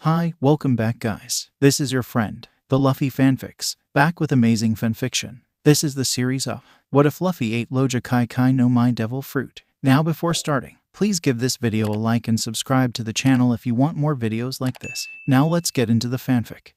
Hi, welcome back guys. This is your friend, the Luffy Fanfics, back with amazing fanfiction. This is the series of What If Luffy Ate Logia Kai no My Devil Fruit. Now before starting, please give this video a like and subscribe to the channel if you want more videos like this. Now let's get into the fanfic.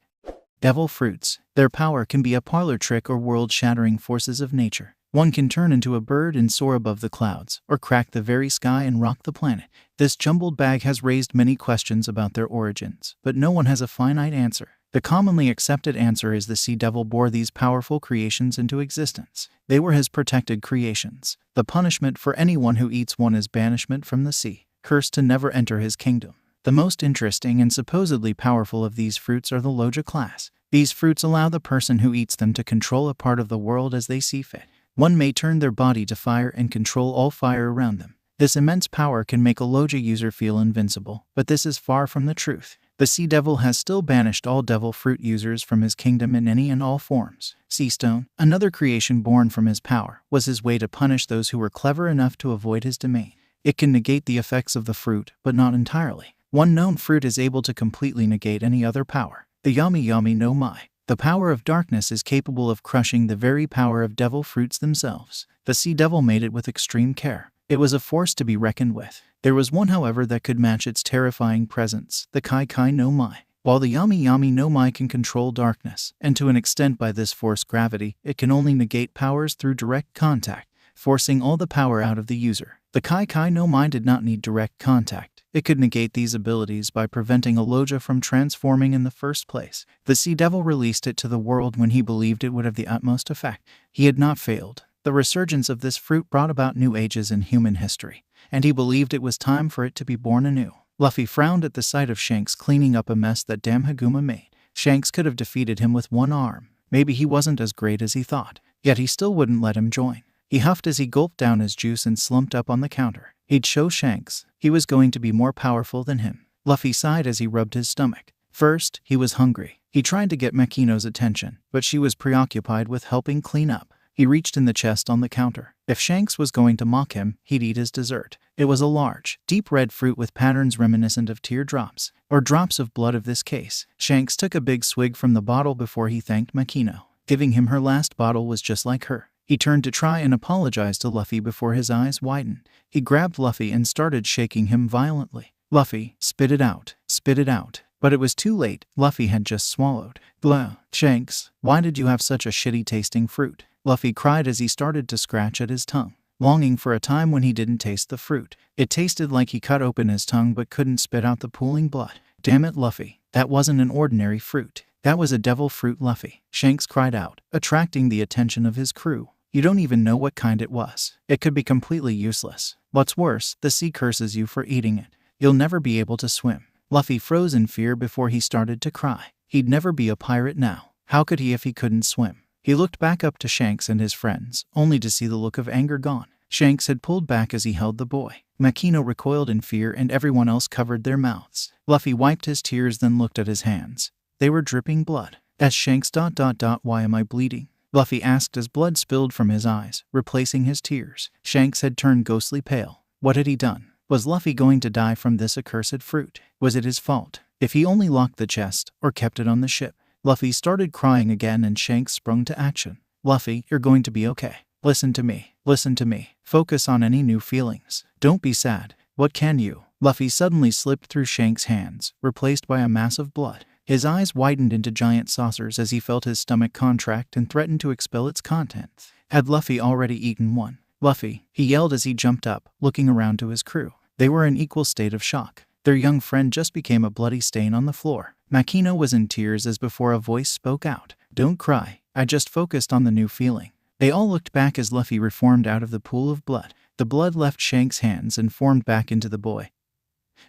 Devil fruits. Their power can be a parlor trick or world-shattering forces of nature. One can turn into a bird and soar above the clouds, or crack the very sky and rock the planet. This jumbled bag has raised many questions about their origins, but no one has a finite answer. The commonly accepted answer is the sea devil bore these powerful creations into existence. They were his protected creations. The punishment for anyone who eats one is banishment from the sea, cursed to never enter his kingdom. The most interesting and supposedly powerful of these fruits are the Logia class. These fruits allow the person who eats them to control a part of the world as they see fit. One may turn their body to fire and control all fire around them. This immense power can make a Logia user feel invincible, but this is far from the truth. The Sea Devil has still banished all devil fruit users from his kingdom in any and all forms. Sea Stone, another creation born from his power, was his way to punish those who were clever enough to avoid his domain. It can negate the effects of the fruit, but not entirely. One known fruit is able to completely negate any other power. The Yami no Mai. The power of darkness is capable of crushing the very power of devil fruits themselves. The Sea Devil made it with extreme care. It was a force to be reckoned with. There was one, however, that could match its terrifying presence, the Kai no Mai. While the Yami no Mai can control darkness, and to an extent by this force gravity, it can only negate powers through direct contact, forcing all the power out of the user. The Kai no Mai did not need direct contact. It could negate these abilities by preventing a Logia from transforming in the first place. The Sea Devil released it to the world when he believed it would have the utmost effect. He had not failed. The resurgence of this fruit brought about new ages in human history, and he believed it was time for it to be born anew. Luffy frowned at the sight of Shanks cleaning up a mess that Dam Haguma made. Shanks could have defeated him with one arm. Maybe he wasn't as great as he thought, yet he still wouldn't let him join. He huffed as he gulped down his juice and slumped up on the counter. He'd show Shanks he was going to be more powerful than him. Luffy sighed as he rubbed his stomach. First, he was hungry. He tried to get Makino's attention, but she was preoccupied with helping clean up. He reached in the chest on the counter. If Shanks was going to mock him, he'd eat his dessert. It was a large, deep red fruit with patterns reminiscent of teardrops, or drops of blood of this case. Shanks took a big swig from the bottle before he thanked Makino. Giving him her last bottle was just like her. He turned to try and apologize to Luffy before his eyes widened. He grabbed Luffy and started shaking him violently. Luffy, spit it out, spit it out. But it was too late. Luffy had just swallowed. Blah. Shanks, why did you have such a shitty tasting fruit? Luffy cried as he started to scratch at his tongue, longing for a time when he didn't taste the fruit. It tasted like he cut open his tongue but couldn't spit out the pooling blood. Damn it, Luffy. That wasn't an ordinary fruit. That was a devil fruit, Luffy. Shanks cried out, attracting the attention of his crew. You don't even know what kind it was. It could be completely useless. What's worse, the sea curses you for eating it. You'll never be able to swim. Luffy froze in fear before he started to cry. He'd never be a pirate now. How could he if he couldn't swim? He looked back up to Shanks and his friends, only to see the look of anger gone. Shanks had pulled back as he held the boy. Makino recoiled in fear and everyone else covered their mouths. Luffy wiped his tears, then looked at his hands. They were dripping blood. As Shanks ... Why am I bleeding? Luffy asked as blood spilled from his eyes, replacing his tears. Shanks had turned ghostly pale. What had he done? Was Luffy going to die from this accursed fruit? Was it his fault? If he only locked the chest, or kept it on the ship? Luffy started crying again and Shanks sprung to action. Luffy, you're going to be okay. Listen to me. Listen to me. Focus on any new feelings. Don't be sad. What can you? Luffy suddenly slipped through Shanks' hands, replaced by a mass of blood. His eyes widened into giant saucers as he felt his stomach contract and threatened to expel its contents. Had Luffy already eaten one? Luffy, he yelled as he jumped up, looking around to his crew. They were in equal state of shock. Their young friend just became a bloody stain on the floor. Makino was in tears as before a voice spoke out. Don't cry. I just focused on the new feeling. They all looked back as Luffy reformed out of the pool of blood. The blood left Shanks' hands and formed back into the boy,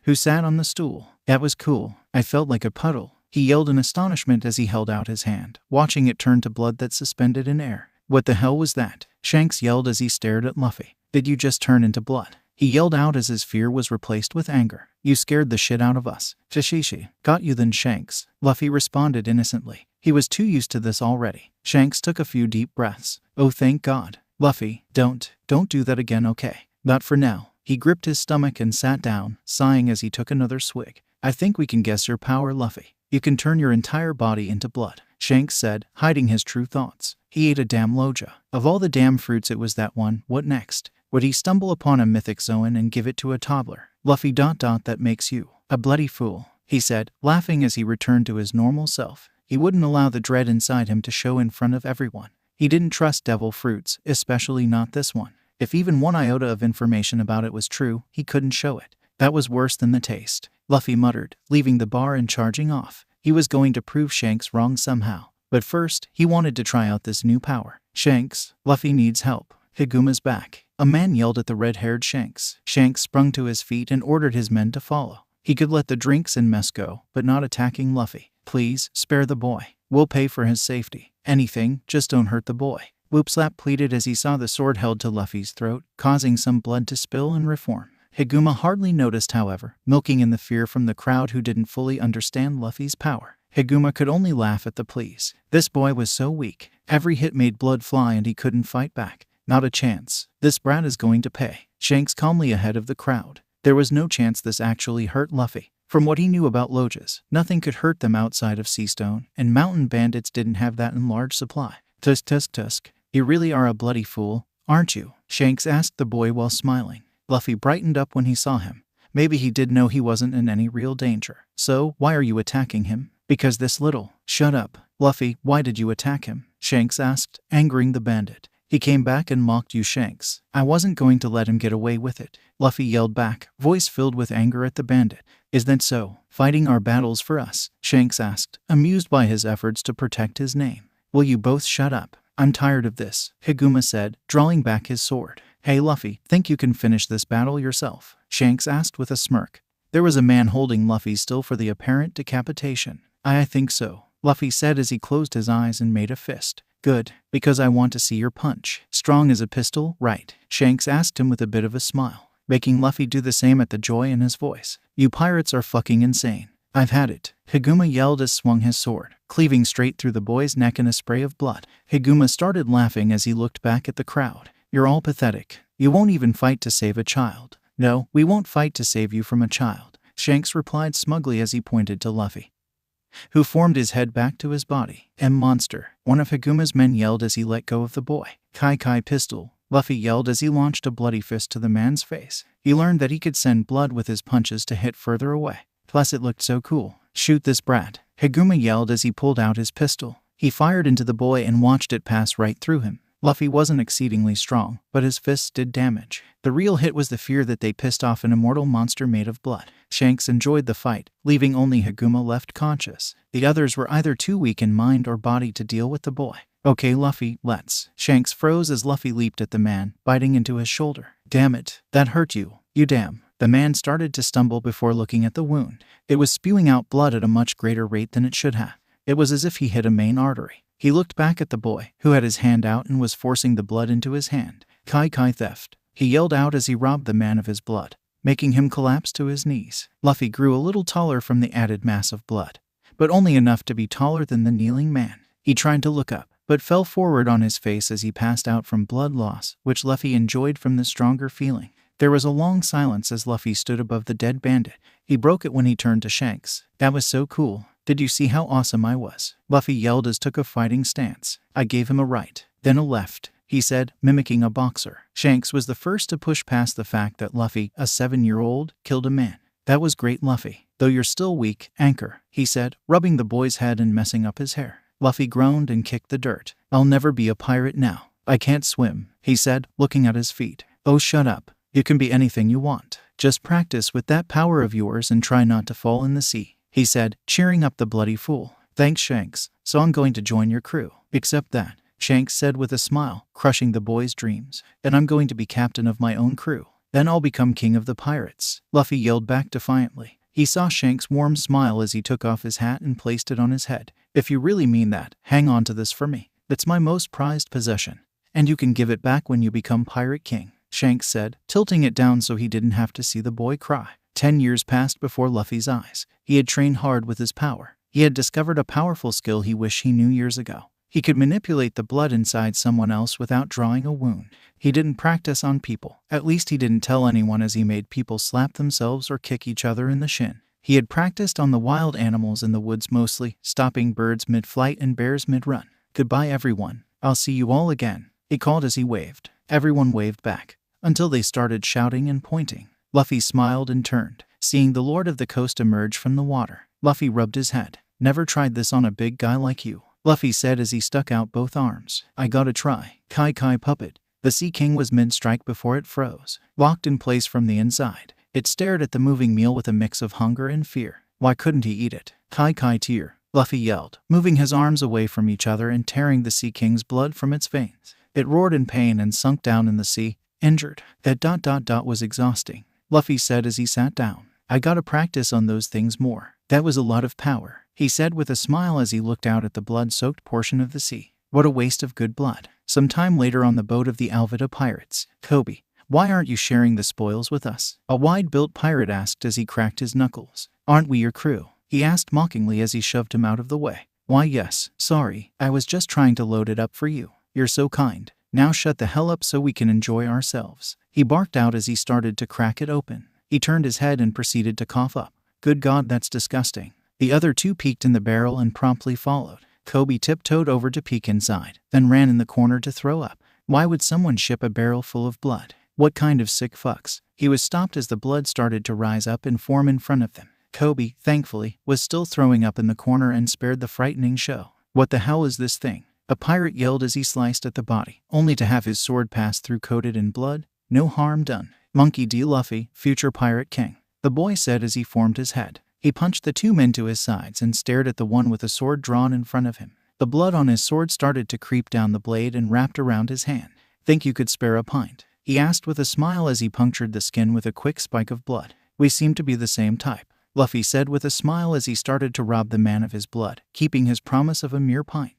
who sat on the stool. That was cool. I felt like a puddle. He yelled in astonishment as he held out his hand, watching it turn to blood that suspended in air. What the hell was that? Shanks yelled as he stared at Luffy. Did you just turn into blood? He yelled out as his fear was replaced with anger. You scared the shit out of us. Shishishi. Got you then, Shanks. Luffy responded innocently. He was too used to this already. Shanks took a few deep breaths. Oh, thank God. Luffy, don't do that again, okay? Not for now. He gripped his stomach and sat down, sighing as he took another swig. I think we can guess your power, Luffy. You can turn your entire body into blood, Shanks said, hiding his true thoughts. He ate a damn Logia. Of all the damn fruits it was that one. What next? Would he stumble upon a mythic Zoan and give it to a toddler? Luffy ... that makes you a bloody fool, he said, laughing as he returned to his normal self. He wouldn't allow the dread inside him to show in front of everyone. He didn't trust devil fruits, especially not this one. If even one iota of information about it was true, he couldn't show it. That was worse than the taste, Luffy muttered, leaving the bar and charging off. He was going to prove Shanks wrong somehow. But first, he wanted to try out this new power. Shanks, Luffy needs help. Higuma's back. A man yelled at the red-haired Shanks. Shanks sprung to his feet and ordered his men to follow. He could let the drinks and mess go, but not attacking Luffy. Please, spare the boy. We'll pay for his safety. Anything, just don't hurt the boy. Whoopslap pleaded as he saw the sword held to Luffy's throat, causing some blood to spill and reform. Higuma hardly noticed, however, milking in the fear from the crowd who didn't fully understand Luffy's power. Higuma could only laugh at the pleas. This boy was so weak. Every hit made blood fly and he couldn't fight back. Not a chance. This brat is going to pay. Shanks calmly ahead of the crowd. There was no chance this actually hurt Luffy. From what he knew about Logias, nothing could hurt them outside of Seastone, and mountain bandits didn't have that in large supply. Tusk. You really are a bloody fool, aren't you? Shanks asked the boy while smiling. Luffy brightened up when he saw him. Maybe he did know he wasn't in any real danger. So, why are you attacking him? Because this little... Shut up. Luffy, why did you attack him? Shanks asked, angering the bandit. He came back and mocked you, Shanks. I wasn't going to let him get away with it. Luffy yelled back, voice filled with anger at the bandit. Is that so? Fighting our battles for us? Shanks asked, amused by his efforts to protect his name. Will you both shut up? I'm tired of this, Higuma said, drawing back his sword. Hey Luffy, think you can finish this battle yourself? Shanks asked with a smirk. There was a man holding Luffy still for the apparent decapitation. I think so, Luffy said as he closed his eyes and made a fist. Good, because I want to see your punch. Strong as a pistol, right? Shanks asked him with a bit of a smile, making Luffy do the same at the joy in his voice. You pirates are fucking insane. I've had it. Higuma yelled as swung his sword, cleaving straight through the boy's neck in a spray of blood. Higuma started laughing as he looked back at the crowd. You're all pathetic. You won't even fight to save a child. No, we won't fight to save you from a child, Shanks replied smugly as he pointed to Luffy, who formed his head back to his body. Monster, one of Higuma's men yelled as he let go of the boy. Kai pistol, Luffy yelled as he launched a bloody fist to the man's face. He learned that he could send blood with his punches to hit further away. Plus it looked so cool. Shoot this brat, Higuma yelled as he pulled out his pistol. He fired into the boy and watched it pass right through him. Luffy wasn't exceedingly strong, but his fists did damage. The real hit was the fear that they pissed off an immortal monster made of blood. Shanks enjoyed the fight, leaving only Higuma left conscious. The others were either too weak in mind or body to deal with the boy. Okay Luffy, let's. Shanks froze as Luffy leaped at the man, biting into his shoulder. Damn it, that hurt you. You damn. The man started to stumble before looking at the wound. It was spewing out blood at a much greater rate than it should have. It was as if he hit a main artery. He looked back at the boy, who had his hand out and was forcing the blood into his hand. Kai theft. He yelled out as he robbed the man of his blood, making him collapse to his knees. Luffy grew a little taller from the added mass of blood, but only enough to be taller than the kneeling man. He tried to look up, but fell forward on his face as he passed out from blood loss, which Luffy enjoyed from the stronger feeling. There was a long silence as Luffy stood above the dead bandit. He broke it when he turned to Shanks. That was so cool. Did you see how awesome I was? Luffy yelled as took a fighting stance. I gave him a right, then a left, he said, mimicking a boxer. Shanks was the first to push past the fact that Luffy, a 7-year-old, killed a man. That was great, Luffy. Though you're still weak, Anchor, he said, rubbing the boy's head and messing up his hair. Luffy groaned and kicked the dirt. I'll never be a pirate now. I can't swim, he said, looking at his feet. Oh, shut up. You can be anything you want. Just practice with that power of yours and try not to fall in the sea, he said, cheering up the bloody fool. Thanks, Shanks. So I'm going to join your crew. Except that, Shanks said with a smile, crushing the boy's dreams. And I'm going to be captain of my own crew. Then I'll become king of the pirates. Luffy yelled back defiantly. He saw Shanks' warm smile as he took off his hat and placed it on his head. If you really mean that, hang on to this for me. It's my most prized possession. And you can give it back when you become Pirate King, Shanks said, tilting it down so he didn't have to see the boy cry. 10 years passed before Luffy's eyes. He had trained hard with his power. He had discovered a powerful skill he wished he knew years ago. He could manipulate the blood inside someone else without drawing a wound. He didn't practice on people. At least he didn't tell anyone as he made people slap themselves or kick each other in the shin. He had practiced on the wild animals in the woods mostly, stopping birds mid-flight and bears mid-run. "Goodbye everyone. I'll see you all again," he called as he waved. Everyone waved back, until they started shouting and pointing. Luffy smiled and turned, seeing the Lord of the Coast emerge from the water. Luffy rubbed his head. "Never tried this on a big guy like you," Luffy said as he stuck out both arms. "I gotta try." Kai Kai puppet. The Sea King was mid-strike before it froze, locked in place from the inside. It stared at the moving meal with a mix of hunger and fear. Why couldn't he eat it? "Kai Kai tear," Luffy yelled, moving his arms away from each other and tearing the Sea King's blood from its veins. It roared in pain and sunk down in the sea, injured. That ... was exhausting, Luffy said as he sat down. "I gotta practice on those things more." "That was a lot of power," he said with a smile as he looked out at the blood-soaked portion of the sea. "What a waste of good blood." Some time later on the boat of the Alvida pirates. "Kobe, why aren't you sharing the spoils with us?" a wide-built pirate asked as he cracked his knuckles. "Aren't we your crew?" he asked mockingly as he shoved him out of the way. "Why yes, sorry, I was just trying to load it up for you." "You're so kind. Now shut the hell up so we can enjoy ourselves," he barked out as he started to crack it open. He turned his head and proceeded to cough up. "Good God, that's disgusting." The other two peeked in the barrel and promptly followed. Kobe tiptoed over to peek inside, then ran in the corner to throw up. Why would someone ship a barrel full of blood? What kind of sick fucks? He was stopped as the blood started to rise up and form in front of them. Kobe, thankfully, was still throwing up in the corner and spared the frightening show. "What the hell is this thing?" a pirate yelled as he sliced at the body, only to have his sword pass through coated in blood. "No harm done. Monkey D. Luffy, future pirate king," the boy said as he formed his head. He punched the two men to his sides and stared at the one with a sword drawn in front of him. The blood on his sword started to creep down the blade and wrapped around his hand. "Think you could spare a pint?" he asked with a smile as he punctured the skin with a quick spike of blood. "We seem to be the same type," Luffy said with a smile as he started to rob the man of his blood, keeping his promise of a mere pint.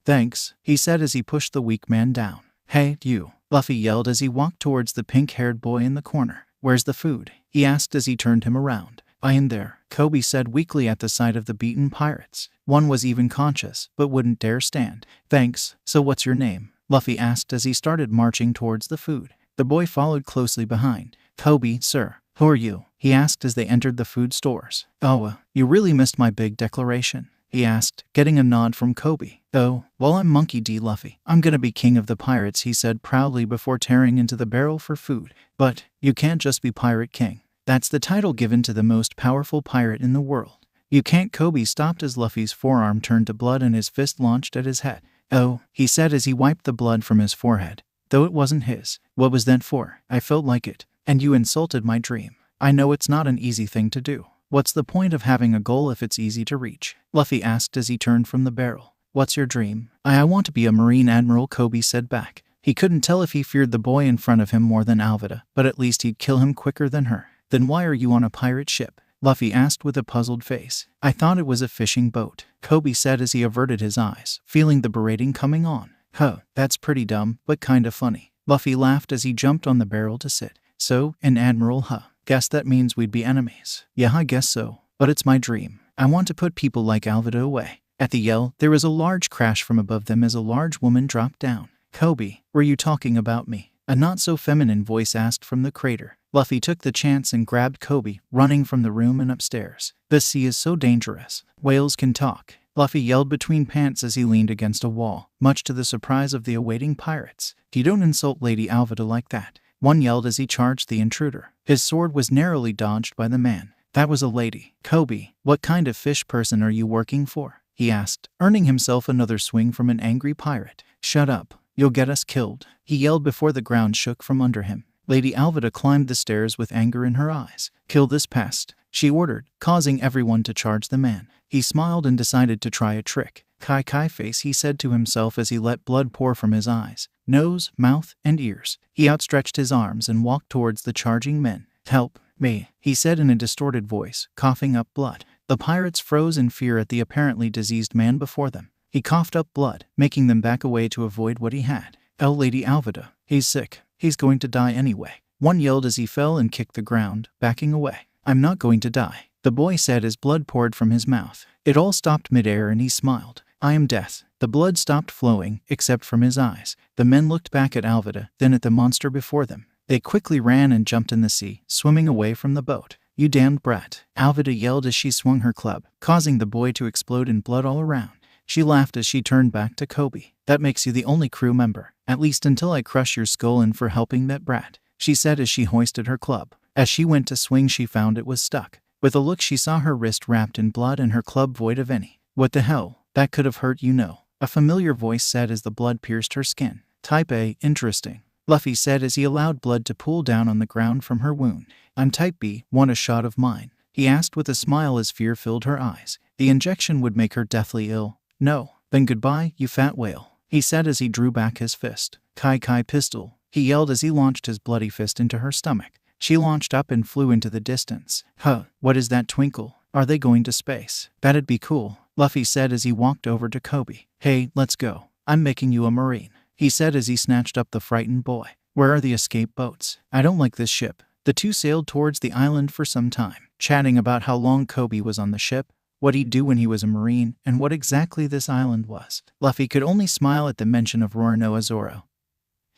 Thanks," he said as he pushed the weak man down. "Hey, you," Luffy yelled as he walked towards the pink-haired boy in the corner. "Where's the food?" he asked as he turned him around. "I in there," Kobe said weakly at the sight of the beaten pirates. One was even conscious, but wouldn't dare stand. "Thanks, so what's your name?" Luffy asked as he started marching towards the food. The boy followed closely behind. "Kobe, sir. Who are you?" he asked as they entered the food stores. "Oh, you really missed my big declaration?" he asked, getting a nod from Kobe. "Oh, well, I'm Monkey D. Luffy. I'm gonna be king of the pirates," he said proudly before tearing into the barrel for food. "But you can't just be pirate king. That's the title given to the most powerful pirate in the world. You can't." Kobe stopped as Luffy's forearm turned to blood and his fist launched at his head. "Oh," he said as he wiped the blood from his forehead, though it wasn't his. "What was that for?" "I felt like it. And you insulted my dream. I know it's not an easy thing to do." "What's the point of having a goal if it's easy to reach?" Luffy asked as he turned from the barrel. "What's your dream?" I want to be a Marine Admiral," Kobe said back. He couldn't tell if he feared the boy in front of him more than Alvida, but at least he'd kill him quicker than her. "Then why are you on a pirate ship?" Luffy asked with a puzzled face. "I thought it was a fishing boat," Kobe said as he averted his eyes, feeling the berating coming on. "Huh, that's pretty dumb, but kinda funny." Luffy laughed as he jumped on the barrel to sit. "So, an admiral, huh? Guess that means we'd be enemies." "Yeah, I guess so. But it's my dream. I want to put people like Alvida away." At the yell, there was a large crash from above them as a large woman dropped down. "Kobe, were you talking about me?" a not-so-feminine voice asked from the crater. Luffy took the chance and grabbed Kobe, running from the room and upstairs. "The sea is so dangerous. Whales can talk," Luffy yelled between pants as he leaned against a wall, much to the surprise of the awaiting pirates. "You don't insult Lady Alvida like that," one yelled as he charged the intruder. His sword was narrowly dodged by the man. "That was a lady." "Kobe, what kind of fish person are you working for?" he asked, earning himself another swing from an angry pirate. "Shut up. You'll get us killed," he yelled before the ground shook from under him. Lady Alvida climbed the stairs with anger in her eyes. "Kill this pest," she ordered, causing everyone to charge the man. He smiled and decided to try a trick. "Kai face," he said to himself as he let blood pour from his eyes, nose, mouth, and ears. He outstretched his arms and walked towards the charging men. "Help me," he said in a distorted voice, coughing up blood. The pirates froze in fear at the apparently diseased man before them. He coughed up blood, making them back away to avoid what he had. "Oh, Lady Alvida, he's sick. He's going to die anyway," one yelled as he fell and kicked the ground, backing away. "I'm not going to die," the boy said as blood poured from his mouth. It all stopped midair and he smiled. "I am death." The blood stopped flowing, except from his eyes. The men looked back at Alvida, then at the monster before them. They quickly ran and jumped in the sea, swimming away from the boat. You damned brat, Alvida yelled as she swung her club, causing the boy to explode in blood all around. She laughed as she turned back to Kobe. That makes you the only crew member, at least until I crush your skull in for helping that brat, she said as she hoisted her club. As she went to swing, she found it was stuck. With a look, she saw her wrist wrapped in blood and her club void of any. What the hell? That could have hurt, you know, a familiar voice said as the blood pierced her skin. Type A, interesting, Luffy said as he allowed blood to pool down on the ground from her wound. I'm Type B, want a shot of mine? He asked with a smile as fear filled her eyes. The injection would make her deathly ill. No. Then goodbye, you fat whale, he said as he drew back his fist. Kai pistol, he yelled as he launched his bloody fist into her stomach. She launched up and flew into the distance. Huh, what is that twinkle? Are they going to space? That'd be cool, Luffy said as he walked over to Kobe. Hey, let's go. I'm making you a marine, he said as he snatched up the frightened boy. Where are the escape boats? I don't like this ship. The two sailed towards the island for some time, chatting about how long Kobe was on the ship, what he'd do when he was a marine, and what exactly this island was. Luffy could only smile at the mention of Roronoa Zoro.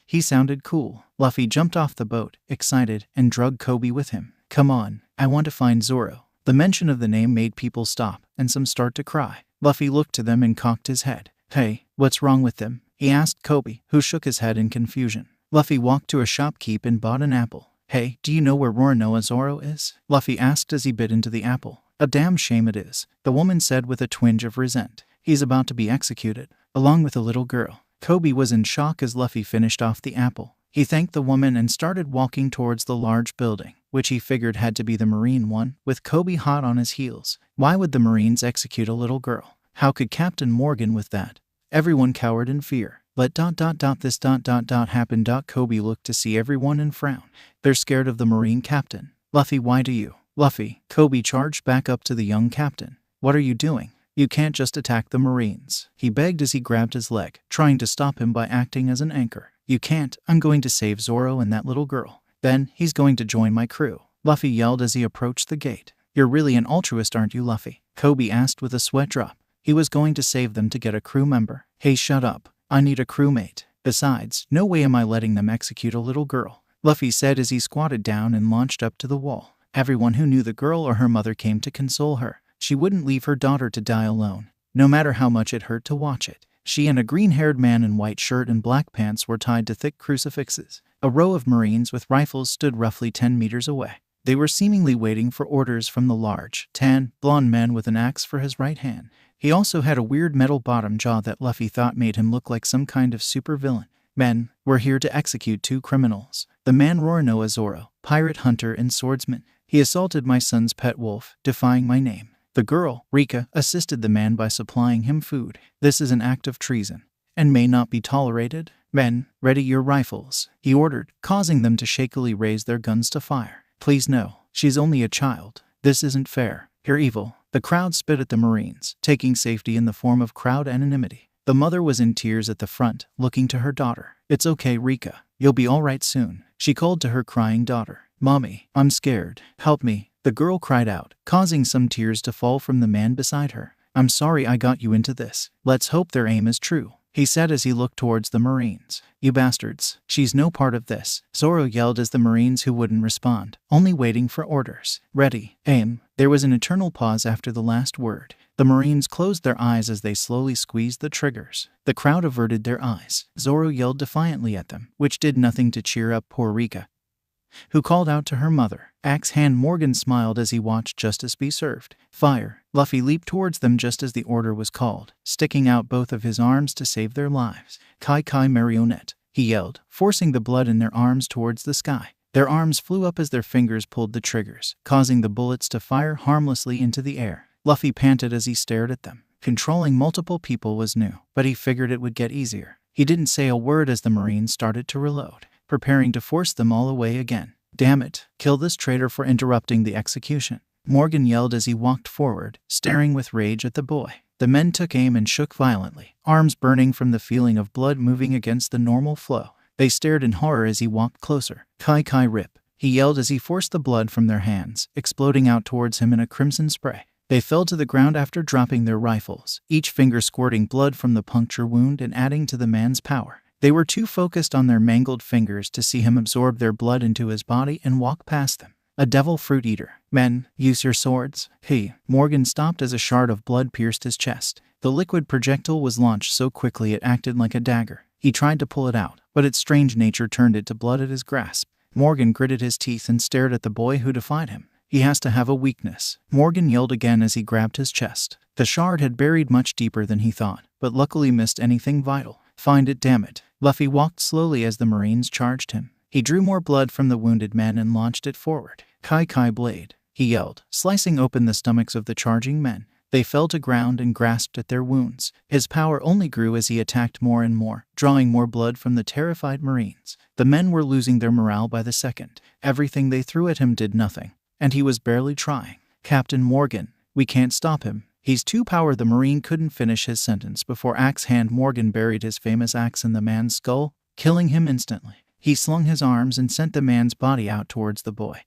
He sounded cool. Luffy jumped off the boat, excited, and dragged Kobe with him. Come on, I want to find Zoro. The mention of the name made people stop, and some start to cry. Luffy looked to them and cocked his head. Hey, what's wrong with them? He asked Kobe, who shook his head in confusion. Luffy walked to a shopkeep and bought an apple. Hey, do you know where Roronoa Zoro is? Luffy asked as he bit into the apple. A damn shame it is, the woman said with a twinge of resent. He's about to be executed, along with a little girl. Kobe was in shock as Luffy finished off the apple. He thanked the woman and started walking towards the large building, which he figured had to be the Marine one, with Kobe hot on his heels. Why would the Marines execute a little girl? How could Captain Morgan with that? Everyone cowered in fear. But this happened. Kobe looked to see everyone and frowned. They're scared of the Marine captain. Luffy, why do you? Luffy, Kobe charged back up to the young captain. What are you doing? You can't just attack the Marines, he begged as he grabbed his leg, trying to stop him by acting as an anchor. You can't. I'm going to save Zoro and that little girl. Then, he's going to join my crew, Luffy yelled as he approached the gate. You're really an altruist, aren't you, Luffy? Kobe asked with a sweat drop. He was going to save them to get a crew member. Hey, shut up. I need a crewmate. Besides, no way am I letting them execute a little girl, Luffy said as he squatted down and launched up to the wall. Everyone who knew the girl or her mother came to console her. She wouldn't leave her daughter to die alone, no matter how much it hurt to watch it. She and a green-haired man in white shirt and black pants were tied to thick crucifixes. A row of Marines with rifles stood roughly 10 meters away. They were seemingly waiting for orders from the large, tan, blonde man with an axe for his right hand. He also had a weird metal bottom jaw that Luffy thought made him look like some kind of supervillain. Men, we're here to execute 2 criminals. The man Roronoa Zoro, pirate hunter and swordsman. He assaulted my son's pet wolf, defying my name. The girl, Rika, assisted the man by supplying him food. This is an act of treason, and may not be tolerated. Men, ready your rifles, he ordered, causing them to shakily raise their guns to fire. Please no, she's only a child. This isn't fair. You're evil. The crowd spit at the Marines, taking safety in the form of crowd anonymity. The mother was in tears at the front, looking to her daughter. It's okay, Rika. You'll be all right soon, she called to her crying daughter. Mommy, I'm scared. Help me. The girl cried out, causing some tears to fall from the man beside her. I'm sorry I got you into this. Let's hope their aim is true, he said as he looked towards the Marines. You bastards. She's no part of this, Zoro yelled as the Marines who wouldn't respond, only waiting for orders. Ready, aim. There was an eternal pause after the last word. The Marines closed their eyes as they slowly squeezed the triggers. The crowd averted their eyes. Zoro yelled defiantly at them, which did nothing to cheer up poor Rika, who called out to her mother. Axe hand Morgan smiled as he watched justice be served. Fire. Luffy leaped towards them just as the order was called, sticking out both of his arms to save their lives. Kai marionette, he yelled, forcing the blood in their arms towards the sky. Their arms flew up as their fingers pulled the triggers, causing the bullets to fire harmlessly into the air. Luffy panted as he stared at them. Controlling multiple people was new, but he figured it would get easier. He didn't say a word as the Marines started to reload, preparing to force them all away again. Damn it, kill this traitor for interrupting the execution, Morgan yelled as he walked forward, staring with rage at the boy. The men took aim and shook violently, arms burning from the feeling of blood moving against the normal flow. They stared in horror as he walked closer. Kai rip, he yelled as he forced the blood from their hands, exploding out towards him in a crimson spray. They fell to the ground after dropping their rifles, each finger squirting blood from the puncture wound and adding to the man's power. They were too focused on their mangled fingers to see him absorb their blood into his body and walk past them. A devil fruit eater. Men, use your swords. Morgan stopped as a shard of blood pierced his chest. The liquid projectile was launched so quickly it acted like a dagger. He tried to pull it out, but its strange nature turned it to blood at his grasp. Morgan gritted his teeth and stared at the boy who defied him. He has to have a weakness. Morgan yelled again as he grabbed his chest. The shard had buried much deeper than he thought, but luckily missed anything vital. Find it, damn it. Luffy walked slowly as the Marines charged him. He drew more blood from the wounded men and launched it forward. Kai blade, he yelled, slicing open the stomachs of the charging men. They fell to ground and grasped at their wounds. His power only grew as he attacked more and more, drawing more blood from the terrified Marines. The men were losing their morale by the second. Everything they threw at him did nothing, and he was barely trying. Captain Morgan, we can't stop him. He's too powerful. The Marine couldn't finish his sentence before Axe Hand Morgan buried his famous axe in the man's skull, killing him instantly. He slung his arms and sent the man's body out towards the boy,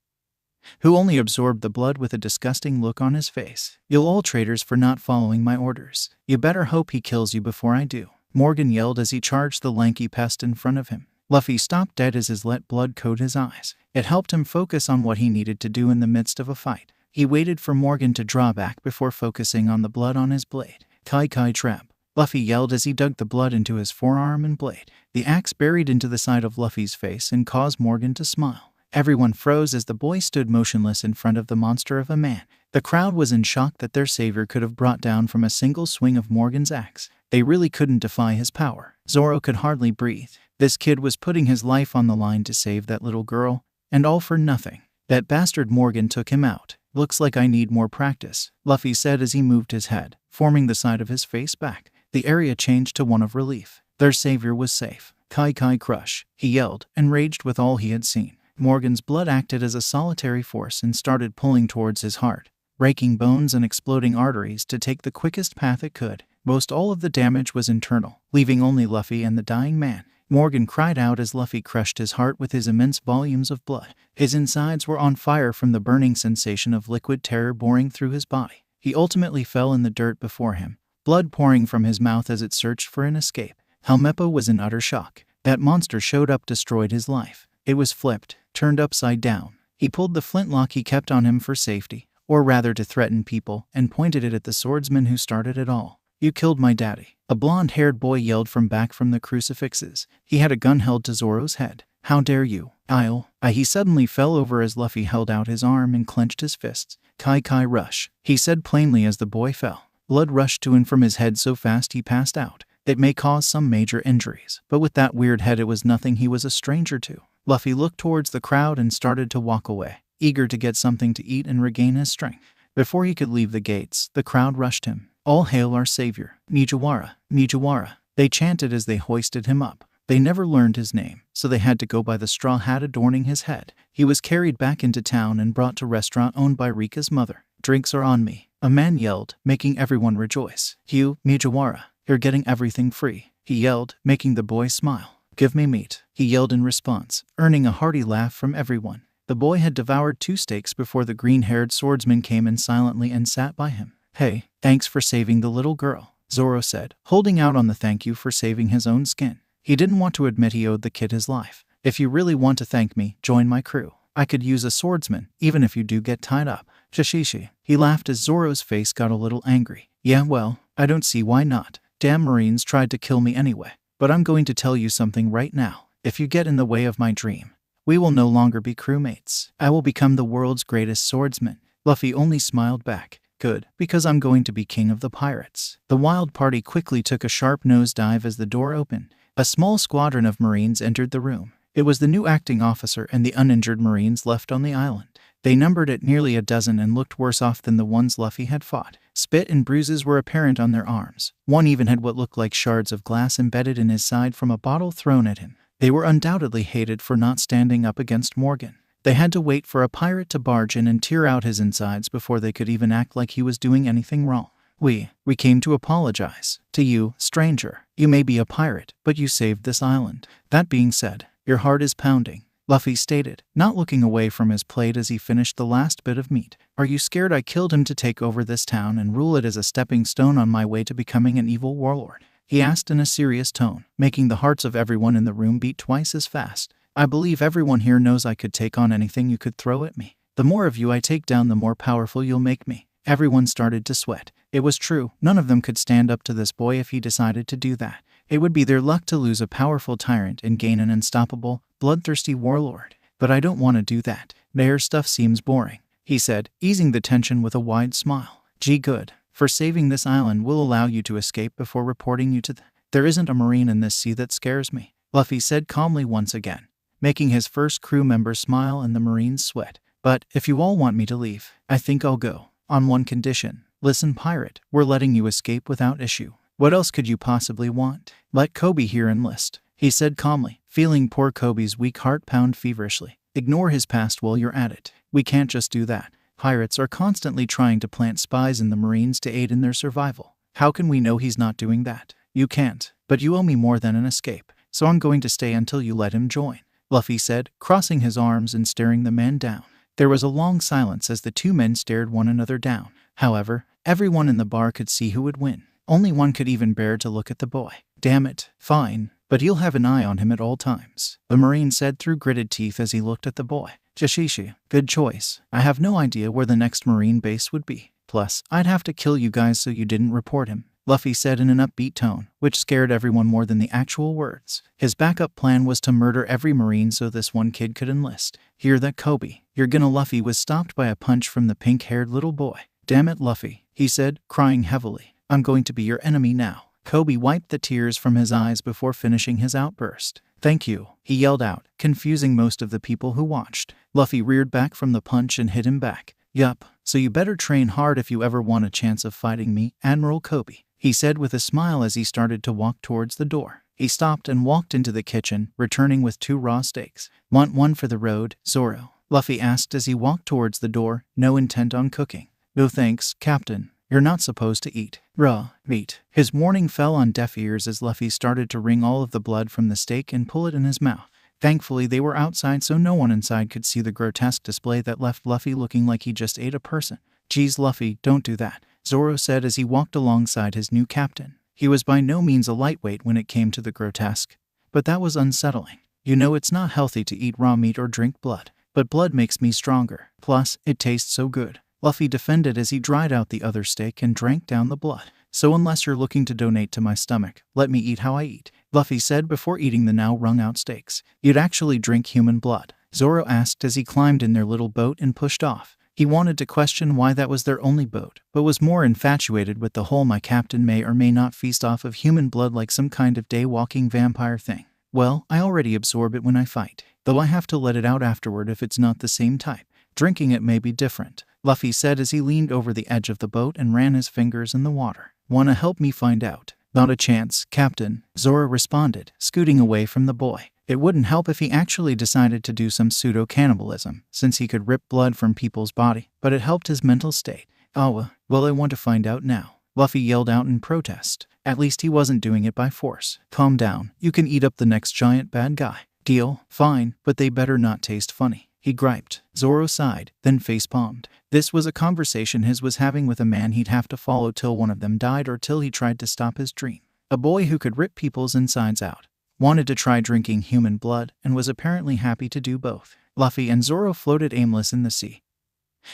who only absorbed the blood with a disgusting look on his face. You're all traitors for not following my orders. You better hope he kills you before I do, Morgan yelled as he charged the lanky pest in front of him. Luffy stopped dead as his let blood coat his eyes. It helped him focus on what he needed to do in the midst of a fight. He waited for Morgan to draw back before focusing on the blood on his blade. Kai trap, Luffy yelled as he dug the blood into his forearm and blade. The axe buried into the side of Luffy's face and caused Morgan to smile. Everyone froze as the boy stood motionless in front of the monster of a man. The crowd was in shock that their savior could have brought down from a single swing of Morgan's axe. They really couldn't defy his power. Zoro could hardly breathe. This kid was putting his life on the line to save that little girl, and all for nothing. That bastard Morgan took him out. Looks like I need more practice, Luffy said as he moved his head, forming the side of his face back. The area changed to one of relief. Their savior was safe. Kai crush, he yelled, enraged with all he had seen. Morgan's blood acted as a solitary force and started pulling towards his heart, breaking bones and exploding arteries to take the quickest path it could. Most all of the damage was internal, leaving only Luffy and the dying man. Morgan cried out as Luffy crushed his heart with his immense volumes of blood. His insides were on fire from the burning sensation of liquid terror boring through his body. He ultimately fell in the dirt before him, blood pouring from his mouth as it searched for an escape. Helmeppo was in utter shock. That monster showed up, destroyed his life. It was flipped, turned upside down. He pulled the flintlock he kept on him for safety, or rather to threaten people, and pointed it at the swordsman who started it all. You killed my daddy, a blonde-haired boy yelled from back from the crucifixes. He had a gun held to Zoro's head. How dare you? He suddenly fell over as Luffy held out his arm and clenched his fists. Kai rush, he said plainly as the boy fell. Blood rushed to and from his head so fast he passed out. It may cause some major injuries, but with that weird head it was nothing he was a stranger to. Luffy looked towards the crowd and started to walk away, eager to get something to eat and regain his strength. Before he could leave the gates, the crowd rushed him. All hail our savior, Nijiwara, they chanted as they hoisted him up. They never learned his name, so they had to go by the straw hat adorning his head. He was carried back into town and brought to a restaurant owned by Rika's mother. Drinks are on me, a man yelled, making everyone rejoice. You, Nijiwara, you're getting everything free, he yelled, making the boy smile. Give me meat, he yelled in response, earning a hearty laugh from everyone. The boy had devoured 2 steaks before the green-haired swordsman came in silently and sat by him. Hey, thanks for saving the little girl, Zoro said, holding out on the thank you for saving his own skin. He didn't want to admit he owed the kid his life. If you really want to thank me, join my crew. I could use a swordsman, even if you do get tied up. Shishishi. He laughed as Zoro's face got a little angry. Yeah, well, I don't see why not. Damn Marines tried to kill me anyway. But I'm going to tell you something right now. If you get in the way of my dream, we will no longer be crewmates. I will become the world's greatest swordsman. Luffy only smiled back. Good, because I'm going to be king of the pirates. The wild party quickly took a sharp nosedive as the door opened. A small squadron of Marines entered the room. It was the new acting officer and the uninjured Marines left on the island. They numbered at nearly a dozen and looked worse off than the ones Luffy had fought. Spit and bruises were apparent on their arms. One even had what looked like shards of glass embedded in his side from a bottle thrown at him. They were undoubtedly hated for not standing up against Morgan. They had to wait for a pirate to barge in and tear out his insides before they could even act like he was doing anything wrong. We came to apologize. To you, stranger. You may be a pirate, but you saved this island. That being said, your heart is pounding, Luffy stated, not looking away from his plate as he finished the last bit of meat. Are you scared I killed him to take over this town and rule it as a stepping stone on my way to becoming an evil warlord? He asked in a serious tone, making the hearts of everyone in the room beat twice as fast. I believe everyone here knows I could take on anything you could throw at me. The more of you I take down, the more powerful you'll make me. Everyone started to sweat. It was true, none of them could stand up to this boy if he decided to do that. It would be their luck to lose a powerful tyrant and gain an unstoppable, bloodthirsty warlord. But I don't want to do that. Their stuff seems boring, he said, easing the tension with a wide smile. Gee, good. For saving this island, we'll allow you to escape before reporting you to the... There isn't a marine in this sea that scares me, Luffy said calmly once again, making his first crew member smile and the marines sweat. But if you all want me to leave, I think I'll go. On one condition. Listen, pirate, we're letting you escape without issue. What else could you possibly want? Let Kobe here enlist, he said calmly, feeling poor Kobe's weak heart pound feverishly. Ignore his past while you're at it. We can't just do that. Pirates are constantly trying to plant spies in the Marines to aid in their survival. How can we know he's not doing that? You can't, but you owe me more than an escape, so I'm going to stay until you let him join, Luffy said, crossing his arms and staring the man down. There was a long silence as the two men stared one another down. However, everyone in the bar could see who would win. Only one could even bear to look at the boy. Damn it, fine, but you'll have an eye on him at all times, the Marine said through gritted teeth as he looked at the boy. Jashishi, good choice. I have no idea where the next Marine base would be. Plus, I'd have to kill you guys so you didn't report him, Luffy said in an upbeat tone, which scared everyone more than the actual words. His backup plan was to murder every Marine so this one kid could enlist. Hear that, Kobe? You're gonna... Luffy was stopped by a punch from the pink-haired little boy. Damn it, Luffy, he said, crying heavily. I'm going to be your enemy now. Kobe wiped the tears from his eyes before finishing his outburst. Thank you, he yelled out, confusing most of the people who watched. Luffy reared back from the punch and hit him back. Yup, so you better train hard if you ever want a chance of fighting me, Admiral Kobe, he said with a smile as he started to walk towards the door. He stopped and walked into the kitchen, returning with 2 raw steaks. Want one for the road, Zoro? Luffy asked as he walked towards the door, no intent on cooking. No thanks, Captain. You're not supposed to eat raw meat. His warning fell on deaf ears as Luffy started to wring all of the blood from the steak and pull it in his mouth. Thankfully, they were outside so no one inside could see the grotesque display that left Luffy looking like he just ate a person. Geez, Luffy, don't do that, Zoro said as he walked alongside his new captain. He was by no means a lightweight when it came to the grotesque, but that was unsettling. You know it's not healthy to eat raw meat or drink blood, but blood makes me stronger. Plus, it tastes so good, Luffy defended as he dried out the other steak and drank down the blood. So unless you're looking to donate to my stomach, let me eat how I eat, Luffy said before eating the now wrung out steaks. You'd actually drink human blood? Zoro asked as he climbed in their little boat and pushed off. He wanted to question why that was their only boat, but was more infatuated with the whole my captain may or may not feast off of human blood like some kind of day-walking vampire thing. Well, I already absorb it when I fight, though I have to let it out afterward if it's not the same type. Drinking it may be different, Luffy said as he leaned over the edge of the boat and ran his fingers in the water. Wanna help me find out? Not a chance, Captain, Zoro responded, scooting away from the boy. It wouldn't help if he actually decided to do some pseudo-cannibalism, since he could rip blood from people's body, but it helped his mental state. Oh, well, I want to find out now, Luffy yelled out in protest. At least he wasn't doing it by force. Calm down, you can eat up the next giant bad guy. Deal? Fine, but they better not taste funny, he griped. Zoro sighed, then facepalmed. This was a conversation his was having with a man he'd have to follow till one of them died or till he tried to stop his dream. A boy who could rip people's insides out, wanted to try drinking human blood, and was apparently happy to do both. Luffy and Zoro floated aimless in the sea,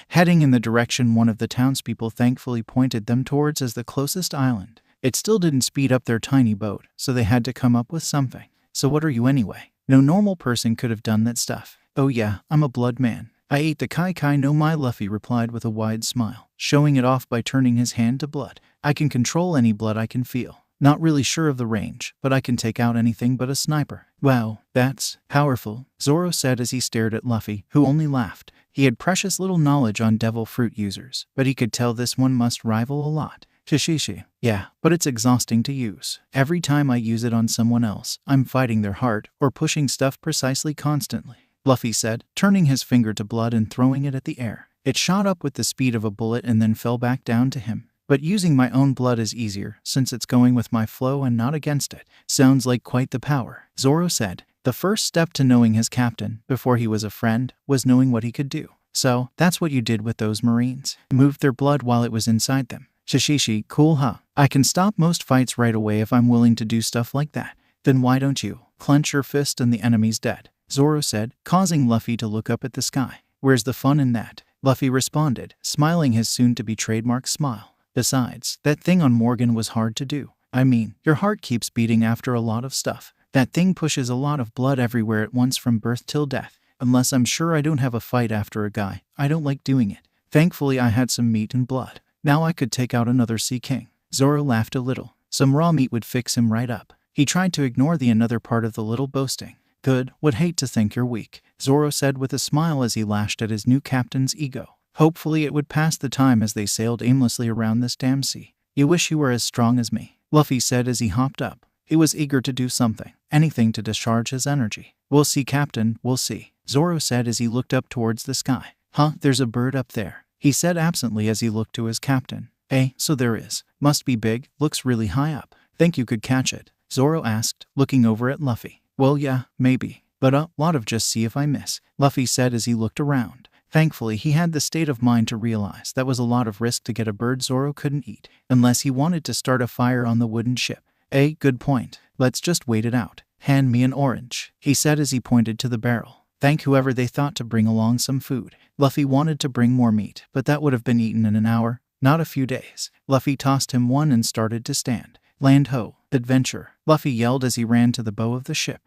heading in the direction one of the townspeople thankfully pointed them towards as the closest island. It still didn't speed up their tiny boat, so they had to come up with something. So what are you anyway? No normal person could have done that stuff. Oh yeah, I'm a blood man. I ate the kai no mai, Luffy replied with a wide smile, showing it off by turning his hand to blood. I can control any blood I can feel. Not really sure of the range, but I can take out anything but a sniper. Wow, that's powerful, Zoro said as he stared at Luffy, who only laughed. He had precious little knowledge on devil fruit users, but he could tell this one must rival a lot. Shishishi. Yeah, but it's exhausting to use. Every time I use it on someone else, I'm fighting their heart or pushing stuff precisely constantly, Luffy said, turning his finger to blood and throwing it at the air. It shot up with the speed of a bullet and then fell back down to him. But using my own blood is easier, since it's going with my flow and not against it. Sounds like quite the power, Zoro said. The first step to knowing his captain, before he was a friend, was knowing what he could do. So, that's what you did with those Marines. Moved their blood while it was inside them. Shishishi, cool huh? I can stop most fights right away if I'm willing to do stuff like that. Then why don't you? Clench your fist and the enemy's dead, Zoro said, causing Luffy to look up at the sky. Where's the fun in that? Luffy responded, smiling his soon-to-be trademark smile. Besides, that thing on Morgan was hard to do. I mean, your heart keeps beating after a lot of stuff. That thing pushes a lot of blood everywhere at once from birth till death. Unless I'm sure I don't have a fight after a guy, I don't like doing it. Thankfully I had some meat and blood. Now I could take out another Sea King. Zoro laughed a little. Some raw meat would fix him right up. He tried to ignore the another part of the little boasting. Good, would hate to think you're weak, Zoro said with a smile as he lashed at his new captain's ego. Hopefully it would pass the time as they sailed aimlessly around this damn sea. You wish you were as strong as me, Luffy said as he hopped up. He was eager to do something, anything to discharge his energy. We'll see, Captain, we'll see, Zoro said as he looked up towards the sky. Huh, there's a bird up there, he said absently as he looked to his captain. So there is. Must be big, looks really high up. Think you could catch it? Zoro asked, looking over at Luffy. Well yeah, maybe. But a lot of just see if I miss, Luffy said as he looked around. Thankfully he had the state of mind to realize that was a lot of risk to get a bird Zoro couldn't eat, unless he wanted to start a fire on the wooden ship. Good point. Let's just wait it out. Hand me an orange, he said as he pointed to the barrel. Thank whoever they thought to bring along some food. Luffy wanted to bring more meat, but that would have been eaten in an hour, not a few days. Luffy tossed him one and started to stand. Land ho, adventure, Luffy yelled as he ran to the bow of the ship.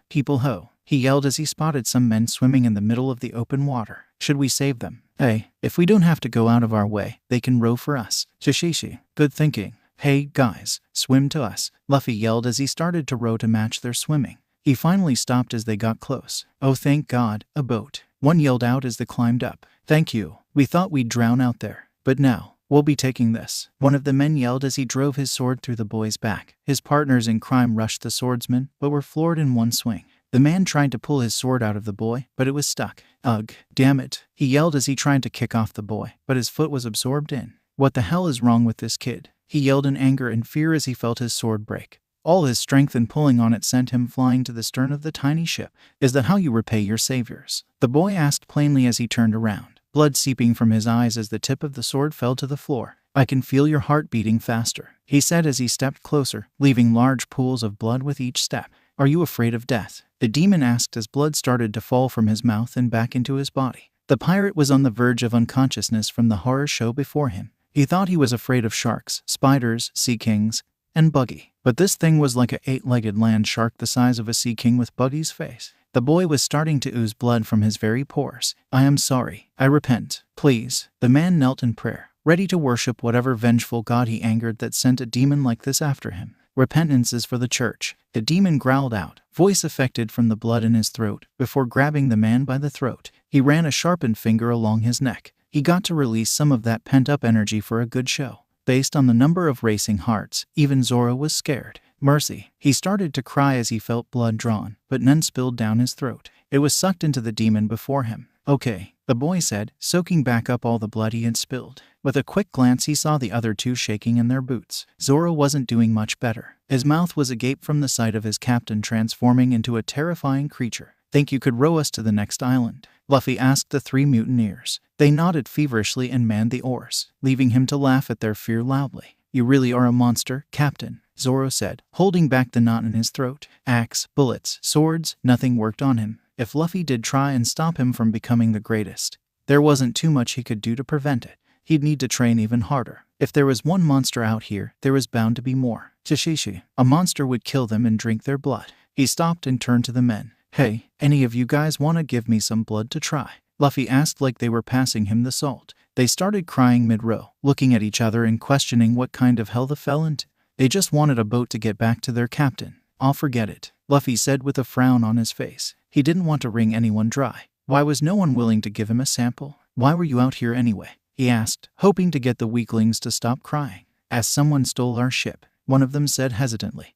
People ho, he yelled as he spotted some men swimming in the middle of the open water. Should we save them? If we don't have to go out of our way, they can row for us. Shishishi, good thinking. Hey, guys, swim to us, Luffy yelled as he started to row to match their swimming. He finally stopped as they got close. Oh, thank God, a boat, one yelled out as they climbed up. Thank you, we thought we'd drown out there, but now, we'll be taking this, one of the men yelled as he drove his sword through the boy's back. His partners in crime rushed the swordsman, but were floored in one swing. The man tried to pull his sword out of the boy, but it was stuck. Ugh, damn it, he yelled as he tried to kick off the boy, but his foot was absorbed in. What the hell is wrong with this kid? He yelled in anger and fear as he felt his sword break. All his strength in pulling on it sent him flying to the stern of the tiny ship. Is that how you repay your saviors? The boy asked plainly as he turned around, blood seeping from his eyes as the tip of the sword fell to the floor. I can feel your heart beating faster, he said as he stepped closer, leaving large pools of blood with each step. Are you afraid of death? The demon asked as blood started to fall from his mouth and back into his body. The pirate was on the verge of unconsciousness from the horror show before him. He thought he was afraid of sharks, spiders, sea kings, and Buggy. But this thing was like a 8-legged land shark the size of a sea king with Buggy's face. The boy was starting to ooze blood from his very pores. I am sorry. I repent. Please. The man knelt in prayer, ready to worship whatever vengeful god he angered that sent a demon like this after him. Repentance is for the church, the demon growled out, voice affected from the blood in his throat. Before grabbing the man by the throat, he ran a sharpened finger along his neck. He got to release some of that pent-up energy for a good show. Based on the number of racing hearts, even Zoro was scared. Mercy. He started to cry as he felt blood drawn, but none spilled down his throat. It was sucked into the demon before him. Okay, the boy said, soaking back up all the blood he had spilled. With a quick glance he saw the other two shaking in their boots. Zoro wasn't doing much better. His mouth was agape from the sight of his captain transforming into a terrifying creature. Think you could row us to the next island? Luffy asked the three mutineers. They nodded feverishly and manned the oars, leaving him to laugh at their fear loudly. You really are a monster, Captain, Zoro said, holding back the knot in his throat. Axe, bullets, swords, nothing worked on him. If Luffy did try and stop him from becoming the greatest, there wasn't too much he could do to prevent it. He'd need to train even harder. If there was one monster out here, there was bound to be more. Chishishi. A monster would kill them and drink their blood. He stopped and turned to the men. Hey, any of you guys want to give me some blood to try? Luffy asked like they were passing him the salt. They started crying mid-row, looking at each other and questioning what kind of hell the fell into. They just wanted a boat to get back to their captain. I'll forget it, Luffy said with a frown on his face. He didn't want to wring anyone dry. Why was no one willing to give him a sample? Why were you out here anyway? He asked, hoping to get the weaklings to stop crying. As someone stole our ship, one of them said hesitantly,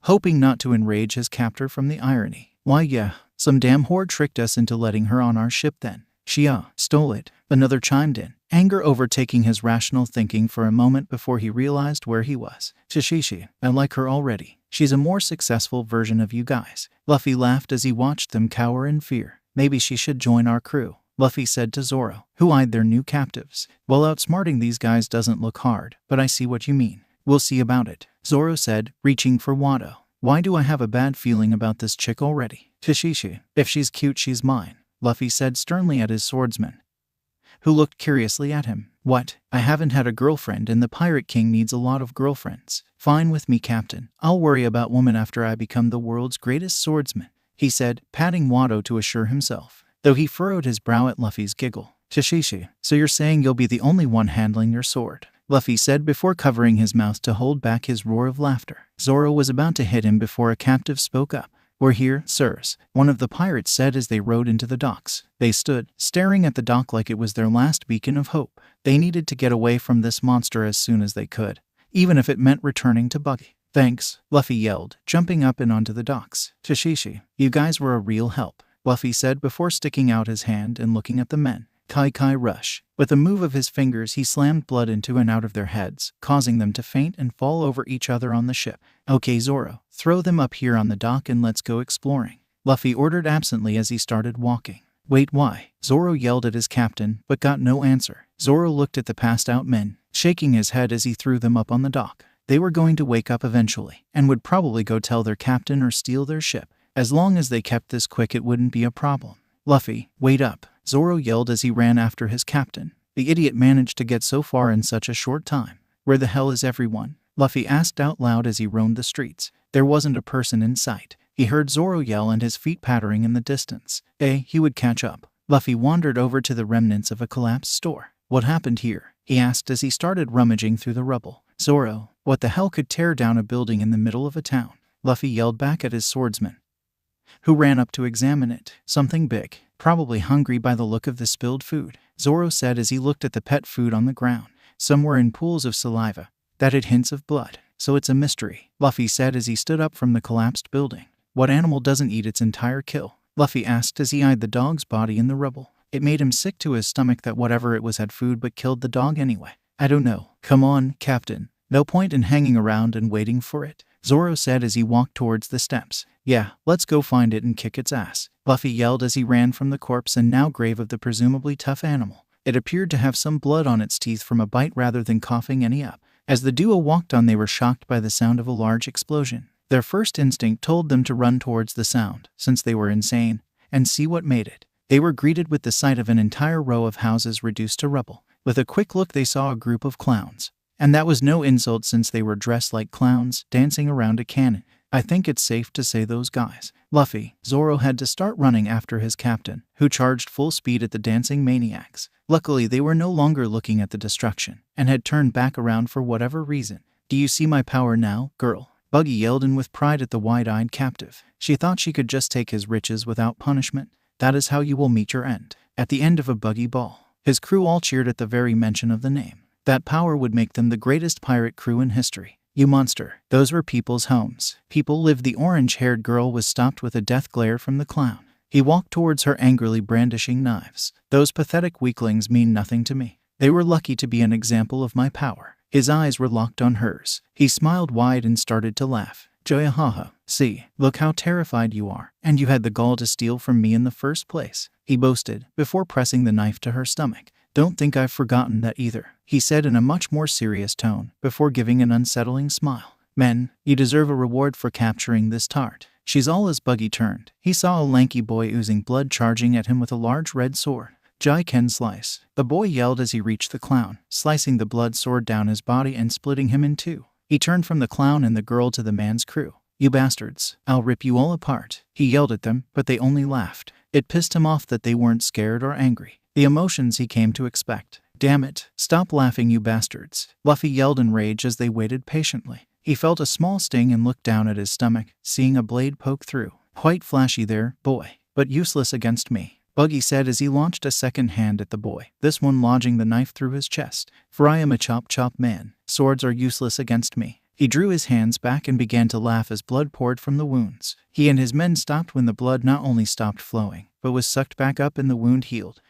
hoping not to enrage his captor from the irony. Why yeah, some damn whore tricked us into letting her on our ship then. She stole it, another chimed in, anger overtaking his rational thinking for a moment before he realized where he was. Shishishi, I like her already. She's a more successful version of you guys. Luffy laughed as he watched them cower in fear. Maybe she should join our crew, Luffy said to Zoro, who eyed their new captives. Well, outsmarting these guys doesn't look hard, but I see what you mean. We'll see about it, Zoro said, reaching for Wado. Why do I have a bad feeling about this chick already? Shishishi. If she's cute, she's mine, Luffy said sternly at his swordsman, who looked curiously at him. What? I haven't had a girlfriend and the Pirate King needs a lot of girlfriends. Fine with me, Captain. I'll worry about women after I become the world's greatest swordsman, he said, patting Watto to assure himself, though he furrowed his brow at Luffy's giggle. Shishishi, so you're saying you'll be the only one handling your sword? Luffy said before covering his mouth to hold back his roar of laughter. Zoro was about to hit him before a captive spoke up. We're here, sirs, one of the pirates said as they rowed into the docks. They stood, staring at the dock like it was their last beacon of hope. They needed to get away from this monster as soon as they could, even if it meant returning to Buggy. Thanks, Luffy yelled, jumping up and onto the docks. Shishishi, you guys were a real help, Luffy said before sticking out his hand and looking at the men. Kai rush. With a move of his fingers he slammed blood into and out of their heads, causing them to faint and fall over each other on the ship. Okay Zoro, throw them up here on the dock and let's go exploring, Luffy ordered absently as he started walking. Wait, why? Zoro yelled at his captain, but got no answer. Zoro looked at the passed out men, shaking his head as he threw them up on the dock. They were going to wake up eventually, and would probably go tell their captain or steal their ship. As long as they kept this quick it wouldn't be a problem. Luffy, wait up, Zoro yelled as he ran after his captain. The idiot managed to get so far in such a short time. Where the hell is everyone? Luffy asked out loud as he roamed the streets. There wasn't a person in sight. He heard Zoro yell and his feet pattering in the distance. He would catch up. Luffy wandered over to the remnants of a collapsed store. What happened here? He asked as he started rummaging through the rubble. Zoro, what the hell could tear down a building in the middle of a town? Luffy yelled back at his swordsman, who ran up to examine it. Something big, probably hungry by the look of the spilled food, Zoro said as he looked at the pet food on the ground. Some were in pools of saliva that had hints of blood. So it's a mystery, Luffy said as he stood up from the collapsed building. What animal doesn't eat its entire kill? Luffy asked as he eyed the dog's body in the rubble. It made him sick to his stomach that whatever it was had food but killed the dog anyway. I don't know. Come on, Captain. No point in hanging around and waiting for it, Zoro said as he walked towards the steps. Yeah, let's go find it and kick its ass, Luffy yelled as he ran from the corpse and now grave of the presumably tough animal. It appeared to have some blood on its teeth from a bite rather than coughing any up. As the duo walked on they were shocked by the sound of a large explosion. Their first instinct told them to run towards the sound, since they were insane, and see what made it. They were greeted with the sight of an entire row of houses reduced to rubble. With a quick look they saw a group of clowns. And that was no insult since they were dressed like clowns, dancing around a cannon. I think it's safe to say those guys. Luffy, Zoro had to start running after his captain, who charged full speed at the dancing maniacs. Luckily they were no longer looking at the destruction, and had turned back around for whatever reason. Do you see my power now, girl? Buggy yelled in with pride at the wide-eyed captive. She thought she could just take his riches without punishment. That is how you will meet your end. At the end of a Buggy ball. His crew all cheered at the very mention of the name. That power would make them the greatest pirate crew in history. You monster. Those were people's homes. People lived. The orange-haired girl was stopped with a death glare from the clown. He walked towards her angrily brandishing knives. Those pathetic weaklings mean nothing to me. They were lucky to be an example of my power. His eyes were locked on hers. He smiled wide and started to laugh. Joya haha. See, look how terrified you are. And you had the gall to steal from me in the first place, he boasted, before pressing the knife to her stomach. Don't think I've forgotten that either, he said in a much more serious tone, before giving an unsettling smile. Men, you deserve a reward for capturing this tart. She's all as Buggy turned. He saw a lanky boy oozing blood charging at him with a large red sword. Jai can slice, the boy yelled as he reached the clown, slicing the blood sword down his body and splitting him in two. He turned from the clown and the girl to the man's crew. You bastards, I'll rip you all apart, he yelled at them, but they only laughed. It pissed him off that they weren't scared or angry. The emotions he came to expect. Damn it, stop laughing you bastards, Luffy yelled in rage as they waited patiently. He felt a small sting and looked down at his stomach, seeing a blade poke through. Quite flashy there, boy, but useless against me, Buggy said as he launched a second hand at the boy, this one lodging the knife through his chest. For I am a chop man. Swords are useless against me. He drew his hands back and began to laugh as blood poured from the wounds. He and his men stopped when the blood not only stopped flowing, but was sucked back up and the wound healed.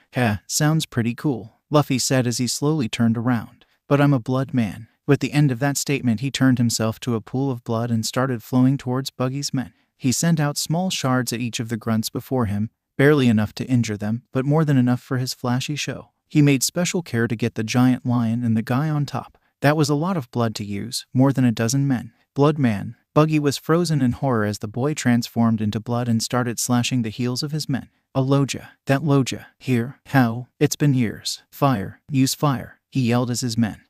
Sounds pretty cool, Luffy said as he slowly turned around. But I'm a blood man. With the end of that statement he turned himself to a pool of blood and started flowing towards Buggy's men. He sent out small shards at each of the grunts before him, barely enough to injure them, but more than enough for his flashy show. He made special care to get the giant lion and the guy on top. That was a lot of blood to use, more than a dozen men. Blood man. Buggy was frozen in horror as the boy transformed into blood and started slashing the heels of his men. A Logia. That Logia. Here. How? It's been years. Fire. Use fire, he yelled as his men,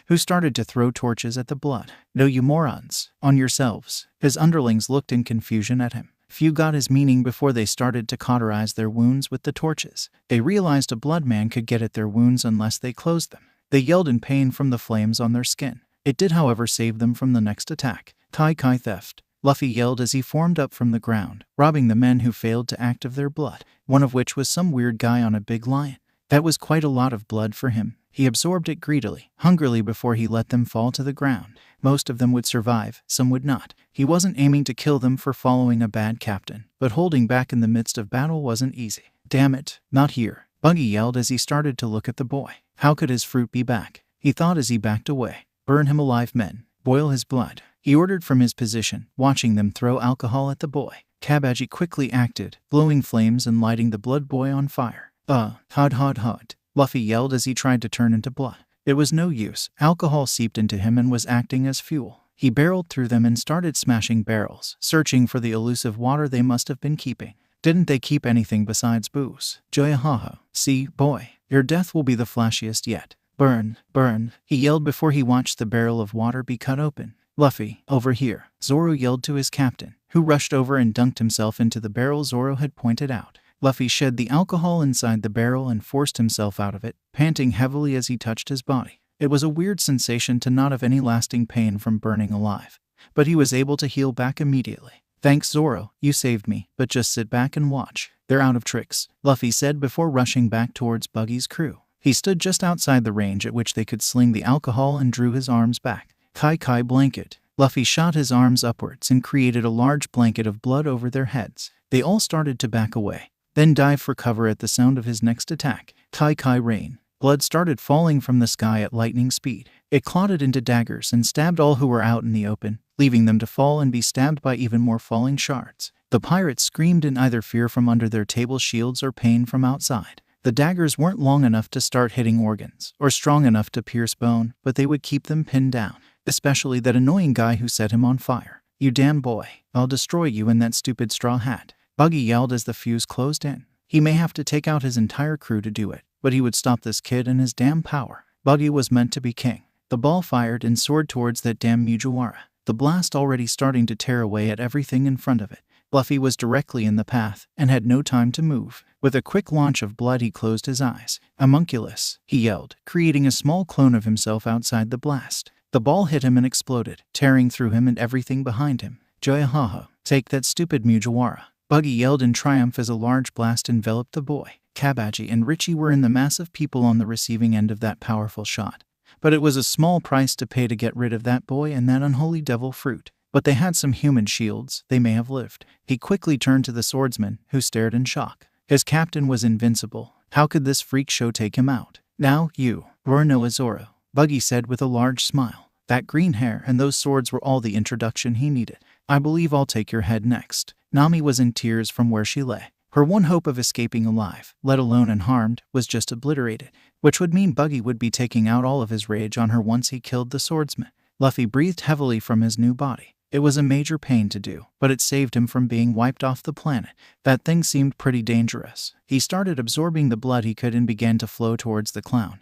who started to throw torches at the blood. No, you morons. On yourselves. His underlings looked in confusion at him. Few got his meaning before they started to cauterize their wounds with the torches. They realized a blood man could get at their wounds unless they closed them. They yelled in pain from the flames on their skin. It did, however, save them from the next attack. Kai theft. Luffy yelled as he formed up from the ground, robbing the men who failed to act of their blood, one of which was some weird guy on a big lion. That was quite a lot of blood for him. He absorbed it greedily, hungrily before he let them fall to the ground. Most of them would survive, some would not. He wasn't aiming to kill them for following a bad captain, but holding back in the midst of battle wasn't easy. Damn it, not here, Buggy yelled as he started to look at the boy. How could his fruit be back? He thought as he backed away. Burn him alive, men. Boil his blood. He ordered from his position, watching them throw alcohol at the boy. Kabaji quickly acted, blowing flames and lighting the blood boy on fire. Hod. Luffy yelled as he tried to turn into blood. It was no use. Alcohol seeped into him and was acting as fuel. He barreled through them and started smashing barrels, searching for the elusive water they must have been keeping. Didn't they keep anything besides booze? Joyahaha. See, boy, your death will be the flashiest yet. Burn, he yelled before he watched the barrel of water be cut open. Luffy, over here, Zoro yelled to his captain, who rushed over and dunked himself into the barrel Zoro had pointed out. Luffy shed the alcohol inside the barrel and forced himself out of it, panting heavily as he touched his body. It was a weird sensation to not have any lasting pain from burning alive, but he was able to heal back immediately. Thanks, Zoro, you saved me, but just sit back and watch. They're out of tricks, Luffy said before rushing back towards Buggy's crew. He stood just outside the range at which they could sling the alcohol and drew his arms back. Kai blanket. Luffy shot his arms upwards and created a large blanket of blood over their heads. They all started to back away, then dive for cover at the sound of his next attack. Kai rain. Blood started falling from the sky at lightning speed. It clotted into daggers and stabbed all who were out in the open, leaving them to fall and be stabbed by even more falling shards. The pirates screamed in either fear from under their table shields or pain from outside. The daggers weren't long enough to start hitting organs, or strong enough to pierce bone, but they would keep them pinned down, especially that annoying guy who set him on fire. You damn boy, I'll destroy you in that stupid straw hat, Buggy yelled as the fuse closed in. He may have to take out his entire crew to do it, but he would stop this kid and his damn power. Buggy was meant to be king. The ball fired and soared towards that damn Mugiwara, the blast already starting to tear away at everything in front of it. Luffy was directly in the path and had no time to move. With a quick launch of blood, he closed his eyes. Homunculus, he yelled, creating a small clone of himself outside the blast. The ball hit him and exploded, tearing through him and everything behind him. Joyahaha, take that stupid Mugiwara, Buggy yelled in triumph as a large blast enveloped the boy. Kabaji and Richie were in the mass of people on the receiving end of that powerful shot. But it was a small price to pay to get rid of that boy and that unholy devil fruit. But they had some human shields, they may have lived. He quickly turned to the swordsman, who stared in shock. His captain was invincible. How could this freak show take him out? Now, you, Roronoa Zoro, Buggy said with a large smile. That green hair and those swords were all the introduction he needed. I believe I'll take your head next. Nami was in tears from where she lay. Her one hope of escaping alive, let alone unharmed, was just obliterated, which would mean Buggy would be taking out all of his rage on her once he killed the swordsman. Luffy breathed heavily from his new body. It was a major pain to do, but it saved him from being wiped off the planet. That thing seemed pretty dangerous. He started absorbing the blood he could and began to flow towards the clown,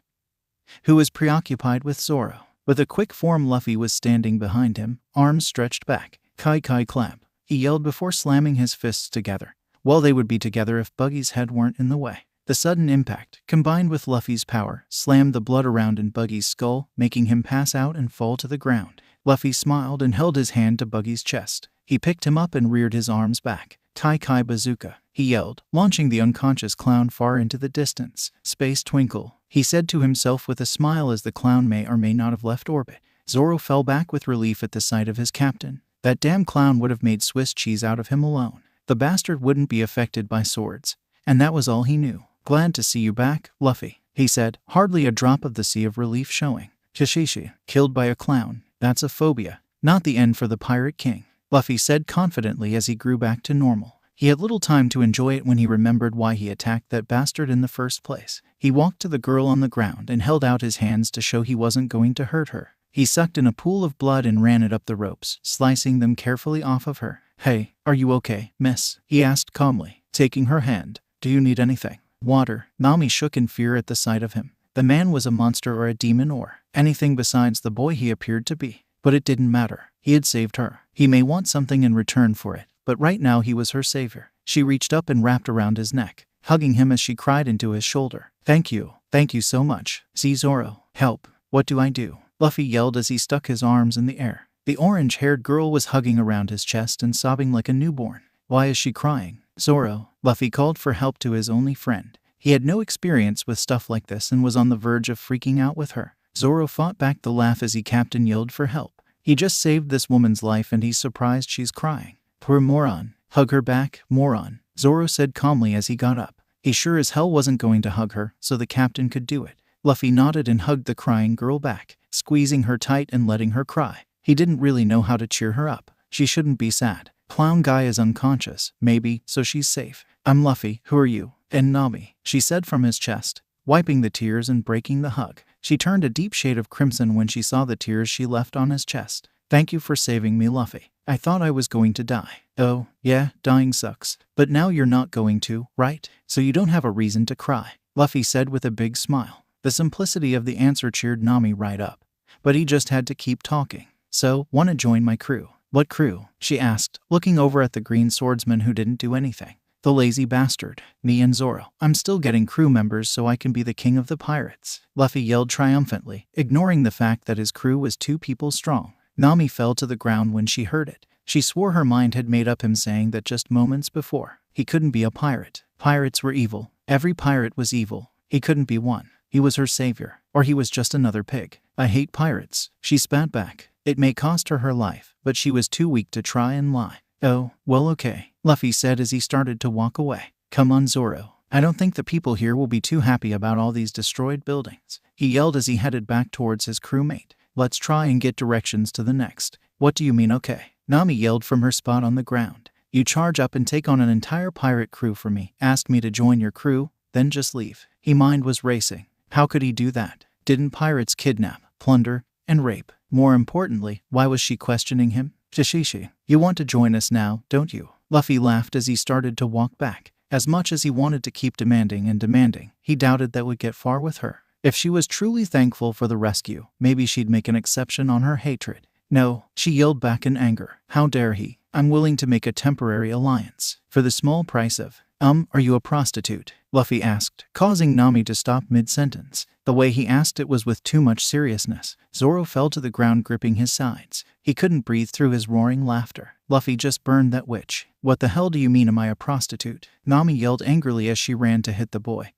who was preoccupied with Zoro. With a quick form, Luffy was standing behind him, arms stretched back. Kai clap, he yelled before slamming his fists together. Well, they would be together if Buggy's head weren't in the way. The sudden impact, combined with Luffy's power, slammed the blood around in Buggy's skull, making him pass out and fall to the ground. Luffy smiled and held his hand to Buggy's chest. He picked him up and reared his arms back. Kai bazooka, he yelled, launching the unconscious clown far into the distance. Space twinkle, he said to himself with a smile as the clown may or may not have left orbit. Zoro fell back with relief at the sight of his captain. That damn clown would have made Swiss cheese out of him alone. The bastard wouldn't be affected by swords, and that was all he knew. Glad to see you back, Luffy, he said, hardly a drop of the sea of relief showing. Kishishi, killed by a clown. That's a phobia, not the end for the Pirate King, Luffy said confidently as he grew back to normal. He had little time to enjoy it when he remembered why he attacked that bastard in the first place. He walked to the girl on the ground and held out his hands to show he wasn't going to hurt her. He sucked in a pool of blood and ran it up the ropes, slicing them carefully off of her. Hey, are you okay, miss? He asked calmly. taking her hand. Do you need anything? Water. Nami shook in fear at the sight of him. The man was a monster or a demon or anything besides the boy he appeared to be. But it didn't matter. He had saved her. He may want something in return for it, but right now he was her savior. She reached up and wrapped around his neck, hugging him as she cried into his shoulder. Thank you so much. See, Zoro, help. What do I do? Luffy yelled as he stuck his arms in the air. The orange-haired girl was hugging around his chest and sobbing like a newborn. Why is she crying? Zoro. Luffy called for help to his only friend. He had no experience with stuff like this and was on the verge of freaking out with her. Zoro fought back the laugh as Captain yelled for help. He just saved this woman's life and he's surprised she's crying. Poor moron. Hug her back, moron, Zoro said calmly as he got up. He sure as hell wasn't going to hug her, so the captain could do it. Luffy nodded and hugged the crying girl back, squeezing her tight and letting her cry. He didn't really know how to cheer her up. She shouldn't be sad. Clown guy is unconscious, maybe, so she's safe. I'm Luffy, who are you? And Nami, she said from his chest, wiping the tears and breaking the hug. She turned a deep shade of crimson when she saw the tears she left on his chest. Thank you for saving me, Luffy. I thought I was going to die. Oh, yeah, dying sucks. But now you're not going to, right? So you don't have a reason to cry, Luffy said with a big smile. The simplicity of the answer cheered Nami right up. But he just had to keep talking. So, wanna join my crew? What crew? She asked, looking over at the green swordsman who didn't do anything. The lazy bastard. Me and Zoro. I'm still getting crew members so I can be the king of the pirates, Luffy yelled triumphantly, ignoring the fact that his crew was 2 people strong. Nami fell to the ground when she heard it. She swore her mind had made up him saying that just moments before. He couldn't be a pirate. Pirates were evil. Every pirate was evil. He couldn't be one. He was her savior. Or he was just another pig. I hate pirates, she spat back. It may cost her her life, but she was too weak to try and lie. Oh, well okay, Luffy said as he started to walk away. Come on, Zoro. I don't think the people here will be too happy about all these destroyed buildings, he yelled as he headed back towards his crewmate. Let's try and get directions to the next. What do you mean okay? Nami yelled from her spot on the ground. You charge up and take on an entire pirate crew for me, ask me to join your crew, then just leave. His mind was racing. How could he do that? Didn't pirates kidnap, plunder, and rape? More importantly, why was she questioning him? Shishishi, you want to join us now, don't you? Luffy laughed as he started to walk back. As much as he wanted to keep demanding, he doubted that would get far with her. If she was truly thankful for the rescue, maybe she'd make an exception on her hatred. No, she yelled back in anger. How dare he? I'm willing to make a temporary alliance. For the small price of, are you a prostitute? Luffy asked, causing Nami to stop mid-sentence. The way he asked it was with too much seriousness. Zoro fell to the ground gripping his sides. He couldn't breathe through his roaring laughter. Luffy just burned that witch. What the hell do you mean am I a prostitute? Nami yelled angrily as she ran to hit the boy,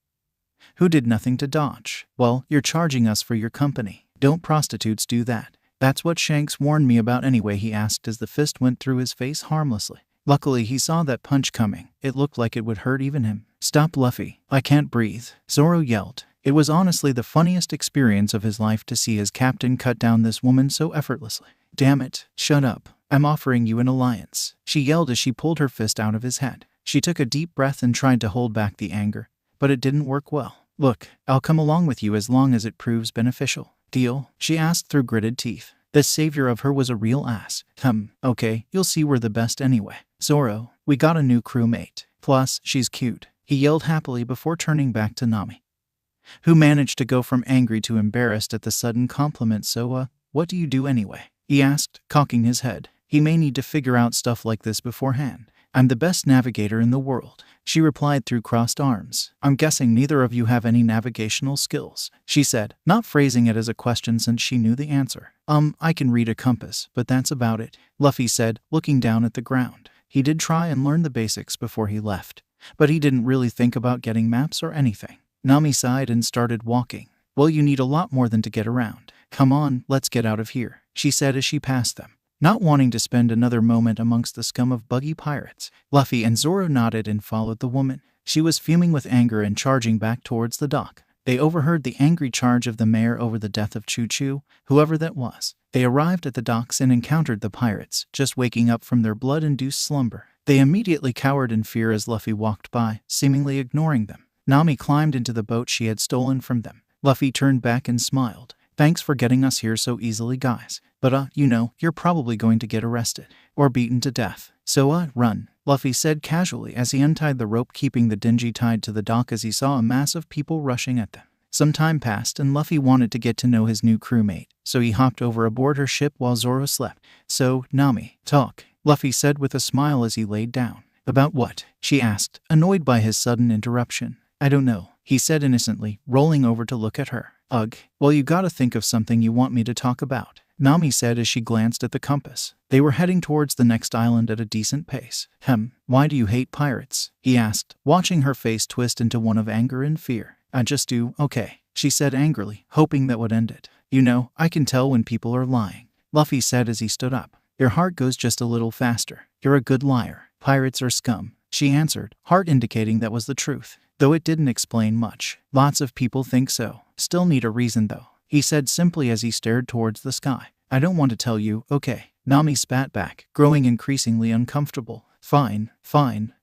who did nothing to dodge. Well, you're charging us for your company. Don't prostitutes do that? That's what Shanks warned me about anyway, he asked as the fist went through his face harmlessly. Luckily, he saw that punch coming. It looked like it would hurt even him. Stop, Luffy. I can't breathe, Zoro yelled. It was honestly the funniest experience of his life to see his captain cut down this woman so effortlessly. Damn it, shut up. I'm offering you an alliance, she yelled as she pulled her fist out of his head. She took a deep breath and tried to hold back the anger, but it didn't work well. Look, I'll come along with you as long as it proves beneficial. Deal? She asked through gritted teeth. This savior of her was a real ass. Okay, you'll see we're the best anyway. Zoro, we got a new crewmate. Plus, she's cute, he yelled happily before turning back to Nami, who managed to go from angry to embarrassed at the sudden compliment. So, what do you do anyway? He asked, cocking his head. He may need to figure out stuff like this beforehand. I'm the best navigator in the world, she replied through crossed arms. I'm guessing neither of you have any navigational skills, she said, not phrasing it as a question since she knew the answer. I can read a compass, but that's about it, Luffy said, looking down at the ground. He did try and learn the basics before he left, but he didn't really think about getting maps or anything. Nami sighed and started walking. Well, you need a lot more than to get around. Come on, let's get out of here, she said as she passed them, not wanting to spend another moment amongst the scum of buggy pirates. Luffy and Zoro nodded and followed the woman. She was fuming with anger and charging back towards the dock. They overheard the angry charge of the mayor over the death of Choo-Choo, whoever that was. They arrived at the docks and encountered the pirates, just waking up from their blood-induced slumber. They immediately cowered in fear as Luffy walked by, seemingly ignoring them. Nami climbed into the boat she had stolen from them. Luffy turned back and smiled. Thanks for getting us here so easily, guys. But, you're probably going to get arrested or beaten to death. So, run. Luffy said casually as he untied the rope keeping the dingy tied to the dock as he saw a mass of people rushing at them. Some time passed and Luffy wanted to get to know his new crewmate, so he hopped over aboard her ship while Zoro slept. "So, Nami, talk," Luffy said with a smile as he laid down. "About what?" she asked, annoyed by his sudden interruption. "I don't know," he said innocently, rolling over to look at her. "Ugh, well you gotta think of something you want me to talk about," Nami said as she glanced at the compass. They were heading towards the next island at a decent pace. Why do you hate pirates?" he asked, watching her face twist into one of anger and fear. "I just do, okay," she said angrily, hoping that would end it. "You know, I can tell when people are lying," Luffy said as he stood up. "Your heart goes just a little faster. You're a good liar. Pirates are scum," she answered, heart indicating that was the truth, though it didn't explain much. "Lots of people think so. Still need a reason though," he said simply as he stared towards the sky. "I don't want to tell you, okay," Nami spat back, growing increasingly uncomfortable. Fine,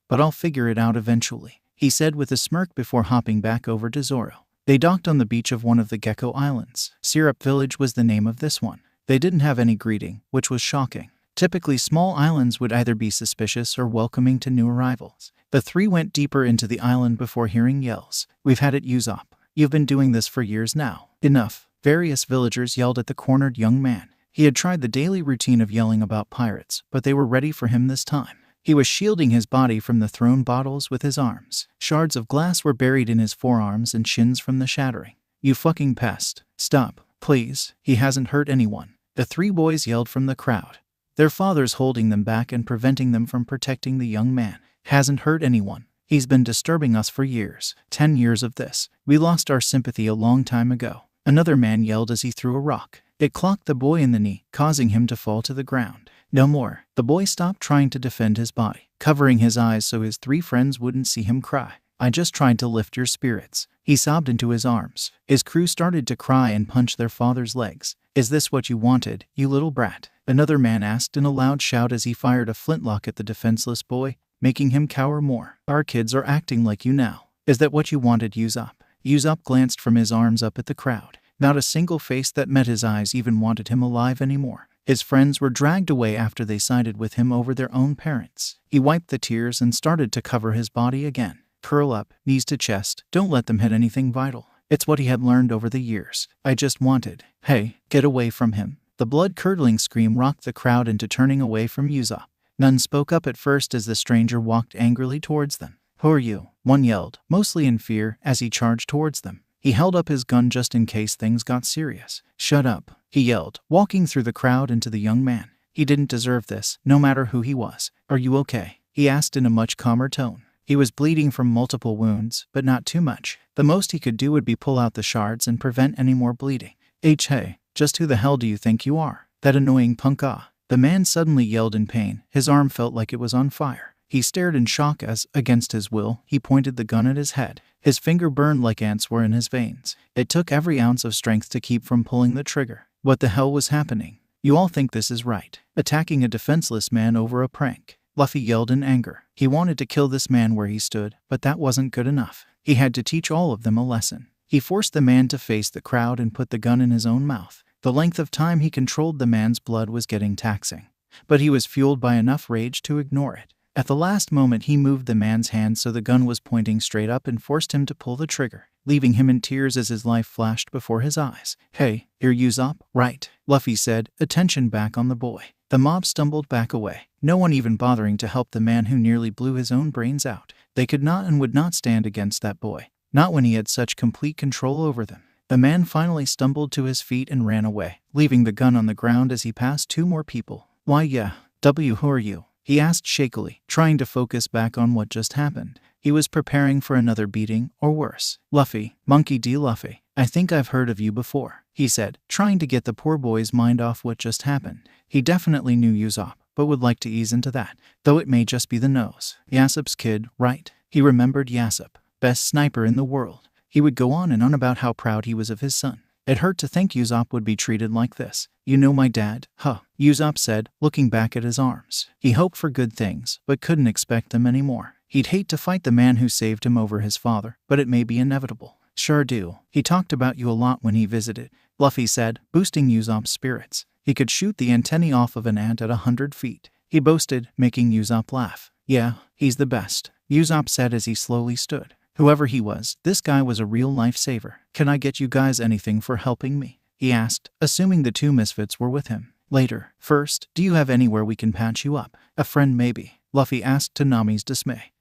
but I'll figure it out eventually," he said with a smirk before hopping back over to Zoro. They docked on the beach of one of the Gecko Islands. Syrup Village was the name of this one. They didn't have any greeting, which was shocking. Typically, small islands would either be suspicious or welcoming to new arrivals. The three went deeper into the island before hearing yells. "We've had it, Usopp. You've been doing this for years now. Enough." Various villagers yelled at the cornered young man. He had tried the daily routine of yelling about pirates, but they were ready for him this time. He was shielding his body from the thrown bottles with his arms. Shards of glass were buried in his forearms and shins from the shattering. "You fucking pest. Stop, please. He hasn't hurt anyone," the three boys yelled from the crowd, their fathers holding them back and preventing them from protecting the young man. "Hasn't hurt anyone. He's been disturbing us for years. 10 years of this. We lost our sympathy a long time ago," another man yelled as he threw a rock. It clocked the boy in the knee, causing him to fall to the ground. "No more." The boy stopped trying to defend his body, covering his eyes so his three friends wouldn't see him cry. "I just tried to lift your spirits." He sobbed into his arms. His crew started to cry and punch their father's legs. "Is this what you wanted, you little brat?" another man asked in a loud shout as he fired a flintlock at the defenseless boy, making him cower more. "Our kids are acting like you now. Is that what you wanted, Usopp?" Usopp glanced from his arms up at the crowd. Not a single face that met his eyes even wanted him alive anymore. His friends were dragged away after they sided with him over their own parents. He wiped the tears and started to cover his body again. Curl up, knees to chest, don't let them hit anything vital. It's what he had learned over the years. "I just wanted." "Hey, get away from him." The blood-curdling scream rocked the crowd into turning away from Usopp. None spoke up at first as the stranger walked angrily towards them. "Who are you?" one yelled, mostly in fear, as he charged towards them. He held up his gun just in case things got serious. "Shut up," he yelled, walking through the crowd into the young man. He didn't deserve this, no matter who he was. "Are you okay?" he asked in a much calmer tone. He was bleeding from multiple wounds, but not too much. The most he could do would be pull out the shards and prevent any more bleeding. Hey, just who the hell do you think you are? That annoying punk ah." The man suddenly yelled in pain. His arm felt like it was on fire. He stared in shock as, against his will, he pointed the gun at his head. His finger burned like ants were in his veins. It took every ounce of strength to keep from pulling the trigger. What the hell was happening? "You all think this is right. Attacking a defenseless man over a prank." Luffy yelled in anger. He wanted to kill this man where he stood, but that wasn't good enough. He had to teach all of them a lesson. He forced the man to face the crowd and put the gun in his own mouth. The length of time he controlled the man's blood was getting taxing, but he was fueled by enough rage to ignore it. At the last moment he moved the man's hand so the gun was pointing straight up and forced him to pull the trigger, leaving him in tears as his life flashed before his eyes. "Hey, you're Usopp, right?" Luffy said, attention back on the boy. The mob stumbled back away, no one even bothering to help the man who nearly blew his own brains out. They could not and would not stand against that boy, not when he had such complete control over them. The man finally stumbled to his feet and ran away, leaving the gun on the ground as he passed two more people. "Why yeah, who are you?" he asked shakily, trying to focus back on what just happened. He was preparing for another beating, or worse. "Luffy, Monkey D. Luffy. I think I've heard of you before," he said, trying to get the poor boy's mind off what just happened. He definitely knew Usopp, but would like to ease into that, though it may just be the nose. Yasopp's kid, right? He remembered Yasopp, best sniper in the world. He would go on and on about how proud he was of his son. It hurt to think Usopp would be treated like this. "You know my dad, huh?" Usopp said, looking back at his arms. He hoped for good things, but couldn't expect them anymore. He'd hate to fight the man who saved him over his father, but it may be inevitable. "Sure do. He talked about you a lot when he visited," Luffy said, boosting Usopp's spirits. He could shoot the antennae off of an ant at 100 feet. he boasted, making Usopp laugh. Yeah, he's the best, Usopp said as he slowly stood. Whoever he was, this guy was a real lifesaver. Can I get you guys anything for helping me? He asked, assuming the two misfits were with him. Later. First, do you have anywhere we can patch you up? A friend maybe? Luffy asked to Nami's dismay.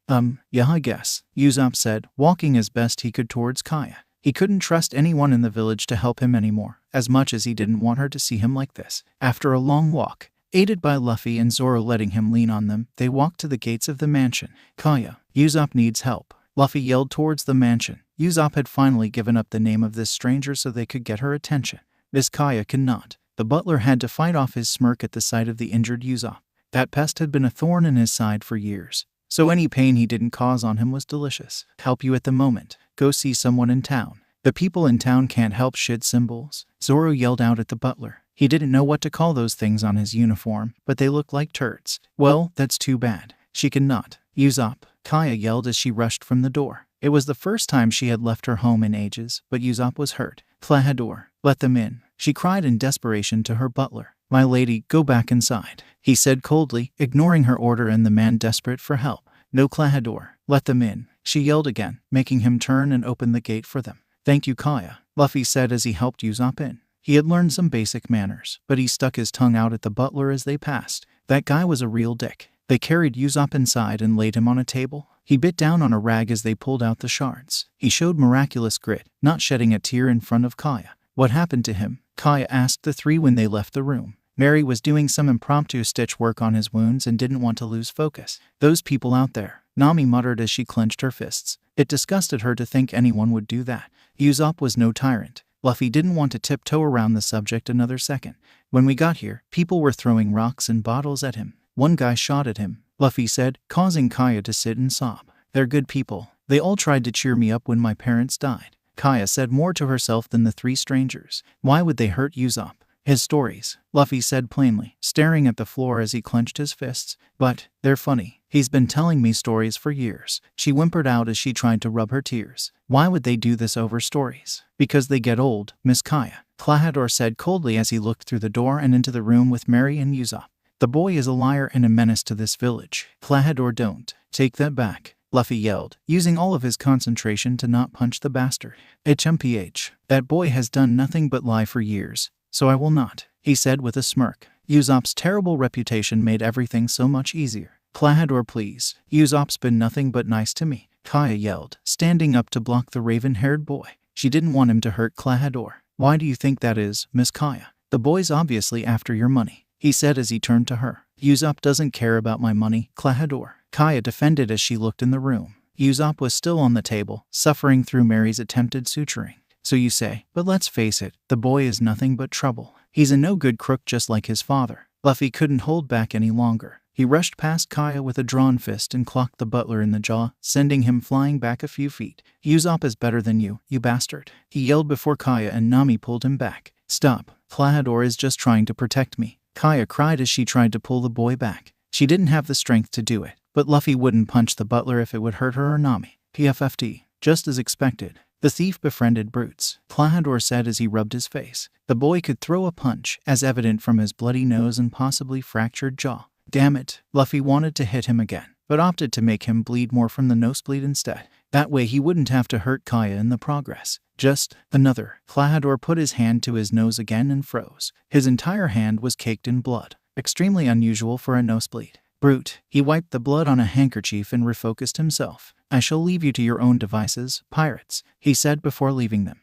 Yeah I guess, Usopp said, walking as best he could towards Kaya. He couldn't trust anyone in the village to help him anymore, as much as he didn't want her to see him like this. After a long walk, aided by Luffy and Zoro letting him lean on them, they walked to the gates of the mansion. Kaya, Usopp needs help. Luffy yelled towards the mansion. Usopp had finally given up the name of this stranger so they could get her attention. Miss Kaya cannot. The butler had to fight off his smirk at the sight of the injured Usopp. That pest had been a thorn in his side for years, so any pain he didn't cause on him was delicious. Help you at the moment. Go see someone in town. The people in town can't help shit symbols. Zoro yelled out at the butler. He didn't know what to call those things on his uniform, but they looked like turds. Well, that's too bad. She cannot. Usopp, Kaya yelled as she rushed from the door. It was the first time she had left her home in ages, but Usopp was hurt. Flahador, let them in, she cried in desperation to her butler. My lady, go back inside, he said coldly, ignoring her order and the man desperate for help. No, Klahador, let them in, she yelled again, making him turn and open the gate for them. Thank you, Kaya, Luffy said as he helped Usopp in. He had learned some basic manners, but he stuck his tongue out at the butler as they passed. That guy was a real dick. They carried Usopp inside and laid him on a table. He bit down on a rag as they pulled out the shards. He showed miraculous grit, not shedding a tear in front of Kaya. What happened to him? Kaya asked the three when they left the room. Mary was doing some impromptu stitch work on his wounds and didn't want to lose focus. Those people out there, Nami muttered as she clenched her fists. It disgusted her to think anyone would do that. Usopp was no tyrant. Luffy didn't want to tiptoe around the subject another second. When we got here, people were throwing rocks and bottles at him. One guy shot at him, Luffy said, causing Kaya to sit and sob. They're good people. They all tried to cheer me up when my parents died. Kaya said more to herself than the three strangers. Why would they hurt Usopp? His stories, Luffy said plainly, staring at the floor as he clenched his fists. But, they're funny. He's been telling me stories for years. She whimpered out as she tried to rub her tears. Why would they do this over stories? Because they get old, Miss Kaya, Klahador said coldly as he looked through the door and into the room with Mary and Usopp. The boy is a liar and a menace to this village. Klahador, don't take that back, Luffy yelled, using all of his concentration to not punch the bastard. HMPH, that boy has done nothing but lie for years, so I will not, he said with a smirk. Usopp's terrible reputation made everything so much easier. Klahador, please. Usopp's been nothing but nice to me, Kaya yelled, standing up to block the raven-haired boy. She didn't want him to hurt Klahador. Why do you think that is, Miss Kaya? The boy's obviously after your money, he said as he turned to her. Usopp doesn't care about my money, Klahador, Kaya defended as she looked in the room. Usopp was still on the table, suffering through Mary's attempted suturing. So you say, but let's face it, the boy is nothing but trouble. He's a no-good crook just like his father. Luffy couldn't hold back any longer. He rushed past Kaya with a drawn fist and clocked the butler in the jaw, sending him flying back a few feet. Usopp is better than you bastard, he yelled before Kaya and Nami pulled him back. Stop, Klahador is just trying to protect me, Kaya cried as she tried to pull the boy back. She didn't have the strength to do it, but Luffy wouldn't punch the butler if it would hurt her or Nami. PFFD, just as expected. The thief befriended brutes, Klahador said as he rubbed his face. The boy could throw a punch, as evident from his bloody nose and possibly fractured jaw. Damn it, Luffy wanted to hit him again, but opted to make him bleed more from the nosebleed instead. That way he wouldn't have to hurt Kaya in the progress. Just another. Klahador put his hand to his nose again and froze. His entire hand was caked in blood, extremely unusual for a nosebleed. Brute. He wiped the blood on a handkerchief and refocused himself. I shall leave you to your own devices, pirates, he said before leaving them.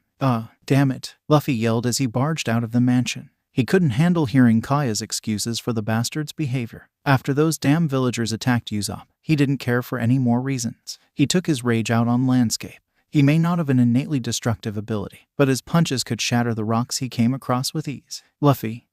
Damn it, Luffy yelled as he barged out of the mansion. He couldn't handle hearing Kaya's excuses for the bastard's behavior. After those damn villagers attacked Usopp, he didn't care for any more reasons. He took his rage out on Landscape. He may not have an innately destructive ability, but his punches could shatter the rocks he came across with ease. Luffy,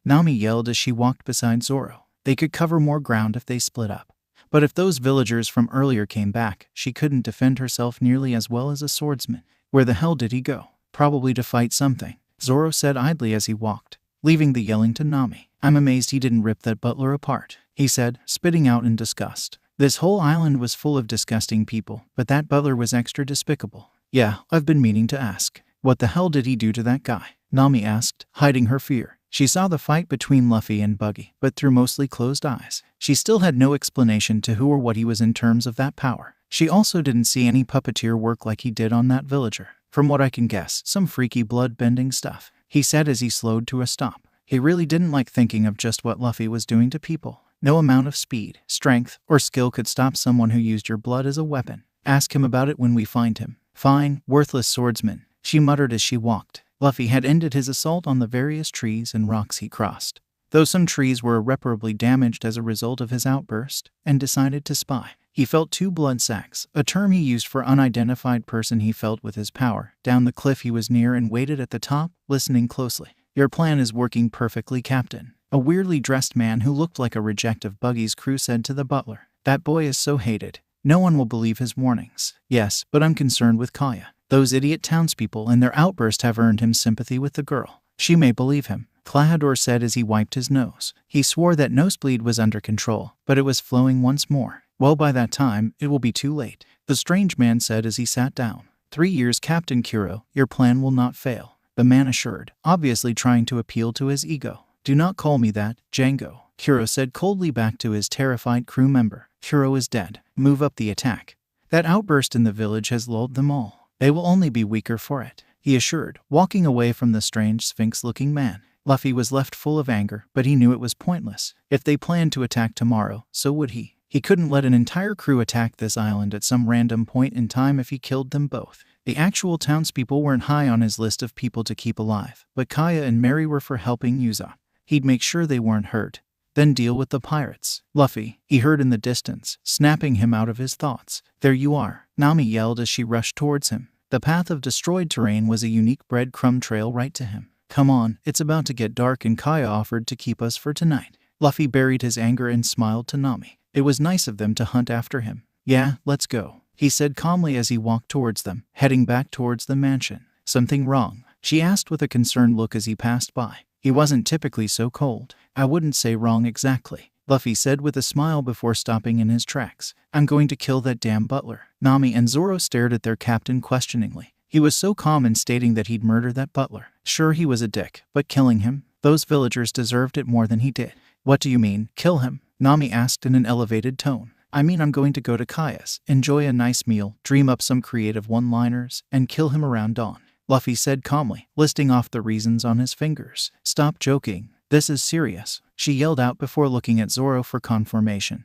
Nami yelled as she walked beside Zoro. They could cover more ground if they split up. But if those villagers from earlier came back, she couldn't defend herself nearly as well as a swordsman. Where the hell did he go? Probably to fight something, Zoro said idly as he walked, leaving the yelling to Nami. I'm amazed he didn't rip that butler apart, he said, spitting out in disgust. This whole island was full of disgusting people, but that butler was extra despicable. Yeah, I've been meaning to ask. What the hell did he do to that guy? Nami asked, hiding her fear. She saw the fight between Luffy and Buggy, but through mostly closed eyes. She still had no explanation to who or what he was in terms of that power. She also didn't see any puppeteer work like he did on that villager. From what I can guess, some freaky blood-bending stuff, he said as he slowed to a stop. He really didn't like thinking of just what Luffy was doing to people. No amount of speed, strength, or skill could stop someone who used your blood as a weapon. Ask him about it when we find him. Fine, worthless swordsman, she muttered as she walked. Luffy had ended his assault on the various trees and rocks he crossed, though some trees were irreparably damaged as a result of his outburst, and decided to spy. He felt 2 blood sacks, a term he used for unidentified person he felt with his power, down the cliff he was near and waited at the top, listening closely. Your plan is working perfectly, Captain. A weirdly dressed man who looked like a reject of Buggy's crew said to the butler. That boy is so hated. No one will believe his warnings. Yes, but I'm concerned with Kaya. Those idiot townspeople and their outburst have earned him sympathy with the girl. She may believe him, Clahador said as he wiped his nose. He swore that nosebleed was under control, but it was flowing once more. Well, by that time, it will be too late, the strange man said as he sat down. 3 years, Captain Kuro, your plan will not fail, the man assured, obviously trying to appeal to his ego. Do not call me that, Django, Kuro said coldly back to his terrified crew member. Kuro is dead. Move up the attack. That outburst in the village has lulled them all. They will only be weaker for it, he assured, walking away from the strange sphinx-looking man. Luffy was left full of anger, but he knew it was pointless. If they planned to attack tomorrow, so would he. He couldn't let an entire crew attack this island at some random point in time if he killed them both. The actual townspeople weren't high on his list of people to keep alive, but Kaya and Mary were for helping Usopp. He'd make sure they weren't hurt, then deal with the pirates. Luffy, he heard in the distance, snapping him out of his thoughts. There you are, Nami yelled as she rushed towards him. The path of destroyed terrain was a unique breadcrumb trail right to him. Come on, it's about to get dark, and Kaya offered to keep us for tonight. Luffy buried his anger and smiled to Nami. It was nice of them to hunt after him. Yeah, let's go, he said calmly as he walked towards them, heading back towards the mansion. Something wrong? She asked with a concerned look as he passed by. He wasn't typically so cold. I wouldn't say wrong exactly, Luffy said with a smile before stopping in his tracks. I'm going to kill that damn butler. Nami and Zoro stared at their captain questioningly. He was so calm in stating that he'd murder that butler. Sure, he was a dick, but killing him? Those villagers deserved it more than he did. What do you mean, kill him? Nami asked in an elevated tone. I mean, I'm going to go to Kaya's, enjoy a nice meal, dream up some creative one-liners, and kill him around dawn, Luffy said calmly, listing off the reasons on his fingers. Stop joking. This is serious, she yelled out before looking at Zoro for confirmation.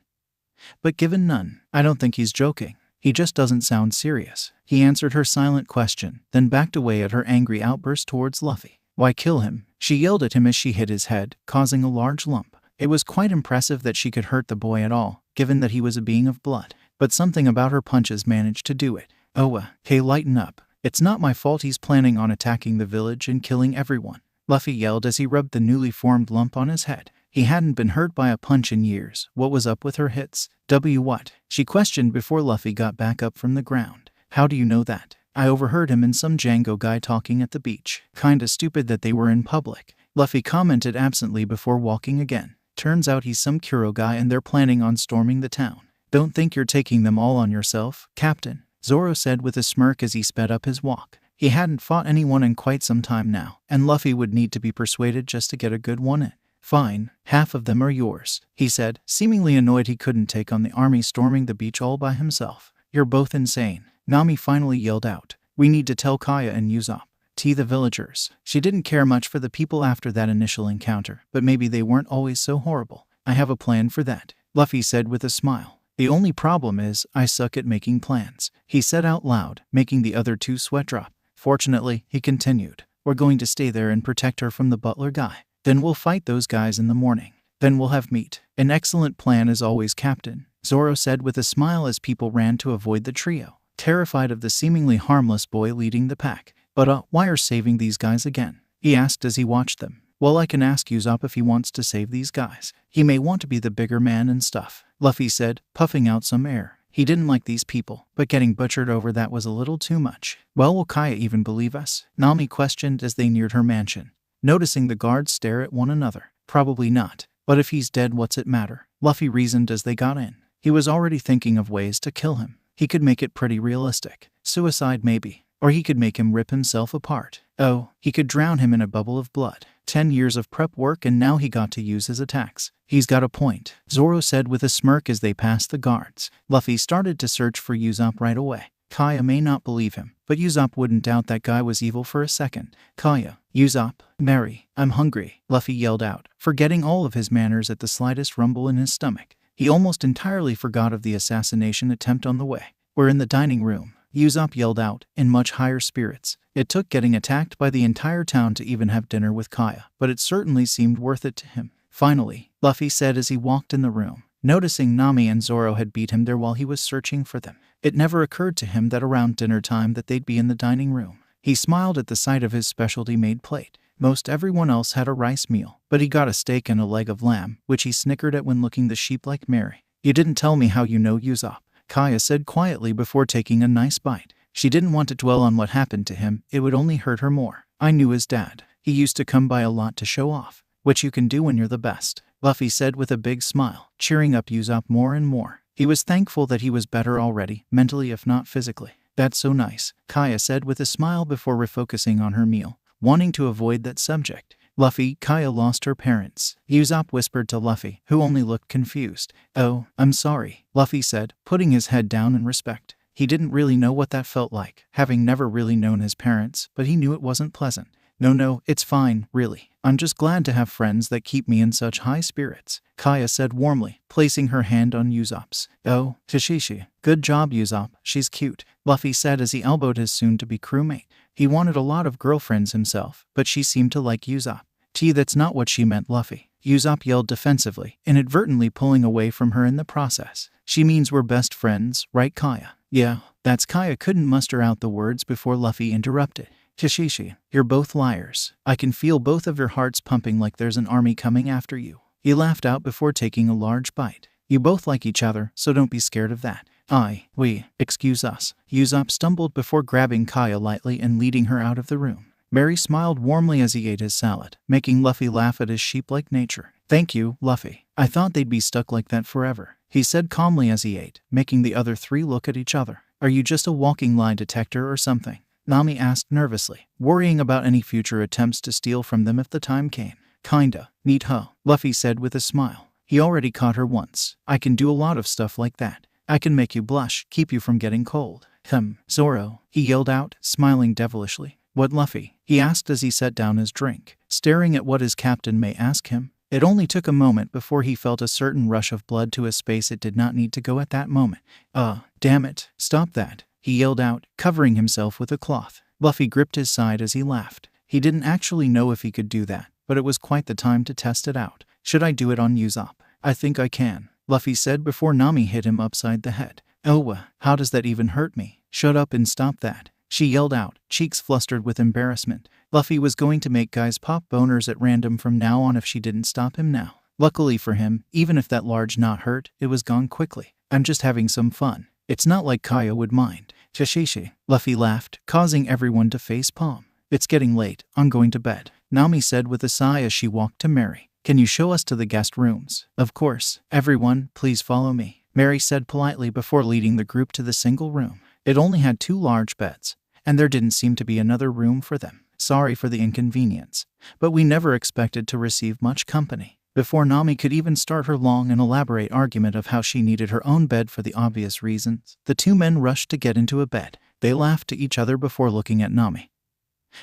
But given none, I don't think he's joking. He just doesn't sound serious. He answered her silent question, then backed away at her angry outburst towards Luffy. Why kill him? She yelled at him as she hit his head, causing a large lump. It was quite impressive that she could hurt the boy at all, given that he was a being of blood. But something about her punches managed to do it. Hey, lighten up. It's not my fault he's planning on attacking the village and killing everyone, Luffy yelled as he rubbed the newly formed lump on his head. He hadn't been hurt by a punch in years. What was up with her hits? What? She questioned before Luffy got back up from the ground. How do you know that? I overheard him and some Django guy talking at the beach. Kinda stupid that they were in public, Luffy commented absently before walking again. Turns out he's some Kuro guy and they're planning on storming the town. Don't think you're taking them all on yourself, Captain, Zoro said with a smirk as he sped up his walk. He hadn't fought anyone in quite some time now, and Luffy would need to be persuaded just to get a good one in. Fine, half of them are yours, he said, seemingly annoyed he couldn't take on the army storming the beach all by himself. You're both insane, Nami finally yelled out. We need to tell Kaya and Usopp. The villagers. She didn't care much for the people after that initial encounter, but maybe they weren't always so horrible. I have a plan for that, Luffy said with a smile. The only problem is, I suck at making plans, he said out loud, making the other two sweat drop. Fortunately, he continued, we're going to stay there and protect her from the butler guy. Then we'll fight those guys in the morning. Then we'll have meat. An excellent plan as always, Captain, Zoro said with a smile as people ran to avoid the trio, terrified of the seemingly harmless boy leading the pack. But why are saving these guys again? He asked as he watched them. Well, I can ask Usopp if he wants to save these guys. He may want to be the bigger man and stuff, Luffy said, puffing out some air. He didn't like these people, but getting butchered over that was a little too much. Well, will Kaya even believe us? Nami questioned as they neared her mansion, noticing the guards stare at one another. Probably not. But if he's dead, what's it matter? Luffy reasoned as they got in. He was already thinking of ways to kill him. He could make it pretty realistic. Suicide maybe. Or he could make him rip himself apart. Oh, he could drown him in a bubble of blood. 10 years of prep work and now he got to use his attacks. He's got a point, Zoro said with a smirk as they passed the guards. Luffy started to search for Usopp right away. Kaya may not believe him, but Usopp wouldn't doubt that guy was evil for a second. Kaya, Usopp, Mary, I'm hungry, Luffy yelled out, forgetting all of his manners at the slightest rumble in his stomach. He almost entirely forgot of the assassination attempt on the way. We're in the dining room, Usopp yelled out, in much higher spirits. It took getting attacked by the entire town to even have dinner with Kaya, but it certainly seemed worth it to him. Finally, Luffy said as he walked in the room, noticing Nami and Zoro had beat him there while he was searching for them. It never occurred to him that around dinner time that they'd be in the dining room. He smiled at the sight of his specialty-made plate. Most everyone else had a rice meal, but he got a steak and a leg of lamb, which he snickered at when looking the sheep like Mary. You didn't tell me how you know Usopp, Kaya said quietly before taking a nice bite. She didn't want to dwell on what happened to him, it would only hurt her more. I knew his dad. He used to come by a lot to show off, which you can do when you're the best, Luffy said with a big smile, cheering up Usopp more and more. He was thankful that he was better already, mentally if not physically. That's so nice, Kaya said with a smile before refocusing on her meal, wanting to avoid that subject. Luffy, Kaya lost her parents, Usopp whispered to Luffy, who only looked confused. Oh, I'm sorry, Luffy said, putting his head down in respect. He didn't really know what that felt like, having never really known his parents, but he knew it wasn't pleasant. No, it's fine, really. I'm just glad to have friends that keep me in such high spirits, Kaya said warmly, placing her hand on Usopp's. Oh, Tashishi. Good job, Usopp, she's cute, Luffy said as he elbowed his soon-to-be crewmate. He wanted a lot of girlfriends himself, but she seemed to like Usopp. That's not what she meant, Luffy, Usopp yelled defensively, inadvertently pulling away from her in the process. She means we're best friends, right, Kaya? Yeah, that's Kaya couldn't muster out the words before Luffy interrupted. Tashishi, you're both liars. I can feel both of your hearts pumping like there's an army coming after you. He laughed out before taking a large bite. You both like each other, so don't be scared of that. Excuse us. Usopp stumbled before grabbing Kaya lightly and leading her out of the room. Mary smiled warmly as he ate his salad, making Luffy laugh at his sheep-like nature. Thank you, Luffy. I thought they'd be stuck like that forever, he said calmly as he ate, making the other three look at each other. Are you just a walking lie detector or something? Nami asked nervously, worrying about any future attempts to steal from them if the time came. Kinda. Neat huh? Luffy said with a smile. He already caught her once. I can do a lot of stuff like that. I can make you blush, keep you from getting cold. Zoro, he yelled out, smiling devilishly. What, Luffy? He asked as he set down his drink, staring at what his captain may ask him. It only took a moment before he felt a certain rush of blood to a space it did not need to go at that moment. Damn it, stop that, he yelled out, covering himself with a cloth. Luffy gripped his side as he laughed. He didn't actually know if he could do that, but it was quite the time to test it out. Should I do it on Usopp? I think I can, Luffy said before Nami hit him upside the head. Oh, how does that even hurt me? Shut up and stop that, she yelled out, cheeks flustered with embarrassment. Luffy was going to make guys pop boners at random from now on if she didn't stop him now. Luckily for him, even if that large knot hurt, it was gone quickly. I'm just having some fun. It's not like Kaya would mind. Tashishi, Luffy laughed, causing everyone to face palm. It's getting late, I'm going to bed, Nami said with a sigh as she walked to Mary. Can you show us to the guest rooms? Of course. Everyone, please follow me, Mary said politely before leading the group to the single room. It only had 2 large beds, and there didn't seem to be another room for them. Sorry for the inconvenience, but we never expected to receive much company. Before Nami could even start her long and elaborate argument of how she needed her own bed for the obvious reasons, the 2 men rushed to get into a bed. They laughed to each other before looking at Nami,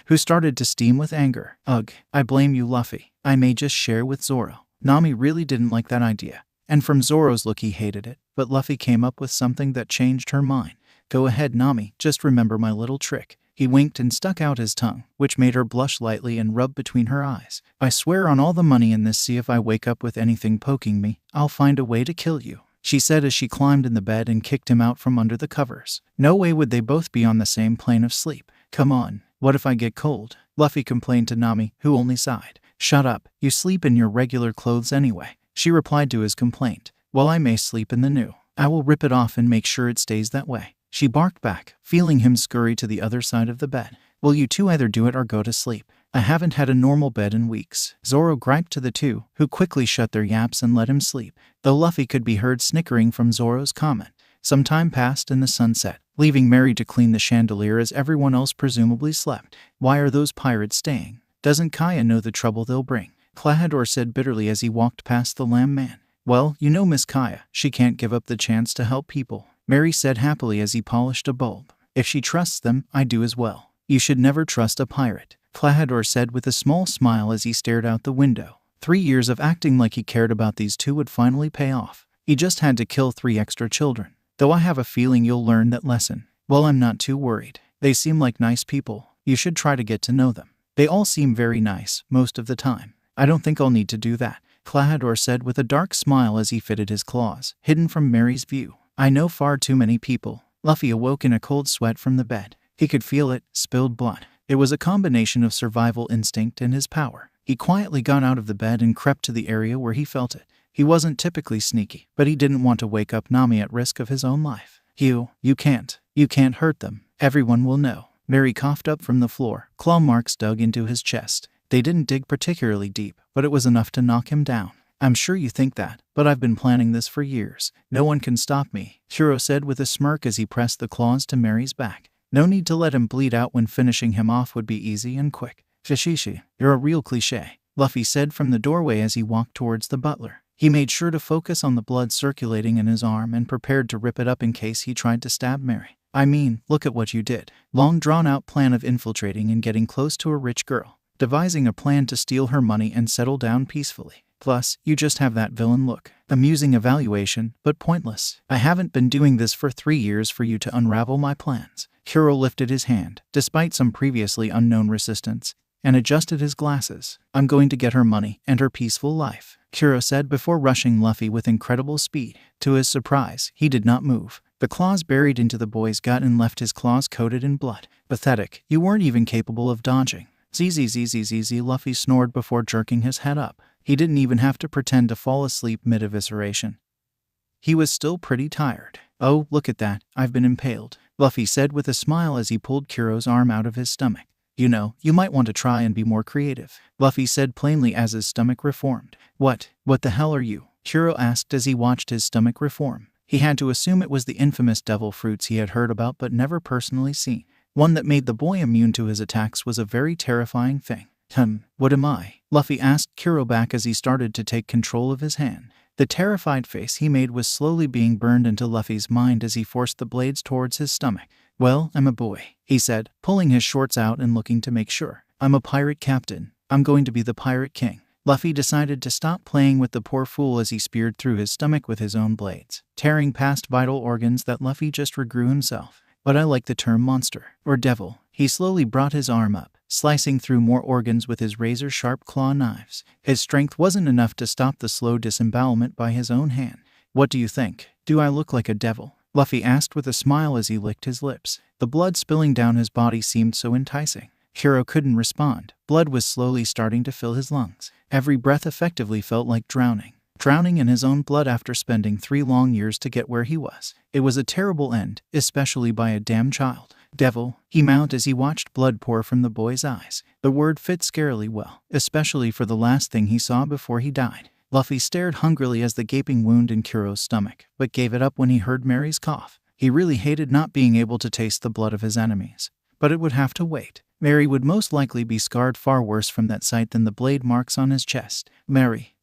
who started to steam with anger. Ugh, I blame you, Luffy. I may just share with Zoro. Nami really didn't like that idea, and from Zoro's look he hated it, but Luffy came up with something that changed her mind. Go ahead, Nami, just remember my little trick. He winked and stuck out his tongue, which made her blush lightly and rub between her eyes. I swear on all the money in this sea if I wake up with anything poking me, I'll find a way to kill you, she said as she climbed in the bed and kicked him out from under the covers. No way would they both be on the same plane of sleep. Come on, what if I get cold? Luffy complained to Nami, who only sighed. Shut up, you sleep in your regular clothes anyway, she replied to his complaint. Well, I may sleep in the new. I will rip it off and make sure it stays that way, she barked back, feeling him scurry to the other side of the bed. Will you two either do it or go to sleep? I haven't had a normal bed in weeks, Zoro griped to the 2, who quickly shut their yaps and let him sleep, though Luffy could be heard snickering from Zoro's comment. Some time passed and the sun set, leaving Mary to clean the chandelier as everyone else presumably slept. Why are those pirates staying? Doesn't Kaya know the trouble they'll bring? Klahadore said bitterly as he walked past the lamb man. Well, you know Miss Kaya, she can't give up the chance to help people, Mary said happily as he polished a bulb. If she trusts them, I do as well. You should never trust a pirate, Klahadore said with a small smile as he stared out the window. 3 years of acting like he cared about these two would finally pay off. He just had to kill 3 extra children. Though I have a feeling you'll learn that lesson. Well, I'm not too worried. They seem like nice people. You should try to get to know them. They all seem very nice, most of the time. I don't think I'll need to do that, Klahadore said with a dark smile as he fitted his claws, hidden from Mary's view. I know far too many people. Luffy awoke in a cold sweat from the bed. He could feel it, spilled blood. It was a combination of survival instinct and his power. He quietly got out of the bed and crept to the area where he felt it. He wasn't typically sneaky, but he didn't want to wake up Nami at risk of his own life. You can't hurt them. Everyone will know. Mary coughed up from the floor. Claw marks dug into his chest. They didn't dig particularly deep, but it was enough to knock him down. I'm sure you think that, but I've been planning this for years. No one can stop me, Hiro said with a smirk as he pressed the claws to Mary's back. No need to let him bleed out when finishing him off would be easy and quick. Shishishi, you're a real cliché, Luffy said from the doorway as he walked towards the butler. He made sure to focus on the blood circulating in his arm and prepared to rip it up in case he tried to stab Mary. I mean, look at what you did. Long drawn-out plan of infiltrating and getting close to a rich girl. Devising a plan to steal her money and settle down peacefully. Plus, you just have that villain look. Amusing evaluation, but pointless. I haven't been doing this for 3 years for you to unravel my plans. Hiro lifted his hand, despite some previously unknown resistance, and adjusted his glasses. I'm going to get her money and her peaceful life, Hiro said before rushing Luffy with incredible speed. To his surprise, he did not move. The claws buried into the boy's gut and left his claws coated in blood. Pathetic, you weren't even capable of dodging. ZZZZZZ, Luffy snored before jerking his head up. He didn't even have to pretend to fall asleep mid-evisceration. He was still pretty tired. Oh, look at that, I've been impaled, Luffy said with a smile as he pulled Kuro's arm out of his stomach. You know, you might want to try and be more creative, Luffy said plainly as his stomach reformed. What the hell are you? Kuro asked as he watched his stomach reform. He had to assume it was the infamous devil fruits he had heard about but never personally seen. One that made the boy immune to his attacks was a very terrifying thing. What am I? Luffy asked Kuro back as he started to take control of his hand. The terrified face he made was slowly being burned into Luffy's mind as he forced the blades towards his stomach. Well, I'm a boy, he said, pulling his shorts out and looking to make sure. I'm a pirate captain. I'm going to be the pirate king. Luffy decided to stop playing with the poor fool as he speared through his stomach with his own blades, tearing past vital organs that Luffy just regrew himself. But I like the term monster, or devil. He slowly brought his arm up, slicing through more organs with his razor-sharp claw knives. His strength wasn't enough to stop the slow disembowelment by his own hand. What do you think? Do I look like a devil? Luffy asked with a smile as he licked his lips. The blood spilling down his body seemed so enticing. Hiro couldn't respond. Blood was slowly starting to fill his lungs. Every breath effectively felt like drowning. Drowning in his own blood after spending 3 long years to get where he was. It was a terrible end, especially by a damn child. Devil, he mouthed as he watched blood pour from the boy's eyes. The word fit scarily well, especially for the last thing he saw before he died. Luffy stared hungrily as the gaping wound in Kuro's stomach, but gave it up when he heard Mary's cough. He really hated not being able to taste the blood of his enemies. But it would have to wait. Mary would most likely be scarred far worse from that sight than the blade marks on his chest. Mary,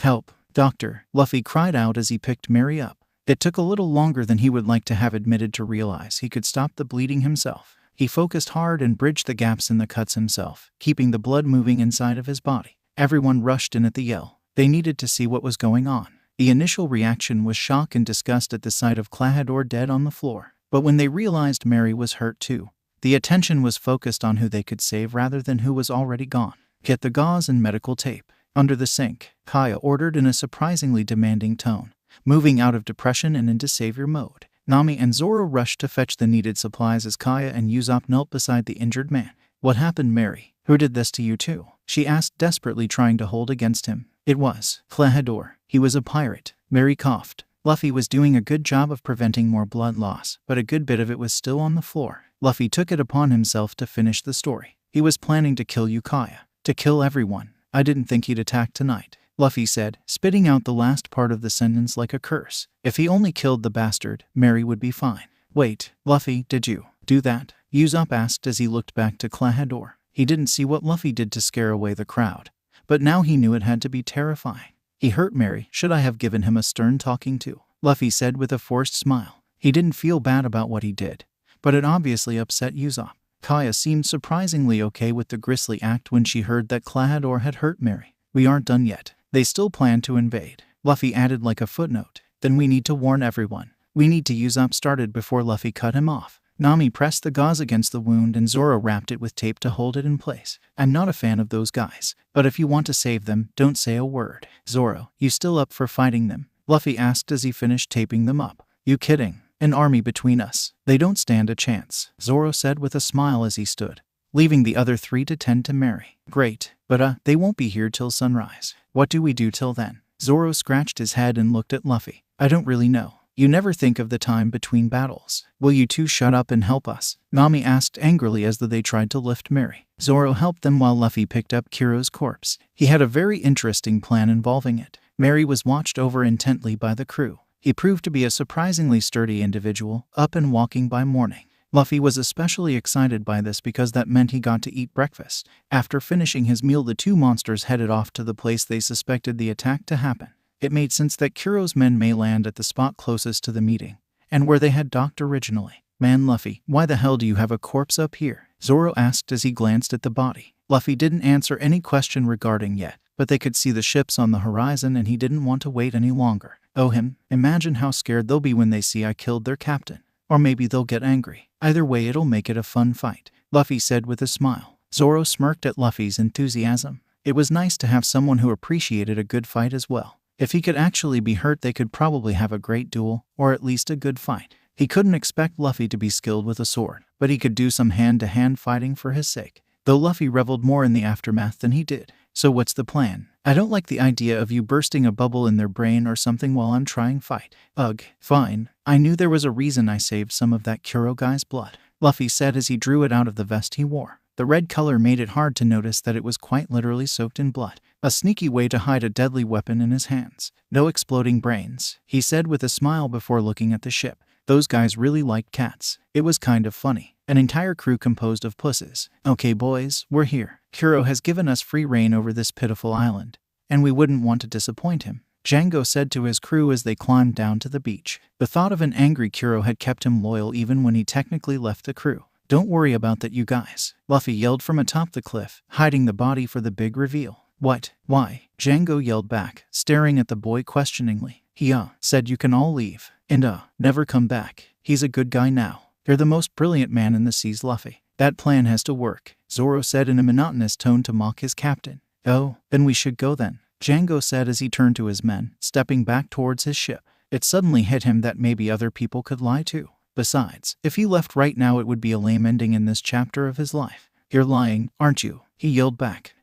help, doctor, Luffy cried out as he picked Mary up. It took a little longer than he would like to have admitted to realize he could stop the bleeding himself. He focused hard and bridged the gaps in the cuts himself, keeping the blood moving inside of his body. Everyone rushed in at the yell. They needed to see what was going on. The initial reaction was shock and disgust at the sight of Klahadore dead on the floor. But when they realized Mary was hurt too, the attention was focused on who they could save rather than who was already gone. Get the gauze and medical tape. Under the sink, Kaya ordered in a surprisingly demanding tone, moving out of depression and into savior mode. Nami and Zoro rushed to fetch the needed supplies as Kaya and Usopp knelt beside the injured man. What happened, Mary? Who did this to you too? She asked, desperately trying to hold against him. It was Klahadore. He was a pirate. Mary coughed. Luffy was doing a good job of preventing more blood loss, but a good bit of it was still on the floor. Luffy took it upon himself to finish the story. He was planning to kill you, Kaya. To kill everyone. I didn't think he'd attack tonight, Luffy said, spitting out the last part of the sentence like a curse. If he only killed the bastard, Mary would be fine. Wait, Luffy, did you do that? Usopp asked as he looked back to Klahadore. He didn't see what Luffy did to scare away the crowd, but now he knew it had to be terrifying. He hurt Mary. Should I have given him a stern talking to? Luffy said with a forced smile. He didn't feel bad about what he did, but it obviously upset Usopp. Kaya seemed surprisingly okay with the grisly act when she heard that Claddor had hurt Mary. We aren't done yet. They still plan to invade. Luffy added like a footnote. Then we need to warn everyone. We need to. Usopp started before Luffy cut him off. Nami pressed the gauze against the wound and Zoro wrapped it with tape to hold it in place. I'm not a fan of those guys, but if you want to save them, don't say a word. Zoro, you still up for fighting them? Luffy asked as he finished taping them up. You kidding? An army between us. They don't stand a chance, Zoro said with a smile as he stood, leaving the other 3 to tend to Mary. Great, but they won't be here till sunrise. What do we do till then? Zoro scratched his head and looked at Luffy. I don't really know. You never think of the time between battles. Will you two shut up and help us? Nami asked angrily as they tried to lift Mary. Zoro helped them while Luffy picked up Kuro's corpse. He had a very interesting plan involving it. Mary was watched over intently by the crew. He proved to be a surprisingly sturdy individual, up and walking by morning. Luffy was especially excited by this because that meant he got to eat breakfast. After finishing his meal, the 2 monsters headed off to the place they suspected the attack to happen. It made sense that Kuro's men may land at the spot closest to the meeting, and where they had docked originally. Man, Luffy, why the hell do you have a corpse up here? Zoro asked as he glanced at the body. Luffy didn't answer any question regarding yet, but they could see the ships on the horizon and he didn't want to wait any longer. Oh imagine how scared they'll be when they see I killed their captain. Or maybe they'll get angry. Either way, it'll make it a fun fight, Luffy said with a smile. Zoro smirked at Luffy's enthusiasm. It was nice to have someone who appreciated a good fight as well. If he could actually be hurt, they could probably have a great duel, or at least a good fight. He couldn't expect Luffy to be skilled with a sword, but he could do some hand-to-hand fighting for his sake. Though Luffy reveled more in the aftermath than he did. So what's the plan? I don't like the idea of you bursting a bubble in their brain or something while I'm trying fight. Ugh, fine. I knew there was a reason I saved some of that Kuro guy's blood, Luffy said as he drew it out of the vest he wore. The red color made it hard to notice that it was quite literally soaked in blood. A sneaky way to hide a deadly weapon in his hands. No exploding brains, he said with a smile before looking at the ship. Those guys really liked cats. It was kind of funny. An entire crew composed of pusses. Okay boys, we're here. Kuro has given us free reign over this pitiful island, and we wouldn't want to disappoint him, Django said to his crew as they climbed down to the beach. The thought of an angry Kuro had kept him loyal even when he technically left the crew. Don't worry about that, you guys, Luffy yelled from atop the cliff, hiding the body for the big reveal. What? Why? Django yelled back, staring at the boy questioningly. He said you can all leave, and never come back. He's a good guy now. You're the most brilliant man in the seas, Luffy. That plan has to work, Zoro said in a monotonous tone to mock his captain. Oh, then we should go then, Django said as he turned to his men, stepping back towards his ship. It suddenly hit him that maybe other people could lie too. Besides, if he left right now, it would be a lame ending in this chapter of his life. You're lying, aren't you? He yelled back.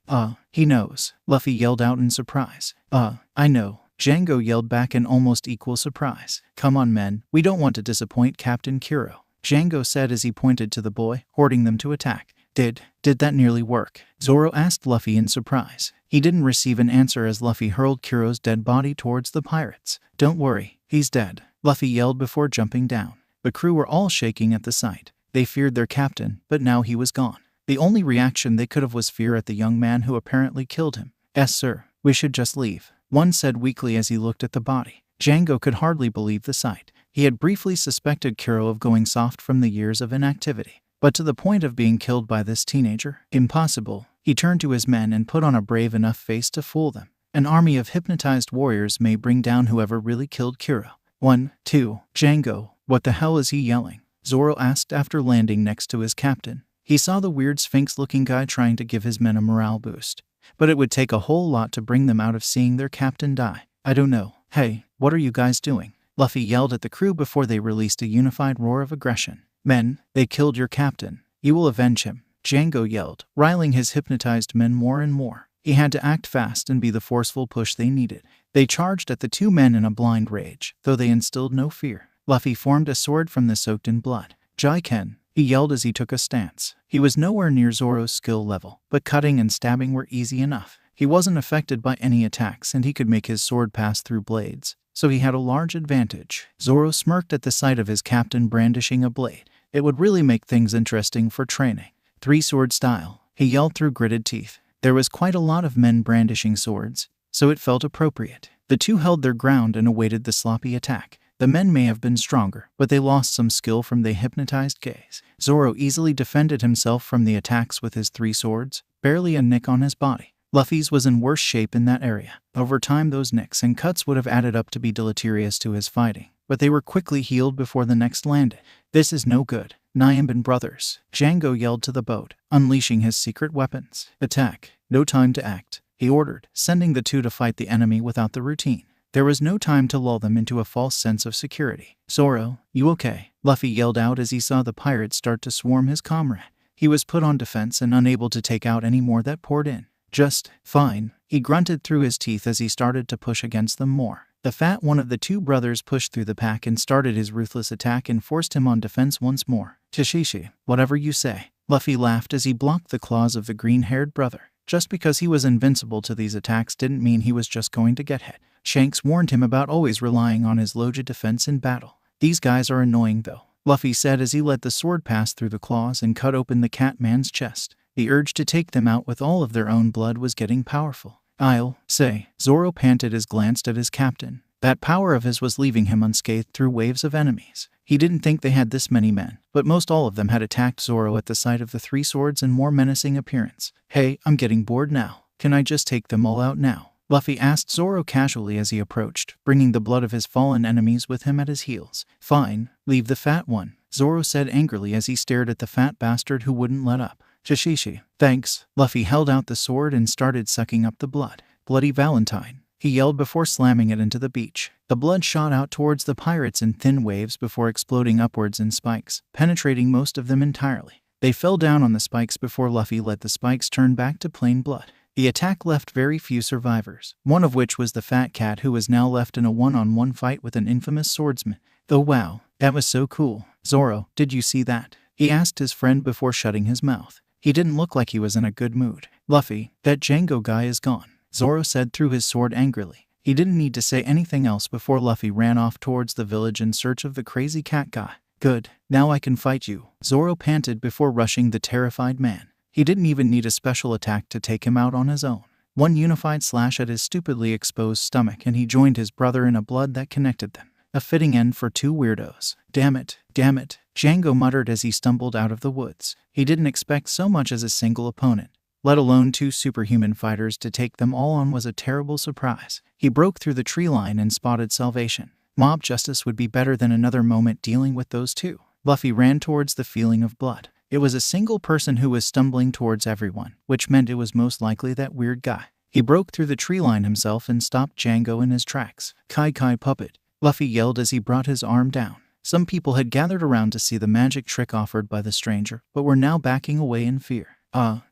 He knows, Luffy yelled out in surprise. I know, Django yelled back in almost equal surprise. Come on men, we don't want to disappoint Captain Kuro, Django said as he pointed to the boy, ordering them to attack. Did that nearly work? Zoro asked Luffy in surprise. He didn't receive an answer as Luffy hurled Kuro's dead body towards the pirates. Don't worry, he's dead, Luffy yelled before jumping down. The crew were all shaking at the sight. They feared their captain, but now he was gone. The only reaction they could have was fear at the young man who apparently killed him. Yes, sir, we should just leave, one said weakly as he looked at the body. Django could hardly believe the sight. He had briefly suspected Kuro of going soft from the years of inactivity, but to the point of being killed by this teenager? Impossible. He turned to his men and put on a brave enough face to fool them. An army of hypnotized warriors may bring down whoever really killed Kuro. 1, 2, Django, what the hell is he yelling? Zoro asked after landing next to his captain. He saw the weird sphinx-looking guy trying to give his men a morale boost, but it would take a whole lot to bring them out of seeing their captain die. I don't know. Hey, what are you guys doing? Luffy yelled at the crew before they released a unified roar of aggression. Men, they killed your captain. You will avenge him, Django yelled, riling his hypnotized men more and more. He had to act fast and be the forceful push they needed. They charged at the 2 men in a blind rage, though they instilled no fear. Luffy formed a sword from the soaked in blood. Jaiken, he yelled as he took a stance. He was nowhere near Zoro's skill level, but cutting and stabbing were easy enough. He wasn't affected by any attacks and he could make his sword pass through blades, so he had a large advantage. Zoro smirked at the sight of his captain brandishing a blade. It would really make things interesting for training. 3-sword style, he yelled through gritted teeth. There was quite a lot of men brandishing swords, so it felt appropriate. The two held their ground and awaited the sloppy attack. The men may have been stronger, but they lost some skill from the hypnotized gaze. Zoro easily defended himself from the attacks with his 3 swords, barely a nick on his body. Luffy's was in worse shape in that area. Over time, those nicks and cuts would have added up to be deleterious to his fighting, but they were quickly healed before the next landed. This is no good. Nyambin brothers, Django yelled to the boat, unleashing his secret weapons. Attack. No time to act, he ordered, sending the two to fight the enemy without the routine. There was no time to lull them into a false sense of security. Zoro, you okay? Luffy yelled out as he saw the pirates start to swarm his comrade. He was put on defense and unable to take out any more that poured in. Just fine, he grunted through his teeth as he started to push against them more. The fat one of the 2 brothers pushed through the pack and started his ruthless attack and forced him on defense once more. Tashishi, whatever you say. Luffy laughed as he blocked the claws of the green-haired brother. Just because he was invincible to these attacks didn't mean he was just going to get hit. Shanks warned him about always relying on his Logia defense in battle. These guys are annoying though, Luffy said as he let the sword pass through the claws and cut open the Catman's chest. The urge to take them out with all of their own blood was getting powerful. I'll say, Zoro panted as glanced at his captain. That power of his was leaving him unscathed through waves of enemies. He didn't think they had this many men, but most all of them had attacked Zoro at the sight of the 3 swords and more menacing appearance. Hey, I'm getting bored now. Can I just take them all out now? Luffy asked Zoro casually as he approached, bringing the blood of his fallen enemies with him at his heels. Fine, leave the fat one, Zoro said angrily as he stared at the fat bastard who wouldn't let up. Tashishi, thanks. Luffy held out the sword and started sucking up the blood. Bloody Valentine, he yelled before slamming it into the beach. The blood shot out towards the pirates in thin waves before exploding upwards in spikes, penetrating most of them entirely. They fell down on the spikes before Luffy let the spikes turn back to plain blood. The attack left very few survivors, one of which was the fat cat who was now left in a one-on-one fight with an infamous swordsman. Oh wow, that was so cool. Zoro, did you see that? He asked his friend before shutting his mouth. He didn't look like he was in a good mood. Luffy, that Django guy is gone, Zoro said through his sword angrily. He didn't need to say anything else before Luffy ran off towards the village in search of the crazy cat guy. Good, now I can fight you, Zoro panted before rushing the terrified man. He didn't even need a special attack to take him out on his own. One unified slash at his stupidly exposed stomach and he joined his brother in a blood that connected them. A fitting end for 2 weirdos. Damn it, Django muttered as he stumbled out of the woods. He didn't expect so much as a single opponent, let alone 2 superhuman fighters. To take them all on was a terrible surprise. He broke through the tree line and spotted salvation. Mob justice would be better than another moment dealing with those 2. Luffy ran towards the feeling of blood. It was a single person who was stumbling towards everyone, which meant it was most likely that weird guy. He broke through the tree line himself and stopped Django in his tracks. Kai puppet, Luffy yelled as he brought his arm down. Some people had gathered around to see the magic trick offered by the stranger, but were now backing away in fear.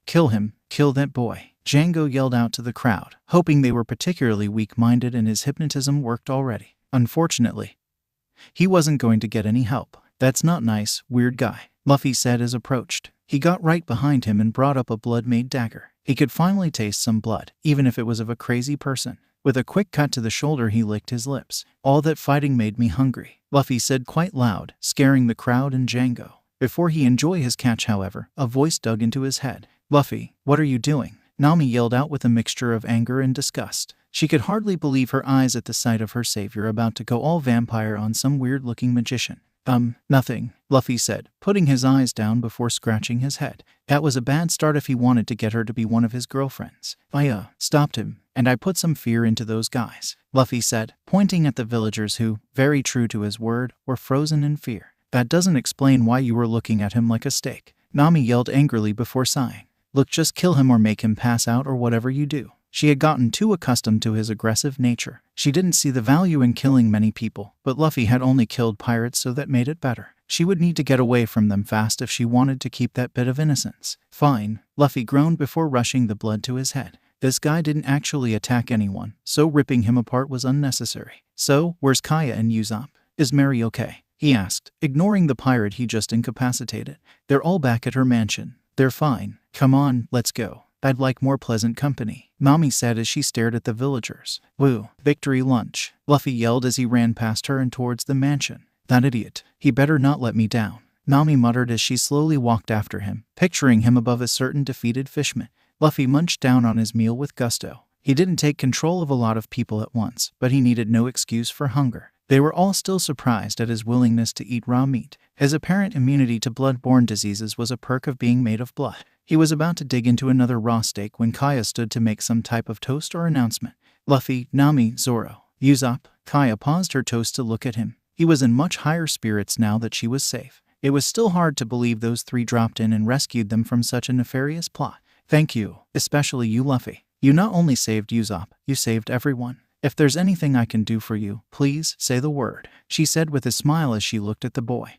Kill him, kill that boy, Django yelled out to the crowd, hoping they were particularly weak-minded and his hypnotism worked already. Unfortunately, he wasn't going to get any help. That's not nice, weird guy, Luffy said as approached. He got right behind him and brought up a blood-made dagger. He could finally taste some blood, even if it was of a crazy person. With a quick cut to the shoulder, he licked his lips. All that fighting made me hungry, Luffy said quite loud, scaring the crowd and Django. Before he enjoy his catch, however, a voice dug into his head. Luffy, what are you doing? Nami yelled out with a mixture of anger and disgust. She could hardly believe her eyes at the sight of her savior about to go all vampire on some weird-looking magician. Nothing, Luffy said, putting his eyes down before scratching his head. That was a bad start if he wanted to get her to be one of his girlfriends. I stopped him, and I put some fear into those guys, Luffy said, pointing at the villagers who, very true to his word, were frozen in fear. That doesn't explain why you were looking at him like a steak, Nami yelled angrily before sighing. Look, just kill him or make him pass out or whatever you do. She had gotten too accustomed to his aggressive nature. She didn't see the value in killing many people, but Luffy had only killed pirates, so that made it better. She would need to get away from them fast if she wanted to keep that bit of innocence. Fine, Luffy groaned before rushing the blood to his head. This guy didn't actually attack anyone, so ripping him apart was unnecessary. So, where's Kaya and Usopp? Is Mary okay? He asked, ignoring the pirate he just incapacitated. They're all back at her mansion. They're fine. Come on, let's go. I'd like more pleasant company, Nami said as she stared at the villagers. Woo, victory lunch, Luffy yelled as he ran past her and towards the mansion. That idiot, he better not let me down. Nami muttered as she slowly walked after him, picturing him above a certain defeated fishman. Luffy munched down on his meal with gusto. He didn't take control of a lot of people at once, but he needed no excuse for hunger. They were all still surprised at his willingness to eat raw meat. His apparent immunity to blood-borne diseases was a perk of being made of blood. He was about to dig into another raw steak when Kaya stood to make some type of toast or announcement. Luffy, Nami, Zoro, Usopp. Kaya paused her toast to look at him. He was in much higher spirits now that she was safe. It was still hard to believe those three dropped in and rescued them from such a nefarious plot. Thank you, especially you, Luffy. You not only saved Usopp, you saved everyone. If there's anything I can do for you, please say the word, she said with a smile as she looked at the boy.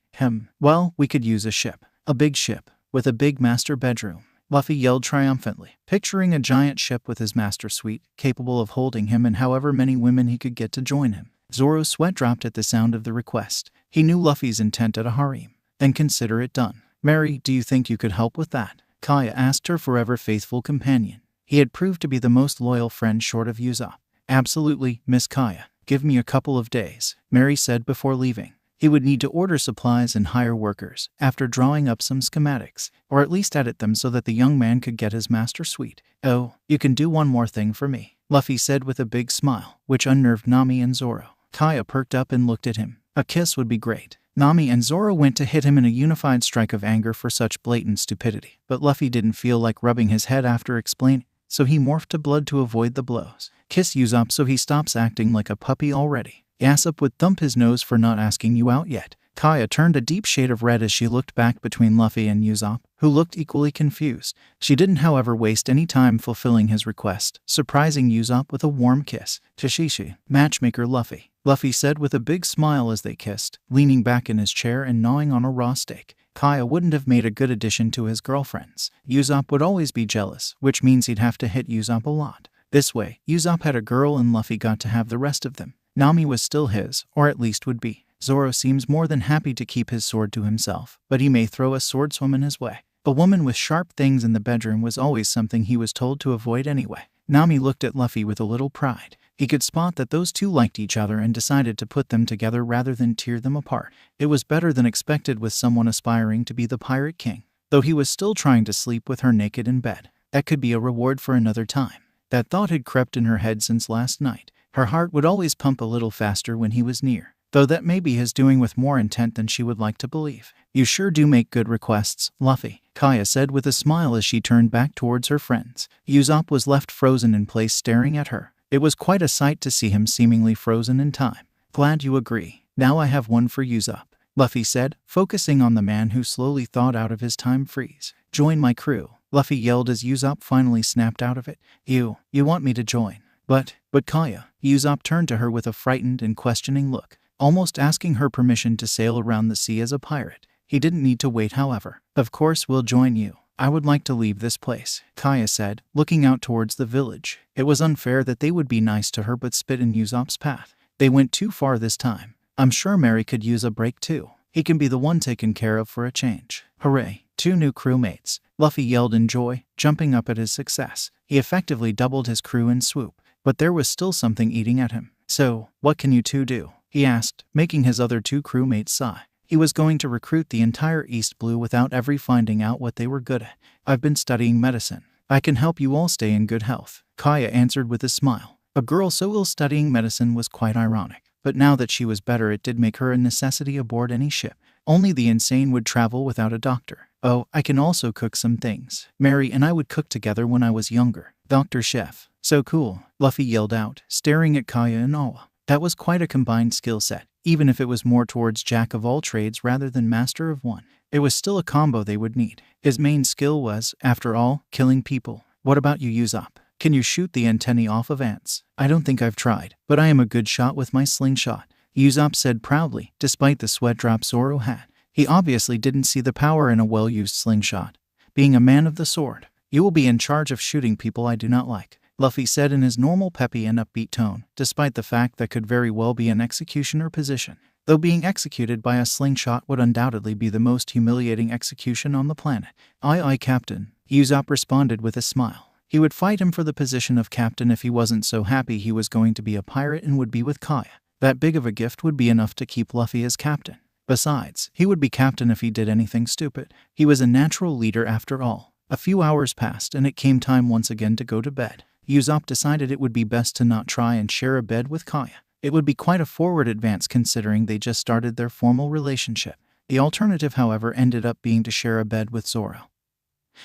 Well, we could use a ship. A big ship, with a big master bedroom. Luffy yelled triumphantly, picturing a giant ship with his master suite, capable of holding him and however many women he could get to join him. Zoro's sweat dropped at the sound of the request. He knew Luffy's intent at a harem. Then consider it done. Mary, do you think you could help with that? Kaya asked her forever faithful companion. He had proved to be the most loyal friend short of Usopp. Absolutely, Miss Kaya. Give me a couple of days, Mary said before leaving. He would need to order supplies and hire workers, after drawing up some schematics, or at least edit them so that the young man could get his master suite. Oh, you can do one more thing for me, Luffy said with a big smile, which unnerved Nami and Zoro. Kaya perked up and looked at him. A kiss would be great. Nami and Zoro went to hit him in a unified strike of anger for such blatant stupidity, but Luffy didn't feel like rubbing his head after explaining, so he morphed to blood to avoid the blows. Kiss Usopp so he stops acting like a puppy already. Usopp would thump his nose for not asking you out yet. Kaya turned a deep shade of red as she looked back between Luffy and Usopp, who looked equally confused. She didn't, however, waste any time fulfilling his request, surprising Usopp with a warm kiss. Tashishi, matchmaker Luffy, Luffy said with a big smile as they kissed, leaning back in his chair and gnawing on a raw steak. Kaya wouldn't have made a good addition to his girlfriends. Usopp would always be jealous, which means he'd have to hit Usopp a lot. This way, Usopp had a girl and Luffy got to have the rest of them. Nami was still his, or at least would be. Zoro seems more than happy to keep his sword to himself, but he may throw a swordswoman his way. A woman with sharp things in the bedroom was always something he was told to avoid anyway. Nami looked at Luffy with a little pride. He could spot that those two liked each other and decided to put them together rather than tear them apart. It was better than expected with someone aspiring to be the Pirate King, though he was still trying to sleep with her naked in bed. That could be a reward for another time. That thought had crept in her head since last night. Her heart would always pump a little faster when he was near, though that may be his doing with more intent than she would like to believe. You sure do make good requests, Luffy, Kaya said with a smile as she turned back towards her friends. Usopp was left frozen in place staring at her. It was quite a sight to see him seemingly frozen in time. Glad you agree. Now I have one for Usopp, Luffy said, focusing on the man who slowly thawed out of his time freeze. Join my crew, Luffy yelled as Usopp finally snapped out of it. You want me to join? But Kaya, Usopp turned to her with a frightened and questioning look, almost asking her permission to sail around the sea as a pirate. He didn't need to wait, however. Of course we'll join you. I would like to leave this place, Kaya said, looking out towards the village. It was unfair that they would be nice to her but spit in Usopp's path. They went too far this time. I'm sure Mary could use a break too. He can be the one taken care of for a change. Hooray, 2 new crewmates, Luffy yelled in joy, jumping up at his success. He effectively doubled his crew in swoop, but there was still something eating at him. So, what can you two do? He asked, making his other 2 crewmates sigh. He was going to recruit the entire East Blue without ever finding out what they were good at. I've been studying medicine. I can help you all stay in good health, Kaya answered with a smile. A girl so ill studying medicine was quite ironic, but now that she was better it did make her a necessity aboard any ship. Only the insane would travel without a doctor. Oh, I can also cook some things. Mary and I would cook together when I was younger. Dr. Chef. So cool, Luffy yelled out, staring at Kaya in awe. That was quite a combined skill set, even if it was more towards jack of all trades rather than master of one. It was still a combo they would need. His main skill was, after all, killing people. What about you, Usopp? Can you shoot the antennae off of ants? I don't think I've tried, but I am a good shot with my slingshot, Usopp said proudly, despite the sweat drops Zoro had. He obviously didn't see the power in a well-used slingshot. Being a man of the sword, you will be in charge of shooting people I do not like, Luffy said in his normal peppy and upbeat tone, despite the fact that could very well be an executioner position. Though being executed by a slingshot would undoubtedly be the most humiliating execution on the planet. Aye, Captain, Usopp responded with a smile. He would fight him for the position of captain if he wasn't so happy he was going to be a pirate and would be with Kaya. That big of a gift would be enough to keep Luffy as captain. Besides, he would be captain if he did anything stupid. He was a natural leader after all. A few hours passed and it came time once again to go to bed. Usopp decided it would be best to not try and share a bed with Kaya. It would be quite a forward advance considering they just started their formal relationship. The alternative, however, ended up being to share a bed with Zoro,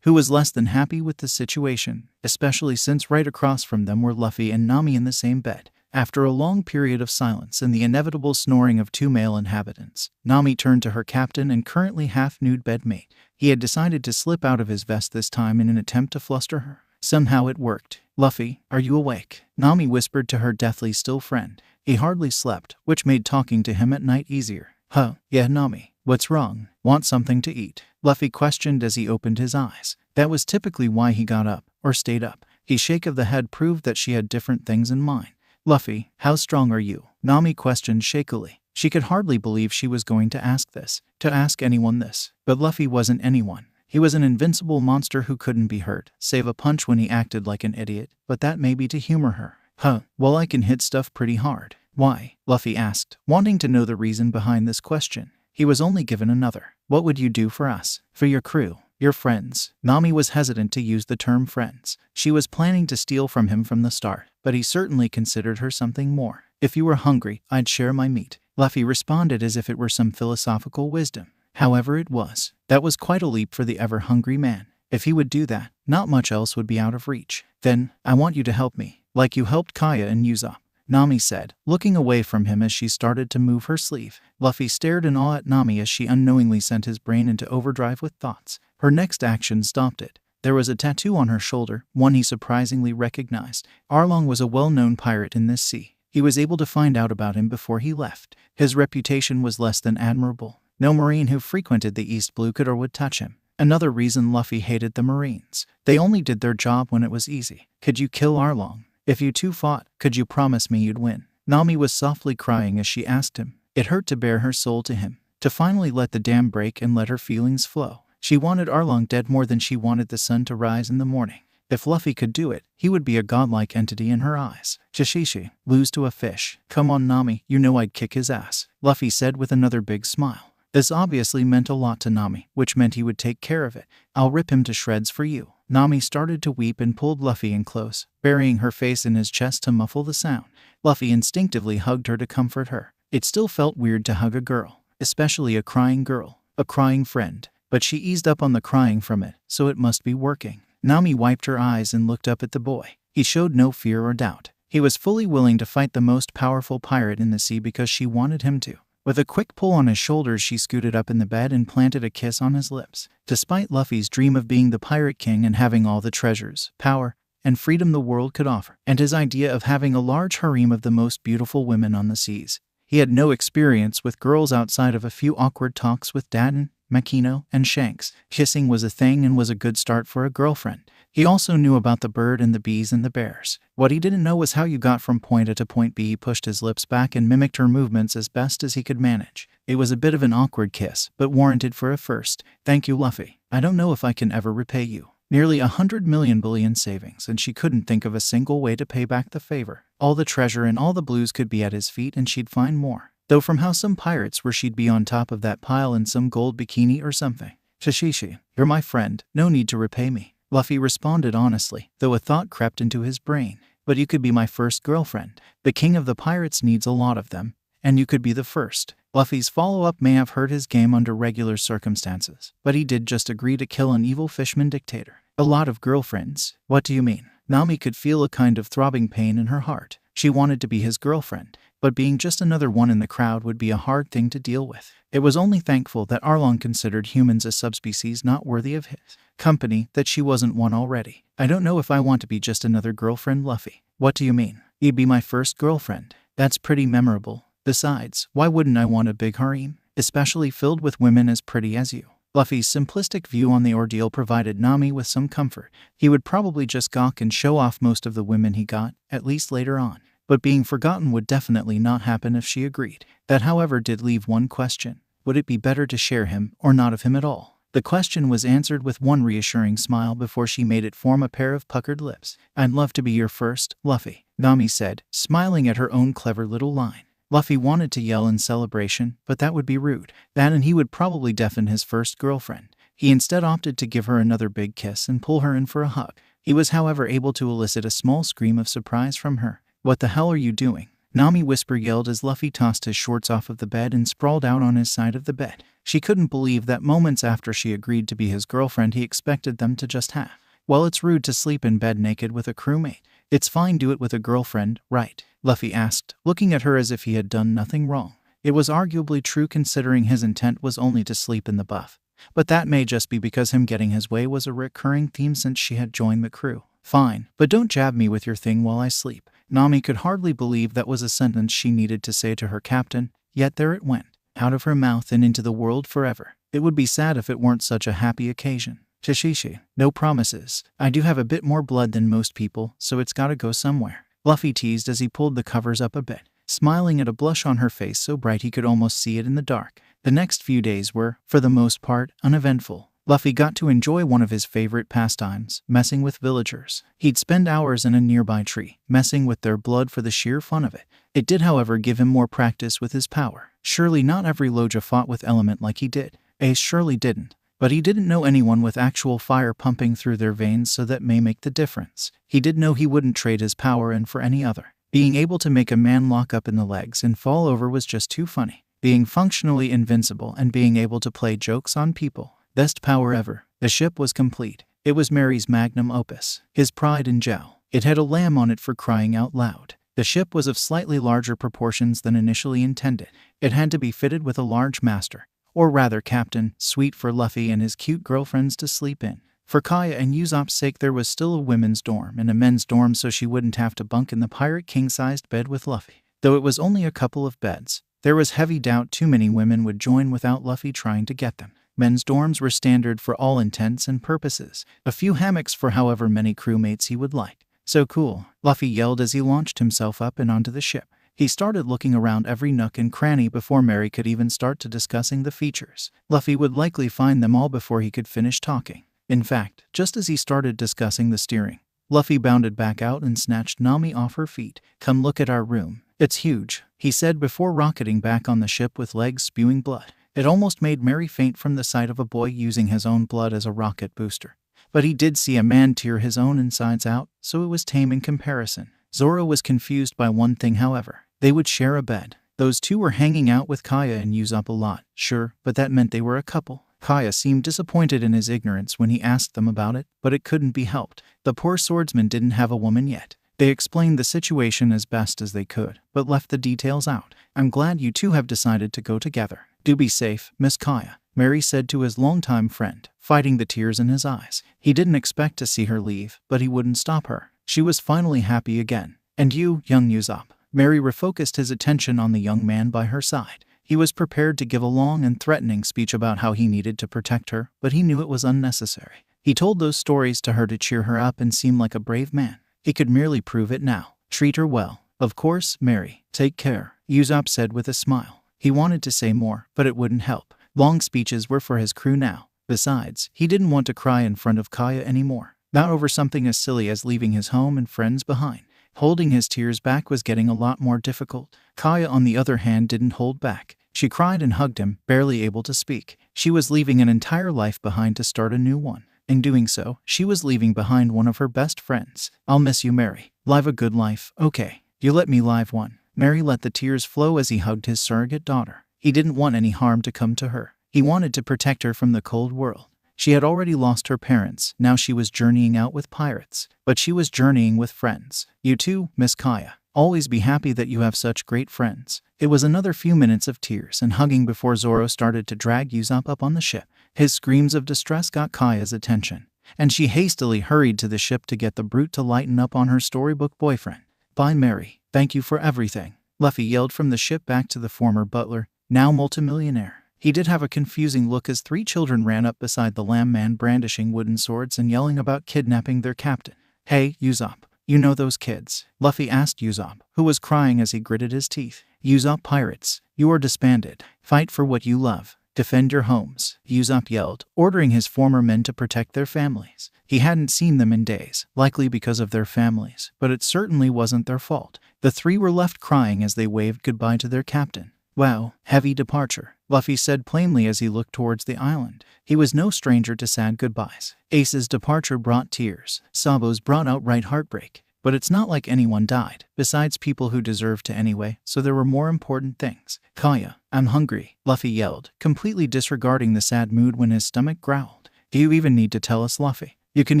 who was less than happy with the situation, especially since right across from them were Luffy and Nami in the same bed. After a long period of silence and the inevitable snoring of two male inhabitants, Nami turned to her captain and currently half-nude bedmate. He had decided to slip out of his vest this time in an attempt to fluster her. Somehow it worked. "Luffy, are you awake?" Nami whispered to her deathly still friend. He hardly slept, which made talking to him at night easier. "Huh, yeah, Nami. What's wrong? Want something to eat?" Luffy questioned as he opened his eyes. That was typically why he got up, or stayed up. His shake of the head proved that she had different things in mind. "Luffy, how strong are you?" Nami questioned shakily. She could hardly believe she was going to ask this, to ask anyone this. But Luffy wasn't anyone. He was an invincible monster who couldn't be hurt, save a punch when he acted like an idiot, but that may be to humor her. "Huh, well, I can hit stuff pretty hard." "Why?" Luffy asked, wanting to know the reason behind this question. He was only given another. "What would you do for us? For your crew? Your friends?" Nami was hesitant to use the term friends. She was planning to steal from him from the start, but he certainly considered her something more. "If you were hungry, I'd share my meat." Luffy responded as if it were some philosophical wisdom. However it was, that was quite a leap for the ever-hungry man. If he would do that, not much else would be out of reach. "Then, I want you to help me, like you helped Kaya and Usopp," Nami said, looking away from him as she started to move her sleeve. Luffy stared in awe at Nami as she unknowingly sent his brain into overdrive with thoughts. Her next action stopped it. There was a tattoo on her shoulder, one he surprisingly recognized. Arlong was a well-known pirate in this sea. He was able to find out about him before he left. His reputation was less than admirable. No Marine who frequented the East Blue could or would touch him. Another reason Luffy hated the Marines. They only did their job when it was easy. "Could you kill Arlong? If you two fought, could you promise me you'd win?" Nami was softly crying as she asked him. It hurt to bare her soul to him, to finally let the dam break and let her feelings flow. She wanted Arlong dead more than she wanted the sun to rise in the morning. If Luffy could do it, he would be a godlike entity in her eyes. "Shishishi, lose to a fish. Come on, Nami, you know I'd kick his ass," Luffy said with another big smile. This obviously meant a lot to Nami, which meant he would take care of it. "I'll rip him to shreds for you." Nami started to weep and pulled Luffy in close, burying her face in his chest to muffle the sound. Luffy instinctively hugged her to comfort her. It still felt weird to hug a girl, especially a crying girl, a crying friend. But she eased up on the crying from it, so it must be working. Nami wiped her eyes and looked up at the boy. He showed no fear or doubt. He was fully willing to fight the most powerful pirate in the sea because she wanted him to. With a quick pull on his shoulders, she scooted up in the bed and planted a kiss on his lips. Despite Luffy's dream of being the pirate king and having all the treasures, power, and freedom the world could offer, and his idea of having a large harem of the most beautiful women on the seas, he had no experience with girls outside of a few awkward talks with Daden, Makino, and Shanks. Kissing was a thing and was a good start for a girlfriend. He also knew about the bird and the bees and the bears. What he didn't know was how you got from point A to point B. He pushed his lips back and mimicked her movements as best as he could manage. It was a bit of an awkward kiss, but warranted for a first. "Thank you, Luffy. I don't know if I can ever repay you." Nearly 100 million billion savings, and she couldn't think of a single way to pay back the favor. All the treasure and all the blues could be at his feet and she'd find more. Though from how some pirates were, she'd be on top of that pile in some gold bikini or something. "Shishishi, you're my friend. No need to repay me," Luffy responded honestly, though a thought crept into his brain. "But you could be my first girlfriend. The king of the pirates needs a lot of them, and you could be the first." Luffy's follow-up may have hurt his game under regular circumstances, but he did just agree to kill an evil fishman dictator. "A lot of girlfriends? What do you mean?" Nami could feel a kind of throbbing pain in her heart. She wanted to be his girlfriend, but being just another one in the crowd would be a hard thing to deal with. It was only thankful that Arlong considered humans a subspecies not worthy of his company, that she wasn't one already. "I don't know if I want to be just another girlfriend, Luffy." "What do you mean?" "You'd be my first girlfriend. That's pretty memorable. Besides, why wouldn't I want a big harem, especially filled with women as pretty as you?" Luffy's simplistic view on the ordeal provided Nami with some comfort. He would probably just gawk and show off most of the women he got, at least later on. But being forgotten would definitely not happen if she agreed. That, however, did leave one question. Would it be better to share him, or not of him at all? The question was answered with one reassuring smile before she made it form a pair of puckered lips. "I'd love to be your first, Luffy," Nami said, smiling at her own clever little line. Luffy wanted to yell in celebration, but that would be rude. That and he would probably deafen his first girlfriend. He instead opted to give her another big kiss and pull her in for a hug. He was, however, able to elicit a small scream of surprise from her. "What the hell are you doing?" Nami whisper yelled as Luffy tossed his shorts off of the bed and sprawled out on his side of the bed. She couldn't believe that moments after she agreed to be his girlfriend he expected them to just have. "Well, it's rude to sleep in bed naked with a crewmate. It's fine, do it with a girlfriend, right?" Luffy asked, looking at her as if he had done nothing wrong. It was arguably true considering his intent was only to sleep in the buff. But that may just be because him getting his way was a recurring theme since she had joined the crew. "Fine, but don't jab me with your thing while I sleep." Nami could hardly believe that was a sentence she needed to say to her captain, yet there it went, out of her mouth and into the world forever. It would be sad if it weren't such a happy occasion. "Chishishi, no promises. I do have a bit more blood than most people, so it's gotta go somewhere," Luffy teased as he pulled the covers up a bit, smiling at a blush on her face so bright he could almost see it in the dark. The next few days were, for the most part, uneventful. Luffy got to enjoy one of his favorite pastimes, messing with villagers. He'd spend hours in a nearby tree, messing with their blood for the sheer fun of it. It did, however, give him more practice with his power. Surely not every Logia fought with element like he did. Ace surely didn't. But he didn't know anyone with actual fire pumping through their veins, so that may make the difference. He did know he wouldn't trade his power in for any other. Being able to make a man lock up in the legs and fall over was just too funny. Being functionally invincible and being able to play jokes on people. Best power ever. The ship was complete. It was Mary's magnum opus, his pride and joy. It had a lamb on it for crying out loud. The ship was of slightly larger proportions than initially intended. It had to be fitted with a large master, or rather captain, suite for Luffy and his cute girlfriends to sleep in. For Kaya and Usopp's sake there was still a women's dorm and a men's dorm, so she wouldn't have to bunk in the pirate king-sized bed with Luffy. Though it was only a couple of beds, there was heavy doubt too many women would join without Luffy trying to get them. Men's dorms were standard for all intents and purposes. A few hammocks for however many crewmates he would like. "So cool," Luffy yelled as he launched himself up and onto the ship. He started looking around every nook and cranny before Mary could even start to discussing the features. Luffy would likely find them all before he could finish talking. In fact, just as he started discussing the steering, Luffy bounded back out and snatched Nami off her feet. "Come look at our room. It's huge," he said before rocketing back on the ship with legs spewing blood. It almost made Mary faint from the sight of a boy using his own blood as a rocket booster. But he did see a man tear his own insides out, so it was tame in comparison. Zoro was confused by one thing, however. They would share a bed. Those two were hanging out with Kaya and Usopp a lot, sure, but that meant they were a couple. Kaya seemed disappointed in his ignorance when he asked them about it, but it couldn't be helped. The poor swordsman didn't have a woman yet. They explained the situation as best as they could, but left the details out. "I'm glad you two have decided to go together. Do be safe, Miss Kaya," Mary said to his longtime friend, fighting the tears in his eyes. He didn't expect to see her leave, but he wouldn't stop her. She was finally happy again. "And you, young Usopp." Mary refocused his attention on the young man by her side. He was prepared to give a long and threatening speech about how he needed to protect her, but he knew it was unnecessary. He told those stories to her to cheer her up and seem like a brave man. He could merely prove it now. "Treat her well." "Of course, Mary. Take care," Usopp said with a smile. He wanted to say more, but it wouldn't help. Long speeches were for his crew now. Besides, he didn't want to cry in front of Kaya anymore. Not over something as silly as leaving his home and friends behind. Holding his tears back was getting a lot more difficult. Kaya, on the other hand, didn't hold back. She cried and hugged him, barely able to speak. She was leaving an entire life behind to start a new one. In doing so, she was leaving behind one of her best friends. "I'll miss you, Mary. Live a good life, okay? You let me live one." Mary let the tears flow as he hugged his surrogate daughter. He didn't want any harm to come to her. He wanted to protect her from the cold world. She had already lost her parents, now she was journeying out with pirates. But she was journeying with friends. "You too, Miss Kaya. Always be happy that you have such great friends." It was another few minutes of tears and hugging before Zoro started to drag Usopp up on the ship. His screams of distress got Kaya's attention, and she hastily hurried to the ship to get the brute to lighten up on her storybook boyfriend. "Bye, Mary. Thank you for everything," Luffy yelled from the ship back to the former butler, now multimillionaire. He did have a confusing look as three children ran up beside the lamb man brandishing wooden swords and yelling about kidnapping their captain. "Hey, Usopp, you know those kids?" Luffy asked Usopp, who was crying as he gritted his teeth. "Usopp pirates, you are disbanded. Fight for what you love." Defend your homes, Usopp yelled, ordering his former men to protect their families. He hadn't seen them in days, likely because of their families, but it certainly wasn't their fault. The three were left crying as they waved goodbye to their captain. Wow, heavy departure, Luffy said plainly as he looked towards the island. He was no stranger to sad goodbyes. Ace's departure brought tears. Sabo's brought outright heartbreak. But it's not like anyone died, besides people who deserved to anyway, so there were more important things. Kaya, I'm hungry, Luffy yelled, completely disregarding the sad mood when his stomach growled. Do you even need to tell us, Luffy? You can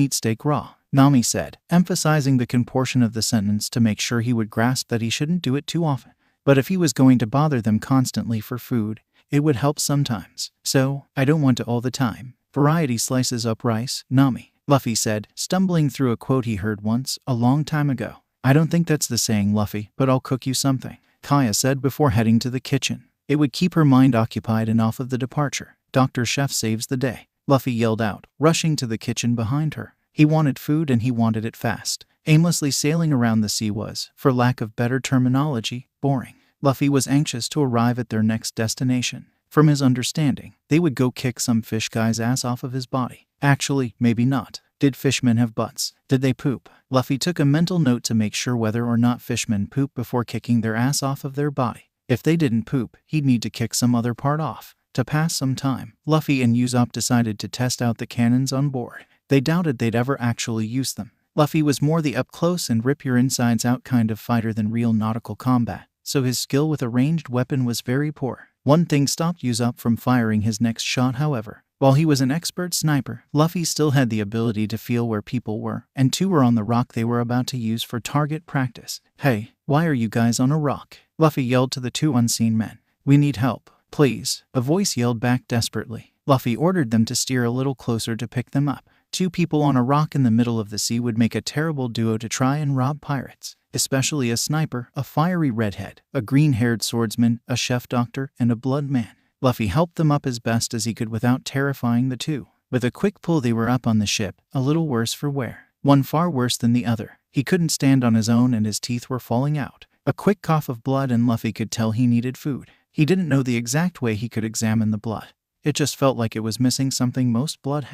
eat steak raw, Nami said, emphasizing the can portion of the sentence to make sure he would grasp that he shouldn't do it too often. But if he was going to bother them constantly for food, it would help sometimes. So, I don't want to all the time. Variety slices up rice, Nami, Luffy said, stumbling through a quote he heard once, a long time ago. I don't think that's the saying, Luffy, but I'll cook you something, Kaya said before heading to the kitchen. It would keep her mind occupied and off of the departure. Dr. Chef saves the day, Luffy yelled out, rushing to the kitchen behind her. He wanted food and he wanted it fast. Aimlessly sailing around the sea was, for lack of better terminology, boring. Luffy was anxious to arrive at their next destination. From his understanding, they would go kick some fish guy's ass off of his body. Actually, maybe not. Did fishmen have butts? Did they poop? Luffy took a mental note to make sure whether or not fishmen poop before kicking their ass off of their body. If they didn't poop, he'd need to kick some other part off. To pass some time, Luffy and Usopp decided to test out the cannons on board. They doubted they'd ever actually use them. Luffy was more the up-close and rip-your-insides-out kind of fighter than real nautical combat, so his skill with a ranged weapon was very poor. One thing stopped Usopp from firing his next shot, however. While he was an expert sniper, Luffy still had the ability to feel where people were, and two were on the rock they were about to use for target practice. Hey, why are you guys on a rock? Luffy yelled to the two unseen men. We need help, please, a voice yelled back desperately. Luffy ordered them to steer a little closer to pick them up. Two people on a rock in the middle of the sea would make a terrible duo to try and rob pirates, especially a sniper, a fiery redhead, a green-haired swordsman, a chef doctor, and a blood man. Luffy helped them up as best as he could without terrifying the two. With a quick pull they were up on the ship, a little worse for wear. One far worse than the other. He couldn't stand on his own and his teeth were falling out. A quick cough of blood and Luffy could tell he needed food. He didn't know the exact way he could examine the blood. It just felt like it was missing something most blood.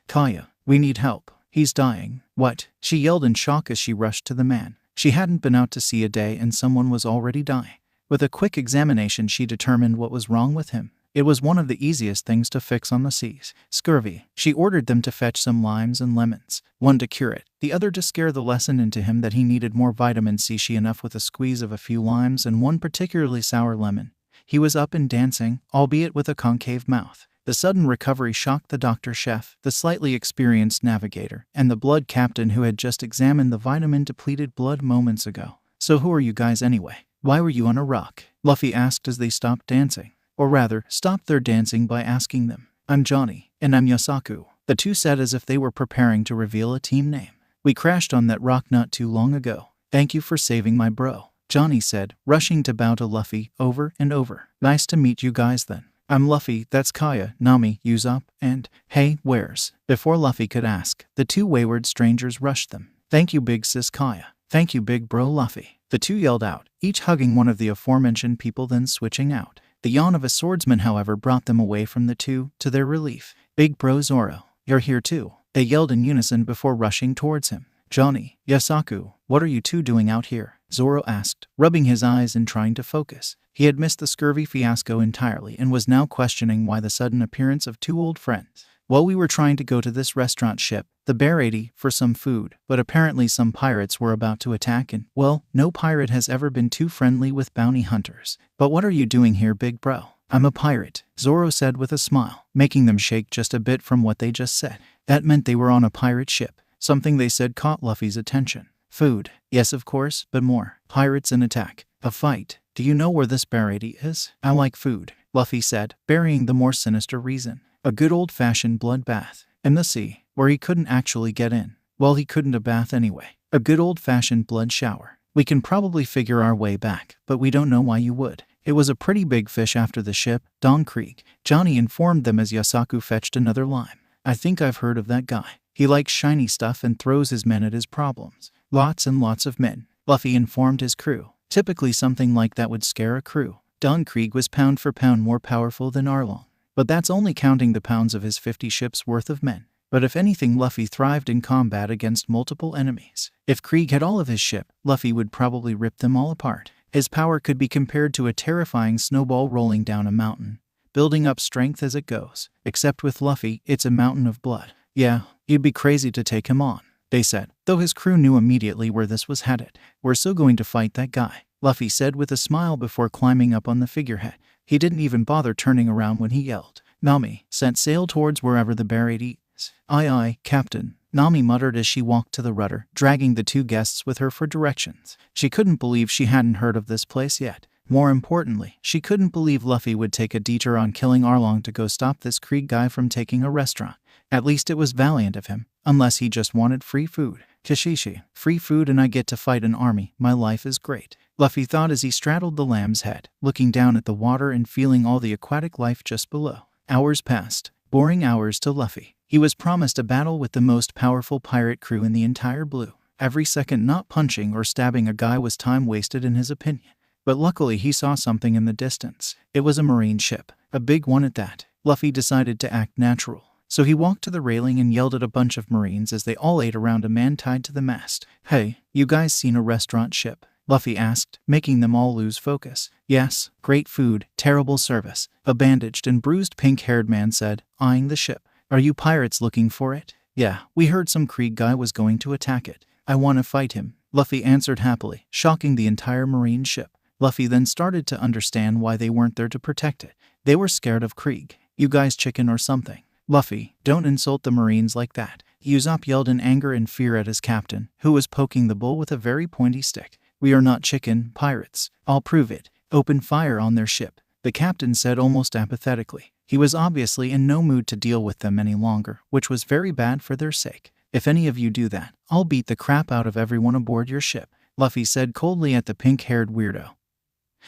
Kaya, we need help. He's dying. What? She yelled in shock as she rushed to the man. She hadn't been out to sea a day and someone was already dying. With a quick examination she determined what was wrong with him. It was one of the easiest things to fix on the seas. Scurvy. She ordered them to fetch some limes and lemons. One to cure it, the other to scare the lesson into him that he needed more vitamin C. She enough with a squeeze of a few limes and one particularly sour lemon. He was up and dancing, albeit with a concave mouth. The sudden recovery shocked the doctor chef, the slightly experienced navigator, and the blood captain who had just examined the vitamin-depleted blood moments ago. So who are you guys anyway? Why were you on a rock? Luffy asked as they stopped dancing. Or rather, stopped their dancing by asking them. I'm Johnny, and I'm Yasaku, the two said as if they were preparing to reveal a team name. We crashed on that rock not too long ago. Thank you for saving my bro, Johnny said, rushing to bow to Luffy over and over. Nice to meet you guys then. I'm Luffy, that's Kaya, Nami, Usopp, and, hey, where's? Before Luffy could ask, the two wayward strangers rushed them. Thank you big sis Kaya. Thank you big bro Luffy. The two yelled out, each hugging one of the aforementioned people then switching out. The yawn of a swordsman, however, brought them away from the two, to their relief. Big bro Zoro, you're here too. They yelled in unison before rushing towards him. Johnny, Yasaku, what are you two doing out here? Zoro asked, rubbing his eyes and trying to focus. He had missed the scurvy fiasco entirely and was now questioning why the sudden appearance of two old friends. Well, we were trying to go to this restaurant ship, the Bear 80, for some food, but apparently some pirates were about to attack and, well, no pirate has ever been too friendly with bounty hunters. But what are you doing here, big bro? I'm a pirate, Zoro said with a smile, making them shake just a bit from what they just said. That meant they were on a pirate ship. Something they said caught Luffy's attention. Food. Yes, of course, but more. Pirates and attack. A fight. Do you know where this Bear 80 is? I like food, Luffy said, burying the more sinister reason. A good old-fashioned bloodbath. In the sea, where he couldn't actually get in. Well, he couldn't a bath anyway. A good old-fashioned blood shower. We can probably figure our way back, but we don't know why you would. It was a pretty big fish after the ship, Don Krieg. Johnny informed them as Yasaku fetched another lime. I think I've heard of that guy. He likes shiny stuff and throws his men at his problems. Lots and lots of men, Luffy informed his crew. Typically something like that would scare a crew. Don Krieg was pound for pound more powerful than Arlong. But that's only counting the pounds of his 50 ships worth of men. But if anything, Luffy thrived in combat against multiple enemies. If Krieg had all of his ship, Luffy would probably rip them all apart. His power could be compared to a terrifying snowball rolling down a mountain, building up strength as it goes. Except with Luffy, it's a mountain of blood. Yeah, you'd be crazy to take him on, they said, though his crew knew immediately where this was headed. We're still going to fight that guy, Luffy said with a smile before climbing up on the figurehead. He didn't even bother turning around when he yelled, "Nami, set sail towards wherever the buried eat." "Aye aye, Captain," Nami muttered as she walked to the rudder, dragging the two guests with her for directions. She couldn't believe she hadn't heard of this place yet. More importantly, she couldn't believe Luffy would take a detour on killing Arlong to go stop this Krieg guy from taking a restaurant. At least it was valiant of him, unless he just wanted free food. Kishishi, free food and I get to fight an army. My life is great, Luffy thought as he straddled the lamb's head, looking down at the water and feeling all the aquatic life just below. Hours passed, boring hours to Luffy. He was promised a battle with the most powerful pirate crew in the entire blue. Every second not punching or stabbing a guy was time wasted in his opinion. But luckily he saw something in the distance. It was a marine ship, a big one at that. Luffy decided to act natural. So he walked to the railing and yelled at a bunch of marines as they all ate around a man tied to the mast. "Hey, you guys seen a restaurant ship?" Luffy asked, making them all lose focus. "Yes, great food, terrible service," a bandaged and bruised pink-haired man said, eyeing the ship. "Are you pirates looking for it?" "Yeah, we heard some Krieg guy was going to attack it. I want to fight him," Luffy answered happily, shocking the entire marine ship. Luffy then started to understand why they weren't there to protect it. They were scared of Krieg. "You guys chicken or something?" "Luffy, don't insult the marines like that," Usopp yelled in anger and fear at his captain, who was poking the bull with a very pointy stick. "We are not chicken pirates. I'll prove it. Open fire on their ship," the captain said almost apathetically. He was obviously in no mood to deal with them any longer, which was very bad for their sake. "If any of you do that, I'll beat the crap out of everyone aboard your ship," Luffy said coldly at the pink-haired weirdo,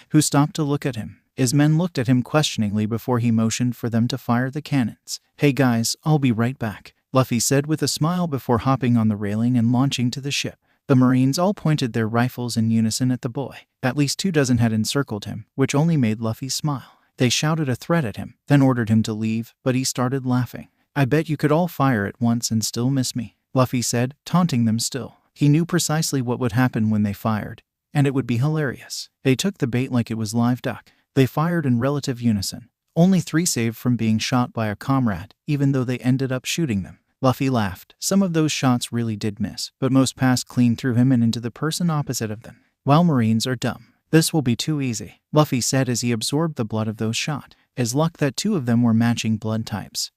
who stopped to look at him. His men looked at him questioningly before he motioned for them to fire the cannons. "Hey guys, I'll be right back," Luffy said with a smile before hopping on the railing and launching to the ship. The marines all pointed their rifles in unison at the boy. At least 24 had encircled him, which only made Luffy smile. They shouted a threat at him, then ordered him to leave, but he started laughing. "I bet you could all fire at once and still miss me," Luffy said, taunting them still. He knew precisely what would happen when they fired, and it would be hilarious. They took the bait like it was live duck. They fired in relative unison. Only 3 saved from being shot by a comrade, even though they ended up shooting them. Luffy laughed. Some of those shots really did miss, but most passed clean through him and into the person opposite of them. "While marines are dumb, this will be too easy," Luffy said as he absorbed the blood of those shot. His luck that 2 of them were matching blood types,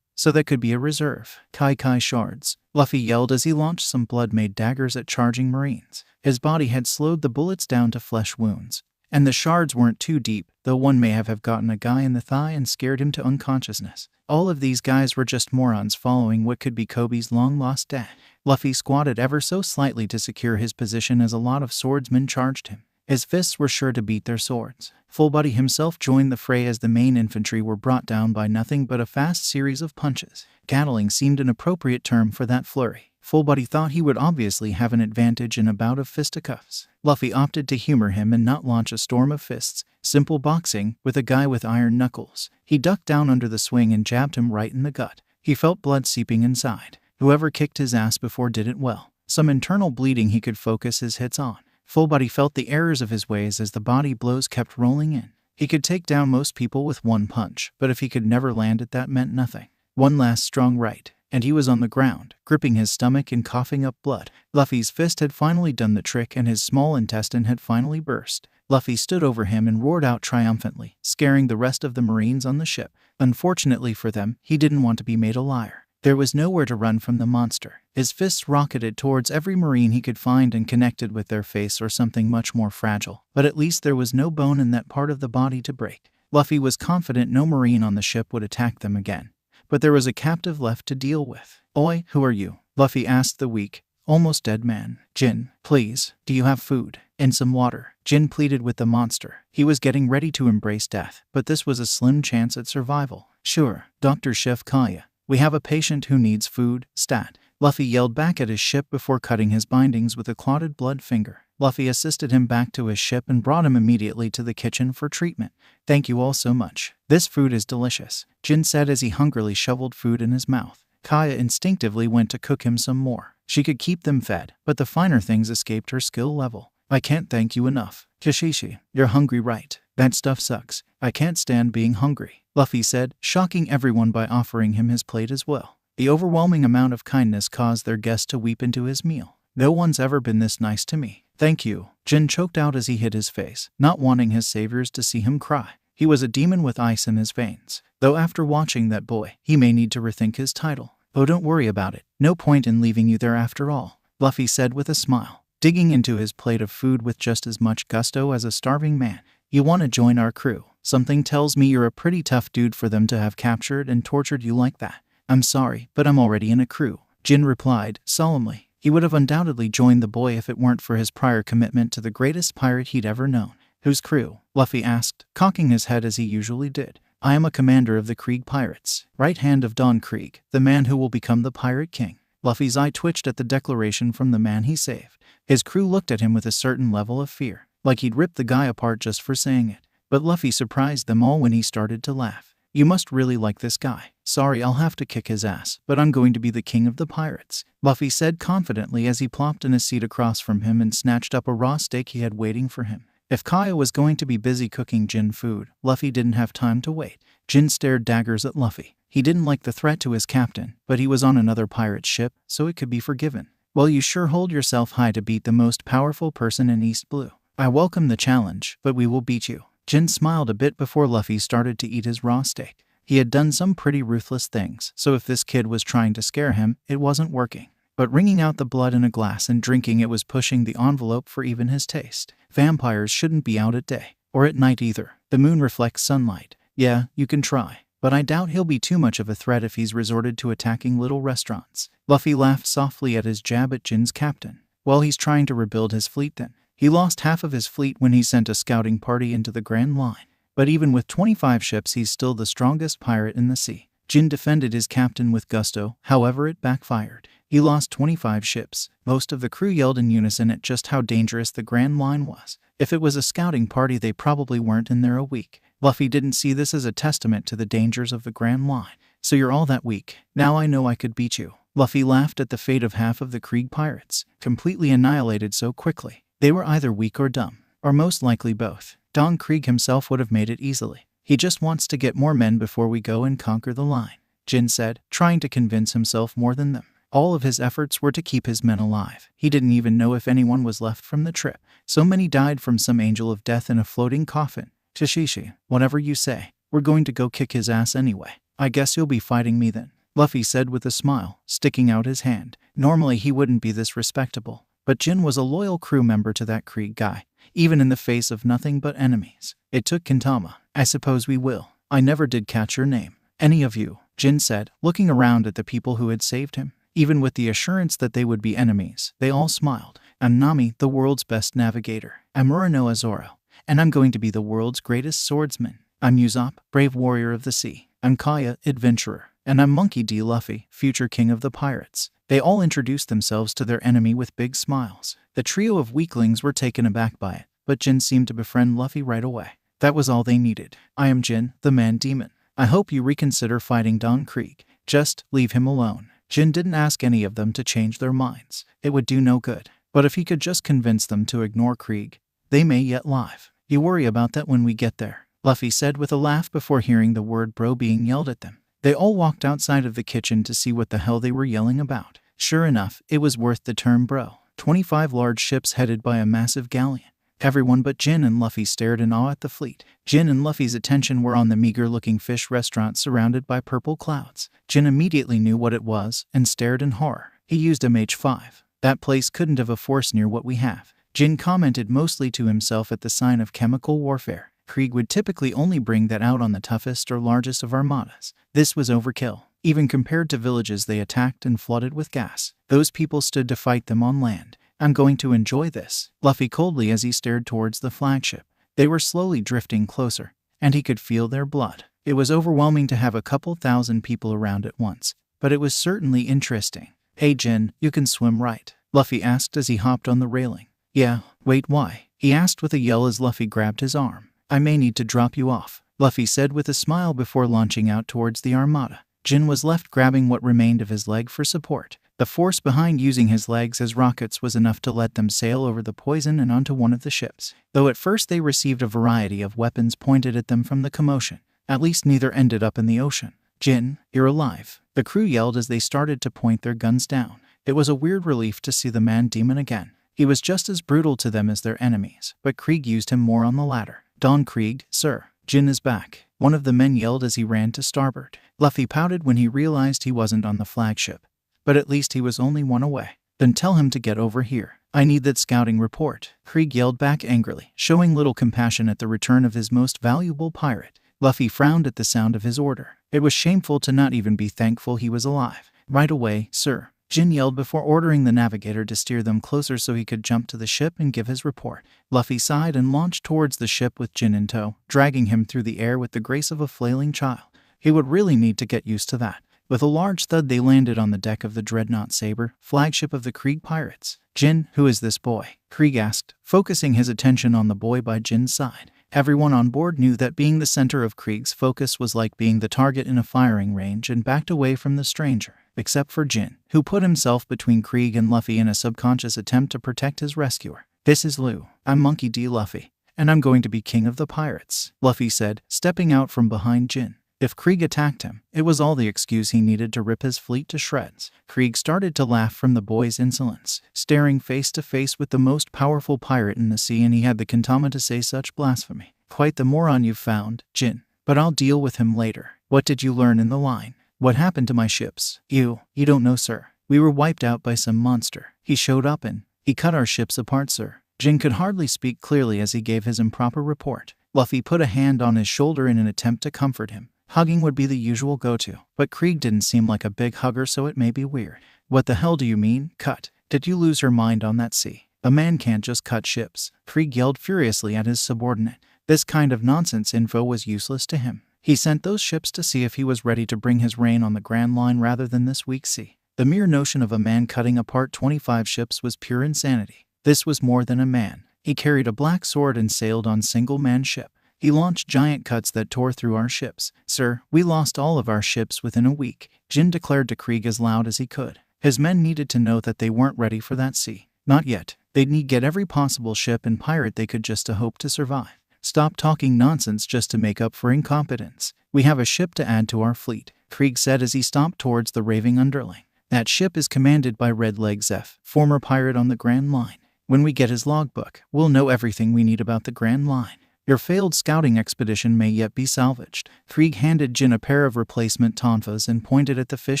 so that could be a reserve. "Kai shards," Luffy yelled as he launched some blood-made daggers at charging marines. His body had slowed the bullets down to flesh wounds, and the shards weren't too deep, though one may have gotten a guy in the thigh and scared him to unconsciousness. All of these guys were just morons following what could be Kobe's long-lost dad. Luffy squatted ever so slightly to secure his position as a lot of swordsmen charged him. His fists were sure to beat their swords. Fullbody himself joined the fray as the main infantry were brought down by nothing but a fast series of punches. Gatling seemed an appropriate term for that flurry. Fullbody thought he would obviously have an advantage in a bout of fisticuffs. Luffy opted to humor him and not launch a storm of fists. Simple boxing with a guy with iron knuckles. He ducked down under the swing and jabbed him right in the gut. He felt blood seeping inside. Whoever kicked his ass before did it well. Some internal bleeding he could focus his hits on. Fullbody felt the errors of his ways as the body blows kept rolling in. He could take down most people with one punch, but if he could never land it, that meant nothing. One last strong right, and he was on the ground, gripping his stomach and coughing up blood. Luffy's fist had finally done the trick and his small intestine had finally burst. Luffy stood over him and roared out triumphantly, scaring the rest of the marines on the ship. Unfortunately for them, he didn't want to be made a liar. There was nowhere to run from the monster. His fists rocketed towards every marine he could find and connected with their face or something much more fragile. But at least there was no bone in that part of the body to break. Luffy was confident no marine on the ship would attack them again. But there was a captive left to deal with. "Oi, who are you?" Luffy asked the weak, almost dead man. "Jin, please, do you have food? And some water?" Jin pleaded with the monster. He was getting ready to embrace death, but this was a slim chance at survival. "Sure, Dr. Chef Kaya. We have a patient who needs food, stat." Luffy yelled back at his ship before cutting his bindings with a clotted blood finger. Luffy assisted him back to his ship and brought him immediately to the kitchen for treatment. Thank you all so much. This food is delicious, Jin said as he hungrily shoveled food in his mouth. Kaya instinctively went to cook him some more. She could keep them fed, but the finer things escaped her skill level. I can't thank you enough. Kishishi, you're hungry, right? That stuff sucks. I can't stand being hungry, Luffy said, shocking everyone by offering him his plate as well. The overwhelming amount of kindness caused their guest to weep into his meal. No one's ever been this nice to me. Thank you, Jin choked out as he hid his face, not wanting his saviors to see him cry. He was a demon with ice in his veins, though after watching that boy, he may need to rethink his title. Oh, don't worry about it. No point in leaving you there after all, Luffy said with a smile, digging into his plate of food with just as much gusto as a starving man. You want to join our crew? Something tells me you're a pretty tough dude for them to have captured and tortured you like that. I'm sorry, but I'm already in a crew, Jin replied, solemnly. He would have undoubtedly joined the boy if it weren't for his prior commitment to the greatest pirate he'd ever known. Whose crew? Luffy asked, cocking his head as he usually did. I am a commander of the Krieg Pirates, right hand of Don Krieg, the man who will become the Pirate King. Luffy's eye twitched at the declaration from the man he saved. His crew looked at him with a certain level of fear, like he'd ripped the guy apart just for saying it. But Luffy surprised them all when he started to laugh. You must really like this guy. Sorry, I'll have to kick his ass, but I'm going to be the king of the pirates, Luffy said confidently as he plopped in a seat across from him and snatched up a raw steak he had waiting for him. If Kaya was going to be busy cooking Jin food, Luffy didn't have time to wait. Jin stared daggers at Luffy. He didn't like the threat to his captain, but he was on another pirate ship, so it could be forgiven. Well, you sure hold yourself high to beat the most powerful person in East Blue. I welcome the challenge, but we will beat you. Jin smiled a bit before Luffy started to eat his raw steak. He had done some pretty ruthless things, so if this kid was trying to scare him, it wasn't working. But wringing out the blood in a glass and drinking it was pushing the envelope for even his taste. Vampires shouldn't be out at day, or at night either. The moon reflects sunlight. Yeah, you can try, but I doubt he'll be too much of a threat if he's resorted to attacking little restaurants. Luffy laughed softly at his jab at Jin's captain. Well, he's trying to rebuild his fleet then. He lost half of his fleet when he sent a scouting party into the Grand Line. But even with 25 ships, he's still the strongest pirate in the sea. Jin defended his captain with gusto, however it backfired. He lost 25 ships. Most of the crew yelled in unison at just how dangerous the Grand Line was. If it was a scouting party, they probably weren't in there a week. Luffy didn't see this as a testament to the dangers of the Grand Line. So you're all that weak. Now I know I could beat you. Luffy laughed at the fate of half of the Krieg pirates, completely annihilated so quickly. They were either weak or dumb, or most likely both. Don Krieg himself would have made it easily. He just wants to get more men before we go and conquer the line, Jin said, trying to convince himself more than them. All of his efforts were to keep his men alive. He didn't even know if anyone was left from the trip. So many died from some angel of death in a floating coffin. Kishishi, whatever you say, we're going to go kick his ass anyway. I guess you'll be fighting me then, Luffy said with a smile, sticking out his hand. Normally he wouldn't be this respectable, but Jin was a loyal crew member to that Krieg guy, even in the face of nothing but enemies. It took Kintama. I suppose we will. I never did catch your name. Any of you, Jin said, looking around at the people who had saved him. Even with the assurance that they would be enemies, they all smiled. I'm Nami, the world's best navigator. I'm Murano Zoro, and I'm going to be the world's greatest swordsman. I'm Usopp, brave warrior of the sea. I'm Kaya, adventurer. And I'm Monkey D. Luffy, future king of the pirates. They all introduced themselves to their enemy with big smiles. The trio of weaklings were taken aback by it, but Jin seemed to befriend Luffy right away. That was all they needed. I am Jin, the man-demon. I hope you reconsider fighting Don Krieg. Just leave him alone. Jin didn't ask any of them to change their minds. It would do no good. But if he could just convince them to ignore Krieg, they may yet live. You worry about that when we get there, Luffy said with a laugh before hearing the word bro being yelled at them. They all walked outside of the kitchen to see what the hell they were yelling about. Sure enough, it was worth the term bro. 25 large ships headed by a massive galleon. Everyone but Jin and Luffy stared in awe at the fleet. Jin and Luffy's attention were on the meager-looking fish restaurant surrounded by purple clouds. Jin immediately knew what it was and stared in horror. He used MH5. That place couldn't have a force near what we have. Jin commented mostly to himself at the sign of chemical warfare. Krieg would typically only bring that out on the toughest or largest of armadas. This was overkill. Even compared to villages they attacked and flooded with gas, those people stood to fight them on land. I'm going to enjoy this, Luffy coldly as he stared towards the flagship. They were slowly drifting closer, and he could feel their blood. It was overwhelming to have a couple thousand people around at once, but it was certainly interesting. Hey Jin, you can swim right? Luffy asked as he hopped on the railing. Yeah, wait, why? He asked with a yell as Luffy grabbed his arm. I may need to drop you off, Luffy said with a smile before launching out towards the armada. Jin was left grabbing what remained of his leg for support. The force behind using his legs as rockets was enough to let them sail over the poison and onto one of the ships. Though at first they received a variety of weapons pointed at them from the commotion, at least neither ended up in the ocean. Jin, you're alive, the crew yelled as they started to point their guns down. It was a weird relief to see the man-demon again. He was just as brutal to them as their enemies, but Krieg used him more on the latter. Don Krieg, sir, Jin is back, one of the men yelled as he ran to starboard. Luffy pouted when he realized he wasn't on the flagship, but at least he was only one away. Then tell him to get over here. I need that scouting report, Krieg yelled back angrily, showing little compassion at the return of his most valuable pirate. Luffy frowned at the sound of his order. It was shameful to not even be thankful he was alive. Right away, sir, Jin yelled before ordering the navigator to steer them closer so he could jump to the ship and give his report. Luffy sighed and launched towards the ship with Jin in tow, dragging him through the air with the grace of a flailing child. He would really need to get used to that. With a large thud they landed on the deck of the Dreadnought Saber, flagship of the Krieg pirates. Jin, who is this boy? Krieg asked, focusing his attention on the boy by Jin's side. Everyone on board knew that being the center of Krieg's focus was like being the target in a firing range and backed away from the stranger, except for Jin, who put himself between Krieg and Luffy in a subconscious attempt to protect his rescuer. This is Lu. I'm Monkey D. Luffy, and I'm going to be king of the pirates, Luffy said, stepping out from behind Jin. If Krieg attacked him, it was all the excuse he needed to rip his fleet to shreds. Krieg started to laugh from the boy's insolence, staring face to face with the most powerful pirate in the sea, and he had the kantama to say such blasphemy. Quite the moron you've found, Jin. But I'll deal with him later. What did you learn in the line? What happened to my ships? You don't know, sir. We were wiped out by some monster. He showed up and he cut our ships apart, sir. Jin could hardly speak clearly as he gave his improper report. Luffy put a hand on his shoulder in an attempt to comfort him. Hugging would be the usual go-to, but Krieg didn't seem like a big hugger, so it may be weird. What the hell do you mean, cut? Did you lose your mind on that sea? A man can't just cut ships. Krieg yelled furiously at his subordinate. This kind of nonsense info was useless to him. He sent those ships to see if he was ready to bring his reign on the Grand Line rather than this weak sea. The mere notion of a man cutting apart 25 ships was pure insanity. This was more than a man. He carried a black sword and sailed on single-man ship. He launched giant cuts that tore through our ships. Sir, we lost all of our ships within a week, Jin declared to Krieg as loud as he could. His men needed to know that they weren't ready for that sea. Not yet. They'd need get every possible ship and pirate they could just to hope to survive. Stop talking nonsense just to make up for incompetence. We have a ship to add to our fleet, Krieg said as he stomped towards the raving underling. That ship is commanded by Redleg Zeph, former pirate on the Grand Line. When we get his logbook, we'll know everything we need about the Grand Line. Your failed scouting expedition may yet be salvaged. Krieg handed Jin a pair of replacement tonfas and pointed at the fish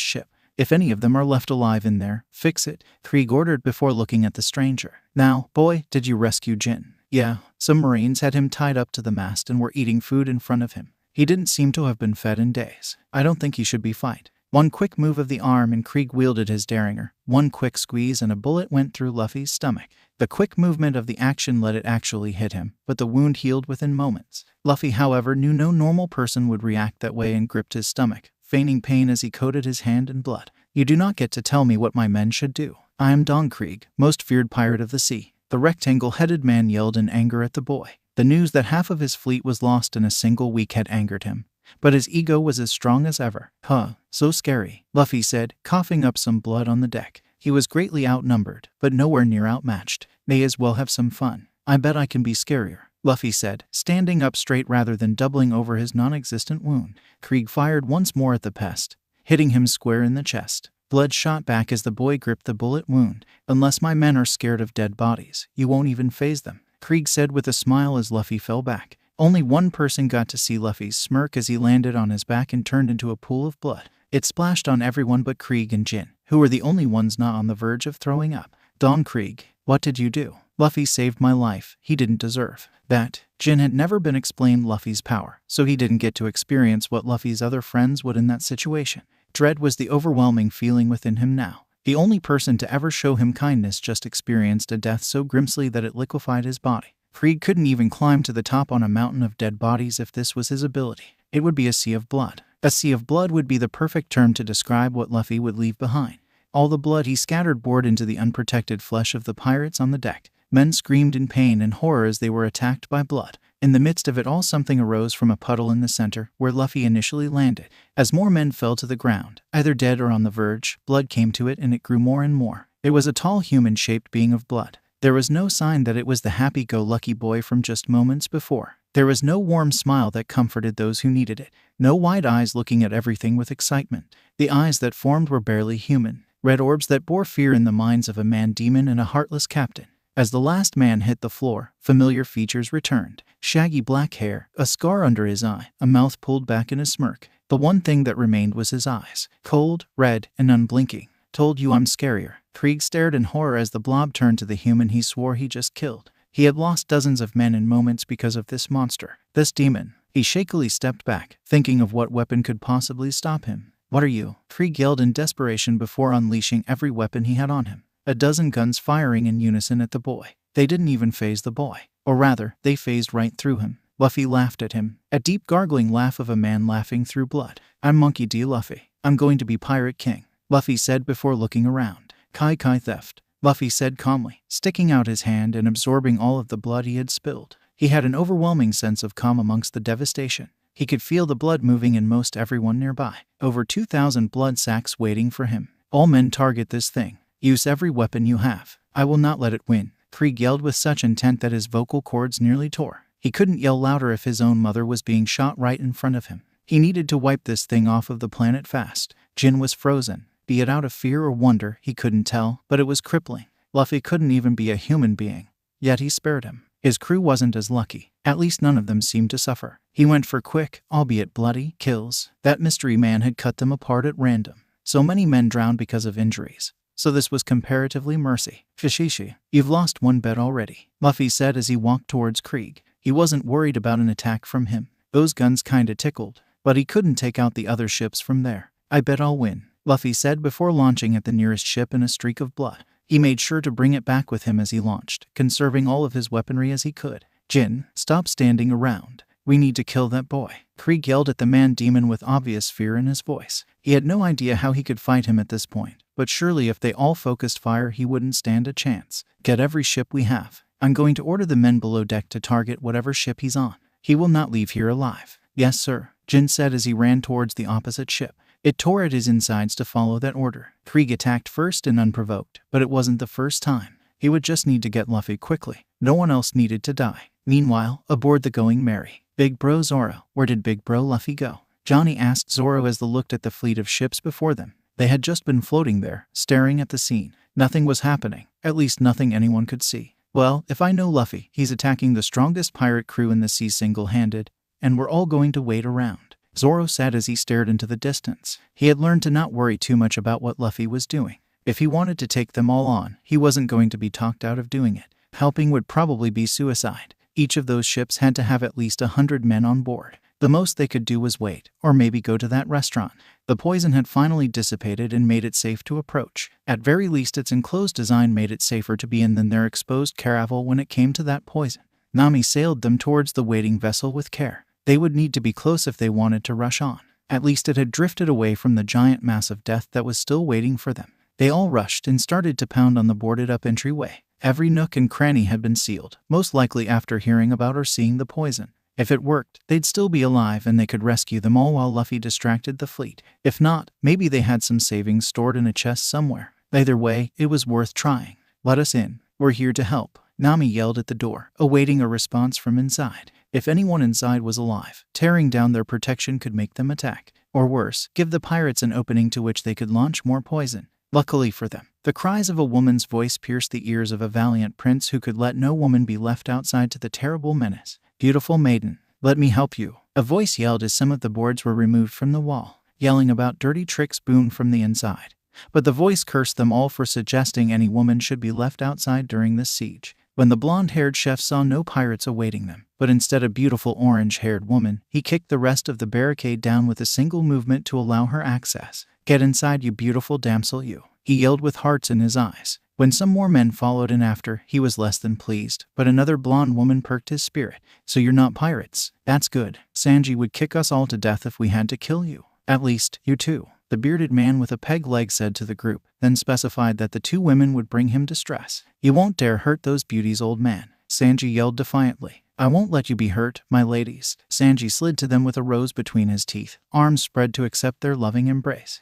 ship. If any of them are left alive in there, fix it, Krieg ordered before looking at the stranger. Now, boy, did you rescue Jin? Yeah, some Marines had him tied up to the mast and were eating food in front of him. He didn't seem to have been fed in days. I don't think he should be fight. One quick move of the arm and Krieg wielded his derringer. One quick squeeze and a bullet went through Luffy's stomach. The quick movement of the action let it actually hit him, but the wound healed within moments. Luffy, however, knew no normal person would react that way and gripped his stomach, feigning pain as he coated his hand in blood. You do not get to tell me what my men should do. I am Don Krieg, most feared pirate of the sea. The rectangle-headed man yelled in anger at the boy. The news that half of his fleet was lost in a single week had angered him, but his ego was as strong as ever. Huh, so scary, Luffy said, coughing up some blood on the deck. He was greatly outnumbered, but nowhere near outmatched. May as well have some fun. I bet I can be scarier, Luffy said, standing up straight rather than doubling over his non-existent wound. Krieg fired once more at the pest, hitting him square in the chest. Blood shot back as the boy gripped the bullet wound. Unless my men are scared of dead bodies, you won't even faze them, Krieg said with a smile as Luffy fell back. Only one person got to see Luffy's smirk as he landed on his back and turned into a pool of blood. It splashed on everyone but Krieg and Jin, who were the only ones not on the verge of throwing up. Don Krieg, what did you do? Luffy saved my life. He didn't deserve that. Jin had never been explained Luffy's power, so he didn't get to experience what Luffy's other friends would in that situation. Dread was the overwhelming feeling within him now. The only person to ever show him kindness just experienced a death so grimly that it liquefied his body. Krieg couldn't even climb to the top on a mountain of dead bodies if this was his ability. It would be a sea of blood. A sea of blood would be the perfect term to describe what Luffy would leave behind. All the blood he scattered poured into the unprotected flesh of the pirates on the deck. Men screamed in pain and horror as they were attacked by blood. In the midst of it all, something arose from a puddle in the center, where Luffy initially landed. As more men fell to the ground, either dead or on the verge, blood came to it and it grew more and more. It was a tall human-shaped being of blood. There was no sign that it was the happy-go-lucky boy from just moments before. There was no warm smile that comforted those who needed it. No wide eyes looking at everything with excitement. The eyes that formed were barely human. Red orbs that bore fear in the minds of a man-demon and a heartless captain. As the last man hit the floor, familiar features returned. Shaggy black hair, a scar under his eye, a mouth pulled back in a smirk. The one thing that remained was his eyes. Cold, red, and unblinking. Told you I'm scarier. Krieg stared in horror as the blob turned to the human he swore he just killed. He had lost dozens of men in moments because of this monster. This demon. He shakily stepped back, thinking of what weapon could possibly stop him. What are you? Krieg yelled in desperation before unleashing every weapon he had on him. A dozen guns firing in unison at the boy. They didn't even faze the boy. Or rather, they phased right through him. Luffy laughed at him. A deep gargling laugh of a man laughing through blood. I'm Monkey D. Luffy. I'm going to be Pirate King, Luffy said before looking around. Kai theft, Luffy said calmly, sticking out his hand and absorbing all of the blood he had spilled. He had an overwhelming sense of calm amongst the devastation. He could feel the blood moving in most everyone nearby. Over 2,000 blood sacks waiting for him. All men target this thing. Use every weapon you have. I will not let it win. Krieg yelled with such intent that his vocal cords nearly tore. He couldn't yell louder if his own mother was being shot right in front of him. He needed to wipe this thing off of the planet fast. Jin was frozen. Be it out of fear or wonder, he couldn't tell, but it was crippling. Luffy couldn't even be a human being. Yet he spared him. His crew wasn't as lucky. At least none of them seemed to suffer. He went for quick, albeit bloody, kills. That mystery man had cut them apart at random. So many men drowned because of injuries. So this was comparatively mercy. Fishishi, you've lost one bet already, Luffy said as he walked towards Krieg. He wasn't worried about an attack from him. Those guns kinda tickled, but he couldn't take out the other ships from there. I bet I'll win, Luffy said before launching at the nearest ship in a streak of blood. He made sure to bring it back with him as he launched, conserving all of his weaponry as he could. Jin, stop standing around. We need to kill that boy, Krieg yelled at the man-demon with obvious fear in his voice. He had no idea how he could fight him at this point, but surely if they all focused fire he wouldn't stand a chance. Get every ship we have. I'm going to order the men below deck to target whatever ship he's on. He will not leave here alive. Yes, sir, Jin said as he ran towards the opposite ship. It tore at his insides to follow that order. Krieg attacked first and unprovoked, but it wasn't the first time. He would just need to get Luffy quickly. No one else needed to die. Meanwhile, aboard the Going Merry, Big Bro Zoro, where did Big Bro Luffy go? Johnny asked Zoro as they looked at the fleet of ships before them. They had just been floating there, staring at the scene. Nothing was happening, at least nothing anyone could see. Well, if I know Luffy, he's attacking the strongest pirate crew in the sea single-handed, and we're all going to wait around, Zoro said as he stared into the distance. He had learned to not worry too much about what Luffy was doing. If he wanted to take them all on, he wasn't going to be talked out of doing it. Helping would probably be suicide. Each of those ships had to have at least 100 men on board. The most they could do was wait, or maybe go to that restaurant. The poison had finally dissipated and made it safe to approach. At very least its enclosed design made it safer to be in than their exposed caravel when it came to that poison. Nami sailed them towards the waiting vessel with care. They would need to be close if they wanted to rush on. At least it had drifted away from the giant mass of death that was still waiting for them. They all rushed and started to pound on the boarded-up entryway. Every nook and cranny had been sealed, most likely after hearing about or seeing the poison. If it worked, they'd still be alive and they could rescue them all while Luffy distracted the fleet. If not, maybe they had some savings stored in a chest somewhere. Either way, it was worth trying. Let us in. We're here to help, Nami yelled at the door, awaiting a response from inside. If anyone inside was alive, tearing down their protection could make them attack. Or worse, give the pirates an opening to which they could launch more poison. Luckily for them, the cries of a woman's voice pierced the ears of a valiant prince who could let no woman be left outside to the terrible menace. Beautiful maiden, let me help you, a voice yelled as some of the boards were removed from the wall. Yelling about dirty tricks boomed from the inside. But the voice cursed them all for suggesting any woman should be left outside during this siege. When the blonde-haired chef saw no pirates awaiting them, but instead a beautiful orange-haired woman, he kicked the rest of the barricade down with a single movement to allow her access. Get inside, you beautiful damsel, you, he yelled with hearts in his eyes. When some more men followed in after, he was less than pleased, but another blonde woman perked his spirit. So you're not pirates? That's good. Sanji would kick us all to death if we had to kill you. At least, you too. the bearded man with a peg leg said to the group, then specified that the 2 women would bring him distress. "You won't dare hurt those beauties, old man," Sanji yelled defiantly. "I won't let you be hurt, my ladies." Sanji slid to them with a rose between his teeth, arms spread to accept their loving embrace.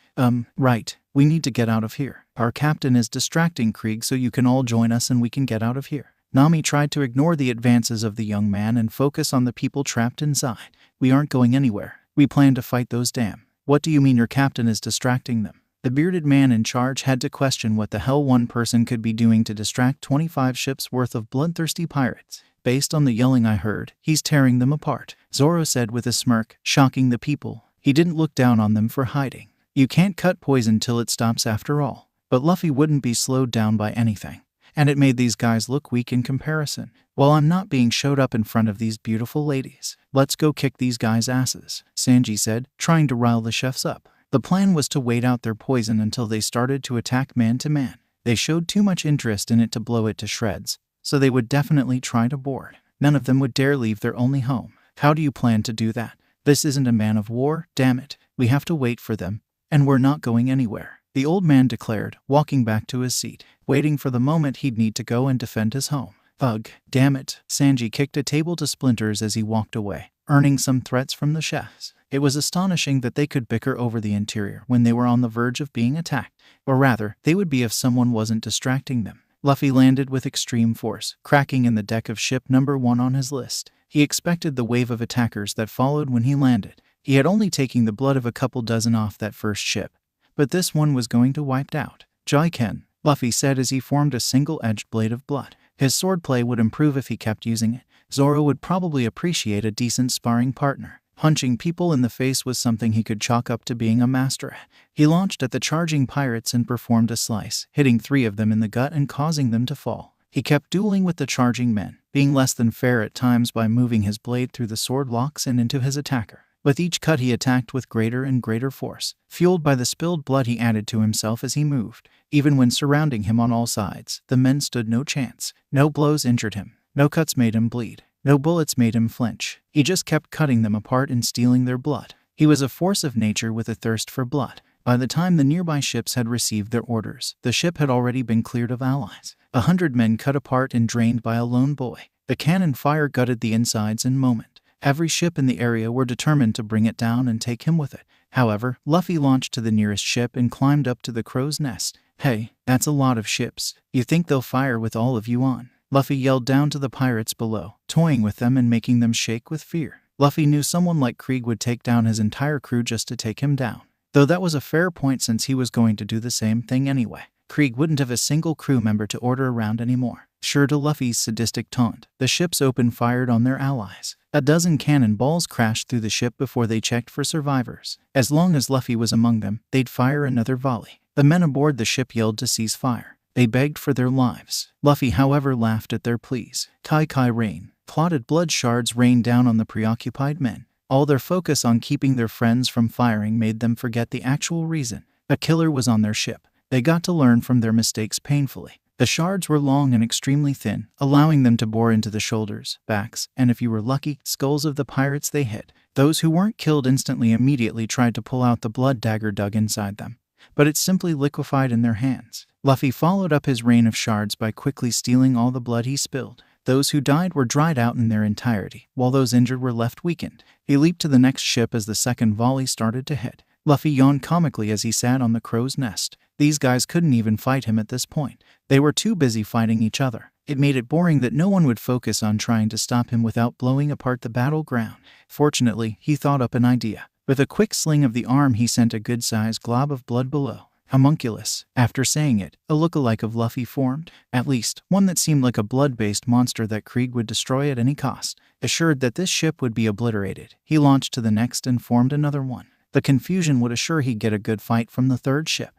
Right. We need to get out of here. Our captain is distracting Krieg, so you can all join us and we can get out of here." Nami tried to ignore the advances of the young man and focus on the people trapped inside. "We aren't going anywhere. We plan to fight those damn." "What do you mean your captain is distracting them?" The bearded man in charge had to question what the hell one person could be doing to distract 25 ships worth of bloodthirsty pirates. "Based on the yelling I heard, he's tearing them apart," Zoro said with a smirk, shocking the people. He didn't look down on them for hiding. You can't cut poison till it stops after all. But Luffy wouldn't be slowed down by anything. And it made these guys look weak in comparison. "Well, I'm not being showed up in front of these beautiful ladies. Let's go kick these guys' asses," Sanji said, trying to rile the chefs up. The plan was to wait out their poison until they started to attack man to man. They showed too much interest in it to blow it to shreds, so they would definitely try to board. None of them would dare leave their only home. "How do you plan to do that? This isn't a man of war, damn it. We have to wait for them, and we're not going anywhere," the old man declared, walking back to his seat, waiting for the moment he'd need to go and defend his home. "Ugh, damn it." Sanji kicked a table to splinters as he walked away, earning some threats from the chefs. It was astonishing that they could bicker over the interior when they were on the verge of being attacked. Or rather, they would be if someone wasn't distracting them. Luffy landed with extreme force, cracking in the deck of ship number 1 on his list. He expected the wave of attackers that followed when he landed. He had only taken the blood of a couple dozen off that first ship, but this one was going to wiped out. "Jaiken," Luffy said as he formed a single-edged blade of blood. His swordplay would improve if he kept using it. Zoro would probably appreciate a decent sparring partner. Punching people in the face was something he could chalk up to being a master at. He launched at the charging pirates and performed a slice, hitting 3 of them in the gut and causing them to fall. He kept dueling with the charging men, being less than fair at times by moving his blade through the sword locks and into his attacker. With each cut he attacked with greater and greater force. Fueled by the spilled blood he added to himself as he moved. Even when surrounding him on all sides, the men stood no chance. No blows injured him. No cuts made him bleed. No bullets made him flinch. He just kept cutting them apart and stealing their blood. He was a force of nature with a thirst for blood. By the time the nearby ships had received their orders, the ship had already been cleared of allies. 100 men cut apart and drained by a lone boy. The cannon fire gutted the insides in a moment. Every ship in the area were determined to bring it down and take him with it. However, Luffy launched to the nearest ship and climbed up to the crow's nest. "Hey, that's a lot of ships. You think they'll fire with all of you on?" Luffy yelled down to the pirates below, toying with them and making them shake with fear. Luffy knew someone like Krieg would take down his entire crew just to take him down. Though that was a fair point since he was going to do the same thing anyway. Krieg wouldn't have a single crew member to order around anymore. Sure to Luffy's sadistic taunt, the ships opened fired on their allies. A dozen cannonballs crashed through the ship before they checked for survivors. As long as Luffy was among them, they'd fire another volley. The men aboard the ship yelled to cease fire. They begged for their lives. Luffy, however, laughed at their pleas. Kai rain. Clotted blood shards rained down on the preoccupied men. All their focus on keeping their friends from firing made them forget the actual reason. A killer was on their ship. They got to learn from their mistakes painfully. The shards were long and extremely thin, allowing them to bore into the shoulders, backs, and if you were lucky, skulls of the pirates they hit. Those who weren't killed instantly immediately tried to pull out the blood dagger dug inside them, but it simply liquefied in their hands. Luffy followed up his rain of shards by quickly stealing all the blood he spilled. Those who died were dried out in their entirety, while those injured were left weakened. He leaped to the next ship as the second volley started to hit. Luffy yawned comically as he sat on the crow's nest. These guys couldn't even fight him at this point. They were too busy fighting each other. It made it boring that no one would focus on trying to stop him without blowing apart the battleground. Fortunately, he thought up an idea. With a quick sling of the arm, he sent a good-sized glob of blood below. Homunculus. After saying it, a look-alike of Luffy formed. At least, one that seemed like a blood-based monster that Krieg would destroy at any cost. Assured that this ship would be obliterated, he launched to the next and formed another one. The confusion would assure he'd get a good fight from the third ship.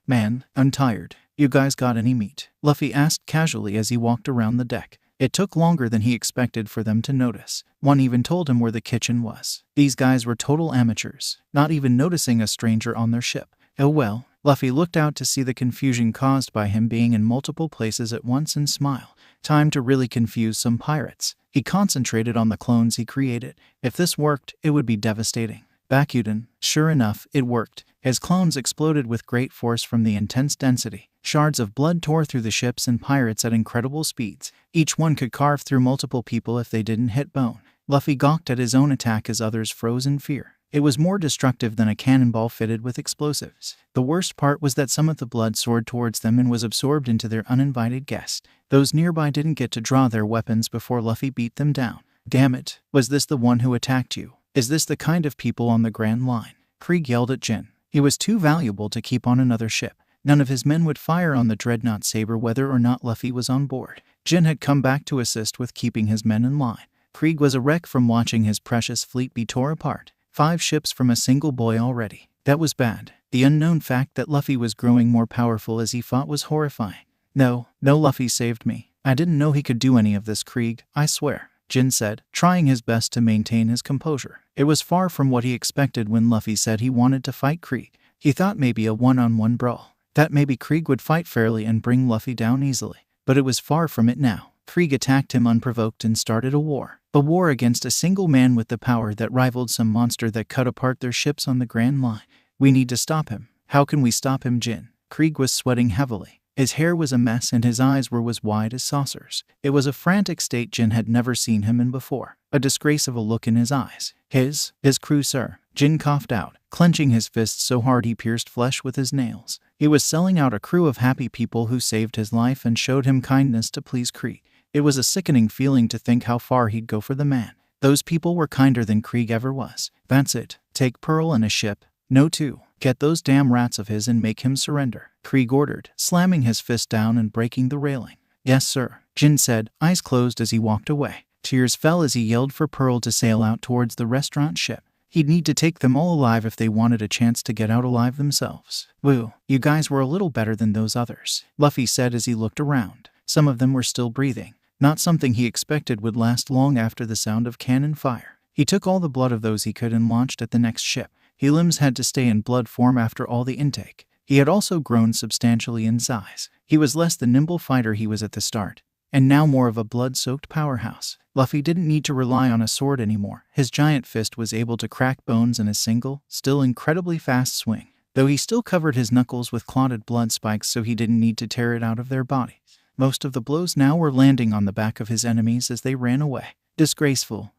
Man, I'm tired. You guys got any meat?" Luffy asked casually as he walked around the deck. It took longer than he expected for them to notice. One even told him where the kitchen was. These guys were total amateurs, not even noticing a stranger on their ship. Oh well. Luffy looked out to see the confusion caused by him being in multiple places at once and smiled. Time to really confuse some pirates. He concentrated on the clones he created. If this worked, it would be devastating. Bakuten. Sure enough, it worked. His clones exploded with great force from the intense density. Shards of blood tore through the ships and pirates at incredible speeds. Each one could carve through multiple people if they didn't hit bone. Luffy gawked at his own attack as others froze in fear. It was more destructive than a cannonball fitted with explosives. The worst part was that some of the blood soared towards them and was absorbed into their uninvited guests. Those nearby didn't get to draw their weapons before Luffy beat them down. Damn it, was this the one who attacked you? Is this the kind of people on the Grand Line? Krieg yelled at Jin. He was too valuable to keep on another ship. None of his men would fire on the dreadnought saber whether or not Luffy was on board. Jin had come back to assist with keeping his men in line. Krieg was a wreck from watching his precious fleet be tore apart. 5 ships from a single boy already. That was bad. The unknown fact that Luffy was growing more powerful as he fought was horrifying. No, Luffy saved me. I didn't know he could do any of this, Krieg, I swear, Jin said, trying his best to maintain his composure. It was far from what he expected when Luffy said he wanted to fight Krieg. He thought maybe a one-on-one brawl. That maybe Krieg would fight fairly and bring Luffy down easily. But it was far from it now. Krieg attacked him unprovoked and started a war. A war against a single man with the power that rivaled some monster that cut apart their ships on the Grand Line. We need to stop him. How can we stop him, Jin? Krieg was sweating heavily. His hair was a mess and his eyes were as wide as saucers. It was a frantic state Jin had never seen him in before. A disgrace of a look in his eyes. His crew, sir. Jin coughed out, clenching his fists so hard he pierced flesh with his nails. He was selling out a crew of happy people who saved his life and showed him kindness to please Krieg. It was a sickening feeling to think how far he'd go for the man. Those people were kinder than Krieg ever was. That's it. Take Pearl and a ship. No two. Get those damn rats of his and make him surrender, Krieg ordered, slamming his fist down and breaking the railing. Yes, sir, Jin said, eyes closed as he walked away. Tears fell as he yelled for Pearl to sail out towards the restaurant ship. He'd need to take them all alive if they wanted a chance to get out alive themselves. Woo, you guys were a little better than those others, Luffy said as he looked around. Some of them were still breathing. Not something he expected would last long after the sound of cannon fire. He took all the blood of those he could and launched at the next ship. His limbs had to stay in blood form after all the intake. He had also grown substantially in size. He was less the nimble fighter he was at the start, and now more of a blood-soaked powerhouse. Luffy didn't need to rely on a sword anymore. His giant fist was able to crack bones in a single, still incredibly fast swing, though he still covered his knuckles with clotted blood spikes so he didn't need to tear it out of their bodies. Most of the blows now were landing on the back of his enemies as they ran away. Disgraceful.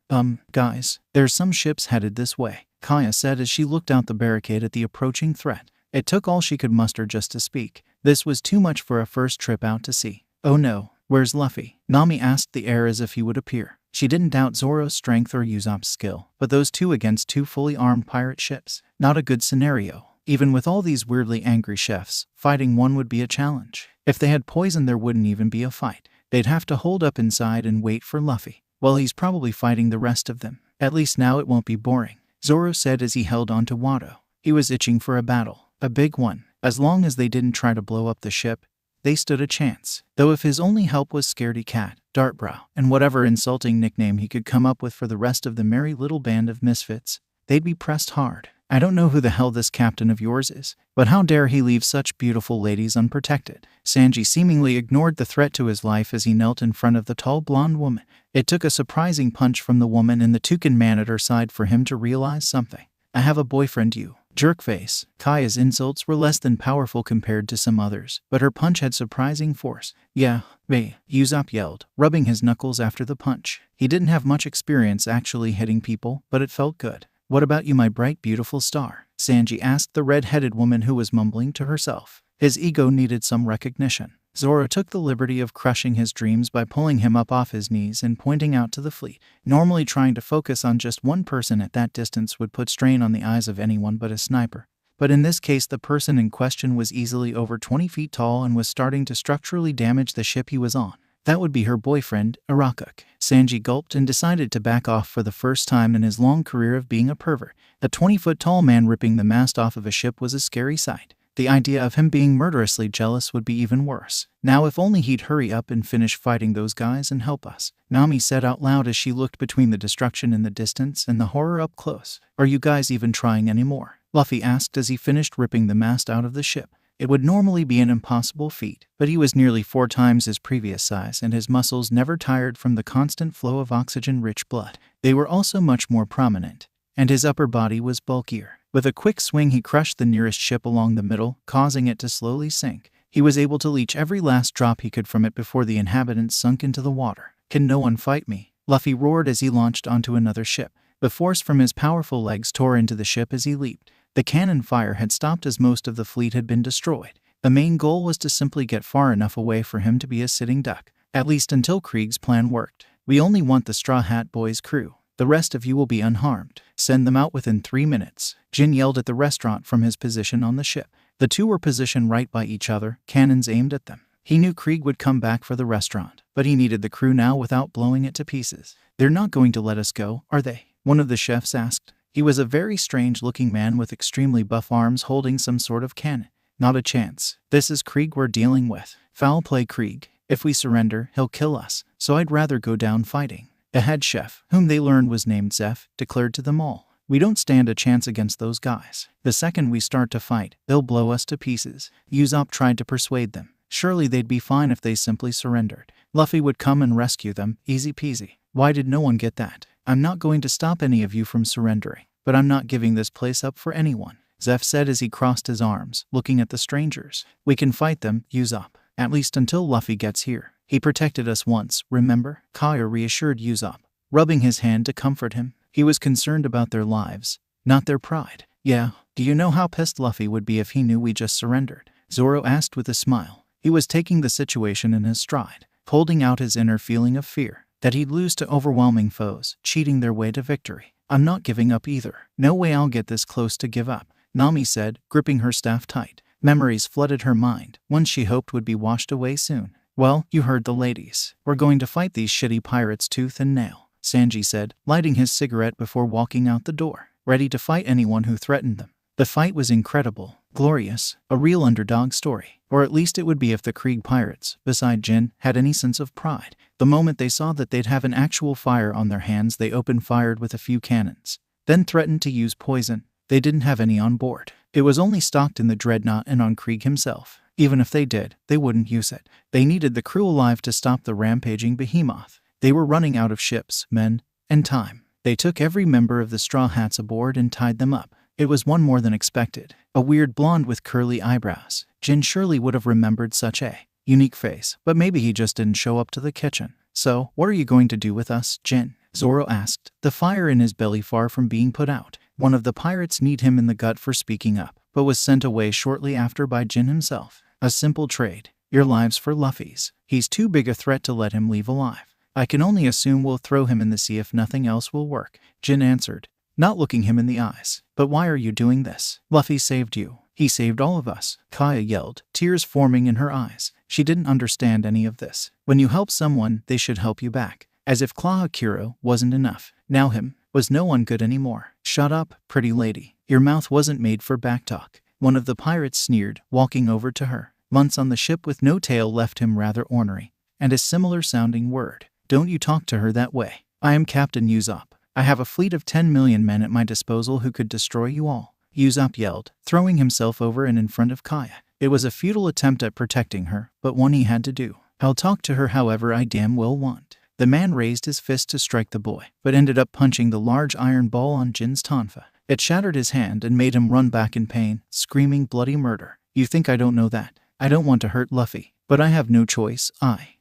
Guys, there's some ships headed this way, Kaya said as she looked out the barricade at the approaching threat. It took all she could muster just to speak. This was too much for a first trip out to sea. Oh no, where's Luffy? Nami asked the air as if he would appear. She didn't doubt Zoro's strength or Usopp's skill, but those two against 2 fully armed pirate ships? Not a good scenario. Even with all these weirdly angry chefs, fighting one would be a challenge. If they had poison, there wouldn't even be a fight. They'd have to hold up inside and wait for Luffy. Well, he's probably fighting the rest of them. At least now it won't be boring, Zoro said as he held on to Wado. He was itching for a battle. A big one. As long as they didn't try to blow up the ship, they stood a chance. Though if his only help was Scaredy Cat, Dartbrow, and whatever insulting nickname he could come up with for the rest of the merry little band of misfits, they'd be pressed hard. I don't know who the hell this captain of yours is, but how dare he leave such beautiful ladies unprotected? Sanji seemingly ignored the threat to his life as he knelt in front of the tall blonde woman. It took a surprising punch from the woman and the toucan man at her side for him to realize something. I have a boyfriend, you jerkface. Kaya's insults were less than powerful compared to some others, but her punch had surprising force. Yeah, bae, Usopp yelled, rubbing his knuckles after the punch. He didn't have much experience actually hitting people, but it felt good. What about you, my bright, beautiful star? Sanji asked the red-headed woman who was mumbling to herself. His ego needed some recognition. Zoro took the liberty of crushing his dreams by pulling him up off his knees and pointing out to the fleet. Normally trying to focus on just one person at that distance would put strain on the eyes of anyone but a sniper. But in this case, the person in question was easily over 20 feet tall and was starting to structurally damage the ship he was on. That would be her boyfriend, Arakuk. Sanji gulped and decided to back off for the first time in his long career of being a pervert. A 20-foot-tall man ripping the mast off of a ship was a scary sight. The idea of him being murderously jealous would be even worse. Now if only he'd hurry up and finish fighting those guys and help us, Nami said out loud as she looked between the destruction in the distance and the horror up close. Are you guys even trying anymore? Luffy asked as he finished ripping the mast out of the ship. It would normally be an impossible feat, but he was nearly 4 times his previous size and his muscles never tired from the constant flow of oxygen-rich blood. They were also much more prominent, and his upper body was bulkier. With a quick swing he crushed the nearest ship along the middle, causing it to slowly sink. He was able to leach every last drop he could from it before the inhabitants sunk into the water. "Can no one fight me?" Luffy roared as he launched onto another ship. The force from his powerful legs tore into the ship as he leaped. The cannon fire had stopped as most of the fleet had been destroyed. The main goal was to simply get far enough away for him to be a sitting duck, at least until Krieg's plan worked. "We only want the Straw Hat Boys' crew. The rest of you will be unharmed. Send them out within 3 minutes. Jin yelled at the restaurant from his position on the ship. The two were positioned right by each other, cannons aimed at them. He knew Krieg would come back for the restaurant, but he needed the crew now without blowing it to pieces. "They're not going to let us go, are they?" one of the chefs asked. He was a very strange-looking man with extremely buff arms holding some sort of cannon. "Not a chance. This is Krieg we're dealing with. Foul play, Krieg. If we surrender, he'll kill us, so I'd rather go down fighting." The head chef, whom they learned was named Zeph, declared to them all, "We don't stand a chance against those guys. The second we start to fight, they'll blow us to pieces." Usopp tried to persuade them. Surely they'd be fine if they simply surrendered. Luffy would come and rescue them, easy peasy. Why did no one get that? "I'm not going to stop any of you from surrendering, but I'm not giving this place up for anyone," Zeph said as he crossed his arms, looking at the strangers. "We can fight them, Usopp, at least until Luffy gets here. He protected us once, remember?" Kaya reassured Usopp, rubbing his hand to comfort him. He was concerned about their lives, not their pride. "Yeah, do you know how pissed Luffy would be if he knew we just surrendered?" Zoro asked with a smile. He was taking the situation in his stride, holding out his inner feeling of fear, that he'd lose to overwhelming foes, cheating their way to victory. "I'm not giving up either. No way I'll get this close to give up," Nami said, gripping her staff tight. Memories flooded her mind, ones she hoped would be washed away soon. "Well, you heard the ladies. We're going to fight these shitty pirates tooth and nail," Sanji said, lighting his cigarette before walking out the door, ready to fight anyone who threatened them. The fight was incredible, glorious, a real underdog story. Or at least it would be if the Krieg pirates, beside Jin, had any sense of pride. The moment they saw that they'd have an actual fire on their hands, they opened fire with a few cannons, then threatened to use poison. They didn't have any on board. It was only stocked in the dreadnought and on Krieg himself. Even if they did, they wouldn't use it. They needed the crew alive to stop the rampaging behemoth. They were running out of ships, men, and time. They took every member of the Straw Hats aboard and tied them up. It was one more than expected. A weird blonde with curly eyebrows. Jin surely would have remembered such a unique face, but maybe he just didn't show up to the kitchen. "So, what are you going to do with us, Jin?" Zoro asked, the fire in his belly far from being put out. One of the pirates kneed him in the gut for speaking up, but was sent away shortly after by Jin himself. "A simple trade. Your lives for Luffy's. He's too big a threat to let him leave alive. I can only assume we'll throw him in the sea if nothing else will work," Jin answered, not looking him in the eyes. "But why are you doing this? Luffy saved you. He saved all of us," Kaya yelled, tears forming in her eyes. She didn't understand any of this. When you help someone, they should help you back. As if Klahakiro wasn't enough. Now him. Was no one good anymore? "Shut up, pretty lady. Your mouth wasn't made for backtalk," one of the pirates sneered, walking over to her. Months on the ship with no tail left him rather ornery, and a similar-sounding word. "Don't you talk to her that way. I am Captain Usopp. I have a fleet of 10 million men at my disposal who could destroy you all," Usopp yelled, throwing himself over and in front of Kaya. It was a futile attempt at protecting her, but one he had to do. "I'll talk to her however I damn well want." The man raised his fist to strike the boy, but ended up punching the large iron ball on Jin's tonfa. It shattered his hand and made him run back in pain, screaming bloody murder. "You think I don't know that? I don't want to hurt Luffy, but I have no choice.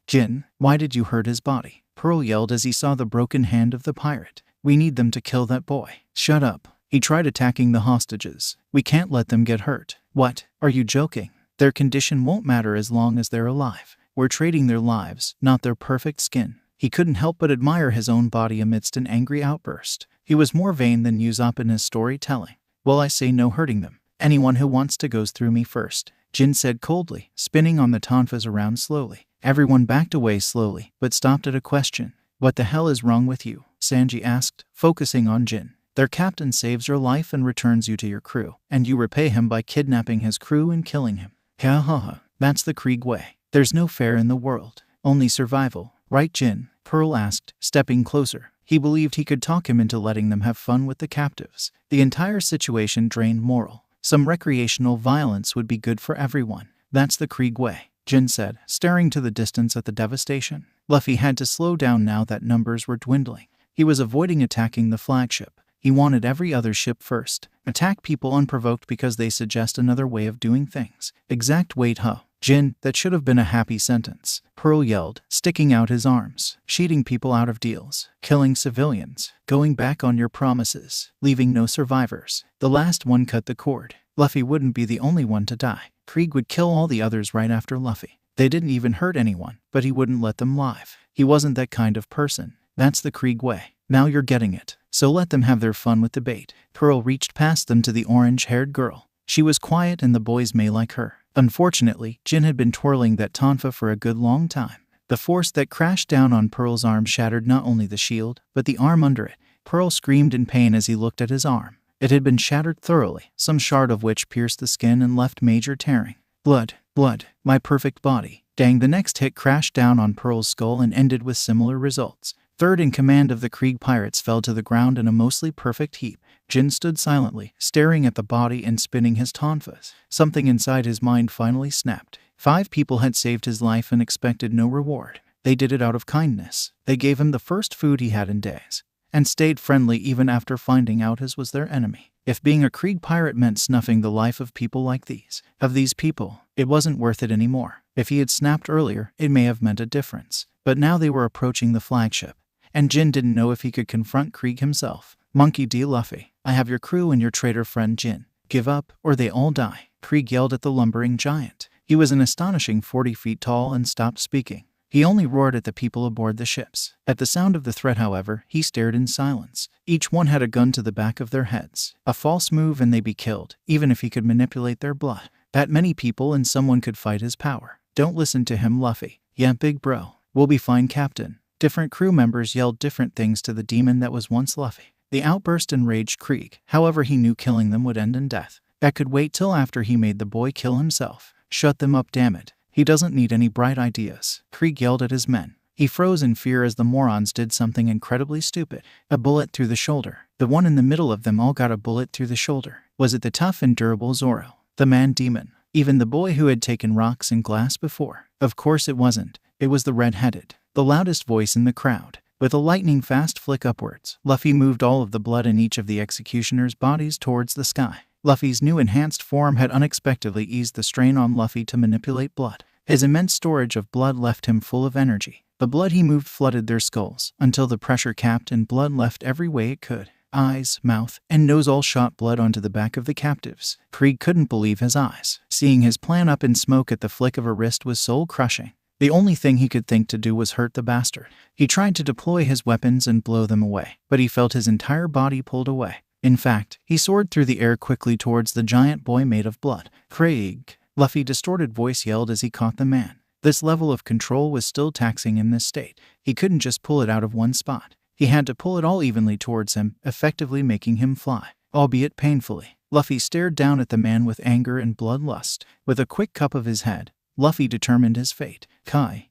Jin, why did you hurt his body?" Pearl yelled as he saw the broken hand of the pirate. "We need them to kill that boy." "Shut up." He tried attacking the hostages. "We can't let them get hurt." "What? Are you joking? Their condition won't matter as long as they're alive. We're trading their lives, not their perfect skin." He couldn't help but admire his own body amidst an angry outburst. He was more vain than Usopp in his storytelling. "Well, I say no hurting them. Anyone who wants to goes through me first," Jin said coldly, spinning on the tonfas around slowly. Everyone backed away slowly, but stopped at a question. "What the hell is wrong with you?" Sanji asked, focusing on Jin. "Their captain saves your life and returns you to your crew, and you repay him by kidnapping his crew and killing him. Ha ha ha. That's the Krieg way. There's no fair in the world. Only survival. Right, Jin?" Pearl asked, stepping closer. He believed he could talk him into letting them have fun with the captives. The entire situation drained moral. Some recreational violence would be good for everyone. "That's the Krieg way," Jin said, staring to the distance at the devastation. Luffy had to slow down now that numbers were dwindling. He was avoiding attacking the flagship, He wanted every other ship first. Attack people unprovoked because they suggest another way of doing things. Exact wait ho. Jin, that should have been a happy sentence. Pearl yelled, sticking out his arms, cheating people out of deals, killing civilians, going back on your promises, leaving no survivors. The last one cut the cord. Luffy wouldn't be the only one to die. Krieg would kill all the others right after Luffy. They didn't even hurt anyone, but he wouldn't let them live. He wasn't that kind of person. That's the Krieg way. Now you're getting it. So let them have their fun with the bait. Pearl reached past them to the orange-haired girl. She was quiet and the boys may like her. Unfortunately, Jin had been twirling that tonfa for a good long time. The force that crashed down on Pearl's arm shattered not only the shield, but the arm under it. Pearl screamed in pain as he looked at his arm. It had been shattered thoroughly, some shard of which pierced the skin and left major tearing. Blood, blood, my perfect body. Dang, the next hit crashed down on Pearl's skull and ended with similar results. Third in command of the Krieg pirates fell to the ground in a mostly perfect heap. Jin stood silently, staring at the body and spinning his tonfas. Something inside his mind finally snapped. 5 people had saved his life and expected no reward. They did it out of kindness. They gave him the first food he had in days, and stayed friendly even after finding out his was their enemy. If being a Krieg pirate meant snuffing the life of people like these, it wasn't worth it anymore. If he had snapped earlier, it may have meant a difference. But now they were approaching the flagship, and Jin didn't know if he could confront Krieg himself. Monkey D. Luffy, I have your crew and your traitor friend Jin. Give up, or they all die. Krieg yelled at the lumbering giant. He was an astonishing 40 feet tall and stopped speaking. He only roared at the people aboard the ships. At the sound of the threat, however, he stared in silence. Each one had a gun to the back of their heads. A false move and they'd be killed, even if he could manipulate their blood. That many people and someone could fight his power. Don't listen to him, Luffy. Yeah, big bro. We'll be fine, Captain. Different crew members yelled different things to the demon that was once Luffy. The outburst enraged Krieg. However, he knew killing them would end in death. That could wait till after he made the boy kill himself. Shut them up, damn it. He doesn't need any bright ideas. Krieg yelled at his men. He froze in fear as the morons did something incredibly stupid. A bullet through the shoulder. The one in the middle of them all got a bullet through the shoulder. Was it the tough and durable Zoro? The man-demon? Even the boy who had taken rocks and glass before? Of course it wasn't. It was the red-headed, the loudest voice in the crowd. With a lightning-fast flick upwards, Luffy moved all of the blood in each of the executioners' bodies towards the sky. Luffy's new enhanced form had unexpectedly eased the strain on Luffy to manipulate blood. His immense storage of blood left him full of energy. The blood he moved flooded their skulls, until the pressure capped and blood left every way it could. Eyes, mouth, and nose all shot blood onto the back of the captives. Krieg couldn't believe his eyes. Seeing his plan up in smoke at the flick of a wrist was soul-crushing. The only thing he could think to do was hurt the bastard. He tried to deploy his weapons and blow them away, but he felt his entire body pulled away. In fact, he soared through the air quickly towards the giant boy made of blood. Krieg! Luffy's distorted voice yelled as he caught the man. This level of control was still taxing in this state. He couldn't just pull it out of one spot. He had to pull it all evenly towards him, effectively making him fly, albeit painfully. Luffy stared down at the man with anger and bloodlust. With a quick cup of his head, Luffy determined his fate. Kai,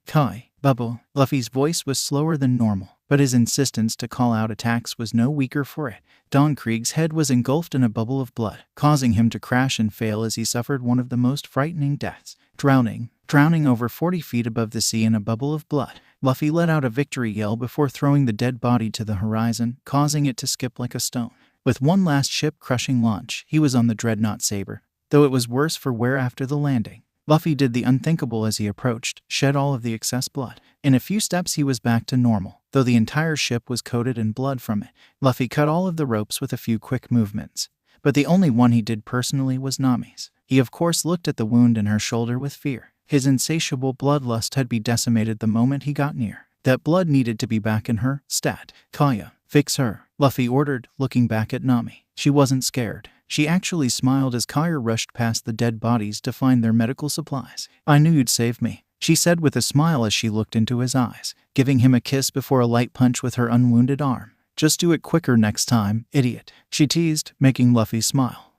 bubble. Luffy's voice was slower than normal, but his insistence to call out attacks was no weaker for it. Don Krieg's head was engulfed in a bubble of blood, causing him to crash and fail as he suffered one of the most frightening deaths. Drowning over 40 feet above the sea in a bubble of blood. Luffy let out a victory yell before throwing the dead body to the horizon, causing it to skip like a stone. With one last ship-crushing launch, he was on the Dreadnought Saber, though it was worse for wear after the landing. Luffy did the unthinkable as he approached, shed all of the excess blood. In a few steps he was back to normal, though the entire ship was coated in blood from it. Luffy cut all of the ropes with a few quick movements, but the only one he did personally was Nami's. He of course looked at the wound in her shoulder with fear. His insatiable bloodlust had been decimated the moment he got near. That blood needed to be back in her. Stat. Kaya, fix her, Luffy ordered, looking back at Nami. She wasn't scared. She actually smiled as Kaya rushed past the dead bodies to find their medical supplies. I knew you'd save me, she said with a smile as she looked into his eyes, giving him a kiss before a light punch with her unwounded arm. Just do it quicker next time, idiot, she teased, making Luffy smile.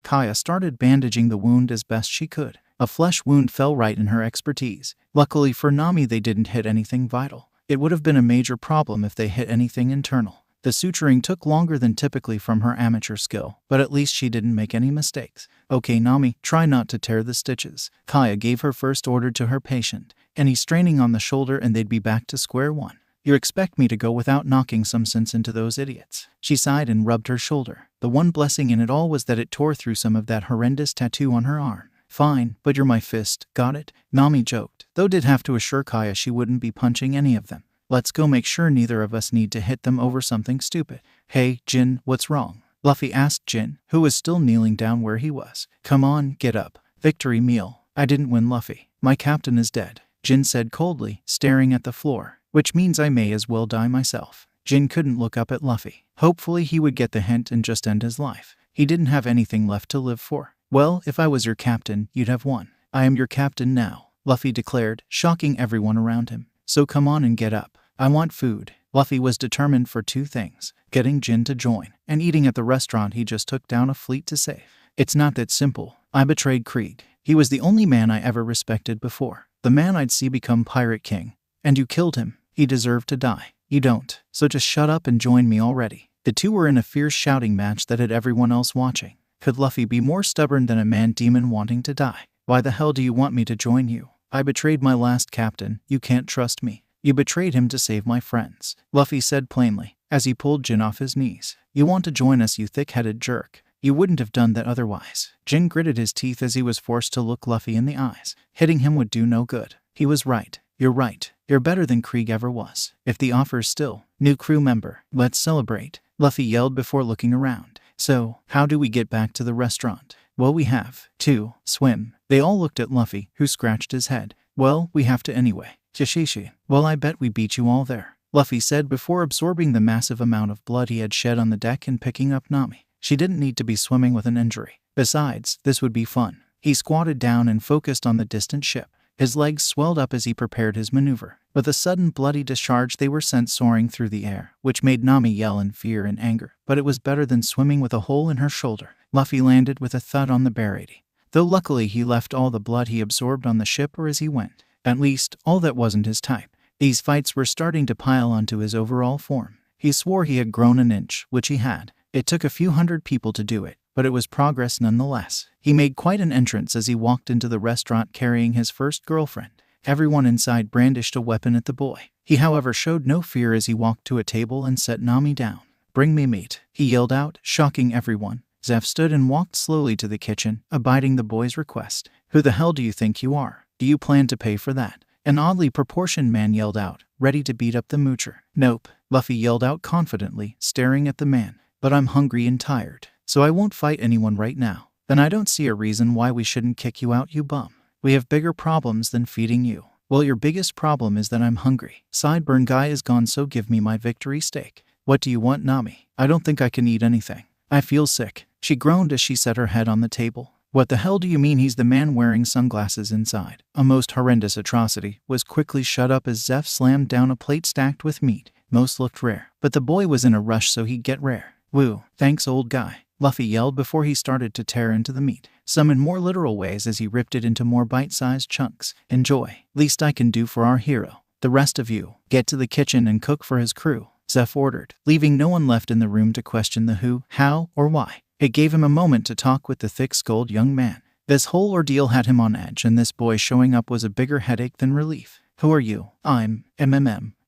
Kaya started bandaging the wound as best she could. A flesh wound fell right in her expertise. Luckily for Nami, they didn't hit anything vital. It would have been a major problem if they hit anything internal. The suturing took longer than typically from her amateur skill, but at least she didn't make any mistakes. Okay, Nami, try not to tear the stitches. Kaya gave her first order to her patient, any straining on the shoulder and they'd be back to square one. You expect me to go without knocking some sense into those idiots." She sighed and rubbed her shoulder. The one blessing in it all was that it tore through some of that horrendous tattoo on her arm. "Fine, but you're my fist, got it?" Nami joked, though did have to assure Kaya she wouldn't be punching any of them. "Let's go make sure neither of us need to hit them over something stupid." "Hey, Jin, what's wrong?" Luffy asked Jin, who was still kneeling down where he was. "Come on, get up. Victory meal." "I didn't win, Luffy. My captain is dead," Jin said coldly, staring at the floor. "Which means I may as well die myself." Jin couldn't look up at Luffy. Hopefully he would get the hint and just end his life. He didn't have anything left to live for. "Well, if I was your captain, you'd have won." "I am your captain now," Luffy declared, shocking everyone around him. "So come on and get up. I want food." Luffy was determined for two things: getting Jin to join, and eating at the restaurant he just took down a fleet to save. "It's not that simple. I betrayed Krieg. He was the only man I ever respected before. The man I'd see become Pirate King. And you killed him. He deserved to die. You don't. So just shut up and join me already." The two were in a fierce shouting match that had everyone else watching. Could Luffy be more stubborn than a man-demon wanting to die? "Why the hell do you want me to join you? I betrayed my last captain. You can't trust me." "You betrayed him to save my friends," Luffy said plainly, as he pulled Jin off his knees. "You want to join us, you thick-headed jerk. You wouldn't have done that otherwise." Jin gritted his teeth as he was forced to look Luffy in the eyes. Hitting him would do no good. He was right. "You're right. You're better than Krieg ever was. If the offer's still, new crew member, let's celebrate," Luffy yelled before looking around. "So, how do we get back to the restaurant?" "Well, we have to swim." They all looked at Luffy, who scratched his head. "Well, we have to anyway." "Shishishi. Well, I bet we beat you all there," Luffy said before absorbing the massive amount of blood he had shed on the deck and picking up Nami. She didn't need to be swimming with an injury. Besides, this would be fun. He squatted down and focused on the distant ship. His legs swelled up as he prepared his maneuver. With a sudden bloody discharge, they were sent soaring through the air, which made Nami yell in fear and anger. But it was better than swimming with a hole in her shoulder. Luffy landed with a thud on the Barady. Though luckily he left all the blood he absorbed on the ship or as he went. At least, all that wasn't his type. These fights were starting to pile onto his overall form. He swore he had grown an inch, which he had. It took a few hundred people to do it, but it was progress nonetheless. He made quite an entrance as he walked into the restaurant carrying his first girlfriend. Everyone inside brandished a weapon at the boy. He, however, showed no fear as he walked to a table and set Nami down. "Bring me meat," he yelled out, shocking everyone. Zeph stood and walked slowly to the kitchen, abiding the boy's request. "Who the hell do you think you are? Do you plan to pay for that?" An oddly proportioned man yelled out, ready to beat up the moocher. "Nope," Luffy yelled out confidently, staring at the man. "But I'm hungry and tired, so I won't fight anyone right now." "Then I don't see a reason why we shouldn't kick you out, you bum. We have bigger problems than feeding you." "Well, your biggest problem is that I'm hungry. Sideburn guy is gone, so give me my victory steak." "What do you want, Nami? I don't think I can eat anything. I feel sick." She groaned as she set her head on the table. "What the hell do you mean he's the man wearing sunglasses inside?" A most horrendous atrocity was quickly shut up as Zeph slammed down a plate stacked with meat. Most looked rare, but the boy was in a rush, so he'd get rare. "Woo, thanks, old guy," Luffy yelled before he started to tear into the meat, some in more literal ways as he ripped it into more bite-sized chunks. "Enjoy. Least I can do for our hero. The rest of you, get to the kitchen and cook for his crew," Zeph ordered, leaving no one left in the room to question the who, how, or why. It gave him a moment to talk with the thick-skulled young man. This whole ordeal had him on edge, and this boy showing up was a bigger headache than relief. "Who are you?" "I'm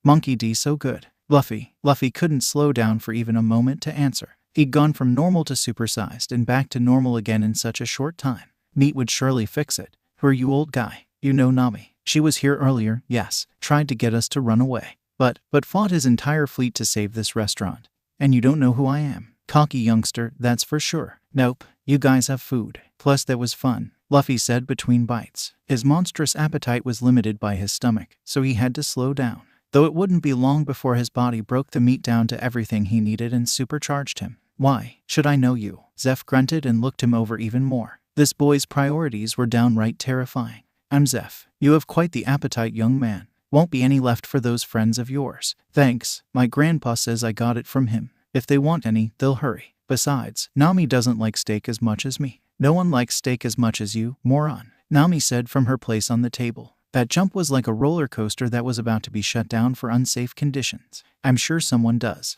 Monkey D. So good." Luffy couldn't slow down for even a moment to answer. He'd gone from normal to supersized and back to normal again in such a short time. Meat would surely fix it. "Who are you, old guy?" "You know Nami. She was here earlier, yes. Tried to get us to run away. But fought his entire fleet to save this restaurant. And you don't know who I am. Cocky youngster, that's for sure." "Nope. You guys have food. Plus that was fun," Luffy said between bites. His monstrous appetite was limited by his stomach, so he had to slow down. Though it wouldn't be long before his body broke the meat down to everything he needed and supercharged him. "Why should I know you?" Zeph grunted and looked him over even more. This boy's priorities were downright terrifying. "I'm Zeph. You have quite the appetite, young man. Won't be any left for those friends of yours." "Thanks. My grandpa says I got it from him. If they want any, they'll hurry. Besides, Nami doesn't like steak as much as me." "No one likes steak as much as you, moron," Nami said from her place on the table. That jump was like a roller coaster that was about to be shut down for unsafe conditions. "I'm sure someone does.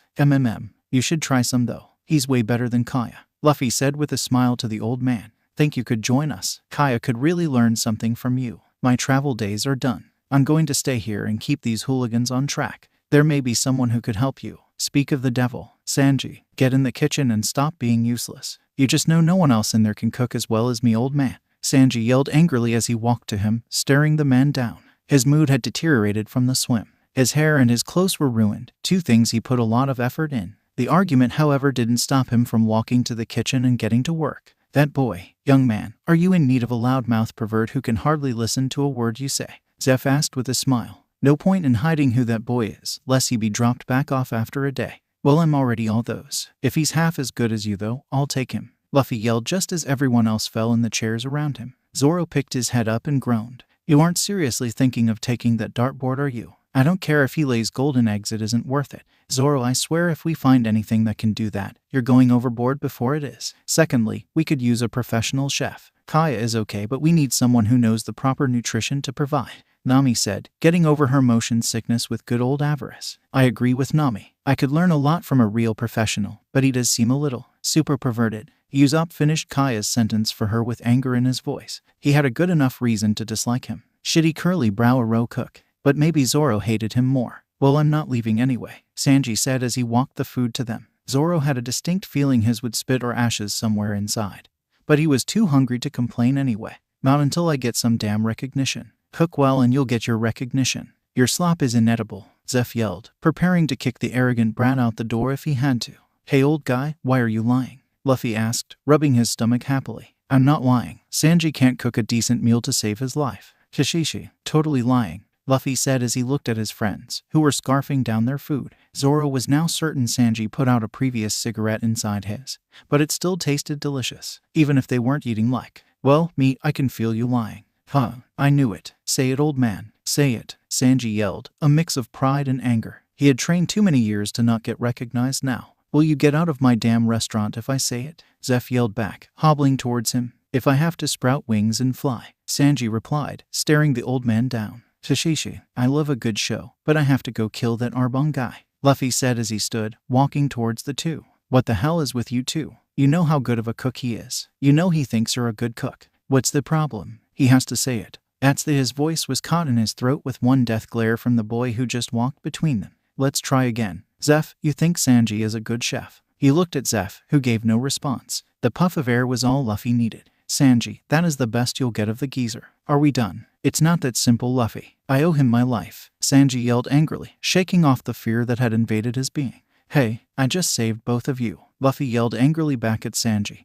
You should try some though. He's way better than Kaya," Luffy said with a smile to the old man. "Think you could join us? Kaya could really learn something from you." "My travel days are done. I'm going to stay here and keep these hooligans on track." There may be someone who could help you. Speak of the devil. Sanji, get in the kitchen and stop being useless. You just know no one else in there can cook as well as me, old man. Sanji yelled angrily as he walked to him, staring the man down. His mood had deteriorated from the swim. His hair and his clothes were ruined, two things he put a lot of effort in. The argument, however, didn't stop him from walking to the kitchen and getting to work. That boy, young man, are you in need of a loudmouth pervert who can hardly listen to a word you say? Zeph asked with a smile. No point in hiding who that boy is, lest he be dropped back off after a day. Well, I'm already all those. If he's half as good as you though, I'll take him. Luffy yelled just as everyone else fell in the chairs around him. Zoro picked his head up and groaned. You aren't seriously thinking of taking that dartboard, are you? I don't care if he lays golden eggs, it isn't worth it. Zoro, I swear if we find anything that can do that, you're going overboard before it is. Secondly, we could use a professional chef. Kaya is okay, but we need someone who knows the proper nutrition to provide. Nami said, getting over her motion sickness with good old avarice. I agree with Nami. I could learn a lot from a real professional, but he does seem a little super perverted. Usopp finished Kaya's sentence for her with anger in his voice. He had a good enough reason to dislike him. Shitty curly brow Aro cook. But maybe Zoro hated him more. Well, I'm not leaving anyway, Sanji said as he walked the food to them. Zoro had a distinct feeling his would spit or ashes somewhere inside. But he was too hungry to complain anyway. Not until I get some damn recognition. Cook well and you'll get your recognition. Your slop is inedible, Zeph yelled, preparing to kick the arrogant brat out the door if he had to. Hey old guy, why are you lying? Luffy asked, rubbing his stomach happily. I'm not lying. Sanji can't cook a decent meal to save his life. Kishishi, totally lying, Luffy said as he looked at his friends, who were scarfing down their food. Zoro was now certain Sanji put out a previous cigarette inside his, but it still tasted delicious, even if they weren't eating like, well, me, I can feel you lying. Huh, I knew it. Say it, old man. Say it, Sanji yelled, a mix of pride and anger. He had trained too many years to not get recognized now. Will you get out of my damn restaurant if I say it? Zeph yelled back, hobbling towards him. If I have to sprout wings and fly, Sanji replied, staring the old man down. Shishishi, I love a good show, but I have to go kill that Arbong guy, Luffy said as he stood, walking towards the two. What the hell is with you two? You know how good of a cook he is. You know he thinks you're a good cook. What's the problem? He has to say it. His voice was caught in his throat with one death glare from the boy who just walked between them. Let's try again. Zeph, you think Sanji is a good chef? He looked at Zeph, who gave no response. The puff of air was all Luffy needed. Sanji, that is the best you'll get of the geezer. Are we done? It's not that simple, Luffy. I owe him my life, Sanji yelled angrily, shaking off the fear that had invaded his being. Hey, I just saved both of you, Luffy yelled angrily back at Sanji,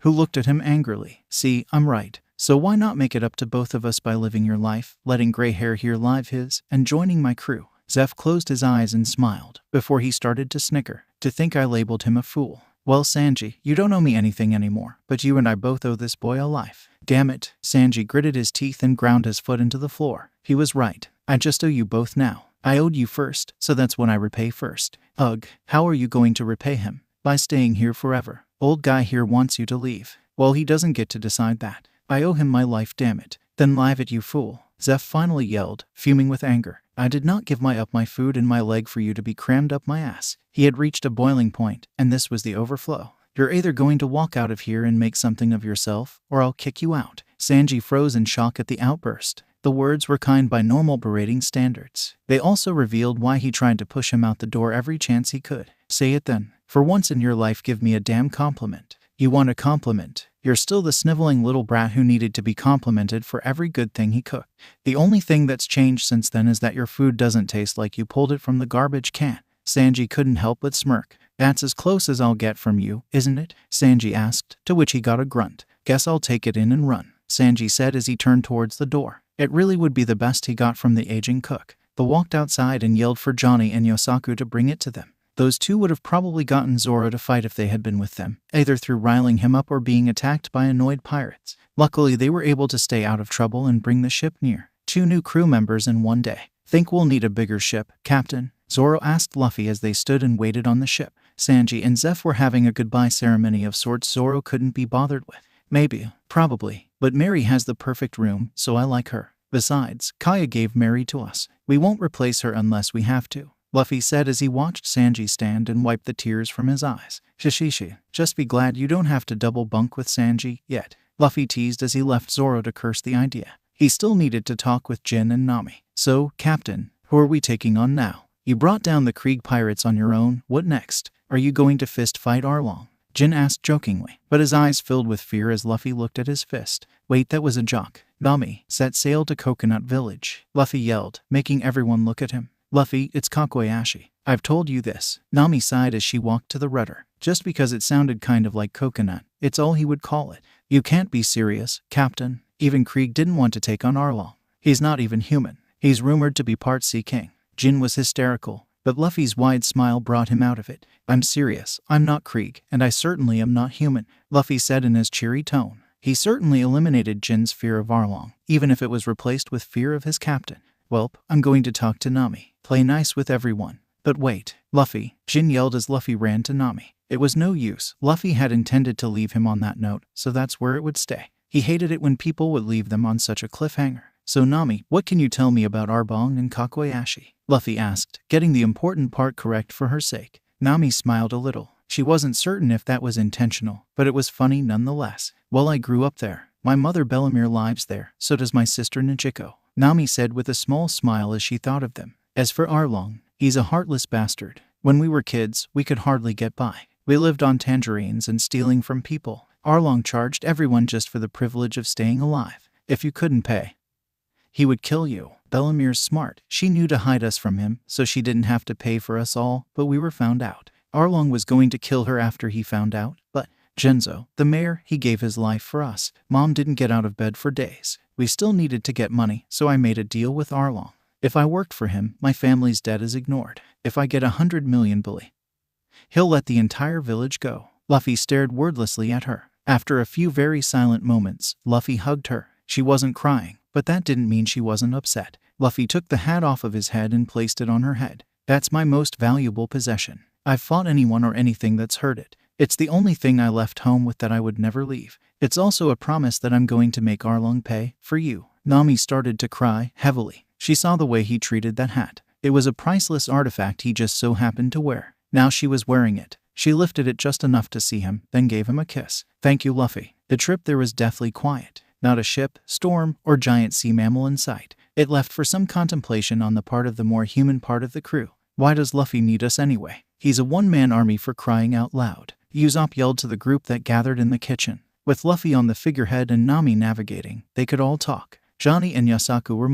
who looked at him angrily. See, I'm right. So why not make it up to both of us by living your life, letting gray hair here live his, and joining my crew? Zeph closed his eyes and smiled, before he started to snicker. To think I labeled him a fool. Well, Sanji, you don't owe me anything anymore, but you and I both owe this boy a life. Damn it, Sanji gritted his teeth and ground his foot into the floor. He was right. I just owe you both now. I owed you first, so that's when I repay first. Ugh, how are you going to repay him? By staying here forever. Old guy here wants you to leave. Well, he doesn't get to decide that. I owe him my life, damn it. Then live it, you fool, Zeph finally yelled, fuming with anger. I did not give my food and my leg for you to be crammed up my ass. He had reached a boiling point, and this was the overflow. You're either going to walk out of here and make something of yourself, or I'll kick you out. Sanji froze in shock at the outburst. The words were kind by normal berating standards. They also revealed why he tried to push him out the door every chance he could. Say it then. For once in your life, give me a damn compliment. You want a compliment? You're still the sniveling little brat who needed to be complimented for every good thing he cooked. The only thing that's changed since then is that your food doesn't taste like you pulled it from the garbage can. Sanji couldn't help but smirk. That's as close as I'll get from you, isn't it? Sanji asked, to which he got a grunt. Guess I'll take it in and run, Sanji said as he turned towards the door. It really would be the best he got from the aging cook. They walked outside and yelled for Johnny and Yosaku to bring it to them. Those two would have probably gotten Zoro to fight if they had been with them, either through riling him up or being attacked by annoyed pirates. Luckily, they were able to stay out of trouble and bring the ship near. 2 new crew members in one day. Think we'll need a bigger ship, Captain? Zoro asked Luffy as they stood and waited on the ship. Sanji and Zeph were having a goodbye ceremony of sorts Zoro couldn't be bothered with. Maybe, probably, but Mary has the perfect room, so I like her. Besides, Kaya gave Mary to us. We won't replace her unless we have to, Luffy said as he watched Sanji stand and wipe the tears from his eyes. Shishishi, just be glad you don't have to double bunk with Sanji yet, Luffy teased as he left Zoro to curse the idea. He still needed to talk with Jin and Nami. So, Captain, who are we taking on now? You brought down the Krieg pirates on your own. What next? Are you going to fist fight Arlong? Jin asked jokingly, but his eyes filled with fear as Luffy looked at his fist. Wait, that was a joke. Nami, set sail to Coconut Village, Luffy yelled, making everyone look at him. Luffy, it's Kakuyashi. I've told you this. Nami sighed as she walked to the rudder. Just because it sounded kind of like coconut, it's all he would call it. You can't be serious, Captain. Even Krieg didn't want to take on Arlong. He's not even human. He's rumored to be part Sea King. Jin was hysterical, but Luffy's wide smile brought him out of it. I'm serious. I'm not Krieg, and I certainly am not human, Luffy said in his cheery tone. He certainly eliminated Jin's fear of Arlong, even if it was replaced with fear of his captain. Welp, I'm going to talk to Nami. Play nice with everyone. But wait, Luffy, Jin yelled as Luffy ran to Nami. It was no use. Luffy had intended to leave him on that note, so that's where it would stay. He hated it when people would leave them on such a cliffhanger. So Nami, what can you tell me about Arlong and Kakuyashi? Luffy asked, getting the important part correct for her sake. Nami smiled a little. She wasn't certain if that was intentional, but it was funny nonetheless. Well, I grew up there. My mother Bellamere lives there, so does my sister Nichiko, Nami said with a small smile as she thought of them. As for Arlong, he's a heartless bastard. When we were kids, we could hardly get by. We lived on tangerines and stealing from people. Arlong charged everyone just for the privilege of staying alive. If you couldn't pay, he would kill you. Bellamere's smart. She knew to hide us from him, so she didn't have to pay for us all, but we were found out. Arlong was going to kill her after he found out, but Genzo, the mayor, he gave his life for us. Mom didn't get out of bed for days. We still needed to get money, so I made a deal with Arlong. If I worked for him, my family's debt is ignored. If I get 100 million bully, he'll let the entire village go. Luffy stared wordlessly at her. After a few very silent moments, Luffy hugged her. She wasn't crying, but that didn't mean she wasn't upset. Luffy took the hat off of his head and placed it on her head. That's my most valuable possession. I've fought anyone or anything that's hurt it. It's the only thing I left home with that I would never leave. It's also a promise that I'm going to make Arlong pay for you. Nami started to cry heavily. She saw the way he treated that hat. It was a priceless artifact he just so happened to wear. Now she was wearing it. She lifted it just enough to see him, then gave him a kiss. Thank you, Luffy. The trip there was deathly quiet. Not a ship, storm, or giant sea mammal in sight. It left for some contemplation on the part of the more human part of the crew. Why does Luffy need us anyway? He's a one-man army for crying out loud. Usopp yelled to the group that gathered in the kitchen. With Luffy on the figurehead and Nami navigating, they could all talk. Johnny and Yasaku were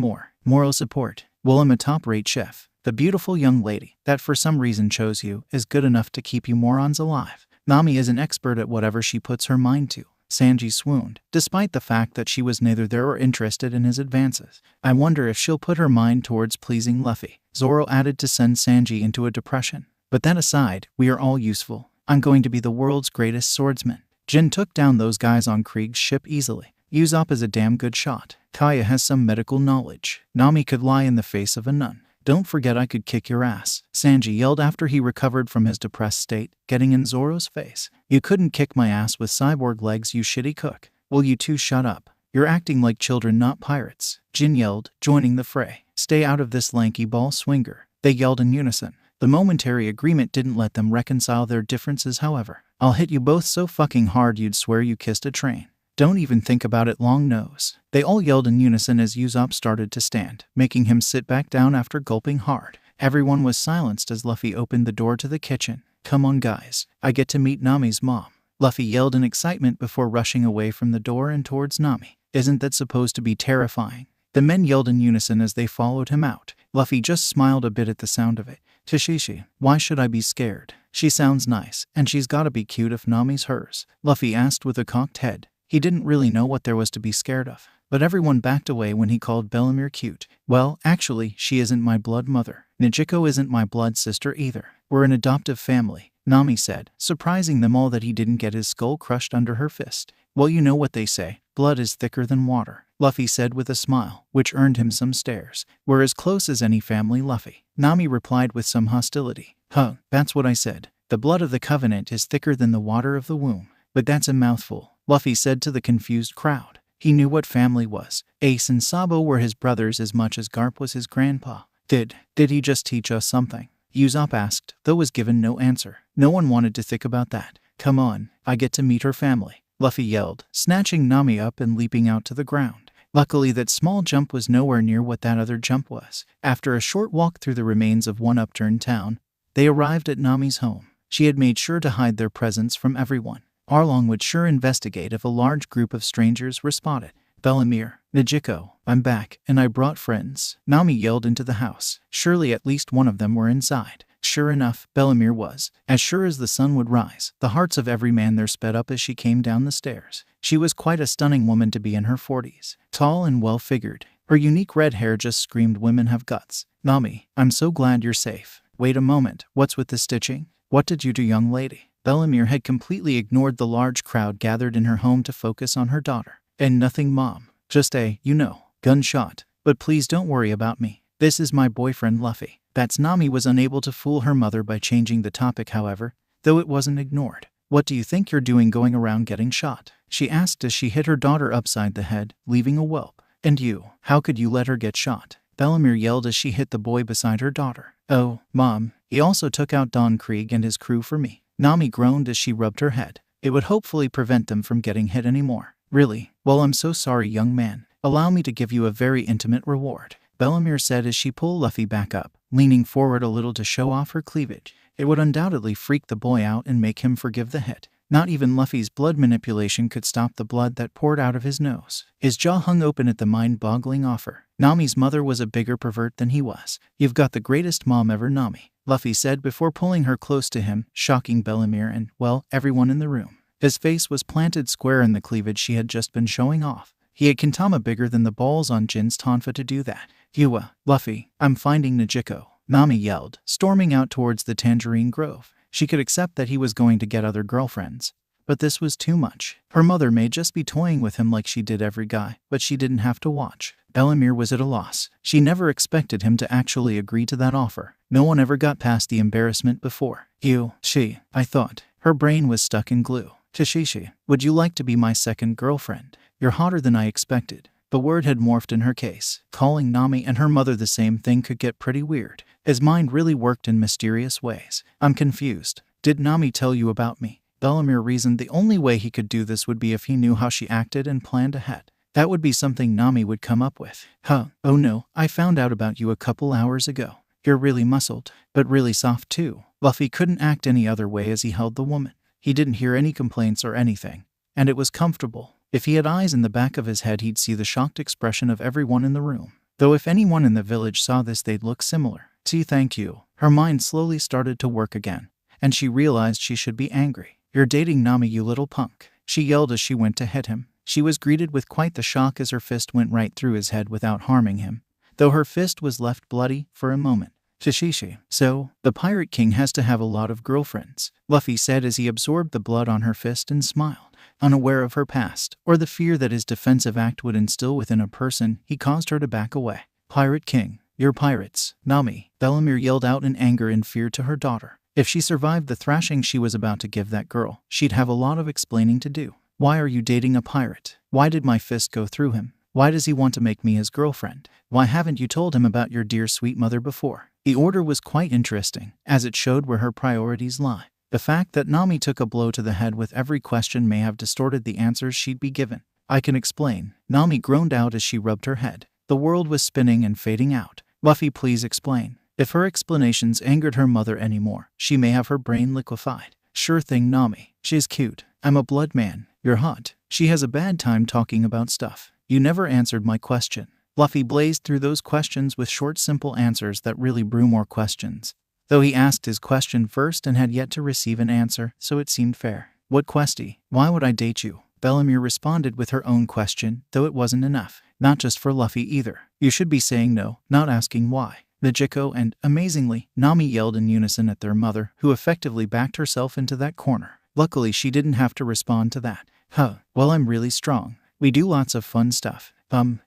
moral support. Well, I'm a top-rate chef. The beautiful young lady that for some reason chose you is good enough to keep you morons alive. Nami is an expert at whatever she puts her mind to. Sanji swooned, despite the fact that she was neither there or interested in his advances. I wonder if she'll put her mind towards pleasing Luffy. Zoro added to send Sanji into a depression. But that aside, we are all useful. I'm going to be the world's greatest swordsman. Jin took down those guys on Krieg's ship easily. Usopp is a damn good shot. Kaya has some medical knowledge. Nami could lie in the face of a nun. Don't forget I could kick your ass, Sanji yelled after he recovered from his depressed state, getting in Zoro's face. You couldn't kick my ass with cyborg legs, you shitty cook. Will you two shut up? You're acting like children, not pirates, Jin yelled, joining the fray. Stay out of this, lanky ball swinger, they yelled in unison. The momentary agreement didn't let them reconcile their differences, however. I'll hit you both so fucking hard you'd swear you kissed a train. Don't even think about it, long nose. They all yelled in unison as Usopp started to stand, making him sit back down after gulping hard. Everyone was silenced as Luffy opened the door to the kitchen. Come on, guys. I get to meet Nami's mom. Luffy yelled in excitement before rushing away from the door and towards Nami. Isn't that supposed to be terrifying? The men yelled in unison as they followed him out. Luffy just smiled a bit at the sound of it. Tashishi, why should I be scared? She sounds nice, and she's gotta be cute if Nami's hers, Luffy asked with a cocked head. He didn't really know what there was to be scared of, but everyone backed away when he called Bellamere cute. Well, actually, she isn't my blood mother. Nichiko isn't my blood sister either. We're an adoptive family, Nami said, surprising them all that he didn't get his skull crushed under her fist. Well, you know what they say, blood is thicker than water, Luffy said with a smile, which earned him some stares. We're as close as any family, Luffy, Nami replied with some hostility. Huh, that's what I said. The blood of the Covenant is thicker than the water of the womb. But that's a mouthful, Luffy said to the confused crowd. He knew what family was. Ace and Sabo were his brothers as much as Garp was his grandpa. Did he just teach us something? Usopp asked, though was given no answer. No one wanted to think about that. Come on, I get to meet her family, Luffy yelled, snatching Nami up and leaping out to the ground. Luckily, that small jump was nowhere near what that other jump was. After a short walk through the remains of one upturned town, they arrived at Nami's home. She had made sure to hide their presence from everyone. Arlong would sure investigate if a large group of strangers were spotted. Bellamere, Nijiko, I'm back, and I brought friends. Nami yelled into the house. Surely at least one of them were inside. Sure enough, Bellamere was. As sure as the sun would rise, the hearts of every man there sped up as she came down the stairs. She was quite a stunning woman to be in her 40s. Tall and well-figured. Her unique red hair just screamed women have guts. Nami, I'm so glad you're safe. Wait a moment, what's with the stitching? What did you do, young lady? Bellamere had completely ignored the large crowd gathered in her home to focus on her daughter. And nothing, Mom. Just a, gunshot. But please don't worry about me. This is my boyfriend Luffy. Nami was unable to fool her mother by changing the topic, however, though it wasn't ignored. What do you think you're doing going around getting shot? She asked as she hit her daughter upside the head, leaving a whelp. And you, how could you let her get shot? Bellamere yelled as she hit the boy beside her daughter. Oh, Mom, he also took out Don Krieg and his crew for me. Nami groaned as she rubbed her head. It would hopefully prevent them from getting hit anymore. Really? Well, I'm so sorry, young man. Allow me to give you a very intimate reward, Bellamere said as she pulled Luffy back up, leaning forward a little to show off her cleavage. It would undoubtedly freak the boy out and make him forgive the hit. Not even Luffy's blood manipulation could stop the blood that poured out of his nose. His jaw hung open at the mind-boggling offer. Nami's mother was a bigger pervert than he was. You've got the greatest mom ever, Nami, Luffy said before pulling her close to him, shocking Bellamere and, well, everyone in the room. His face was planted square in the cleavage she had just been showing off. He had Kintama bigger than the balls on Jin's tonfa to do that. Luffy, I'm finding Nijiko, Nami yelled, storming out towards the Tangerine Grove. She could accept that he was going to get other girlfriends, but this was too much. Her mother may just be toying with him like she did every guy, but she didn't have to watch. Bellamere was at a loss. She never expected him to actually agree to that offer. No one ever got past the embarrassment before. I thought. Her brain was stuck in glue. Tashishi, would you like to be my second girlfriend? You're hotter than I expected. The word had morphed in her case. Calling Nami and her mother the same thing could get pretty weird. His mind really worked in mysterious ways. I'm confused. Did Nami tell you about me? Bellamere reasoned the only way he could do this would be if he knew how she acted and planned ahead. That would be something Nami would come up with. Oh no, I found out about you a couple hours ago. You're really muscled, but really soft too. Luffy couldn't act any other way as he held the woman. He didn't hear any complaints or anything, and it was comfortable. If he had eyes in the back of his head, he'd see the shocked expression of everyone in the room. Though if anyone in the village saw this, they'd look similar. Thank you. Her mind slowly started to work again, and she realized she should be angry. You're dating Nami, you little punk, she yelled as she went to hit him. She was greeted with quite the shock as her fist went right through his head without harming him, though her fist was left bloody for a moment. Tashishi, so, the Pirate King has to have a lot of girlfriends, Luffy said as he absorbed the blood on her fist and smiled. Unaware of her past, or the fear that his defensive act would instill within a person, he caused her to back away. Pirate King, you're pirates, Nami, Bellamere yelled out in anger and fear to her daughter. If she survived the thrashing she was about to give that girl, she'd have a lot of explaining to do. Why are you dating a pirate? Why did my fist go through him? Why does he want to make me his girlfriend? Why haven't you told him about your dear sweet mother before? The order was quite interesting, as it showed where her priorities lie. The fact that Nami took a blow to the head with every question may have distorted the answers she'd be given. I can explain, Nami groaned out as she rubbed her head. The world was spinning and fading out. Luffy, please explain. If her explanations angered her mother anymore, she may have her brain liquefied. Sure thing, Nami. She's cute. I'm a blood man. You're hot. She has a bad time talking about stuff. You never answered my question. Luffy blazed through those questions with short, simple answers that really brew more questions. Though he asked his question first and had yet to receive an answer, so it seemed fair. What questy? Why would I date you? Bellamere responded with her own question, though it wasn't enough. Not just for Luffy either. You should be saying no, not asking why. Nijiko and, amazingly, Nami yelled in unison at their mother, who effectively backed herself into that corner. Luckily, she didn't have to respond to that. Well, I'm really strong. We do lots of fun stuff.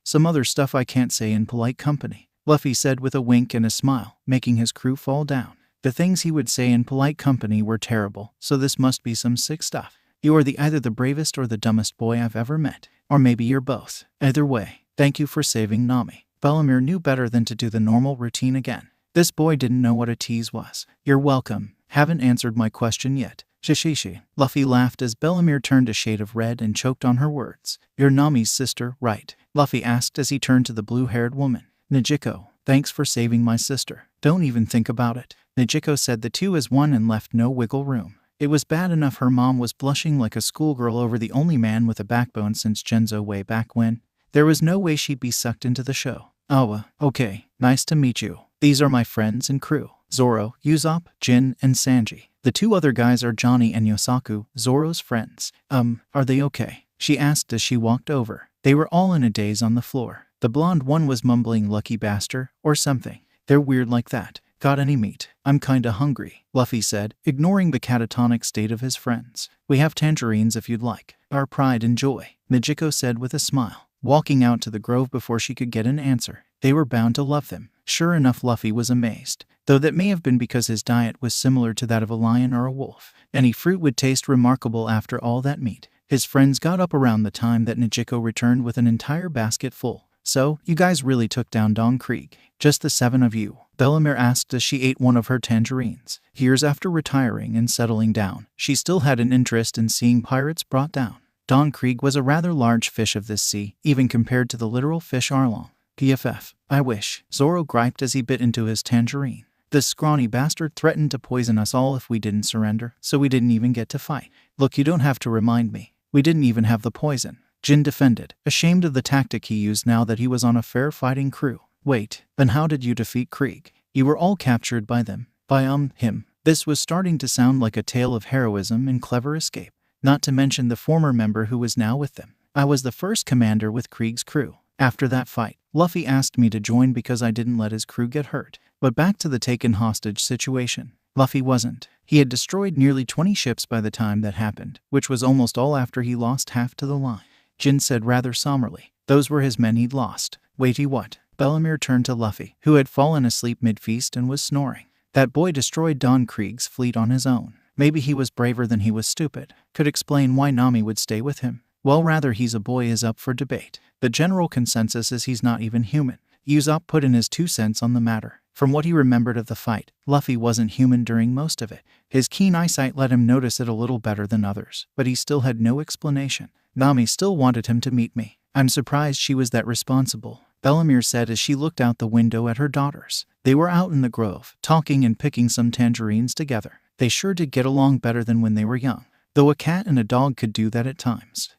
Some other stuff I can't say in polite company, Luffy said with a wink and a smile, making his crew fall down. The things he would say in polite company were terrible, so this must be some sick stuff. You are either the bravest or the dumbest boy I've ever met. Or maybe you're both. Either way, thank you for saving Nami. Bellamere knew better than to do the normal routine again. This boy didn't know what a tease was. You're welcome. Haven't answered my question yet. Shishishi. Luffy laughed as Bellemere turned a shade of red and choked on her words. You're Nami's sister, right? Luffy asked as he turned to the blue-haired woman. Nijiko, thanks for saving my sister. Don't even think about it. Nijiko said the two as one and left no wiggle room. It was bad enough her mom was blushing like a schoolgirl over the only man with a backbone since Genzo way back when. There was no way she'd be sucked into the show. Oh, okay. Nice to meet you. These are my friends and crew. Zoro, Usopp, Jin, and Sanji. The two other guys are Johnny and Yosaku, Zoro's friends. Are they okay? She asked as she walked over. They were all in a daze on the floor. The blonde one was mumbling lucky bastard or something. They're weird like that. Got any meat? I'm kinda hungry, Luffy said, ignoring the catatonic state of his friends. We have tangerines if you'd like. Our pride and joy, Nijiko said with a smile, walking out to the grove before she could get an answer. They were bound to love them. Sure enough, Luffy was amazed, though that may have been because his diet was similar to that of a lion or a wolf. Any fruit would taste remarkable after all that meat. His friends got up around the time that Nijiko returned with an entire basket full. So, you guys really took down Don Krieg? Just the 7 of you? Bellemere asked as she ate one of her tangerines. Years after retiring and settling down, she still had an interest in seeing pirates brought down. Don Krieg was a rather large fish of this sea, even compared to the literal fish Arlong. PFF. I wish, Zoro griped as he bit into his tangerine. This scrawny bastard threatened to poison us all if we didn't surrender, so we didn't even get to fight. Look, you don't have to remind me. We didn't even have the poison. Jin defended, ashamed of the tactic he used now that he was on a fair fighting crew. Wait, then how did you defeat Krieg? You were all captured by them. By him. This was starting to sound like a tale of heroism and clever escape. Not to mention the former member who was now with them. I was the first commander with Krieg's crew. After that fight, Luffy asked me to join because I didn't let his crew get hurt. But back to the taken hostage situation. Luffy wasn't. He had destroyed nearly 20 ships by the time that happened, which was almost all after he lost half to the line. Jin said rather somberly. Those were his men he'd lost. Waity what? Bellemere turned to Luffy, who had fallen asleep mid-feast and was snoring. That boy destroyed Don Krieg's fleet on his own. Maybe he was braver than he was stupid. Could explain why Nami would stay with him. Well, rather he's a boy is up for debate. The general consensus is he's not even human. Usopp put in his 2 cents on the matter. From what he remembered of the fight, Luffy wasn't human during most of it. His keen eyesight let him notice it a little better than others, but he still had no explanation. Nami still wanted him to meet me. I'm surprised she was that responsible, Bellemere said as she looked out the window at her daughters. They were out in the grove, talking and picking some tangerines together. They sure did get along better than when they were young, though a cat and a dog could do that at times.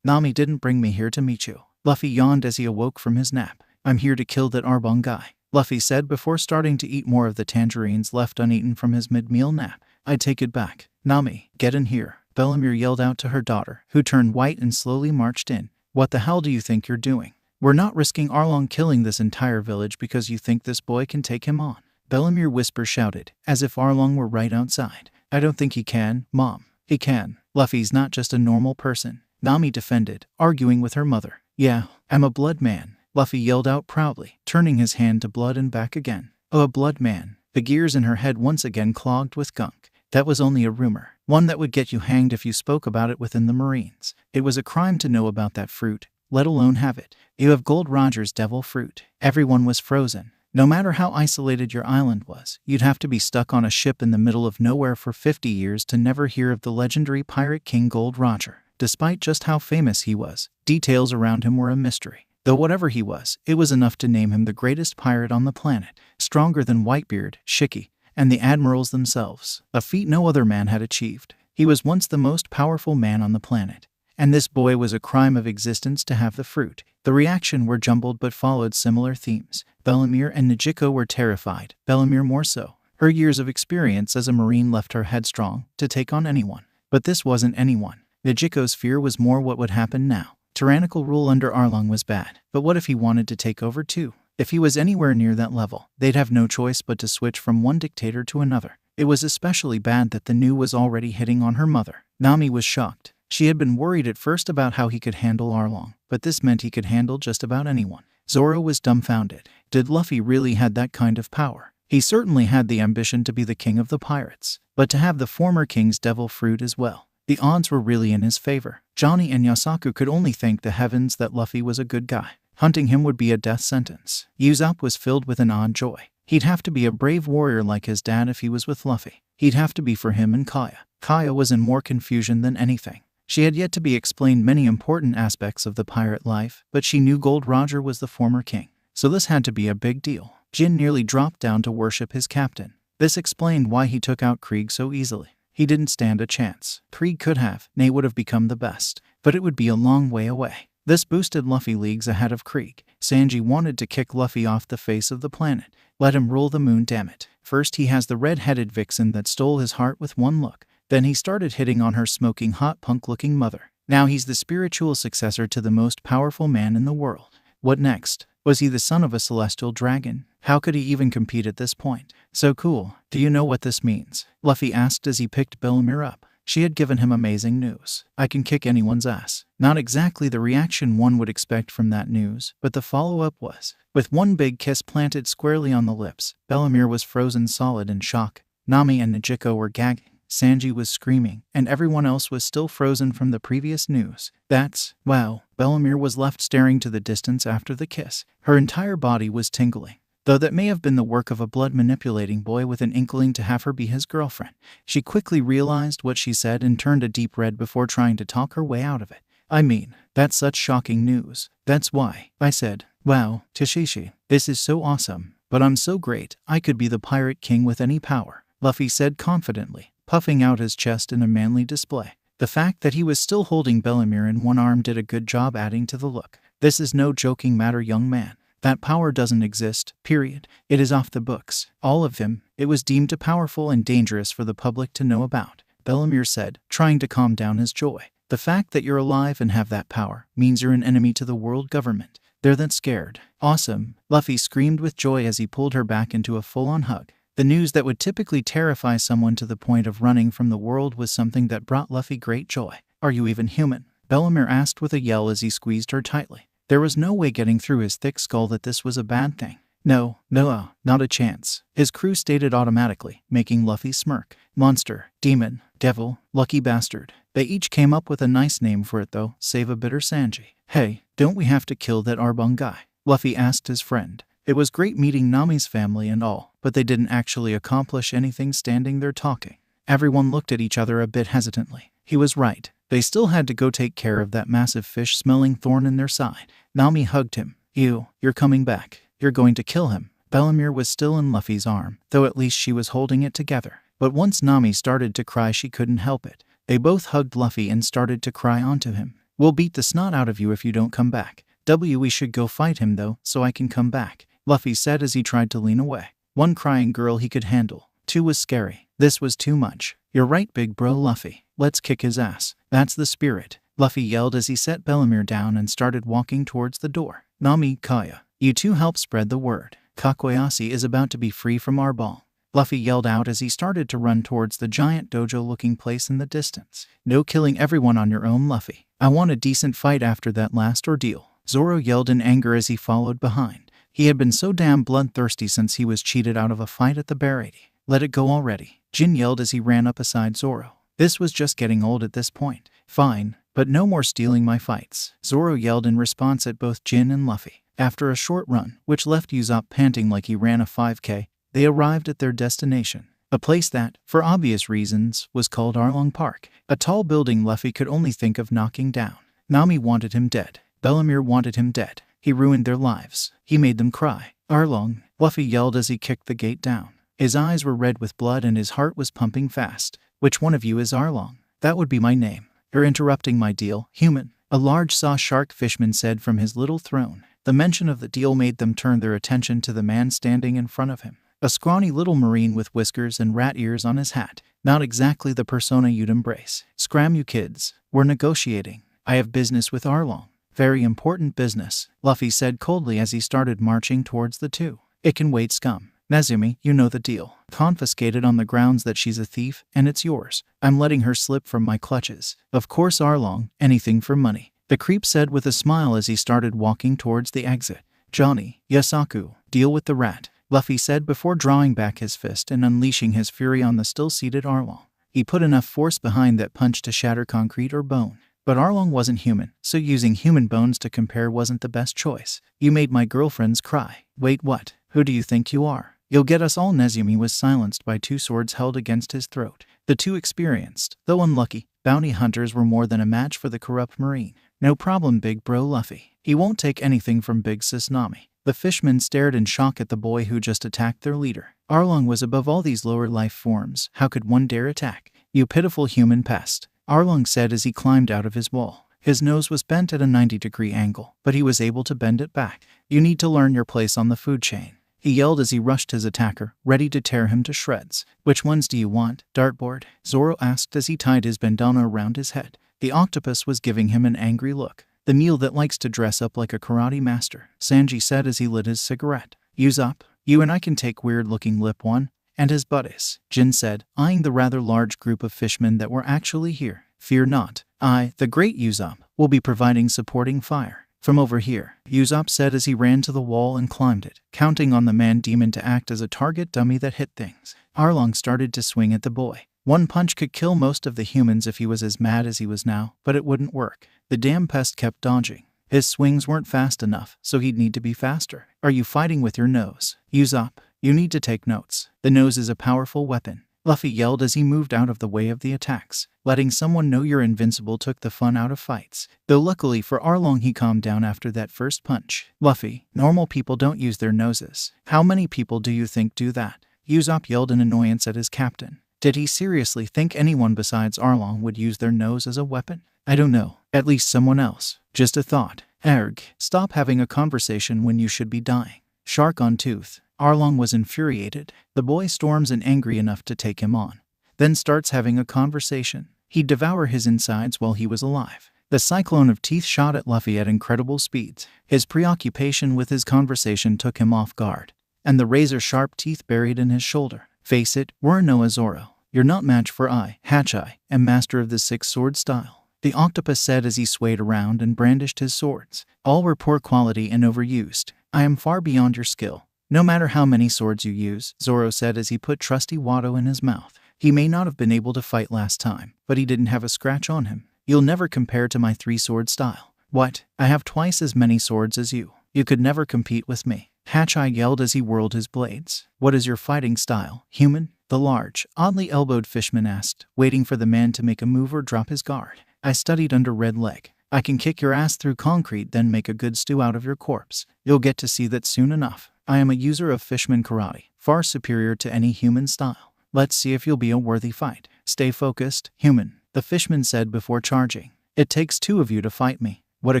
Nami didn't bring me here to meet you. Luffy yawned as he awoke from his nap. I'm here to kill that Arbong guy, Luffy said before starting to eat more of the tangerines left uneaten from his mid-meal nap. I take it back. Nami, get in here, Bellemere yelled out to her daughter, who turned white and slowly marched in. What the hell do you think you're doing? We're not risking Arlong killing this entire village because you think this boy can take him on, Bellemere whisper shouted, as if Arlong were right outside. I don't think he can, Mom. He can. Luffy's not just a normal person, Nami defended, arguing with her mother. Yeah, I'm a blood man, Luffy yelled out proudly, turning his hand to blood and back again. Oh, a blood man. The gears in her head once again clogged with gunk. That was only a rumor, one that would get you hanged if you spoke about it within the Marines. It was a crime to know about that fruit, let alone have it. You have Gold Roger's devil fruit. Everyone was frozen. No matter how isolated your island was, you'd have to be stuck on a ship in the middle of nowhere for 50 years to never hear of the legendary pirate king Gold Roger. Despite just how famous he was, details around him were a mystery. Though whatever he was, it was enough to name him the greatest pirate on the planet, stronger than Whitebeard, Shiki, and the admirals themselves, a feat no other man had achieved. He was once the most powerful man on the planet, and this boy was a crime of existence to have the fruit. The reaction were jumbled but followed similar themes. Bellemere and Nijiko were terrified, Bellemere more so. Her years of experience as a Marine left her headstrong to take on anyone. But this wasn't anyone. Nijiko's fear was more what would happen now. Tyrannical rule under Arlong was bad, but what if he wanted to take over too? If he was anywhere near that level, they'd have no choice but to switch from one dictator to another. It was especially bad that the new was already hitting on her mother. Nami was shocked. She had been worried at first about how he could handle Arlong, but this meant he could handle just about anyone. Zoro was dumbfounded. Did Luffy really had that kind of power? He certainly had the ambition to be the king of the pirates, but to have the former king's devil fruit as well. The odds were really in his favor. Johnny and Yosaku could only thank the heavens that Luffy was a good guy. Hunting him would be a death sentence. Usopp was filled with an odd joy. He'd have to be a brave warrior like his dad if he was with Luffy. He'd have to be for him and Kaya. Kaya was in more confusion than anything. She had yet to be explained many important aspects of the pirate life, but she knew Gold Roger was the former king. So this had to be a big deal. Jin nearly dropped down to worship his captain. This explained why he took out Krieg so easily. He didn't stand a chance. Krieg could have, nay would have become the best, but it would be a long way away. This boosted Luffy leagues ahead of Krieg. Sanji wanted to kick Luffy off the face of the planet. Let him rule the moon, damn it. First he has the red-headed vixen that stole his heart with one look. Then he started hitting on her smoking hot punk-looking mother. Now he's the spiritual successor to the most powerful man in the world. What next? Was he the son of a celestial dragon? How could he even compete at this point? So cool. Do you know what this means? Luffy asked as he picked Bellemere up. She had given him amazing news. I can kick anyone's ass. Not exactly the reaction one would expect from that news, but the follow-up was. With one big kiss planted squarely on the lips, Bellemere was frozen solid in shock. Nami and Nijiko were gagging. Sanji was screaming, and everyone else was still frozen from the previous news. That's, wow. Bellemere was left staring to the distance after the kiss. Her entire body was tingling. Though that may have been the work of a blood-manipulating boy with an inkling to have her be his girlfriend. She quickly realized what she said and turned a deep red before trying to talk her way out of it. I mean, that's such shocking news. That's why I said, wow, Tashishi, this is so awesome. But I'm so great, I could be the pirate king with any power, Luffy said confidently, puffing out his chest in a manly display. The fact that he was still holding Bellemere in one arm did a good job adding to the look. This is no joking matter, young man. That power doesn't exist, period. It is off the books. All of him. It was deemed too powerful and dangerous for the public to know about, Bellemere said, trying to calm down his joy. The fact that you're alive and have that power means you're an enemy to the world government. They're that scared. Awesome. Luffy screamed with joy as he pulled her back into a full-on hug. The news that would typically terrify someone to the point of running from the world was something that brought Luffy great joy. Are you even human? Bellemere asked with a yell as he squeezed her tightly. There was no way getting through his thick skull that this was a bad thing. No, not a chance, his crew stated automatically, making Luffy smirk. Monster, demon, devil, lucky bastard. They each came up with a nice name for it though, save a bitter Sanji. Hey, don't we have to kill that Arbong guy? Luffy asked his friend. It was great meeting Nami's family and all, but they didn't actually accomplish anything standing there talking. Everyone looked at each other a bit hesitantly. He was right. They still had to go take care of that massive fish-smelling thorn in their side. Nami hugged him. You're coming back. You're going to kill him. Bellemere was still in Luffy's arm, though at least she was holding it together. But once Nami started to cry, she couldn't help it. They both hugged Luffy and started to cry onto him. We'll beat the snot out of you if you don't come back. We should go fight him though, so I can come back, Luffy said as he tried to lean away. One crying girl he could handle. Two was scary. This was too much. You're right, big bro Luffy. Let's kick his ass. That's the spirit, Luffy yelled as he set Bellemere down and started walking towards the door. Nami, Kaya, you two help spread the word. Kakoyasi is about to be free from our ball, Luffy yelled out as he started to run towards the giant dojo-looking place in the distance. No killing everyone on your own, Luffy. I want a decent fight after that last ordeal, Zoro yelled in anger as he followed behind. He had been so damn bloodthirsty since he was cheated out of a fight at the Barrady. Let it go already, Jin yelled as he ran up beside Zoro. This was just getting old at this point. Fine, but no more stealing my fights, Zoro yelled in response at both Jin and Luffy. After a short run, which left Usopp panting like he ran a 5K, they arrived at their destination. A place that, for obvious reasons, was called Arlong Park. A tall building Luffy could only think of knocking down. Nami wanted him dead. Bellemere wanted him dead. He ruined their lives. He made them cry. Arlong, Luffy yelled as he kicked the gate down. His eyes were red with blood and his heart was pumping fast. Which one of you is Arlong? That would be my name. You're interrupting my deal, human, a large saw shark fishman said from his little throne. The mention of the deal made them turn their attention to the man standing in front of him. A scrawny little marine with whiskers and rat ears on his hat. Not exactly the persona you'd embrace. Scram, you kids. We're negotiating. I have business with Arlong. Very important business, Luffy said coldly as he started marching towards the two. It can wait, scum. Nezumi, you know the deal. Confiscated on the grounds that she's a thief, and it's yours. I'm letting her slip from my clutches. Of course, Arlong, anything for money, the creep said with a smile as he started walking towards the exit. Johnny, Yasaku, deal with the rat, Luffy said before drawing back his fist and unleashing his fury on the still-seated Arlong. He put enough force behind that punch to shatter concrete or bone. But Arlong wasn't human, so using human bones to compare wasn't the best choice. You made my girlfriends cry. Wait, what? Who do you think you are? You'll get us all. Nezumi was silenced by 2 swords held against his throat. The 2 experienced, though unlucky, bounty hunters were more than a match for the corrupt marine. No problem, big bro Luffy. He won't take anything from big sis Nami. The fishmen stared in shock at the boy who just attacked their leader. Arlong was above all these lower life forms. How could one dare attack? You pitiful human pest, Arlong said as he climbed out of his wall. His nose was bent at a 90-degree angle, but he was able to bend it back. You need to learn your place on the food chain, he yelled as he rushed his attacker, ready to tear him to shreds. Which ones do you want, dartboard? Zoro asked as he tied his bandana around his head. The octopus was giving him an angry look. The meal that likes to dress up like a karate master, Sanji said as he lit his cigarette. Use up. You and I can take weird-looking lip one, and his buddies, Jin said, eyeing the rather large group of fishmen that were actually here. Fear not. I, the great Usopp, will be providing supporting fire from over here, Usopp said as he ran to the wall and climbed it, counting on the man-demon to act as a target dummy that hit things. Arlong started to swing at the boy. One punch could kill most of the humans if he was as mad as he was now, but it wouldn't work. The damn pest kept dodging. His swings weren't fast enough, so he'd need to be faster. Are you fighting with your nose? Usopp, you need to take notes. The nose is a powerful weapon, Luffy yelled as he moved out of the way of the attacks. Letting someone know you're invincible took the fun out of fights. Though luckily for Arlong he calmed down after that first punch. Luffy, normal people don't use their noses. How many people do you think do that? Usopp yelled in annoyance at his captain. Did he seriously think anyone besides Arlong would use their nose as a weapon? I don't know. At least someone else. Just a thought. Erg, stop having a conversation when you should be dying. Shark on tooth. Arlong was infuriated. The boy storms in angry enough to take him on, then starts having a conversation. He'd devour his insides while he was alive. The cyclone of teeth shot at Luffy at incredible speeds. His preoccupation with his conversation took him off guard, and the razor-sharp teeth buried in his shoulder. Face it, Wano Zoro. You're not match for I, Hachai, am master of the 6-sword style, the octopus said as he swayed around and brandished his swords. All were poor quality and overused. I am far beyond your skill. No matter how many swords you use, Zoro said as he put trusty Watto in his mouth. He may not have been able to fight last time, but he didn't have a scratch on him. You'll never compare to my 3-sword style. What? I have twice as many swords as you. You could never compete with me, Hachai yelled as he whirled his blades. What is your fighting style, human? The large, oddly elbowed fishman asked, waiting for the man to make a move or drop his guard. I studied under Red Leg. I can kick your ass through concrete, then make a good stew out of your corpse. You'll get to see that soon enough. I am a user of fishman karate, far superior to any human style. Let's see if you'll be a worthy fight. Stay focused, human, the fishman said before charging. It takes 2 of you to fight me. What a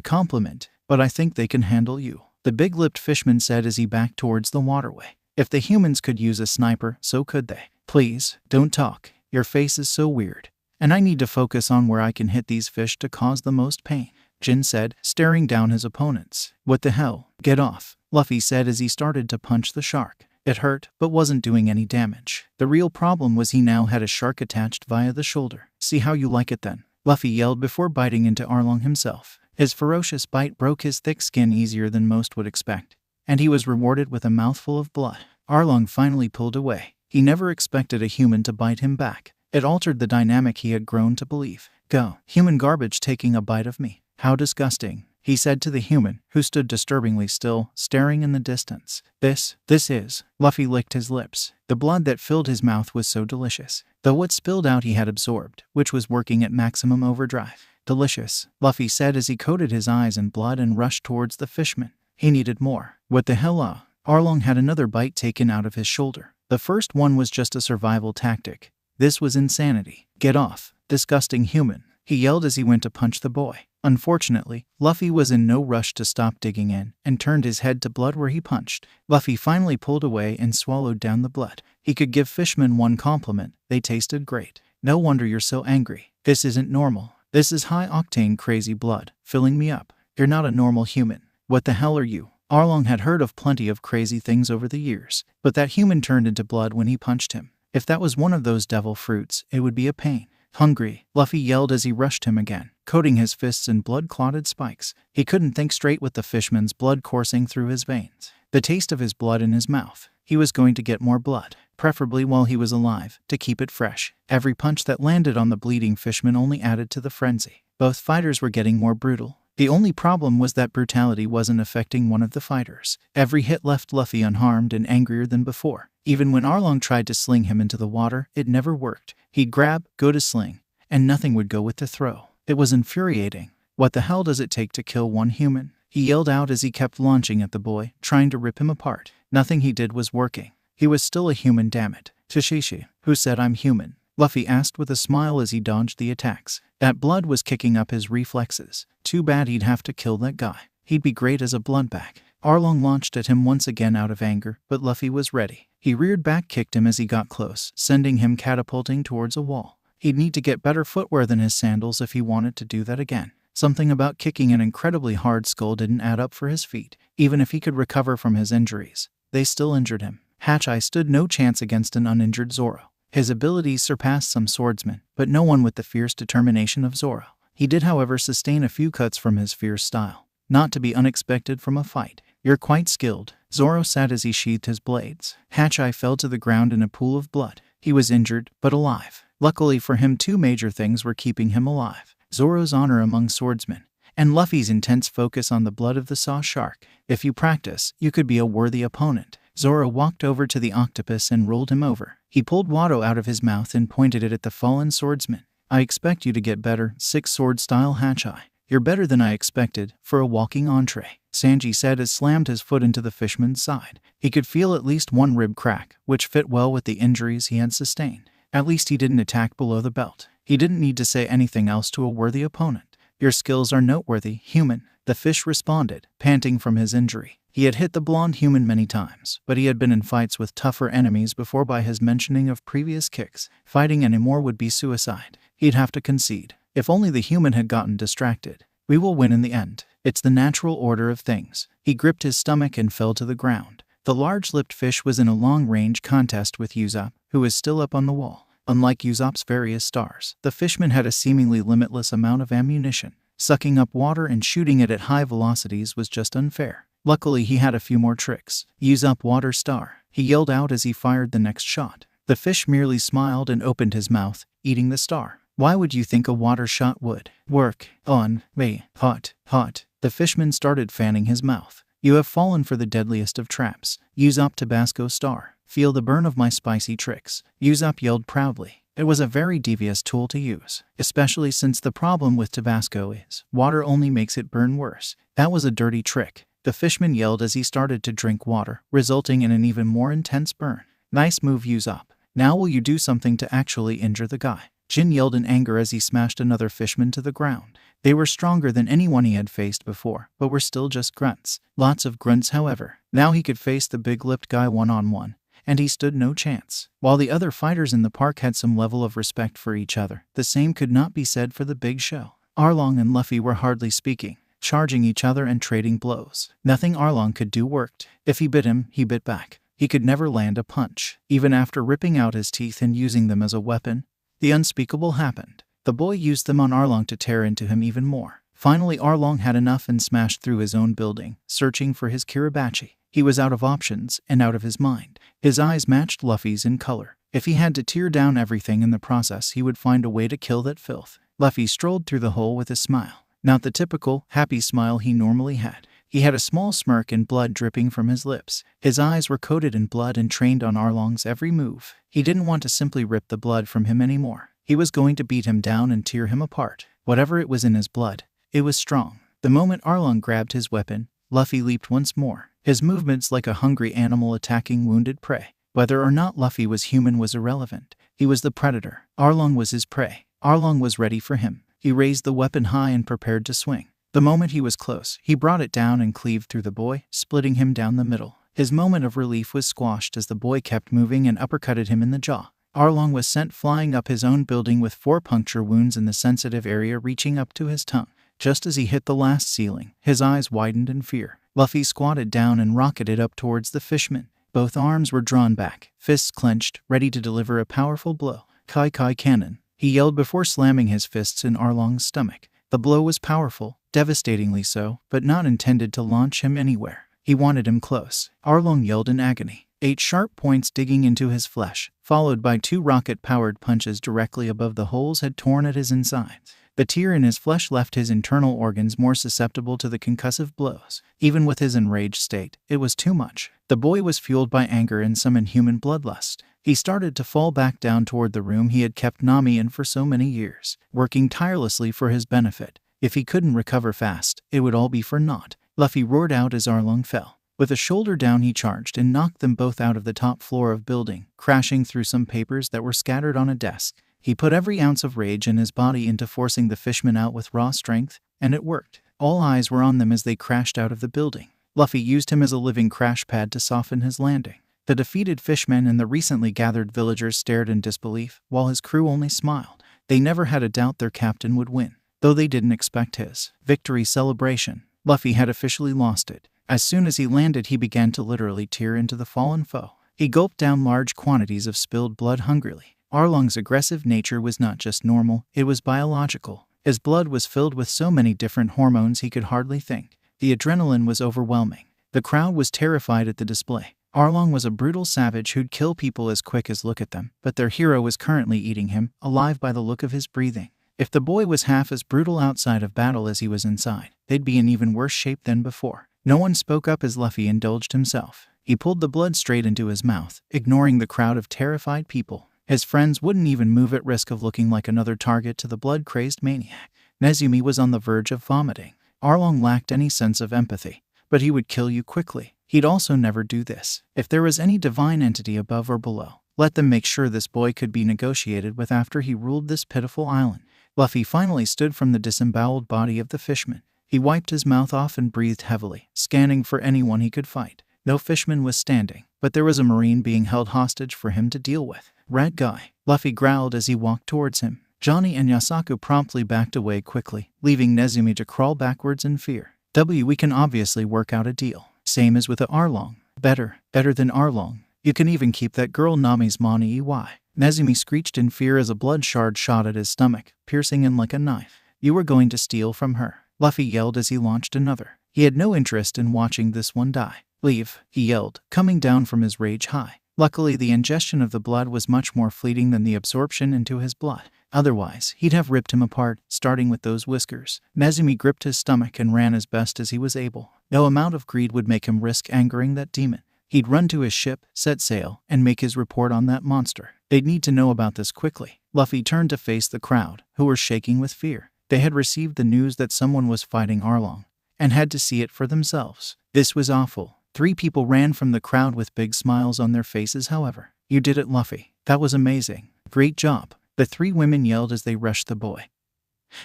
compliment, but I think they can handle you, the big-lipped fishman said as he backed towards the waterway. If the humans could use a sniper, so could they. Please, don't talk. Your face is so weird, and I need to focus on where I can hit these fish to cause the most pain, Jin said, staring down his opponents. What the hell? Get off, Luffy said as he started to punch the shark. It hurt, but wasn't doing any damage. The real problem was he now had a shark attached via the shoulder. See how you like it then, Luffy yelled before biting into Arlong himself. His ferocious bite broke his thick skin easier than most would expect, and he was rewarded with a mouthful of blood. Arlong finally pulled away. He never expected a human to bite him back. It altered the dynamic he had grown to believe. Go, human garbage taking a bite of me. How disgusting, he said to the human, who stood disturbingly still, staring in the distance. This is. Luffy licked his lips. The blood that filled his mouth was so delicious, though what spilled out he had absorbed, which was working at maximum overdrive. Delicious, Luffy said as he coated his eyes in blood and rushed towards the fishman. He needed more. What the hell? Arlong had another bite taken out of his shoulder. The first one was just a survival tactic. This was insanity. Get off, disgusting human, he yelled as he went to punch the boy. Unfortunately, Luffy was in no rush to stop digging in and turned his head to blood where he punched. Luffy finally pulled away and swallowed down the blood. He could give fishmen one compliment. They tasted great. No wonder you're so angry. This isn't normal. This is high-octane crazy blood, filling me up. You're not a normal human. What the hell are you? Arlong had heard of plenty of crazy things over the years, but that human turned into blood when he punched him. If that was one of those devil fruits, it would be a pain. Hungry, Luffy yelled as he rushed him again, coating his fists in blood-clotted spikes. He couldn't think straight with the fishman's blood coursing through his veins. The taste of his blood in his mouth. He was going to get more blood, preferably while he was alive, to keep it fresh. Every punch that landed on the bleeding fishman only added to the frenzy. Both fighters were getting more brutal. The only problem was that brutality wasn't affecting one of the fighters. Every hit left Luffy unharmed and angrier than before. Even when Arlong tried to sling him into the water, it never worked. He'd grab, go to sling, and nothing would go with the throw. It was infuriating. What the hell does it take to kill one human? He yelled out as he kept launching at the boy, trying to rip him apart. Nothing he did was working. He was still a human, damn it. Tashishi, who said I'm human? Luffy asked with a smile as he dodged the attacks. That blood was kicking up his reflexes. Too bad he'd have to kill that guy. He'd be great as a blunt bag. Arlong launched at him once again out of anger, but Luffy was ready. He reared back, kicked him as he got close, sending him catapulting towards a wall. He'd need to get better footwear than his sandals if he wanted to do that again. Something about kicking an incredibly hard skull didn't add up for his feet. Even if he could recover from his injuries, they still injured him. Hatcheye stood no chance against an uninjured Zoro. His abilities surpassed some swordsmen, but no one with the fierce determination of Zoro. He did, however, sustain a few cuts from his fierce style, not to be unexpected from a fight. You're quite skilled, Zoro said as he sheathed his blades. Hatcheye fell to the ground in a pool of blood. He was injured, but alive. Luckily for him, two major things were keeping him alive: Zoro's honor among swordsmen, and Luffy's intense focus on the blood of the saw shark. If you practice, you could be a worthy opponent. Zoro walked over to the octopus and rolled him over. He pulled Wado out of his mouth and pointed it at the fallen swordsman. I expect you to get better, six-sword style Hatcheye. You're better than I expected, for a walking entree, Sanji said as slammed his foot into the fishman's side. He could feel at least one rib crack, which fit well with the injuries he had sustained. At least he didn't attack below the belt. He didn't need to say anything else to a worthy opponent. Your skills are noteworthy, human, the fish responded, panting from his injury. He had hit the blonde human many times, but he had been in fights with tougher enemies before. By his mentioning of previous kicks, fighting anymore would be suicide. He'd have to concede. If only the human had gotten distracted. We will win in the end. It's the natural order of things. He gripped his stomach and fell to the ground. The large-lipped fish was in a long-range contest with Usopp, who was still up on the wall. Unlike Usopp's various stars, the fishman had a seemingly limitless amount of ammunition. Sucking up water and shooting it at high velocities was just unfair. Luckily, he had a few more tricks. Usopp water star, he yelled out as he fired the next shot. The fish merely smiled and opened his mouth, eating the star. Why would you think a water shot would work on me? Hot, hot. The fishman started fanning his mouth. You have fallen for the deadliest of traps. Usopp Tabasco star. Feel the burn of my spicy tricks. Usopp yelled proudly. It was a very devious tool to use, especially since the problem with Tabasco is water only makes it burn worse. That was a dirty trick. The fishman yelled as he started to drink water, resulting in an even more intense burn. Nice move, Usopp. Now will you do something to actually injure the guy? Jin yelled in anger as he smashed another fishman to the ground. They were stronger than anyone he had faced before, but were still just grunts. Lots of grunts, however. Now he could face the big-lipped guy one-on-one, and he stood no chance. While the other fighters in the park had some level of respect for each other, the same could not be said for the big show. Arlong and Luffy were hardly speaking, charging each other and trading blows. Nothing Arlong could do worked. If he bit him, he bit back. He could never land a punch. Even after ripping out his teeth and using them as a weapon, the unspeakable happened. The boy used them on Arlong to tear into him even more. Finally, Arlong had enough and smashed through his own building, searching for his Kiribachi. He was out of options and out of his mind. His eyes matched Luffy's in color. If he had to tear down everything in the process, he would find a way to kill that filth. Luffy strolled through the hole with a smile. Not the typical, happy smile he normally had. He had a small smirk and blood dripping from his lips. His eyes were coated in blood and trained on Arlong's every move. He didn't want to simply rip the blood from him anymore. He was going to beat him down and tear him apart. Whatever it was in his blood, it was strong. The moment Arlong grabbed his weapon, Luffy leaped once more. His movements like a hungry animal attacking wounded prey. Whether or not Luffy was human was irrelevant. He was the predator. Arlong was his prey. Arlong was ready for him. He raised the weapon high and prepared to swing. The moment he was close, he brought it down and cleaved through the boy, splitting him down the middle. His moment of relief was squashed as the boy kept moving and uppercutted him in the jaw. Arlong was sent flying up his own building with 4 puncture wounds in the sensitive area reaching up to his tongue. Just as he hit the last ceiling, his eyes widened in fear. Luffy squatted down and rocketed up towards the fishman. Both arms were drawn back, fists clenched, ready to deliver a powerful blow. Kai Kai Cannon, he yelled before slamming his fists in Arlong's stomach. The blow was powerful, devastatingly so, but not intended to launch him anywhere. He wanted him close. Arlong yelled in agony. 8 sharp points digging into his flesh, followed by 2 rocket-powered punches directly above the holes had torn at his insides. The tear in his flesh left his internal organs more susceptible to the concussive blows. Even with his enraged state, it was too much. The boy was fueled by anger and some inhuman bloodlust. He started to fall back down toward the room he had kept Nami in for so many years, working tirelessly for his benefit. If he couldn't recover fast, it would all be for naught. Luffy roared out as Arlong fell. With a shoulder down he charged and knocked them both out of the top floor of building, crashing through some papers that were scattered on a desk. He put every ounce of rage in his body into forcing the fishmen out with raw strength, and it worked. All eyes were on them as they crashed out of the building. Luffy used him as a living crash pad to soften his landing. The defeated fishmen and the recently gathered villagers stared in disbelief, while his crew only smiled. They never had a doubt their captain would win, though they didn't expect his victory celebration. Luffy had officially lost it. As soon as he landed, he began to literally tear into the fallen foe. He gulped down large quantities of spilled blood hungrily. Arlong's aggressive nature was not just normal, it was biological. His blood was filled with so many different hormones he could hardly think. The adrenaline was overwhelming. The crowd was terrified at the display. Arlong was a brutal savage who'd kill people as quick as look at them, but their hero was currently eating him, alive by the look of his breathing. If the boy was half as brutal outside of battle as he was inside, they'd be in even worse shape than before. No one spoke up as Luffy indulged himself. He pulled the blood straight into his mouth, ignoring the crowd of terrified people. His friends wouldn't even move at risk of looking like another target to the blood-crazed maniac. Nezumi was on the verge of vomiting. Arlong lacked any sense of empathy, but he would kill you quickly. He'd also never do this. If there was any divine entity above or below, let them make sure this boy could be negotiated with after he ruled this pitiful island. Luffy finally stood from the disemboweled body of the fishman. He wiped his mouth off and breathed heavily, scanning for anyone he could fight. No fishman was standing, but there was a marine being held hostage for him to deal with. Rat guy, Luffy growled as he walked towards him. Johnny and Yasaku promptly backed away quickly, leaving Nezumi to crawl backwards in fear. We can obviously work out a deal. Same as with the Arlong. Better than Arlong. You can even keep that girl Nami's Mani Ey. Nezumi screeched in fear as a blood shard shot at his stomach, piercing him like a knife. You were going to steal from her, Luffy yelled as he launched another. He had no interest in watching this one die. Leave, he yelled, coming down from his rage high. Luckily, the ingestion of the blood was much more fleeting than the absorption into his blood. Otherwise, he'd have ripped him apart, starting with those whiskers. Nezumi gripped his stomach and ran as best as he was able. No amount of greed would make him risk angering that demon. He'd run to his ship, set sail, and make his report on that monster. They'd need to know about this quickly. Luffy turned to face the crowd, who were shaking with fear. They had received the news that someone was fighting Arlong, and had to see it for themselves. This was awful. 3 people ran from the crowd with big smiles on their faces, however. You did it, Luffy. That was amazing. Great job. The 3 women yelled as they rushed the boy,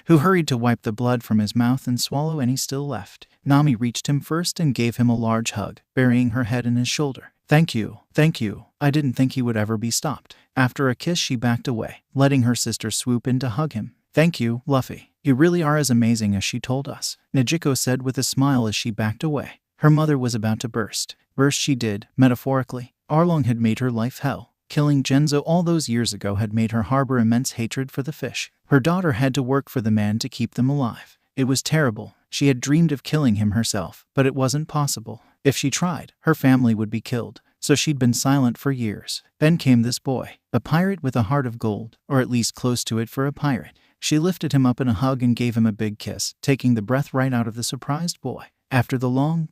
who hurried to wipe the blood from his mouth and swallow any still left. Nami reached him first and gave him a large hug, burying her head in his shoulder. Thank you. I didn't think he would ever be stopped. After a kiss, she backed away, letting her sister swoop in to hug him. Thank you, Luffy. You really are as amazing as she told us, Nejiko said with a smile as she backed away. Her mother was about to burst. Burst she did, metaphorically. Arlong had made her life hell. Killing Genzo all those years ago had made her harbor immense hatred for the fish. Her daughter had to work for the man to keep them alive. It was terrible. She had dreamed of killing him herself, but it wasn't possible. If she tried, her family would be killed. So she'd been silent for years. Then came this boy, a pirate with a heart of gold, or at least close to it for a pirate. She lifted him up in a hug and gave him a big kiss, taking the breath right out of the surprised boy. After the long,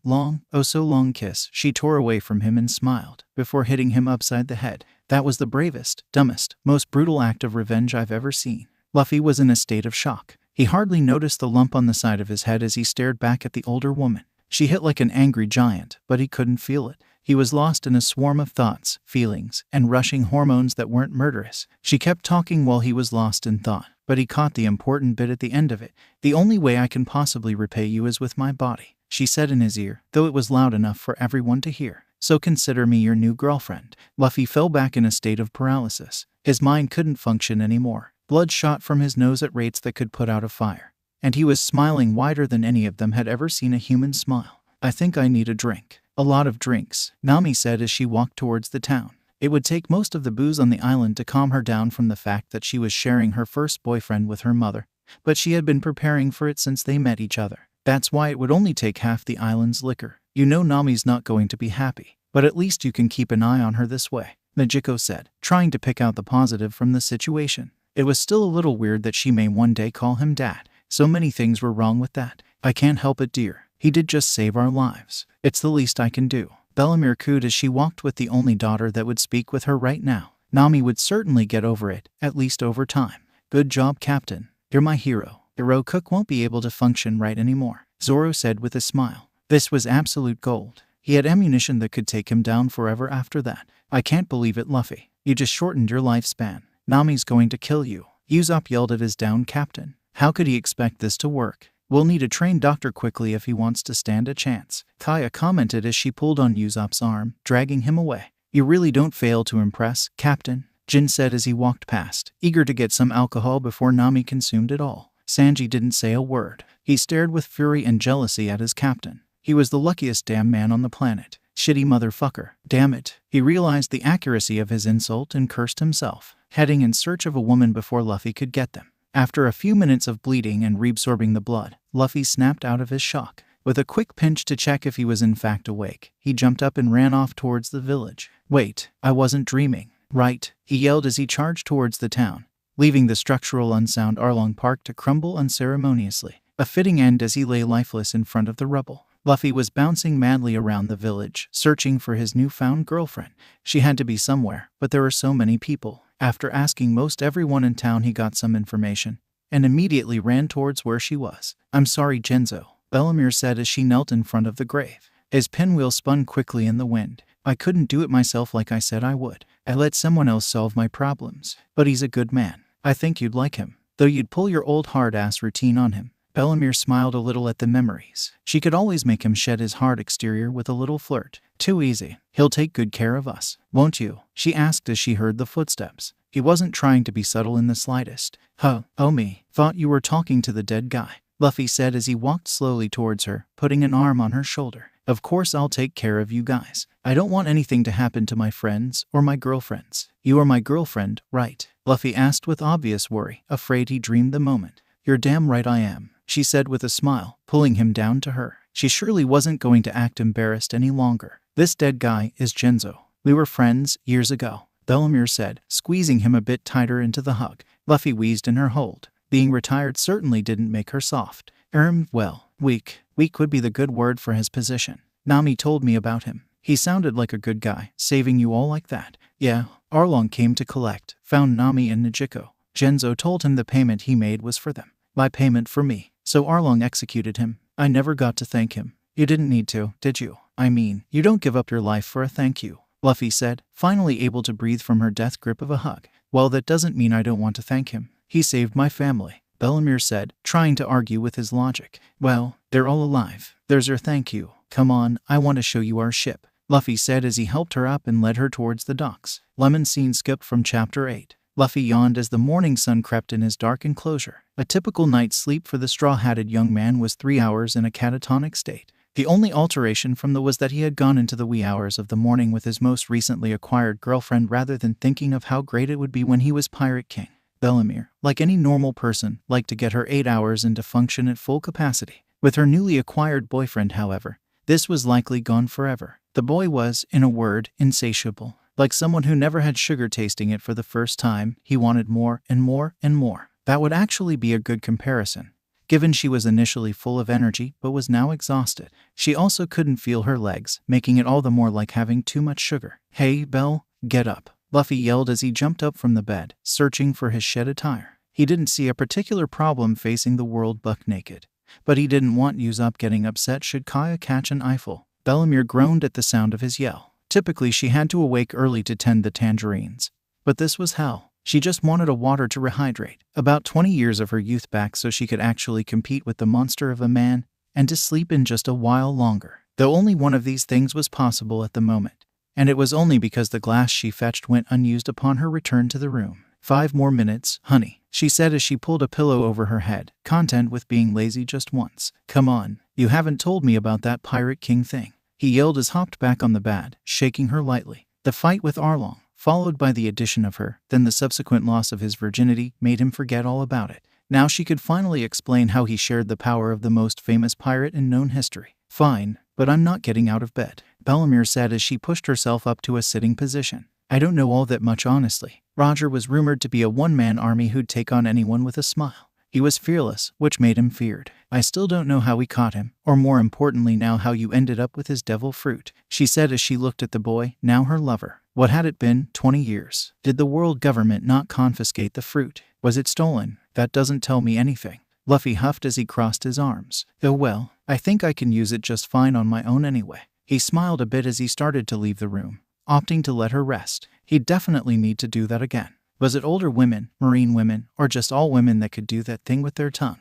oh so long kiss, she tore away from him and smiled, before hitting him upside the head. That was the bravest, dumbest, most brutal act of revenge I've ever seen. Luffy was in a state of shock. He hardly noticed the lump on the side of his head as he stared back at the older woman. She hit like an angry giant, but he couldn't feel it. He was lost in a swarm of thoughts, feelings, and rushing hormones that weren't murderous. She kept talking while he was lost in thought, but he caught the important bit at the end of it. The only way I can possibly repay you is with my body, she said in his ear, though it was loud enough for everyone to hear. So consider me your new girlfriend. Luffy fell back in a state of paralysis. His mind couldn't function anymore. Blood shot from his nose at rates that could put out a fire. And he was smiling wider than any of them had ever seen a human smile. I think I need a drink. A lot of drinks, Nami said as she walked towards the town. It would take most of the booze on the island to calm her down from the fact that she was sharing her first boyfriend with her mother, but she had been preparing for it since they met each other. That's why it would only take half the island's liquor. You know Nami's not going to be happy, but at least you can keep an eye on her this way, Nejiko said, trying to pick out the positive from the situation. It was still a little weird that she may one day call him dad. So many things were wrong with that. I can't help it, dear. He did just save our lives. It's the least I can do. Bellamere cooed as she walked with the only daughter that would speak with her right now. Nami would certainly get over it, at least over time. Good job, Captain. You're my hero. Hero Cook won't be able to function right anymore, Zoro said with a smile. This was absolute gold. He had ammunition that could take him down forever after that. I can't believe it, Luffy. You just shortened your lifespan. Nami's going to kill you. Usopp yelled at his downed captain. How could he expect this to work? We'll need a trained doctor quickly if he wants to stand a chance, Kaya commented as she pulled on Usopp's arm, dragging him away. You really don't fail to impress, Captain, Jin said as he walked past, eager to get some alcohol before Nami consumed it all. Sanji didn't say a word. He stared with fury and jealousy at his captain. He was the luckiest damn man on the planet. Shitty motherfucker. Damn it. He realized the accuracy of his insult and cursed himself, heading in search of a woman before Luffy could get them. After a few minutes of bleeding and reabsorbing the blood, Luffy snapped out of his shock. With a quick pinch to check if he was in fact awake, he jumped up and ran off towards the village. Wait, I wasn't dreaming, right? He yelled as he charged towards the town, leaving the structural unsound Arlong Park to crumble unceremoniously. A fitting end as he lay lifeless in front of the rubble. Luffy was bouncing madly around the village, searching for his newfound girlfriend. She had to be somewhere, but there were so many people. After asking most everyone in town, he got some information, and immediately ran towards where she was. I'm sorry, Genzo, Bellamere said as she knelt in front of the grave. His pinwheel spun quickly in the wind. I couldn't do it myself like I said I would. I let someone else solve my problems. But he's a good man. I think you'd like him, though you'd pull your old hard-ass routine on him. Bellamere smiled a little at the memories. She could always make him shed his hard exterior with a little flirt. Too easy. He'll take good care of us, won't you? She asked as she heard the footsteps. He wasn't trying to be subtle in the slightest. Huh, oh me, thought you were talking to the dead guy, Luffy said as he walked slowly towards her, putting an arm on her shoulder. Of course I'll take care of you guys. I don't want anything to happen to my friends or my girlfriends. You are my girlfriend, right? Luffy asked with obvious worry, afraid he dreamed the moment. You're damn right I am, she said with a smile, pulling him down to her. She surely wasn't going to act embarrassed any longer. This dead guy is Genzo. We were friends years ago, Bellamere said, squeezing him a bit tighter into the hug. Luffy wheezed in her hold. Being retired certainly didn't make her soft. Well, weak would be the good word for his position. Nami told me about him. He sounded like a good guy, saving you all like that. Yeah, Arlong came to collect, found Nami and Nijiko. Genzo told him the payment he made was for them. My payment for me. So Arlong executed him. I never got to thank him. You didn't need to, did you? I mean, you don't give up your life for a thank you, Luffy said, finally able to breathe from her death grip of a hug. Well, that doesn't mean I don't want to thank him. He saved my family, Bellamere said, trying to argue with his logic. Well, they're all alive. There's your thank you. Come on, I want to show you our ship, Luffy said as he helped her up and led her towards the docks. Lemon scene skipped from chapter 8. Luffy yawned as the morning sun crept in his dark enclosure. A typical night's sleep for the straw-hatted young man was 3 hours in a catatonic state. The only alteration from was that he had gone into the wee hours of the morning with his most recently acquired girlfriend rather than thinking of how great it would be when he was Pirate King. Bellamere, like any normal person, liked to get her 8 hours into function at full capacity. With her newly acquired boyfriend, however, this was likely gone forever. The boy was, in a word, insatiable. Like someone who never had sugar tasting it for the first time, he wanted more and more and more. That would actually be a good comparison, given she was initially full of energy but was now exhausted. She also couldn't feel her legs, making it all the more like having too much sugar. Hey, Belle, get up, Luffy yelled as he jumped up from the bed, searching for his shed attire. He didn't see a particular problem facing the world buck naked, but he didn't want Usopp getting upset should Kaya catch an eyeful. Bellamere groaned at the sound of his yell. Typically she had to awake early to tend the tangerines, but this was hell. She just wanted a water to rehydrate, about 20 years of her youth back so she could actually compete with the monster of a man, and to sleep in just a while longer. Though only one of these things was possible at the moment, and it was only because the glass she fetched went unused upon her return to the room. 5 more minutes, honey, she said as she pulled a pillow over her head, content with being lazy just once. Come on, you haven't told me about that Pirate King thing, he yelled as hopped back on the bed, shaking her lightly. The fight with Arlong, followed by the addition of her, then the subsequent loss of his virginity, made him forget all about it. Now she could finally explain how he shared the power of the most famous pirate in known history. Fine, but I'm not getting out of bed, Bellamere said as she pushed herself up to a sitting position. I don't know all that much honestly. Roger was rumored to be a one-man army who'd take on anyone with a smile. He was fearless, which made him feared. I still don't know how we caught him, or more importantly now how you ended up with his devil fruit, she said as she looked at the boy, now her lover. What had it been, 20 years? Did the world government not confiscate the fruit? Was it stolen? That doesn't tell me anything. Luffy huffed as he crossed his arms. Oh well, I think I can use it just fine on my own anyway. He smiled a bit as he started to leave the room, opting to let her rest. He'd definitely need to do that again. Was it older women, marine women, or just all women that could do that thing with their tongue?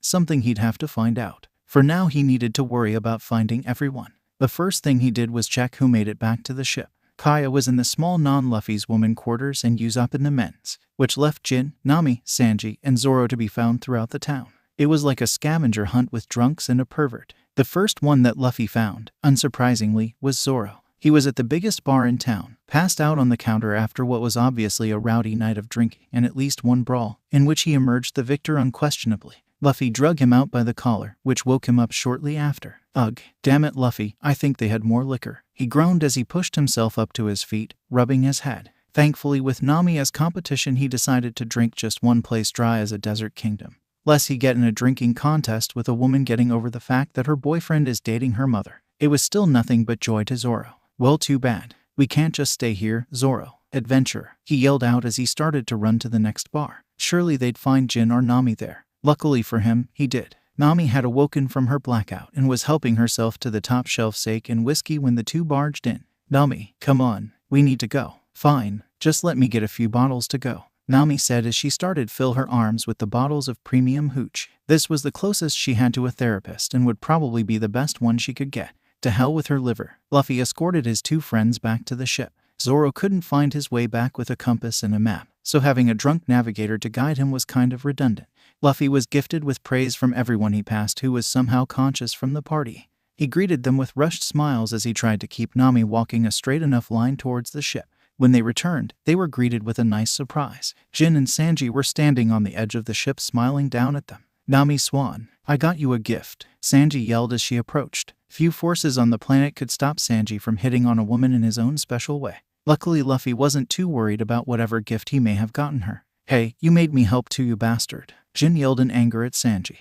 Something he'd have to find out. For now he needed to worry about finding everyone. The first thing he did was check who made it back to the ship. Kaya was in the small non-Luffy's woman quarters and Usopp in the men's, which left Jin, Nami, Sanji, and Zoro to be found throughout the town. It was like a scavenger hunt with drunks and a pervert. The first one that Luffy found, unsurprisingly, was Zoro. He was at the biggest bar in town, passed out on the counter after what was obviously a rowdy night of drinking and at least one brawl, in which he emerged the victor unquestionably. Luffy drug him out by the collar, which woke him up shortly after. Ugh, damn it Luffy, I think they had more liquor. He groaned as he pushed himself up to his feet, rubbing his head. Thankfully with Nami as competition he decided to drink just one place dry as a desert kingdom. Lest he get in a drinking contest with a woman getting over the fact that her boyfriend is dating her mother. It was still nothing but joy to Zoro. Well, too bad. We can't just stay here, Zoro. Adventure, he yelled out as he started to run to the next bar. Surely they'd find Jin or Nami there. Luckily for him, he did. Nami had awoken from her blackout and was helping herself to the top shelf steak and whiskey when the two barged in. Nami, come on, we need to go. Fine, just let me get a few bottles to go, Nami said as she started to fill her arms with the bottles of premium hooch. This was the closest she had to a therapist and would probably be the best one she could get. To hell with her liver. Luffy escorted his two friends back to the ship. Zoro couldn't find his way back with a compass and a map, so having a drunk navigator to guide him was kind of redundant. Luffy was gifted with praise from everyone he passed who was somehow conscious from the party. He greeted them with rushed smiles as he tried to keep Nami walking a straight enough line towards the ship. When they returned, they were greeted with a nice surprise. Jin and Sanji were standing on the edge of the ship smiling down at them. Nami Swan, I got you a gift, Sanji yelled as she approached. Few forces on the planet could stop Sanji from hitting on a woman in his own special way. Luckily Luffy wasn't too worried about whatever gift he may have gotten her. Hey, you made me help too, you bastard, Jin yelled in anger at Sanji,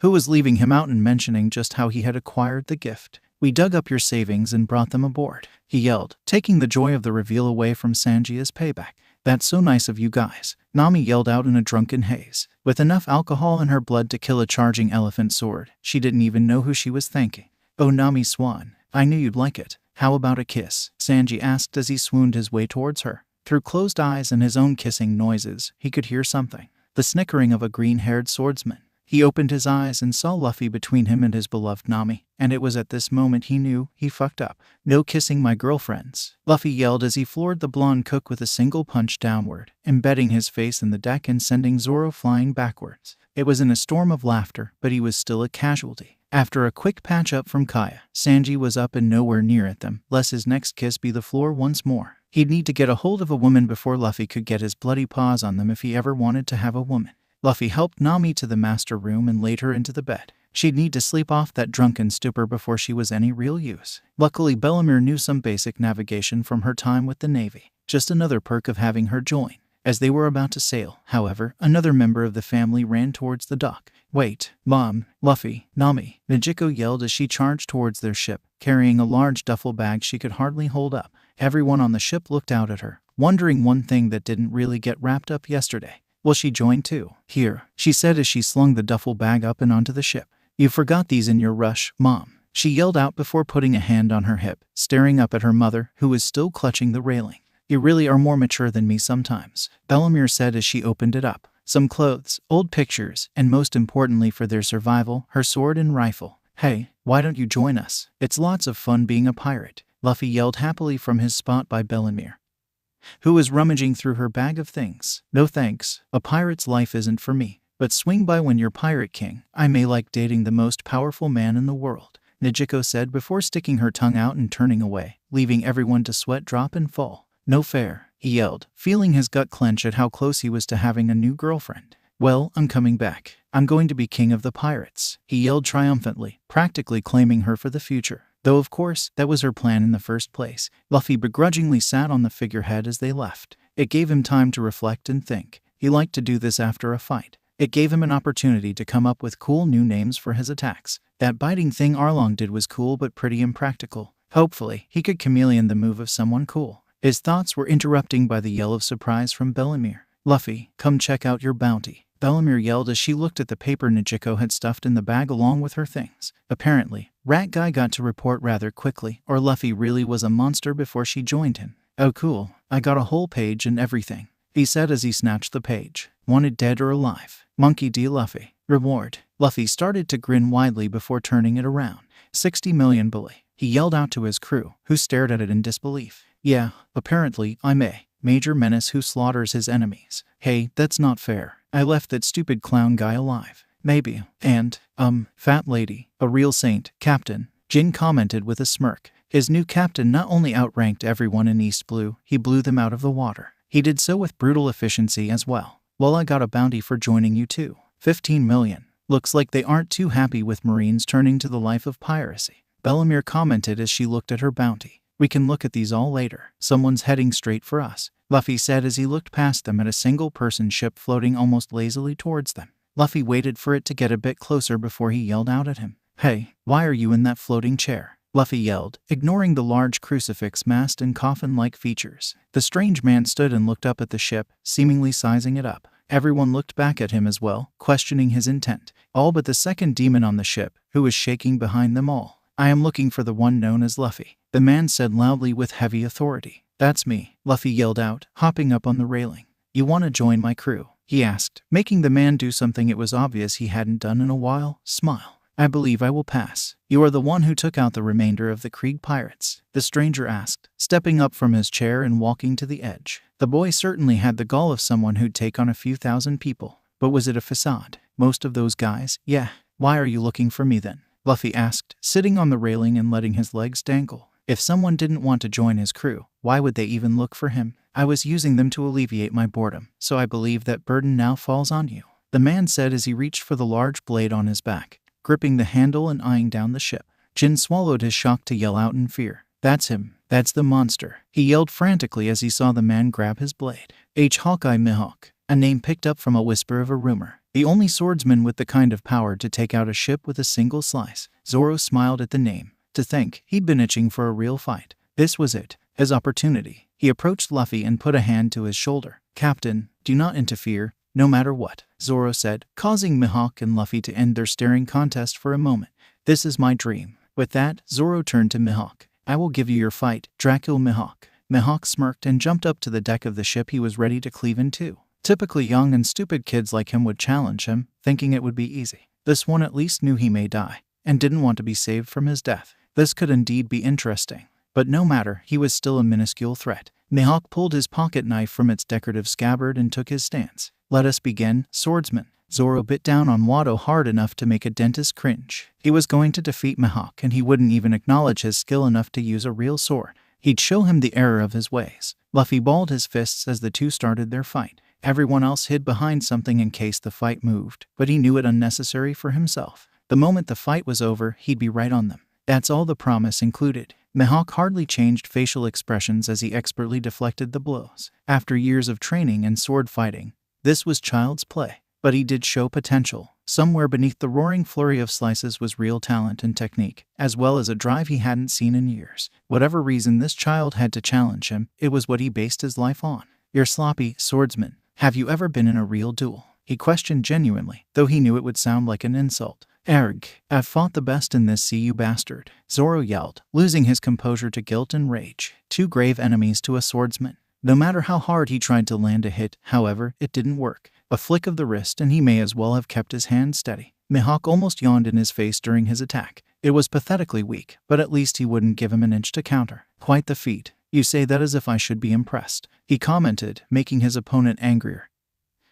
who was leaving him out and mentioning just how he had acquired the gift. We dug up your savings and brought them aboard, he yelled, taking the joy of the reveal away from Sanji as payback. That's so nice of you guys, Nami yelled out in a drunken haze. With enough alcohol in her blood to kill a charging elephant sword, she didn't even know who she was thanking. Oh Nami Swan, I knew you'd like it. How about a kiss? Sanji asked as he swooned his way towards her. Through closed eyes and his own kissing noises, he could hear something. The snickering of a green-haired swordsman. He opened his eyes and saw Luffy between him and his beloved Nami, and it was at this moment he knew he fucked up. No kissing my girlfriends, Luffy yelled as he floored the blonde cook with a single punch downward, embedding his face in the deck and sending Zoro flying backwards. It was in a storm of laughter, but he was still a casualty. After a quick patch-up from Kaya, Sanji was up and nowhere near at them, lest his next kiss be the floor once more. He'd need to get a hold of a woman before Luffy could get his bloody paws on them if he ever wanted to have a woman. Luffy helped Nami to the master room and laid her into the bed. She'd need to sleep off that drunken stupor before she was any real use. Luckily Bellemere knew some basic navigation from her time with the Navy. Just another perk of having her join. As they were about to sail, however, another member of the family ran towards the dock. Wait, Mom, Luffy, Nami, Nijiko yelled as she charged towards their ship, carrying a large duffel bag she could hardly hold up. Everyone on the ship looked out at her, wondering one thing that didn't really get wrapped up yesterday. Will she join too? Here, she said as she slung the duffel bag up and onto the ship. You forgot these in your rush, Mom, she yelled out before putting a hand on her hip, staring up at her mother, who was still clutching the railing. You really are more mature than me sometimes, Bellemere said as she opened it up. Some clothes, old pictures, and most importantly for their survival, her sword and rifle. Hey, why don't you join us? It's lots of fun being a pirate, Luffy yelled happily from his spot by Bellemere, who was rummaging through her bag of things. No thanks, a pirate's life isn't for me. But swing by when you're Pirate King. I may like dating the most powerful man in the world, Nijiko said before sticking her tongue out and turning away, leaving everyone to sweat drop and fall. No fair, he yelled, feeling his gut clench at how close he was to having a new girlfriend. Well, I'm coming back. I'm going to be king of the pirates, he yelled triumphantly, practically claiming her for the future. Though of course, that was her plan in the first place. Luffy begrudgingly sat on the figurehead as they left. It gave him time to reflect and think. He liked to do this after a fight. It gave him an opportunity to come up with cool new names for his attacks. That biting thing Arlong did was cool but pretty impractical. Hopefully, he could chameleon the move of someone cool. His thoughts were interrupted by the yell of surprise from Bellemere. "Luffy, come check out your bounty." Bellemere yelled as she looked at the paper Nichiko had stuffed in the bag along with her things. Apparently, Rat Guy got to report rather quickly, or Luffy really was a monster before she joined him. "Oh cool, I got a whole page and everything," he said as he snatched the page. "Wanted dead or alive? Monkey D. Luffy. Reward." Luffy started to grin widely before turning it around. 60 million bully. He yelled out to his crew, who stared at it in disbelief. "Yeah, apparently I'm a major menace who slaughters his enemies. Hey, that's not fair. I left that stupid clown guy alive. Maybe. And, fat lady, a real saint, Captain," Jin commented with a smirk. His new captain not only outranked everyone in East Blue, he blew them out of the water. He did so with brutal efficiency as well. "Well, I got a bounty for joining you too. 15 million. Looks like they aren't too happy with Marines turning to the life of piracy," Bellemere commented as she looked at her bounty. "We can look at these all later. Someone's heading straight for us," Luffy said as he looked past them at a single-person ship floating almost lazily towards them. Luffy waited for it to get a bit closer before he yelled out at him. "Hey, why are you in that floating chair?" Luffy yelled, ignoring the large crucifix mast and coffin-like features. The strange man stood and looked up at the ship, seemingly sizing it up. Everyone looked back at him as well, questioning his intent. All but the second demon on the ship, who was shaking behind them all. "I am looking for the one known as Luffy," the man said loudly with heavy authority. "That's me," Luffy yelled out, hopping up on the railing. "You want to join my crew?" he asked, making the man do something it was obvious he hadn't done in a while. Smile. "I believe I will pass." "You are the one who took out the remainder of the Krieg pirates?" the stranger asked, stepping up from his chair and walking to the edge. The boy certainly had the gall of someone who'd take on a few thousand people. But was it a facade? Most of those guys? Yeah. "Why are you looking for me then?" Luffy asked, sitting on the railing and letting his legs dangle. If someone didn't want to join his crew, why would they even look for him? "I was using them to alleviate my boredom, so I believe that burden now falls on you," the man said as he reached for the large blade on his back, gripping the handle and eyeing down the ship. Jin swallowed his shock to yell out in fear. "That's him. That's the monster," he yelled frantically as he saw the man grab his blade. Hawkeye Mihawk, a name picked up from a whisper of a rumor. The only swordsman with the kind of power to take out a ship with a single slice. Zoro smiled at the name. To think, he'd been itching for a real fight. This was it, his opportunity. He approached Luffy and put a hand to his shoulder. "Captain, do not interfere, no matter what," Zoro said, causing Mihawk and Luffy to end their staring contest for a moment. "This is my dream." With that, Zoro turned to Mihawk. "I will give you your fight, Dracula Mihawk." Mihawk smirked and jumped up to the deck of the ship he was ready to cleave in two. Typically young and stupid kids like him would challenge him, thinking it would be easy. This one at least knew he may die, and didn't want to be saved from his death. This could indeed be interesting. But no matter, he was still a minuscule threat. Mihawk pulled his pocket knife from its decorative scabbard and took his stance. "Let us begin, swordsman." Zoro bit down on Wado hard enough to make a dentist cringe. He was going to defeat Mihawk, and he wouldn't even acknowledge his skill enough to use a real sword. He'd show him the error of his ways. Luffy balled his fists as the two started their fight. Everyone else hid behind something in case the fight moved, but he knew it unnecessary for himself. The moment the fight was over, he'd be right on them. That's all the promise included. Mihawk hardly changed facial expressions as he expertly deflected the blows. After years of training and sword fighting, this was child's play. But he did show potential. Somewhere beneath the roaring flurry of slices was real talent and technique, as well as a drive he hadn't seen in years. Whatever reason this child had to challenge him, it was what he based his life on. "You're sloppy, swordsman. Have you ever been in a real duel?" he questioned genuinely, though he knew it would sound like an insult. "Erg, I've fought the best in this sea, you bastard," Zoro yelled, losing his composure to guilt and rage. Two grave enemies to a swordsman. No matter how hard he tried to land a hit, however, it didn't work. A flick of the wrist and he may as well have kept his hand steady. Mihawk almost yawned in his face during his attack. It was pathetically weak, but at least he wouldn't give him an inch to counter. "Quite the feat. You say that as if I should be impressed," he commented, making his opponent angrier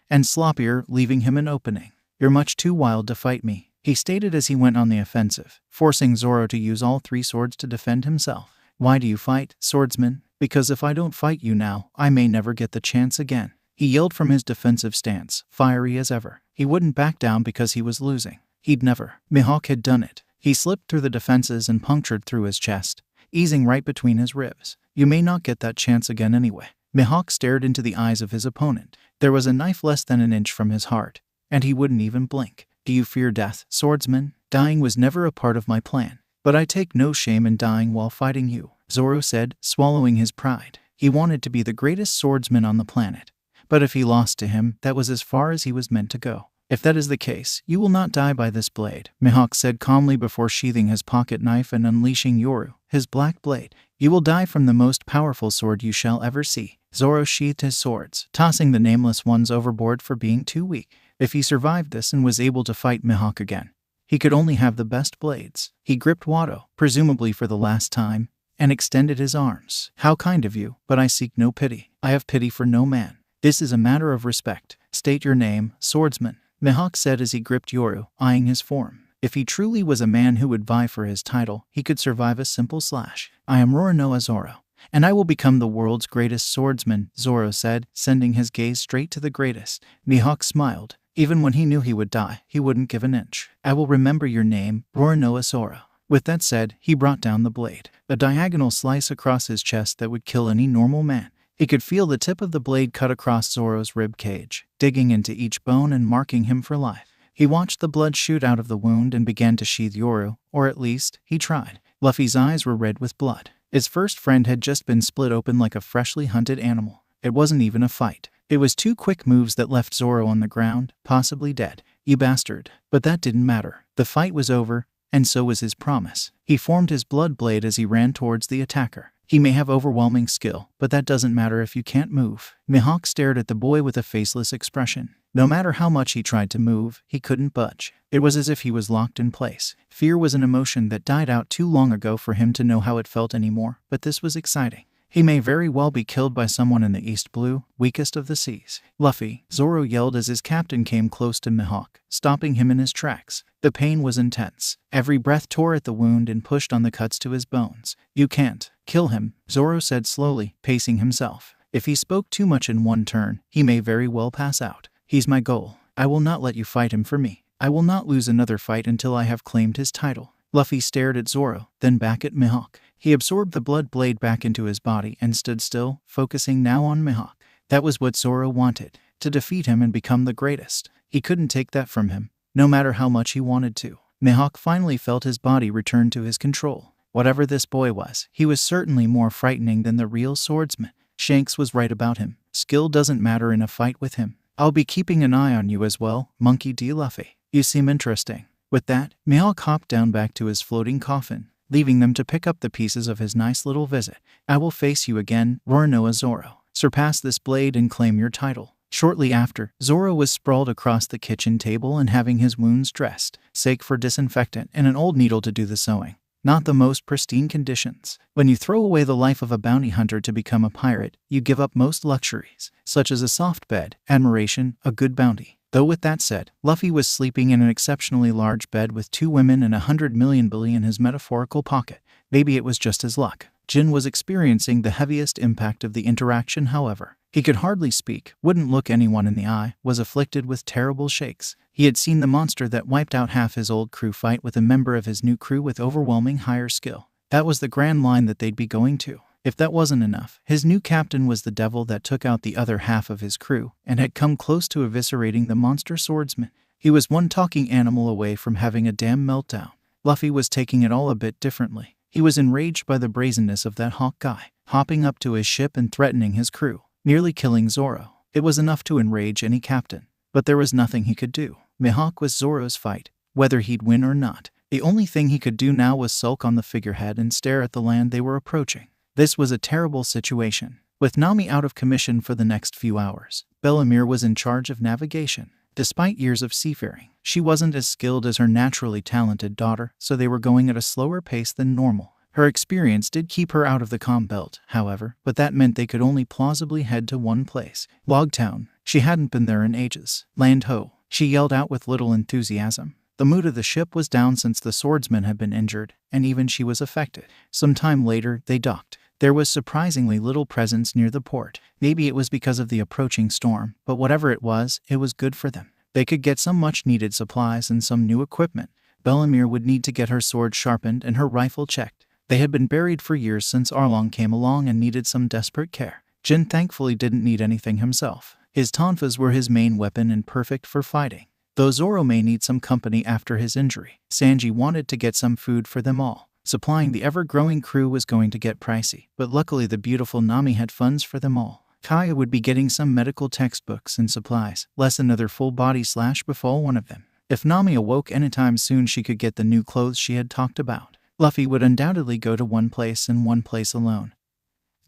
and sloppier, leaving him an opening. "You're much too wild to fight me," he stated as he went on the offensive, forcing Zoro to use all three swords to defend himself. "Why do you fight, swordsman?" "Because if I don't fight you now, I may never get the chance again," he yelled from his defensive stance, fiery as ever. He wouldn't back down because he was losing. He'd never. Mihawk had done it. He slipped through the defenses and punctured through his chest, easing right between his ribs. You may not get that chance again anyway. Mihawk stared into the eyes of his opponent. There was a knife less than an inch from his heart, and he wouldn't even blink. Do you fear death, swordsman? Dying was never a part of my plan. But I take no shame in dying while fighting you, Zoro said, swallowing his pride. He wanted to be the greatest swordsman on the planet. But if he lost to him, that was as far as he was meant to go. If that is the case, you will not die by this blade, Mihawk said calmly before sheathing his pocket knife and unleashing Yoru, his black blade. You will die from the most powerful sword you shall ever see. Zoro sheathed his swords, tossing the nameless ones overboard for being too weak. If he survived this and was able to fight Mihawk again, he could only have the best blades. He gripped Wado, presumably for the last time, and extended his arms. How kind of you, but I seek no pity. I have pity for no man. This is a matter of respect. State your name, swordsman, Mihawk said as he gripped Yoru, eyeing his form. If he truly was a man who would vie for his title, he could survive a simple slash. I am Roronoa Zoro, and I will become the world's greatest swordsman, Zoro said, sending his gaze straight to the greatest. Mihawk smiled. Even when he knew he would die, he wouldn't give an inch. I will remember your name, Roronoa Zoro. With that said, he brought down the blade, a diagonal slice across his chest that would kill any normal man. He could feel the tip of the blade cut across Zoro's rib cage, digging into each bone and marking him for life. He watched the blood shoot out of the wound and began to sheathe Yoru, or at least, he tried. Luffy's eyes were red with blood. His first friend had just been split open like a freshly hunted animal. It wasn't even a fight. It was 2 quick moves that left Zoro on the ground, possibly dead. You bastard. But that didn't matter. The fight was over, and so was his promise. He formed his blood blade as he ran towards the attacker. He may have overwhelming skill, but that doesn't matter if you can't move. Mihawk stared at the boy with a faceless expression. No matter how much he tried to move, he couldn't budge. It was as if he was locked in place. Fear was an emotion that died out too long ago for him to know how it felt anymore, but this was exciting. He may very well be killed by someone in the East Blue, weakest of the seas. Luffy, Zoro yelled as his captain came close to Mihawk, stopping him in his tracks. The pain was intense. Every breath tore at the wound and pushed on the cuts to his bones. You can't kill him, Zoro said slowly, pacing himself. If he spoke too much in one turn, he may very well pass out. He's my goal. I will not let you fight him for me. I will not lose another fight until I have claimed his title. Luffy stared at Zoro, then back at Mihawk. He absorbed the blood blade back into his body and stood still, focusing now on Mihawk. That was what Zoro wanted, to defeat him and become the greatest. He couldn't take that from him, no matter how much he wanted to. Mihawk finally felt his body return to his control. Whatever this boy was, he was certainly more frightening than the real swordsman. Shanks was right about him. Skill doesn't matter in a fight with him. I'll be keeping an eye on you as well, Monkey D. Luffy. You seem interesting. With that, Mihawk hopped down back to his floating coffin, leaving them to pick up the pieces of his nice little visit. I will face you again, Roronoa Zoro. Surpass this blade and claim your title. Shortly after, Zoro was sprawled across the kitchen table and having his wounds dressed, sake for disinfectant and an old needle to do the sewing. Not the most pristine conditions. When you throw away the life of a bounty hunter to become a pirate, you give up most luxuries, such as a soft bed, admiration, a good bounty. Though with that said, Luffy was sleeping in an exceptionally large bed with 2 women and 100 million billion in his metaphorical pocket. Maybe it was just his luck. Jin was experiencing the heaviest impact of the interaction, however. He could hardly speak, wouldn't look anyone in the eye, was afflicted with terrible shakes. He had seen the monster that wiped out half his old crew fight with a member of his new crew with overwhelming higher skill. That was the grand line that they'd be going to. If that wasn't enough, his new captain was the devil that took out the other half of his crew and had come close to eviscerating the monster swordsman. He was one talking animal away from having a damn meltdown. Luffy was taking it all a bit differently. He was enraged by the brazenness of that hawk guy, hopping up to his ship and threatening his crew, nearly killing Zoro. It was enough to enrage any captain, but there was nothing he could do. Mihawk was Zoro's fight, whether he'd win or not. The only thing he could do now was sulk on the figurehead and stare at the land they were approaching. This was a terrible situation. With Nami out of commission for the next few hours, Bellamere was in charge of navigation. Despite years of seafaring, she wasn't as skilled as her naturally talented daughter, so they were going at a slower pace than normal. Her experience did keep her out of the calm belt, however, but that meant they could only plausibly head to one place, Logtown. She hadn't been there in ages. Land ho, she yelled out with little enthusiasm. The mood of the ship was down since the swordsman had been injured, and even she was affected. Some time later, they docked. There was surprisingly little presence near the port. Maybe it was because of the approaching storm, but whatever it was good for them. They could get some much-needed supplies and some new equipment. Bellamere would need to get her sword sharpened and her rifle checked. They had been buried for years since Arlong came along and needed some desperate care. Jin thankfully didn't need anything himself. His tonfas were his main weapon and perfect for fighting. Though Zoro may need some company after his injury, Sanji wanted to get some food for them all. Supplying the ever-growing crew was going to get pricey, but luckily the beautiful Nami had funds for them all. Kaya would be getting some medical textbooks and supplies, lest another full-body slash befall one of them. If Nami awoke anytime soon, she could get the new clothes she had talked about. Luffy would undoubtedly go to one place and one place alone.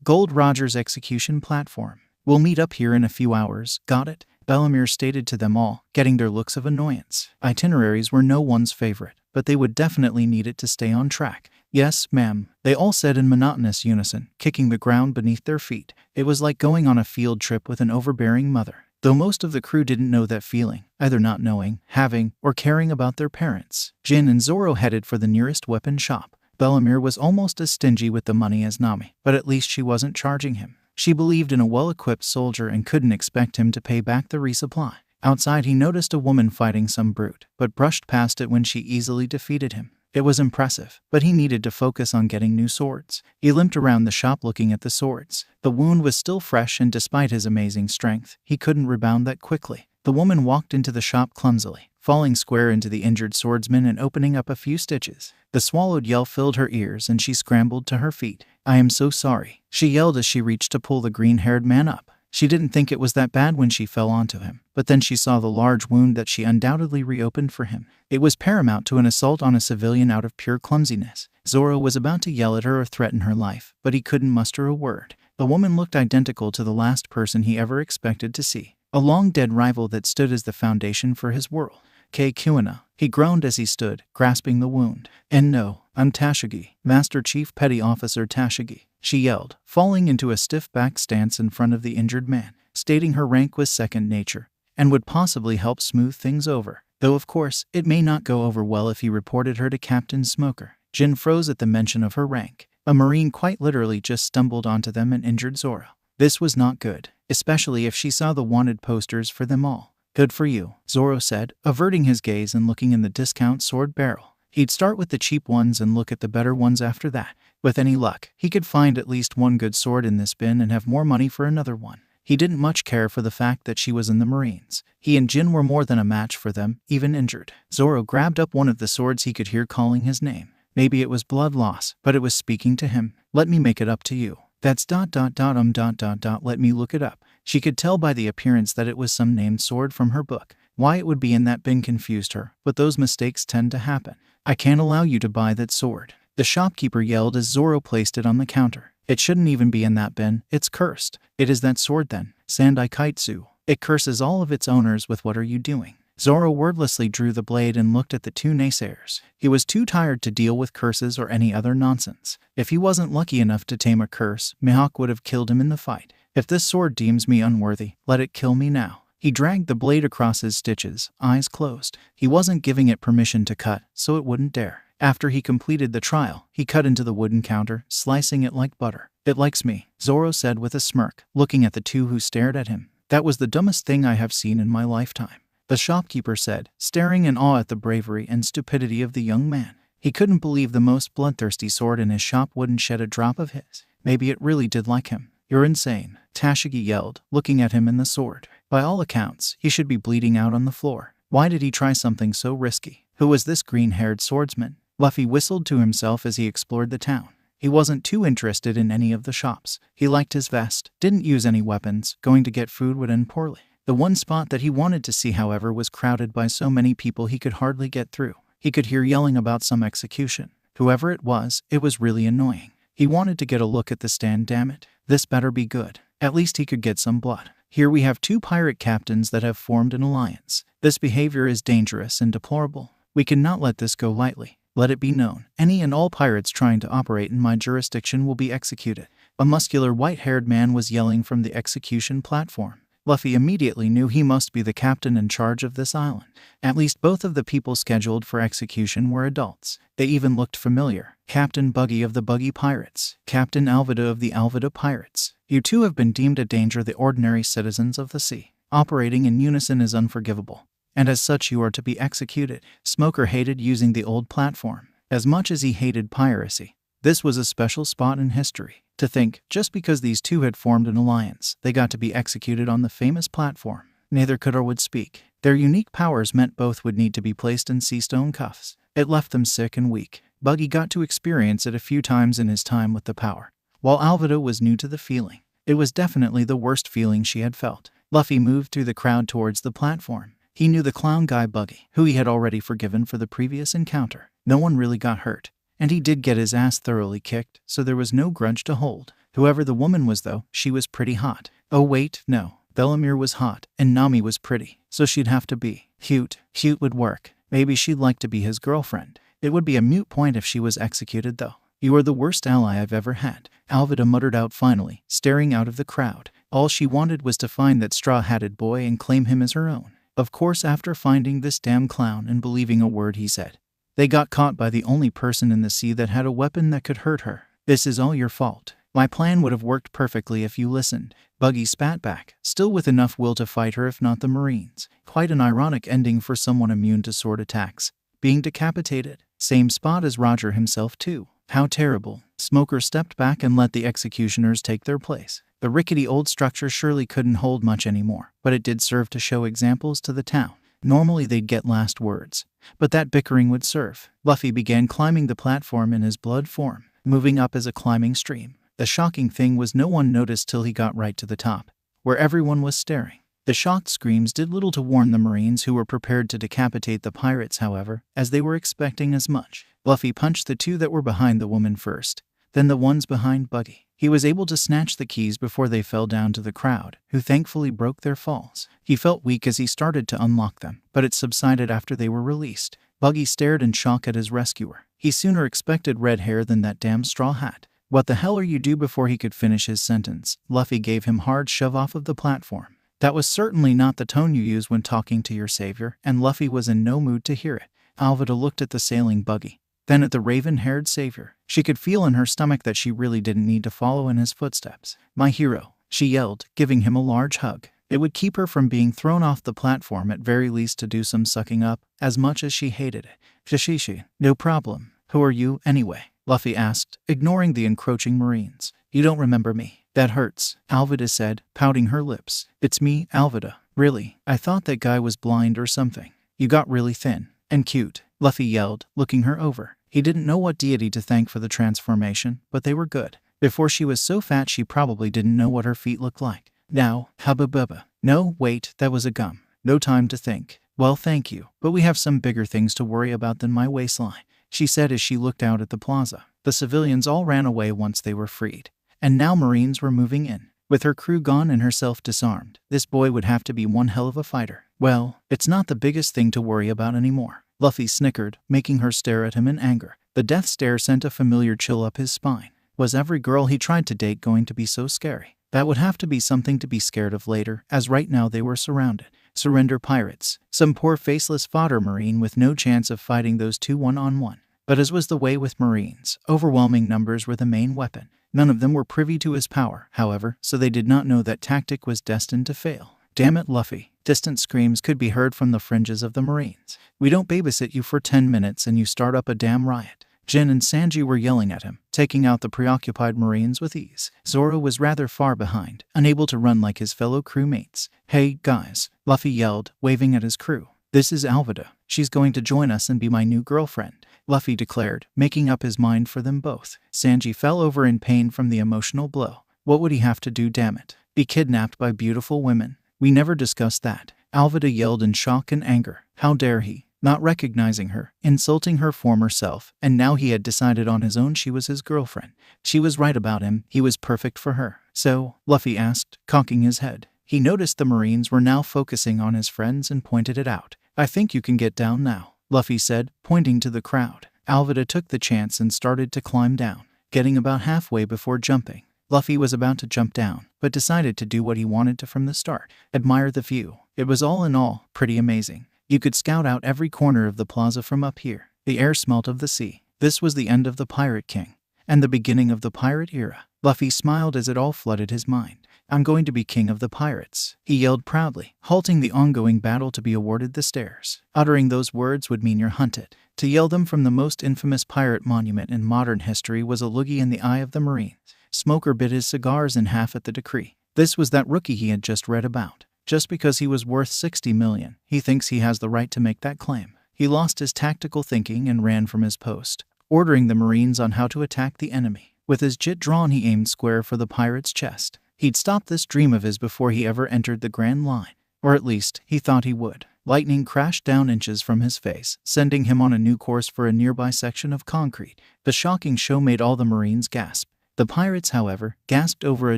Gold Roger's execution platform. We'll meet up here in a few hours, got it? Bellamere stated to them all, getting their looks of annoyance. Itineraries were no one's favorite, but they would definitely need it to stay on track. Yes, ma'am, they all said in monotonous unison, kicking the ground beneath their feet. It was like going on a field trip with an overbearing mother. Though most of the crew didn't know that feeling, either not knowing, having, or caring about their parents. Jin and Zoro headed for the nearest weapon shop. Bellamere was almost as stingy with the money as Nami, but at least she wasn't charging him. She believed in a well-equipped soldier and couldn't expect him to pay back the resupply. Outside he noticed a woman fighting some brute, but brushed past it when she easily defeated him. It was impressive, but he needed to focus on getting new swords. He limped around the shop looking at the swords. The wound was still fresh, and despite his amazing strength, he couldn't rebound that quickly. The woman walked into the shop clumsily, falling square into the injured swordsman and opening up a few stitches. The swallowed yell filled her ears and she scrambled to her feet. "I am so sorry," she yelled as she reached to pull the green-haired man up. She didn't think it was that bad when she fell onto him, but then she saw the large wound that she undoubtedly reopened for him. It was paramount to an assault on a civilian out of pure clumsiness. Zoro was about to yell at her or threaten her life, but he couldn't muster a word. The woman looked identical to the last person he ever expected to see. A long-dead rival that stood as the foundation for his world. Kuina, he groaned as he stood, grasping the wound. "And no, I'm Tashigi, Master Chief Petty Officer Tashigi," she yelled, falling into a stiff back stance in front of the injured man, stating her rank was second nature, and would possibly help smooth things over. Though of course, it may not go over well if he reported her to Captain Smoker. Jin froze at the mention of her rank. A Marine quite literally just stumbled onto them and injured Zoro. This was not good, especially if she saw the wanted posters for them all. "Good for you," Zoro said, averting his gaze and looking in the discount sword barrel. He'd start with the cheap ones and look at the better ones after that. With any luck, he could find at least one good sword in this bin and have more money for another one. He didn't much care for the fact that she was in the Marines. He and Jin were more than a match for them, even injured. Zoro grabbed up one of the swords he could hear calling his name. Maybe it was blood loss, but it was speaking to him. "Let me make it up to you. That's ... let me look it up." She could tell by the appearance that it was some named sword from her book. Why it would be in that bin confused her, but those mistakes tend to happen. "I can't allow you to buy that sword," the shopkeeper yelled as Zoro placed it on the counter. "It shouldn't even be in that bin, it's cursed." "It is that sword then, Sandai Kaitsu. It curses all of its owners with what are you doing?" Zoro wordlessly drew the blade and looked at the two naysayers. He was too tired to deal with curses or any other nonsense. If he wasn't lucky enough to tame a curse, Mihawk would have killed him in the fight. "If this sword deems me unworthy, let it kill me now." He dragged the blade across his stitches, eyes closed. He wasn't giving it permission to cut, so it wouldn't dare. After he completed the trial, he cut into the wooden counter, slicing it like butter. "It likes me," Zoro said with a smirk, looking at the two who stared at him. "That was the dumbest thing I have seen in my lifetime," the shopkeeper said, staring in awe at the bravery and stupidity of the young man. He couldn't believe the most bloodthirsty sword in his shop wouldn't shed a drop of his. Maybe it really did like him. "You're insane," Tashigi yelled, looking at him and the sword. By all accounts, he should be bleeding out on the floor. Why did he try something so risky? Who was this green-haired swordsman? Luffy whistled to himself as he explored the town. He wasn't too interested in any of the shops. He liked his vest, didn't use any weapons, going to get food would end poorly. The one spot that he wanted to see, however, was crowded by so many people he could hardly get through. He could hear yelling about some execution. Whoever it was really annoying. He wanted to get a look at the stand, damn it. This better be good. At least he could get some blood. Here we have two pirate captains that have formed an alliance. This behavior is dangerous and deplorable. We cannot let this go lightly. Let it be known, any and all pirates trying to operate in my jurisdiction will be executed. A muscular white-haired man was yelling from the execution platform. Luffy immediately knew he must be the captain in charge of this island. At least both of the people scheduled for execution were adults. They even looked familiar. Captain Buggy of the Buggy Pirates. Captain Alvida of the Alvida Pirates. You two have been deemed a danger to the ordinary citizens of the sea. Operating in unison is unforgivable. and as such you are to be executed. Smoker hated using the old platform as much as he hated piracy. This was a special spot in history. To think, just because these two had formed an alliance, they got to be executed on the famous platform. Neither could or would speak. Their unique powers meant both would need to be placed in sea stone cuffs. It left them sick and weak. Buggy got to experience it a few times in his time with the power, while Alvida was new to the feeling. It was definitely the worst feeling she had felt. Luffy moved through the crowd towards the platform. He knew the clown guy Buggy, who he had already forgiven for the previous encounter. No one really got hurt, and he did get his ass thoroughly kicked, so there was no grudge to hold. Whoever the woman was though, she was pretty hot. Oh wait, no. Bellamere was hot, and Nami was pretty, so she'd have to be cute. Cute would work. Maybe she'd like to be his girlfriend. It would be a moot point if she was executed though. You are the worst ally I've ever had, Alvida muttered out finally, staring out of the crowd. All she wanted was to find that straw-hatted boy and claim him as her own. Of course, after finding this damn clown and believing a word he said, they got caught by the only person in the sea that had a weapon that could hurt her. This is all your fault. My plan would have worked perfectly if you listened. Buggy spat back, still with enough will to fight her if not the Marines. Quite an ironic ending for someone immune to sword attacks. Being decapitated. Same spot as Roger himself too. How terrible. Smoker stepped back and let the executioners take their place. The rickety old structure surely couldn't hold much anymore, but it did serve to show examples to the town. Normally they'd get last words, but that bickering would serve. Luffy began climbing the platform in his blood form, moving up as a climbing stream. The shocking thing was no one noticed till he got right to the top, where everyone was staring. The shocked screams did little to warn the Marines who were prepared to decapitate the pirates, however, as they were expecting as much. Luffy punched the two that were behind the woman first, then the ones behind Buggy. He was able to snatch the keys before they fell down to the crowd, who thankfully broke their falls. He felt weak as he started to unlock them, but it subsided after they were released. Buggy stared in shock at his rescuer. He sooner expected red hair than that damn straw hat. What the hell are you do? Before he could finish his sentence, Luffy gave him a hard shove off of the platform. That was certainly not the tone you use when talking to your savior, and Luffy was in no mood to hear it. Alvida looked at the sailing Buggy, then at the raven-haired savior. She could feel in her stomach that she really didn't need to follow in his footsteps. My hero, she yelled, giving him a large hug. It would keep her from being thrown off the platform, at very least to do some sucking up, as much as she hated it. Shishishi, no problem. Who are you, anyway? Luffy asked, ignoring the encroaching Marines. You don't remember me. That hurts, Alvida said, pouting her lips. It's me, Alvida. Really, I thought that guy was blind or something. You got really thin and cute, Luffy yelled, looking her over. He didn't know what deity to thank for the transformation, but they were good. Before she was so fat she probably didn't know what her feet looked like. Now, hubba bubba. No, wait, that was a gum. No time to think. Well, thank you, but we have some bigger things to worry about than my waistline, she said as she looked out at the plaza. The civilians all ran away once they were freed, and now Marines were moving in. With her crew gone and herself disarmed, this boy would have to be one hell of a fighter. Well, it's not the biggest thing to worry about anymore. Luffy snickered, making her stare at him in anger. The death stare sent a familiar chill up his spine. Was every girl he tried to date going to be so scary? That would have to be something to be scared of later, as right now they were surrounded. Surrender pirates. Some poor faceless fodder Marine with no chance of fighting those two one-on-one. But as was the way with Marines, overwhelming numbers were the main weapon. None of them were privy to his power, however, so they did not know that tactic was destined to fail. Damn it, Luffy. Distant screams could be heard from the fringes of the Marines. We don't babysit you for 10 minutes and you start up a damn riot. Jin and Sanji were yelling at him, taking out the preoccupied Marines with ease. Zoro was rather far behind, unable to run like his fellow crewmates. Hey, guys, Luffy yelled, waving at his crew. This is Alvida. She's going to join us and be my new girlfriend, Luffy declared, making up his mind for them both. Sanji fell over in pain from the emotional blow. What would he have to do, damn it? Be kidnapped by beautiful women? We never discussed that. Alvida yelled in shock and anger. How dare he? Not recognizing her, insulting her former self, and now he had decided on his own she was his girlfriend. She was right about him, he was perfect for her. So, Luffy asked, cocking his head. He noticed the Marines were now focusing on his friends and pointed it out. I think you can get down now, Luffy said, pointing to the crowd. Alvida took the chance and started to climb down, getting about halfway before jumping. Luffy was about to jump down, but decided to do what he wanted to from the start. Admire the view. It was all in all pretty amazing. You could scout out every corner of the plaza from up here. The air smelt of the sea. This was the end of the Pirate King, and the beginning of the pirate era. Luffy smiled as it all flooded his mind. I'm going to be king of the pirates," he yelled proudly, halting the ongoing battle to be awarded the stairs. Uttering those words would mean you're hunted. To yell them from the most infamous pirate monument in modern history was a loogie in the eye of the Marines. Smoker bit his cigars in half at the decree. This was that rookie he had just read about. Just because he was worth 60 million, he thinks he has the right to make that claim. He lost his tactical thinking and ran from his post, ordering the Marines on how to attack the enemy. With his jit drawn, he aimed square for the pirate's chest. He'd stopped this dream of his before he ever entered the Grand Line, or at least, he thought he would. Lightning crashed down inches from his face, sending him on a new course for a nearby section of concrete. The shocking show made all the Marines gasp. The pirates, however, gasped over a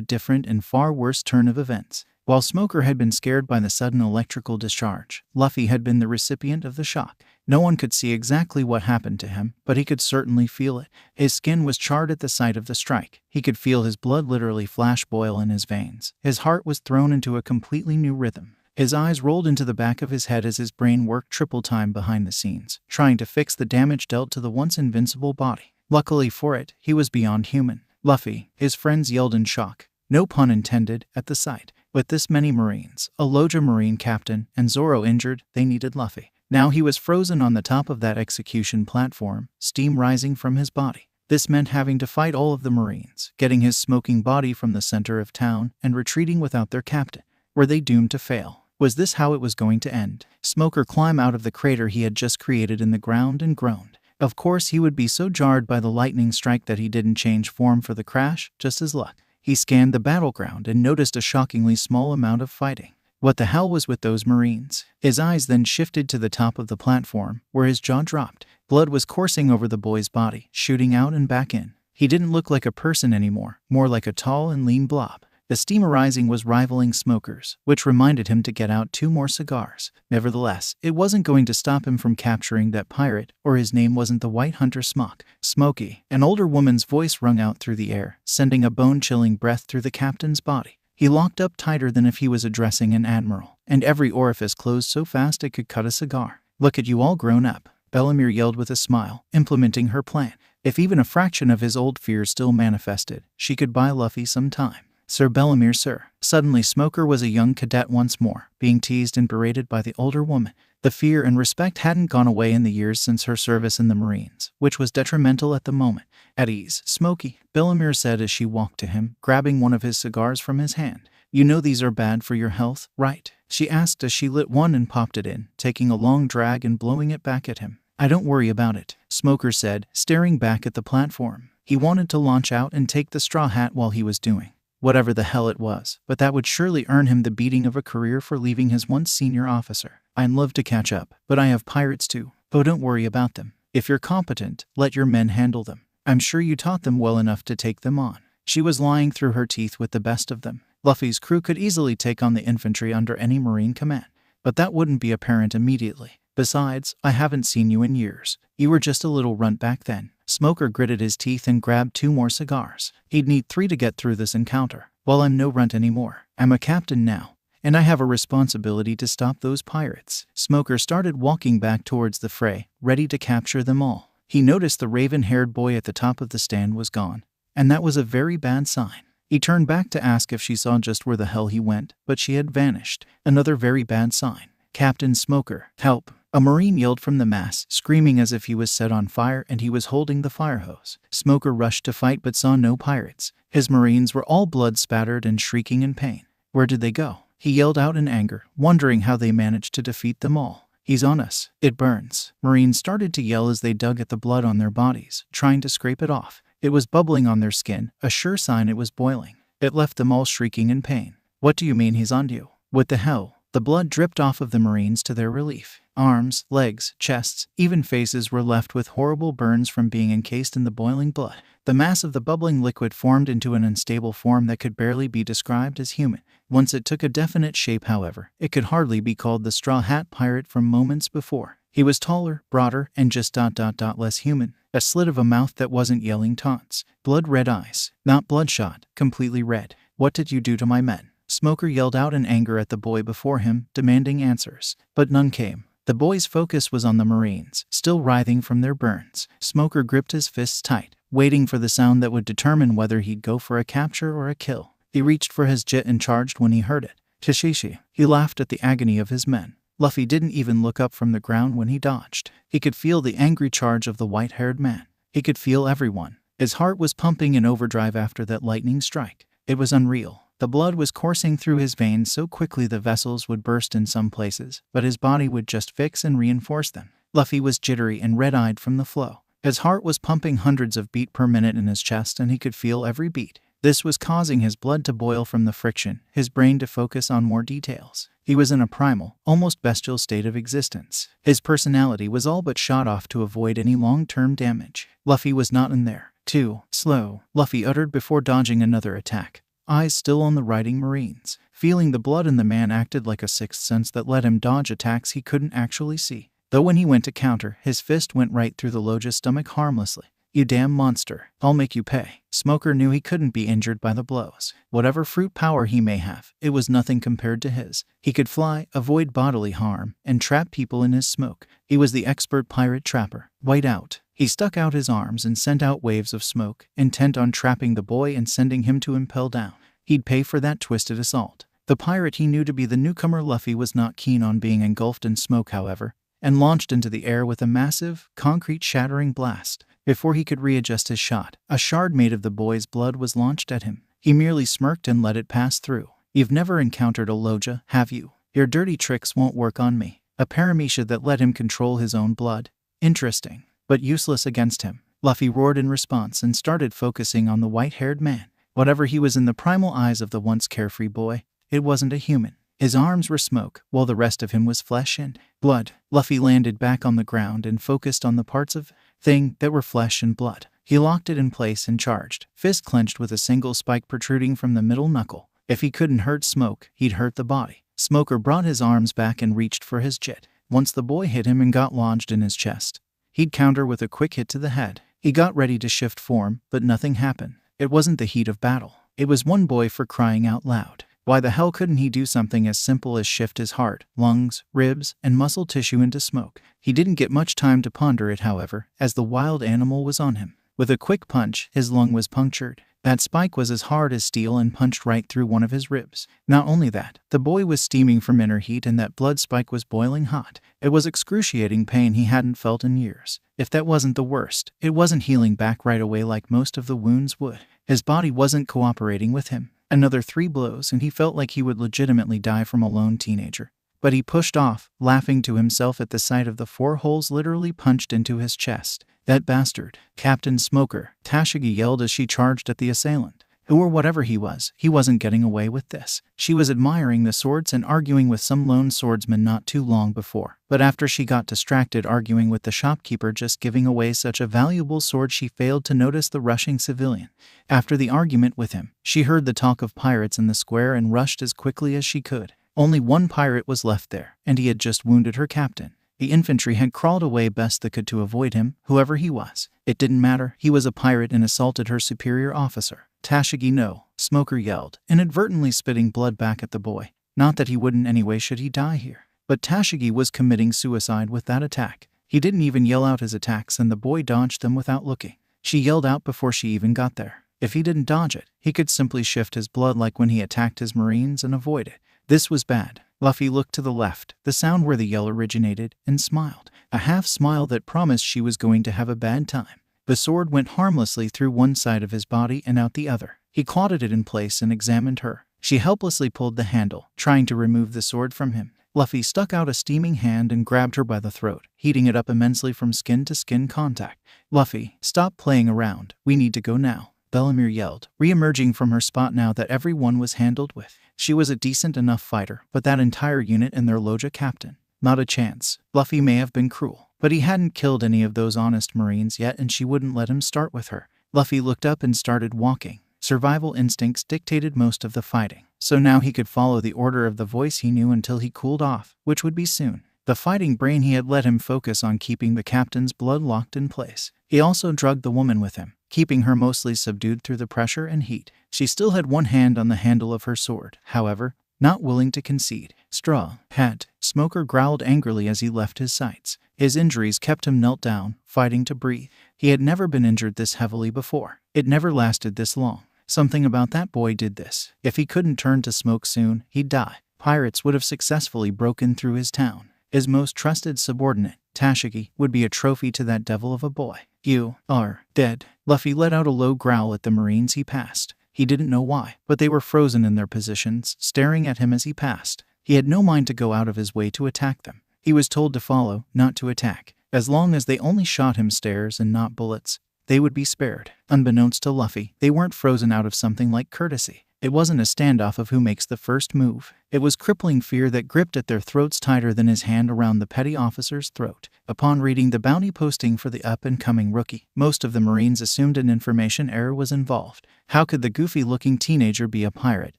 different and far worse turn of events. While Smoker had been scared by the sudden electrical discharge, Luffy had been the recipient of the shock. No one could see exactly what happened to him, but he could certainly feel it. His skin was charred at the sight of the strike. He could feel his blood literally flash boil in his veins. His heart was thrown into a completely new rhythm. His eyes rolled into the back of his head as his brain worked triple time behind the scenes, trying to fix the damage dealt to the once invincible body. Luckily for it, he was beyond human. "Luffy," his friends yelled in shock. No pun intended, at the sight. With this many Marines, a Logia Marine captain, and Zoro injured, they needed Luffy. Now he was frozen on the top of that execution platform, steam rising from his body. This meant having to fight all of the Marines, getting his smoking body from the center of town, and retreating without their captain. Were they doomed to fail? Was this how it was going to end? Smoker climbed out of the crater he had just created in the ground and groaned. Of course, he would be so jarred by the lightning strike that he didn't change form for the crash, just as luck. He scanned the battleground and noticed a shockingly small amount of fighting. What the hell was with those Marines? His eyes then shifted to the top of the platform, where his jaw dropped. Blood was coursing over the boy's body, shooting out and back in. He didn't look like a person anymore, more like a tall and lean blob. The steam arising was rivaling Smoker's, which reminded him to get out 2 more cigars. Nevertheless, it wasn't going to stop him from capturing that pirate, or his name wasn't the White Hunter Smock. "Smokey," an older woman's voice rung out through the air, sending a bone-chilling breath through the captain's body. He locked up tighter than if he was addressing an admiral, and every orifice closed so fast it could cut a cigar. "Look at you all grown up," Bellemere yelled with a smile, implementing her plan. If even a fraction of his old fears still manifested, she could buy Luffy some time. "Sir Bellemere, sir." Suddenly Smoker was a young cadet once more, being teased and berated by the older woman. The fear and respect hadn't gone away in the years since her service in the Marines, which was detrimental at the moment. "At ease, Smokey," Bellemere said as she walked to him, grabbing one of his cigars from his hand. "You know these are bad for your health, right?" she asked as she lit one and popped it in, taking a long drag and blowing it back at him. "I don't worry about it," Smoker said, staring back at the platform. He wanted to launch out and take the straw hat while he was doing whatever the hell it was, but that would surely earn him the beating of a career for leaving his once senior officer. "I'd love to catch up, but I have pirates too. Oh, don't worry about them. If you're competent, let your men handle them. I'm sure you taught them well enough to take them on." She was lying through her teeth with the best of them. Luffy's crew could easily take on the infantry under any Marine command, but that wouldn't be apparent immediately. "Besides, I haven't seen you in years. You were just a little runt back then." Smoker gritted his teeth and grabbed 2 more cigars. He'd need 3 to get through this encounter. "Well, I'm no runt anymore. I'm a captain now, and I have a responsibility to stop those pirates." Smoker started walking back towards the fray, ready to capture them all. He noticed the raven-haired boy at the top of the stand was gone, and that was a very bad sign. He turned back to ask if she saw just where the hell he went, but she had vanished. Another very bad sign. "Captain Smoker, help!" A Marine yelled from the mass, screaming as if he was set on fire and he was holding the fire hose. Smoker rushed to fight but saw no pirates. His Marines were all blood-spattered and shrieking in pain. Where did they go? He yelled out in anger, wondering how they managed to defeat them all. "He's on us. It burns." Marines started to yell as they dug at the blood on their bodies, trying to scrape it off. It was bubbling on their skin, a sure sign it was boiling. It left them all shrieking in pain. "What do you mean he's on you? What the hell?" The blood dripped off of the Marines to their relief. Arms, legs, chests, even faces were left with horrible burns from being encased in the boiling blood. The mass of the bubbling liquid formed into an unstable form that could barely be described as human. Once it took a definite shape, however, it could hardly be called the Straw Hat Pirate from moments before. He was taller, broader, and just less human. A slit of a mouth that wasn't yelling taunts. Blood-red eyes. Not bloodshot, completely red. "What did you do to my men?" Smoker yelled out in anger at the boy before him, demanding answers. But none came. The boy's focus was on the Marines, still writhing from their burns. Smoker gripped his fists tight, waiting for the sound that would determine whether he'd go for a capture or a kill. He reached for his jit and charged when he heard it. Tashishi. He laughed at the agony of his men. Luffy didn't even look up from the ground when he dodged. He could feel the angry charge of the white-haired man. He could feel everyone. His heart was pumping in overdrive after that lightning strike. It was unreal. The blood was coursing through his veins so quickly the vessels would burst in some places, but his body would just fix and reinforce them. Luffy was jittery and red-eyed from the flow. His heart was pumping hundreds of beats per minute in his chest and he could feel every beat. This was causing his blood to boil from the friction, his brain to focus on more details. He was in a primal, almost bestial state of existence. His personality was all but shot off to avoid any long-term damage. Luffy was not in there. Too slow, Luffy uttered before dodging another attack. Eyes still on the riding marines. Feeling the blood in the man acted like a sixth sense that let him dodge attacks he couldn't actually see. Though when he went to counter, his fist went right through the Logia's stomach harmlessly. "You damn monster. I'll make you pay." Smoker knew he couldn't be injured by the blows. Whatever fruit power he may have, it was nothing compared to his. He could fly, avoid bodily harm, and trap people in his smoke. He was the expert pirate trapper. White out. He stuck out his arms and sent out waves of smoke, intent on trapping the boy and sending him to impel down. He'd pay for that twisted assault. The pirate he knew to be the newcomer Luffy was not keen on being engulfed in smoke, however, and launched into the air with a massive, concrete-shattering blast. Before he could readjust his shot, a shard made of the boy's blood was launched at him. He merely smirked and let it pass through. "You've never encountered a Logia, have you? Your dirty tricks won't work on me." A paramecia that let him control his own blood. Interesting, but useless against him. Luffy roared in response and started focusing on the white-haired man. Whatever he was in the primal eyes of the once carefree boy, it wasn't a human. His arms were smoke, while the rest of him was flesh and blood. Luffy landed back on the ground and focused on the parts of thing that were flesh and blood. He locked it in place and charged, fist clenched with a single spike protruding from the middle knuckle. If he couldn't hurt Smoke, he'd hurt the body. Smoker brought his arms back and reached for his jit. Once the boy hit him and got lodged in his chest, he'd counter with a quick hit to the head. He got ready to shift form, but nothing happened. It wasn't the heat of battle. It was one boy for crying out loud. Why the hell couldn't he do something as simple as shift his heart, lungs, ribs, and muscle tissue into smoke? He didn't get much time to ponder it, however, as the wild animal was on him. With a quick punch, his lung was punctured. That spike was as hard as steel and punched right through one of his ribs. Not only that, the boy was steaming from inner heat and that blood spike was boiling hot. It was excruciating pain he hadn't felt in years. If that wasn't the worst, it wasn't healing back right away like most of the wounds would. His body wasn't cooperating with him. Another 3 blows and he felt like he would legitimately die from a lone teenager. But he pushed off, laughing to himself at the sight of the 4 holes literally punched into his chest. "That bastard, Captain Smoker," Tashigi yelled as she charged at the assailant. Who or whatever he wasn't getting away with this. She was admiring the swords and arguing with some lone swordsman not too long before. But after she got distracted arguing with the shopkeeper just giving away such a valuable sword, she failed to notice the rushing civilian. After the argument with him, she heard the talk of pirates in the square and rushed as quickly as she could. Only one pirate was left there, and he had just wounded her captain. The infantry had crawled away best they could to avoid him, whoever he was. It didn't matter, he was a pirate and assaulted her superior officer. "Tashigi, no," Smoker yelled, inadvertently spitting blood back at the boy. Not that he wouldn't anyway should he die here. But Tashigi was committing suicide with that attack. He didn't even yell out his attacks and the boy dodged them without looking. She yelled out before she even got there. If he didn't dodge it, he could simply shift his blood like when he attacked his marines and avoid it. This was bad. Luffy looked to the left, the sound where the yell originated, and smiled. A half smile that promised she was going to have a bad time. The sword went harmlessly through one side of his body and out the other. He clotted it in place and examined her. She helplessly pulled the handle, trying to remove the sword from him. Luffy stuck out a steaming hand and grabbed her by the throat, heating it up immensely from skin-to-skin contact. "Luffy, stop playing around. We need to go now," Bellamere yelled, re-emerging from her spot now that everyone was handled with. She was a decent enough fighter, but that entire unit and their Logia captain, not a chance. Luffy may have been cruel, but he hadn't killed any of those honest marines yet and she wouldn't let him start with her. Luffy looked up and started walking. Survival instincts dictated most of the fighting, so now he could follow the order of the voice he knew until he cooled off, which would be soon. The fighting brain he had let him focus on keeping the captain's blood locked in place. He also drugged the woman with him, keeping her mostly subdued through the pressure and heat. She still had one hand on the handle of her sword, however, not willing to concede. "Straw hat," Smoker growled angrily as he left his sights. His injuries kept him knelt down, fighting to breathe. He had never been injured this heavily before. It never lasted this long. Something about that boy did this. If he couldn't turn to smoke soon, he'd die. Pirates would have successfully broken through his town. His most trusted subordinate, Tashigi, would be a trophy to that devil of a boy. You are dead. Luffy let out a low growl at the Marines he passed. He didn't know why, but they were frozen in their positions, staring at him as he passed. He had no mind to go out of his way to attack them. He was told to follow, not to attack. As long as they only shot him stares and not bullets, they would be spared. Unbeknownst to Luffy, they weren't frozen out of something like courtesy. It wasn't a standoff of who makes the first move. It was crippling fear that gripped at their throats tighter than his hand around the petty officer's throat. Upon reading the bounty posting for the up-and-coming rookie, most of the Marines assumed an information error was involved. How could the goofy-looking teenager be a pirate,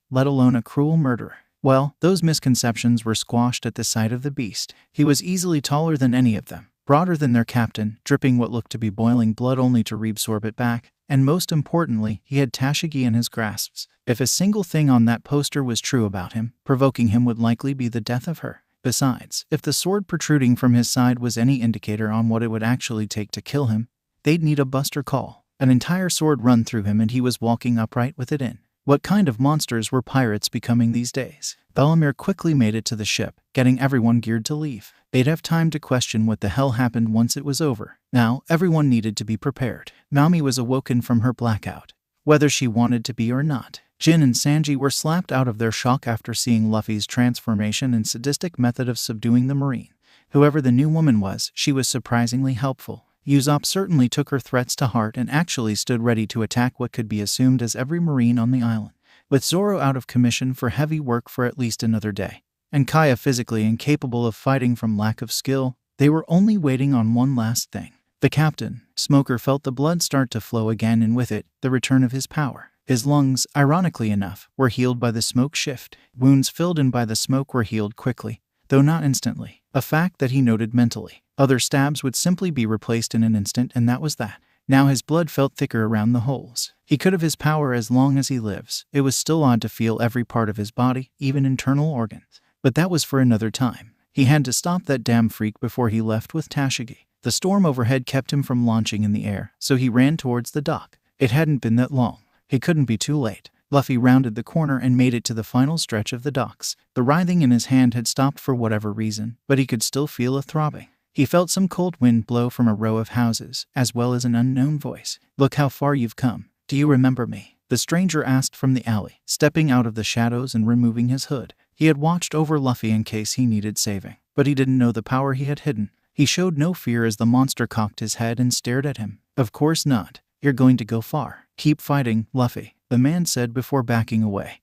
let alone a cruel murderer? Well, those misconceptions were squashed at the sight of the beast. He was easily taller than any of them, broader than their captain, dripping what looked to be boiling blood only to reabsorb it back, and most importantly, he had Tashigi in his grasps. If a single thing on that poster was true about him, provoking him would likely be the death of her. Besides, if the sword protruding from his side was any indicator on what it would actually take to kill him, they'd need a buster call. An entire sword run through him and he was walking upright with it in. What kind of monsters were pirates becoming these days? Bellemere quickly made it to the ship, getting everyone geared to leave. They'd have time to question what the hell happened once it was over. Now, everyone needed to be prepared. Nami was awoken from her blackout, whether she wanted to be or not. Jin and Sanji were slapped out of their shock after seeing Luffy's transformation and sadistic method of subduing the Marine. Whoever the new woman was, she was surprisingly helpful. Usopp certainly took her threats to heart and actually stood ready to attack what could be assumed as every Marine on the island. With Zoro out of commission for heavy work for at least another day, and Kaya physically incapable of fighting from lack of skill, they were only waiting on one last thing. The captain, Smoker, felt the blood start to flow again, and with it, the return of his power. His lungs, ironically enough, were healed by the smoke shift. Wounds filled in by the smoke were healed quickly, though not instantly, a fact that he noted mentally. Other stabs would simply be replaced in an instant, and that was that. Now his blood felt thicker around the holes. He could have his power as long as he lives. It was still odd to feel every part of his body, even internal organs. But that was for another time. He had to stop that damn freak before he left with Tashigi. The storm overhead kept him from launching in the air, so he ran towards the dock. It hadn't been that long. He couldn't be too late. Luffy rounded the corner and made it to the final stretch of the docks. The writhing in his hand had stopped for whatever reason, but he could still feel a throbbing. He felt some cold wind blow from a row of houses, as well as an unknown voice. "Look how far you've come. Do you remember me?" the stranger asked from the alley, stepping out of the shadows and removing his hood. He had watched over Luffy in case he needed saving, but he didn't know the power he had hidden. He showed no fear as the monster cocked his head and stared at him. "Of course not. You're going to go far. Keep fighting, Luffy," the man said before backing away,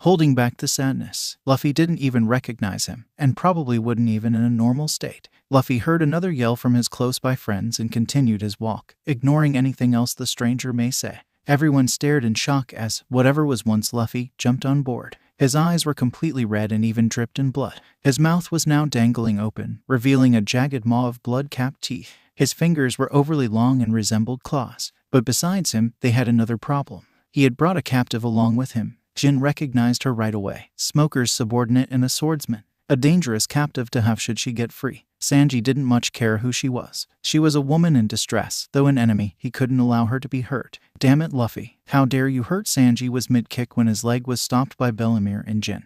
holding back the sadness. Luffy didn't even recognize him, and probably wouldn't even in a normal state. Luffy heard another yell from his close-by friends and continued his walk, ignoring anything else the stranger may say. Everyone stared in shock as whatever was once Luffy jumped on board. His eyes were completely red and even dripped in blood. His mouth was now dangling open, revealing a jagged maw of blood-capped teeth. His fingers were overly long and resembled claws. But besides him, they had another problem. He had brought a captive along with him. Jin recognized her right away. Smoker's subordinate and a swordsman. A dangerous captive to have should she get free. Sanji didn't much care who she was. She was a woman in distress. Though an enemy, he couldn't allow her to be hurt. "Damn it, Luffy. How dare you hurt?" Sanji was mid-kick when his leg was stopped by Bellemere and Jin,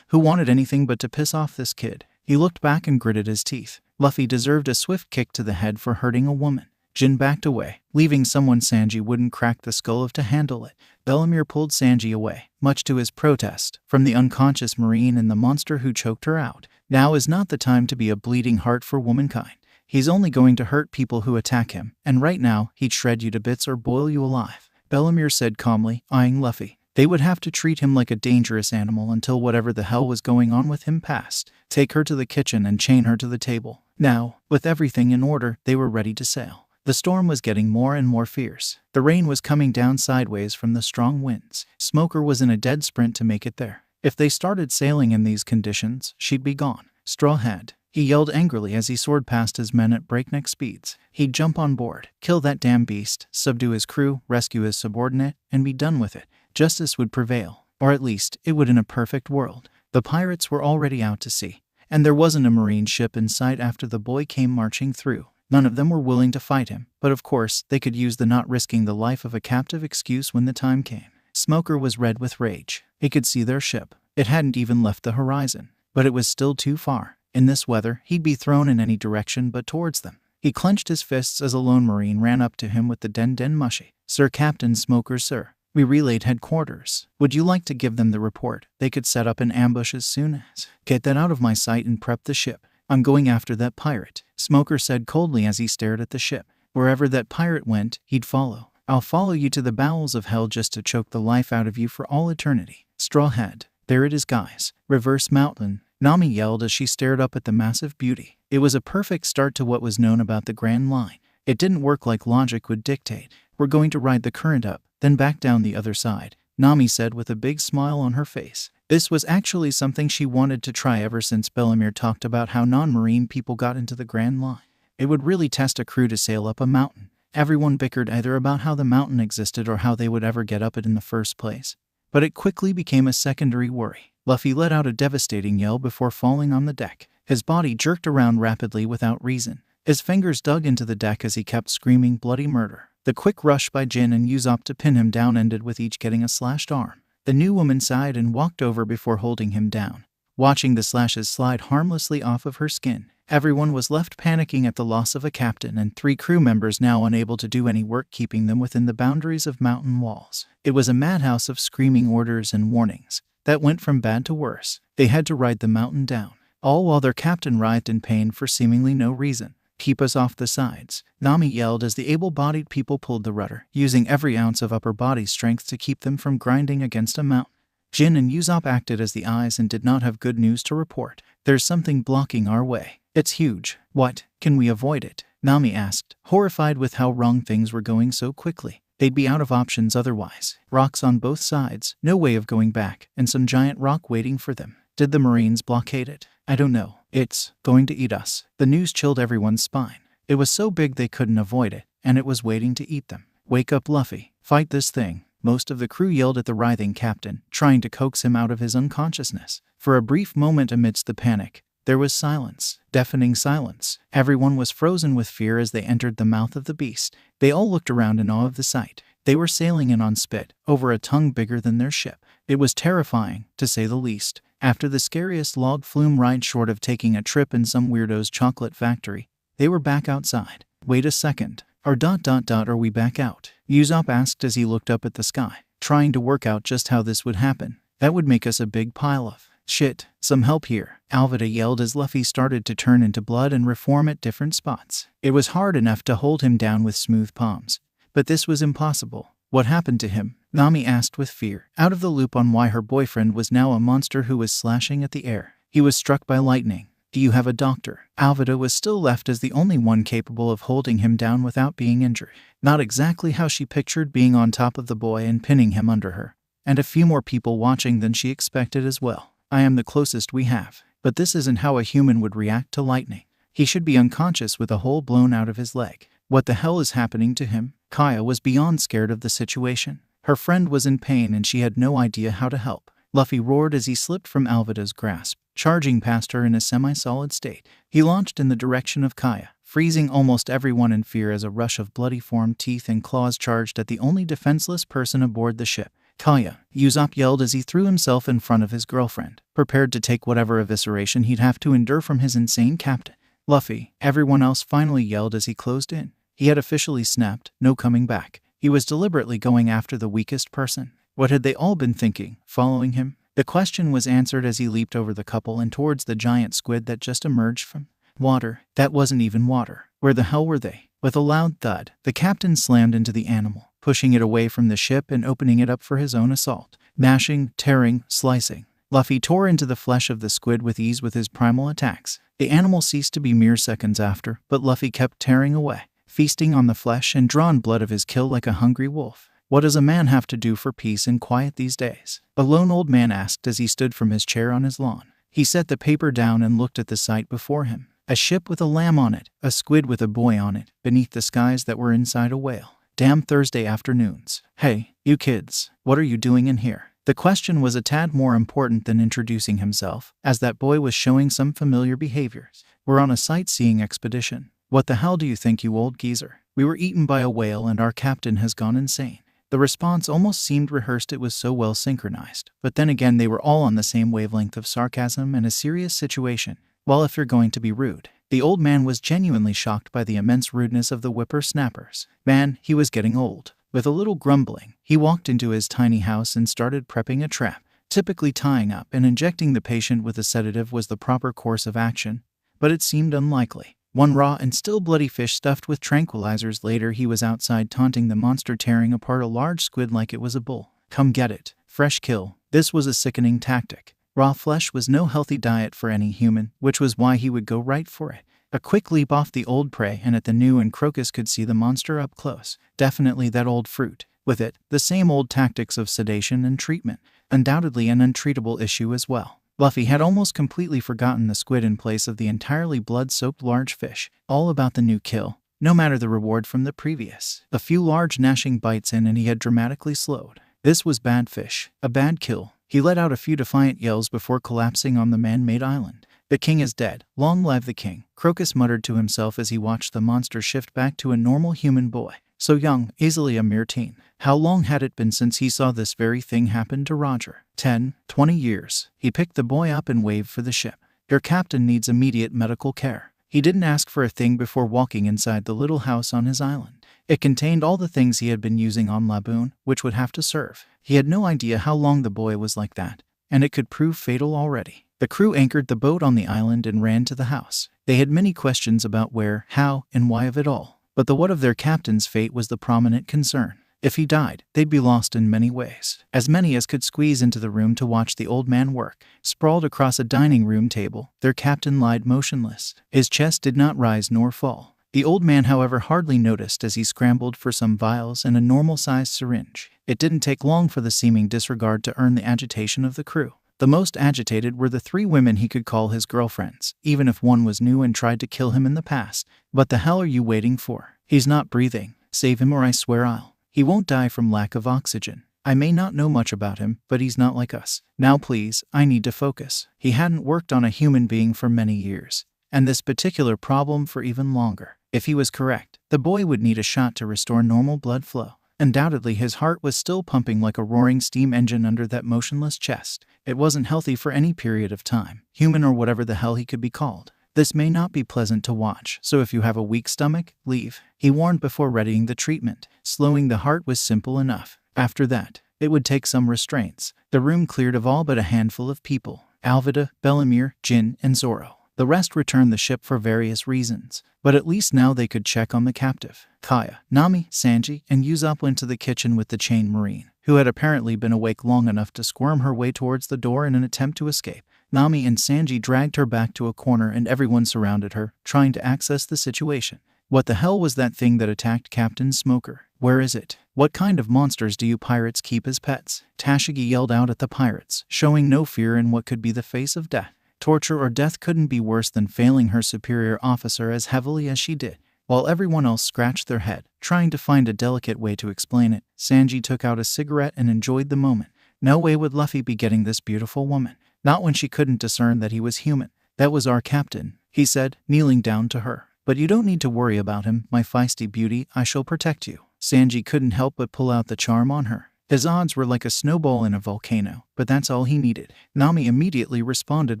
who wanted anything but to piss off this kid. He looked back and gritted his teeth. Luffy deserved a swift kick to the head for hurting a woman. Jin backed away, leaving someone Sanji wouldn't crack the skull of to handle it. Bellemere pulled Sanji away, much to his protest, from the unconscious Marine and the monster who choked her out. Now is not the time to be a bleeding heart for womankind. He's only going to hurt people who attack him, and right now, he'd shred you to bits or boil you alive, Bellemere said calmly, eyeing Luffy. They would have to treat him like a dangerous animal until whatever the hell was going on with him passed. Take her to the kitchen and chain her to the table. Now, with everything in order, they were ready to sail. The storm was getting more and more fierce. The rain was coming down sideways from the strong winds. Smoker was in a dead sprint to make it there. If they started sailing in these conditions, she'd be gone. Strawhead, he yelled angrily as he soared past his men at breakneck speeds. He'd jump on board, kill that damn beast, subdue his crew, rescue his subordinate, and be done with it. Justice would prevail, or at least, it would in a perfect world. The pirates were already out to sea, and there wasn't a Marine ship in sight after the boy came marching through. None of them were willing to fight him, but of course, they could use the not risking the life of a captive excuse when the time came. Smoker was red with rage. He could see their ship. It hadn't even left the horizon, but it was still too far. In this weather, he'd be thrown in any direction but towards them. He clenched his fists as a lone marine ran up to him with the den mushy. "Sir Captain Smoker, sir. We relayed headquarters. Would you like to give them the report? They could set up an ambush as soon as." "Get that out of my sight and prep the ship. I'm going after that pirate," Smoker said coldly as he stared at the ship. Wherever that pirate went, he'd follow. "I'll follow you to the bowels of hell just to choke the life out of you for all eternity." Strawhead. "There it is, guys. Reverse mountain," Nami yelled as she stared up at the massive beauty. It was a perfect start to what was known about the Grand Line. It didn't work like logic would dictate. "We're going to ride the current up, then back down the other side," Nami said with a big smile on her face. This was actually something she wanted to try ever since Bellemere talked about how non-marine people got into the Grand Line. It would really test a crew to sail up a mountain. Everyone bickered either about how the mountain existed or how they would ever get up it in the first place. But it quickly became a secondary worry. Luffy let out a devastating yell before falling on the deck. His body jerked around rapidly without reason. His fingers dug into the deck as he kept screaming bloody murder. The quick rush by Jin and Usopp to pin him down ended with each getting a slashed arm. The new woman sighed and walked over before holding him down. Watching the slashes slide harmlessly off of her skin, everyone was left panicking at the loss of a captain and 3 crew members now unable to do any work keeping them within the boundaries of mountain walls. It was a madhouse of screaming orders and warnings that went from bad to worse. They had to ride the mountain down, all while their captain writhed in pain for seemingly no reason. "Keep us off the sides," Nami yelled as the able-bodied people pulled the rudder, using every ounce of upper body strength to keep them from grinding against a mountain. Jin and Usopp acted as the eyes and did not have good news to report. "There's something blocking our way. It's huge." "What? Can we avoid it?" Nami asked, horrified with how wrong things were going so quickly. They'd be out of options otherwise. Rocks on both sides, no way of going back, and some giant rock waiting for them. Did the Marines blockade it? "I don't know. It's going to eat us." The news chilled everyone's spine. It was so big they couldn't avoid it, and it was waiting to eat them. "Wake up, Luffy. Fight this thing." Most of the crew yelled at the writhing captain, trying to coax him out of his unconsciousness. For a brief moment amidst the panic, there was silence. Deafening silence. Everyone was frozen with fear as they entered the mouth of the beast. They all looked around in awe of the sight. They were sailing in on spit, over a tongue bigger than their ship. It was terrifying, to say the least. After the scariest log flume ride short of taking a trip in some weirdo's chocolate factory, they were back outside. "Wait a second. Are we back out?" Usopp asked as he looked up at the sky, trying to work out just how this would happen. "That would make us a big pile of shit. Some help here," Alvida yelled as Luffy started to turn into blood and reform at different spots. It was hard enough to hold him down with smooth palms, but this was impossible. "What happened to him?" Nami asked with fear, out of the loop on why her boyfriend was now a monster who was slashing at the air. "He was struck by lightning." "Do you have a doctor?" Alvida was still left as the only one capable of holding him down without being injured. Not exactly how she pictured being on top of the boy and pinning him under her, and a few more people watching than she expected as well. "I am the closest we have, but this isn't how a human would react to lightning. He should be unconscious with a hole blown out of his leg. What the hell is happening to him?" Kaya was beyond scared of the situation. Her friend was in pain and she had no idea how to help. Luffy roared as he slipped from Alvida's grasp, charging past her in a semi-solid state. He launched in the direction of Kaya, freezing almost everyone in fear as a rush of bloody formed teeth and claws charged at the only defenseless person aboard the ship. "Kaya," Usopp yelled as he threw himself in front of his girlfriend, prepared to take whatever evisceration he'd have to endure from his insane captain. "Luffy," everyone else finally yelled as he closed in. He had officially snapped, no coming back. He was deliberately going after the weakest person. What had they all been thinking, following him? The question was answered as he leaped over the couple and towards the giant squid that just emerged from water. That wasn't even water. Where the hell were they? With a loud thud, the captain slammed into the animal, pushing it away from the ship and opening it up for his own assault. Mashing, tearing, slicing. Luffy tore into the flesh of the squid with ease with his primal attacks. The animal ceased to be mere seconds after, but Luffy kept tearing away, feasting on the flesh and drawn blood of his kill like a hungry wolf. What does a man have to do for peace and quiet these days? A lone old man asked as he stood from his chair on his lawn. He set the paper down and looked at the sight before him. A ship with a lamb on it, a squid with a boy on it, beneath the skies that were inside a whale. Damn Thursday afternoons. "Hey, you kids, what are you doing in here?" The question was a tad more important than introducing himself, as that boy was showing some familiar behaviors. "We're on a sightseeing expedition." "What the hell do you think, you old geezer? We were eaten by a whale and our captain has gone insane." The response almost seemed rehearsed, it was so well synchronized. But then again, they were all on the same wavelength of sarcasm and a serious situation. Well, if you're going to be rude. The old man was genuinely shocked by the immense rudeness of the whippersnappers. Man, he was getting old. With a little grumbling, he walked into his tiny house and started prepping a trap. Typically, tying up and injecting the patient with a sedative was the proper course of action, but it seemed unlikely. One raw and still bloody fish stuffed with tranquilizers. Later, he was outside taunting the monster, tearing apart a large squid like it was a bull. Come get it. Fresh kill. This was a sickening tactic. Raw flesh was no healthy diet for any human, which was why he would go right for it. A quick leap off the old prey, and at the new, and Crocus could see the monster up close. Definitely that old fruit. With it, the same old tactics of sedation and treatment. Undoubtedly an untreatable issue as well. Luffy had almost completely forgotten the squid in place of the entirely blood-soaked large fish. All about the new kill, no matter the reward from the previous. A few large gnashing bites in and he had dramatically slowed. This was bad fish, a bad kill. He let out a few defiant yells before collapsing on the man-made island. The king is dead. Long live the king, Crocus muttered to himself as he watched the monster shift back to a normal human boy. So young, easily a mere teen. How long had it been since he saw this very thing happen to Roger? 10, 20 years. He picked the boy up and waved for the ship. Your captain needs immediate medical care. He didn't ask for a thing before walking inside the little house on his island. It contained all the things he had been using on Laboon, which would have to serve. He had no idea how long the boy was like that, and it could prove fatal already. The crew anchored the boat on the island and ran to the house. They had many questions about where, how, and why of it all. But the what of their captain's fate was the prominent concern. If he died, they'd be lost in many ways. As many as could squeeze into the room to watch the old man work. Sprawled across a dining room table, their captain lied motionless. His chest did not rise nor fall. The old man, however, hardly noticed as he scrambled for some vials and a normal-sized syringe. It didn't take long for the seeming disregard to earn the agitation of the crew. The most agitated were the 3 women he could call his girlfriends, even if one was new and tried to kill him in the past. What the hell are you waiting for? He's not breathing. Save him or I swear I'll. He won't die from lack of oxygen. I may not know much about him, but he's not like us. Now please, I need to focus. He hadn't worked on a human being for many years, and this particular problem for even longer. If he was correct, the boy would need a shot to restore normal blood flow. Undoubtedly, his heart was still pumping like a roaring steam engine under that motionless chest. It wasn't healthy for any period of time, human or whatever the hell he could be called. This may not be pleasant to watch, so if you have a weak stomach, leave, he warned before readying the treatment. Slowing the heart was simple enough. After that, it would take some restraints. The room cleared of all but a handful of people. Alvida, Bellamere, Jin, and Zoro. The rest returned the ship for various reasons, but at least now they could check on the captive. Kaya, Nami, Sanji, and Usopp went to the kitchen with the chained marine, who had apparently been awake long enough to squirm her way towards the door in an attempt to escape. Nami and Sanji dragged her back to a corner and everyone surrounded her, trying to access the situation. What the hell was that thing that attacked Captain Smoker? Where is it? What kind of monsters do you pirates keep as pets? Tashigi yelled out at the pirates, showing no fear in what could be the face of death. Torture or death couldn't be worse than failing her superior officer as heavily as she did. While everyone else scratched their head, trying to find a delicate way to explain it, Sanji took out a cigarette and enjoyed the moment. No way would Luffy be getting this beautiful woman. Not when she couldn't discern that he was human. That was our captain, he said, kneeling down to her. But you don't need to worry about him, my feisty beauty, I shall protect you. Sanji couldn't help but pull out the charm on her. His odds were like a snowball in a volcano, but that's all he needed. Nami immediately responded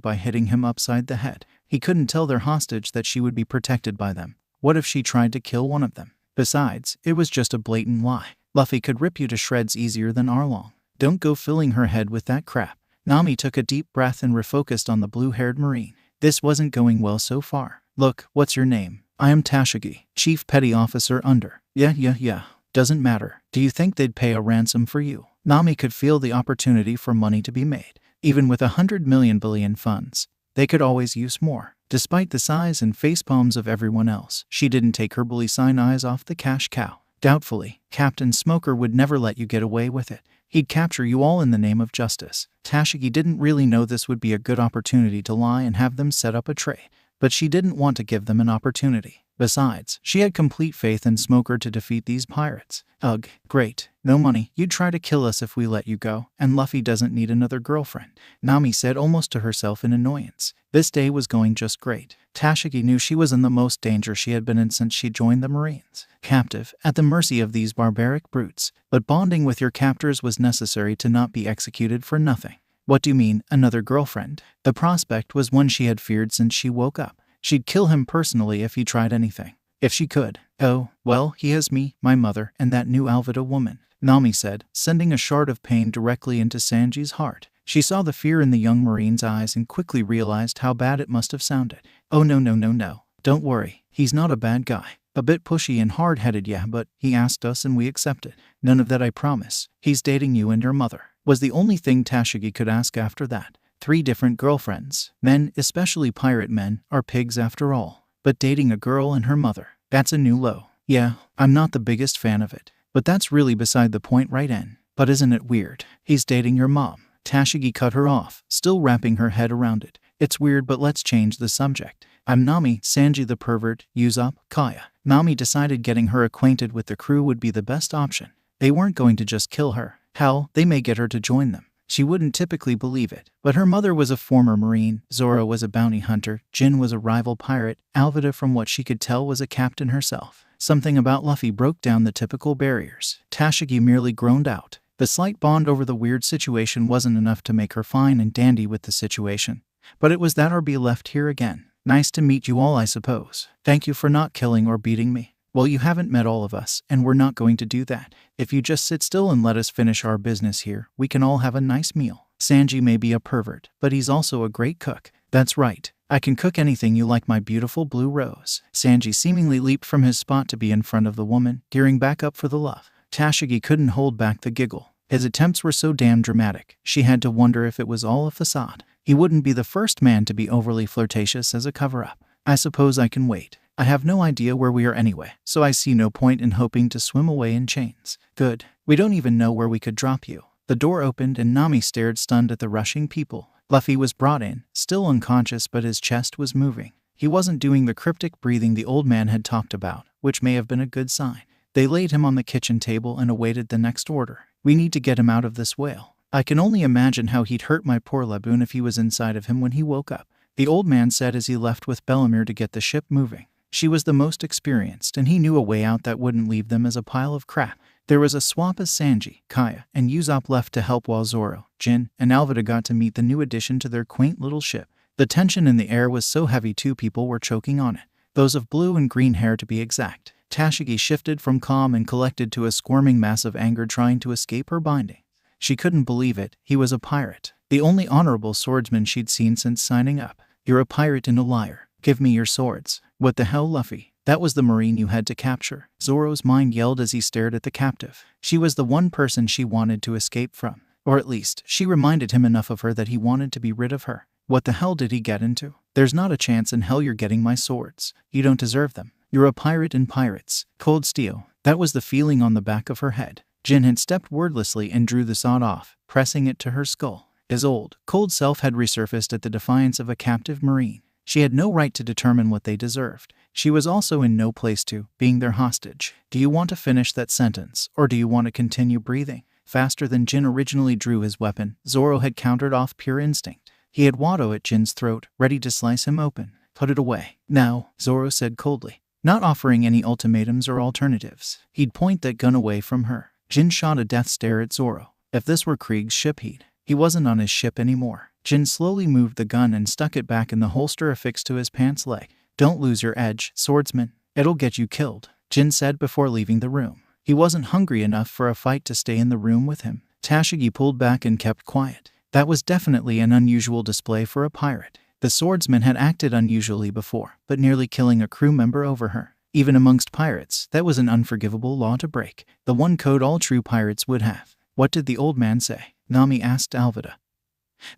by hitting him upside the head. He couldn't tell their hostage that she would be protected by them. What if she tried to kill one of them? Besides, it was just a blatant lie. Luffy could rip you to shreds easier than Arlong. Don't go filling her head with that crap. Nami took a deep breath and refocused on the blue-haired marine. This wasn't going well so far. Look, what's your name? I am Tashigi, Chief Petty Officer under. Yeah. Doesn't matter. Do you think they'd pay a ransom for you? Nami could feel the opportunity for money to be made. Even with 100 million billion funds, they could always use more. Despite the size and facepalms of everyone else, she didn't take her bully sign eyes off the cash cow. Doubtfully, Captain Smoker would never let you get away with it. He'd capture you all in the name of justice. Tashigi didn't really know this would be a good opportunity to lie and have them set up a trade, but she didn't want to give them an opportunity. Besides, she had complete faith in Smoker to defeat these pirates. Ugh, great. No money. You'd try to kill us if we let you go, and Luffy doesn't need another girlfriend, Nami said almost to herself in annoyance. This day was going just great. Tashigi knew she was in the most danger she had been in since she joined the Marines. Captive, at the mercy of these barbaric brutes, but bonding with your captors was necessary to not be executed for nothing. What do you mean, another girlfriend? The prospect was one she had feared since she woke up. She'd kill him personally if he tried anything. If she could. Oh, well, he has me, my mother, and that new Alvida woman, Nami said, sending a shard of pain directly into Sanji's heart. She saw the fear in the young Marine's eyes and quickly realized how bad it must have sounded. Oh no. Don't worry. He's not a bad guy. A bit pushy and hard-headed, yeah, but he asked us and we accepted. None of that, I promise. He's dating you and your mother. Was the only thing Tashigi could ask after that. 3 different girlfriends. Men, especially pirate men, are pigs after all. But dating a girl and her mother, that's a new low. Yeah, I'm not the biggest fan of it. But that's really beside the point, right, En? But isn't it weird? He's dating your mom. Tashigi cut her off, still wrapping her head around it. It's weird, but let's change the subject. I'm Nami, Sanji the pervert, Usopp, Kaya. Nami decided getting her acquainted with the crew would be the best option. They weren't going to just kill her. Hell, they may get her to join them. She wouldn't typically believe it, but her mother was a former Marine, Zoro was a bounty hunter, Jin was a rival pirate, Alvida from what she could tell was a captain herself. Something about Luffy broke down the typical barriers. Tashigi merely groaned out. The slight bond over the weird situation wasn't enough to make her fine and dandy with the situation. But it was that or be left here again. Nice to meet you all, I suppose. Thank you for not killing or beating me. Well, you haven't met all of us, and we're not going to do that. If you just sit still and let us finish our business here, we can all have a nice meal. Sanji may be a pervert, but he's also a great cook. That's right. I can cook anything you like, my beautiful blue rose. Sanji seemingly leaped from his spot to be in front of the woman, gearing back up for the love. Tashigi couldn't hold back the giggle. His attempts were so damn dramatic, she had to wonder if it was all a facade. He wouldn't be the first man to be overly flirtatious as a cover-up. I suppose I can wait. I have no idea where we are anyway, so I see no point in hoping to swim away in chains. Good. We don't even know where we could drop you. The door opened and Nami stared stunned at the rushing people. Luffy was brought in, still unconscious, but his chest was moving. He wasn't doing the cryptic breathing the old man had talked about, which may have been a good sign. They laid him on the kitchen table and awaited the next order. We need to get him out of this whale. I can only imagine how he'd hurt my poor Laboon if he was inside of him when he woke up, the old man said as he left with Bellamere to get the ship moving. She was the most experienced, and he knew a way out that wouldn't leave them as a pile of crap. There was a swap as Sanji, Kaya, and Usopp left to help while Zoro, Jin, and Alvida got to meet the new addition to their quaint little ship. The tension in the air was so heavy 2 people were choking on it. Those of blue and green hair to be exact. Tashigi shifted from calm and collected to a squirming mass of anger trying to escape her binding. She couldn't believe it. He was a pirate. The only honorable swordsman she'd seen since signing up. You're a pirate and a liar. Give me your swords. What the hell, Luffy? That was the Marine you had to capture. Zoro's mind yelled as he stared at the captive. She was the one person she wanted to escape from. Or at least, she reminded him enough of her that he wanted to be rid of her. What the hell did he get into? There's not a chance in hell you're getting my swords. You don't deserve them. You're a pirate and pirates. Cold steel. That was the feeling on the back of her head. Jin had stepped wordlessly and drew the sword off, pressing it to her skull. His old, cold self had resurfaced at the defiance of a captive Marine. She had no right to determine what they deserved. She was also in no place to, being their hostage. Do you want to finish that sentence, or do you want to continue breathing? Faster than Jin originally drew his weapon, Zoro had countered off pure instinct. He had Watto at Jin's throat, ready to slice him open. Put it away. Now, Zoro said coldly, not offering any ultimatums or alternatives. He'd point that gun away from her. Jin shot a death stare at Zoro. If this were Krieg's ship, he wasn't on his ship anymore. Jin slowly moved the gun and stuck it back in the holster affixed to his pants leg. Don't lose your edge, swordsman. It'll get you killed, Jin said before leaving the room. He wasn't hungry enough for a fight to stay in the room with him. Tashigi pulled back and kept quiet. That was definitely an unusual display for a pirate. The swordsman had acted unusually before, but nearly killing a crew member over her. Even amongst pirates, that was an unforgivable law to break. The one code all true pirates would have. What did the old man say? Nami asked Alvida,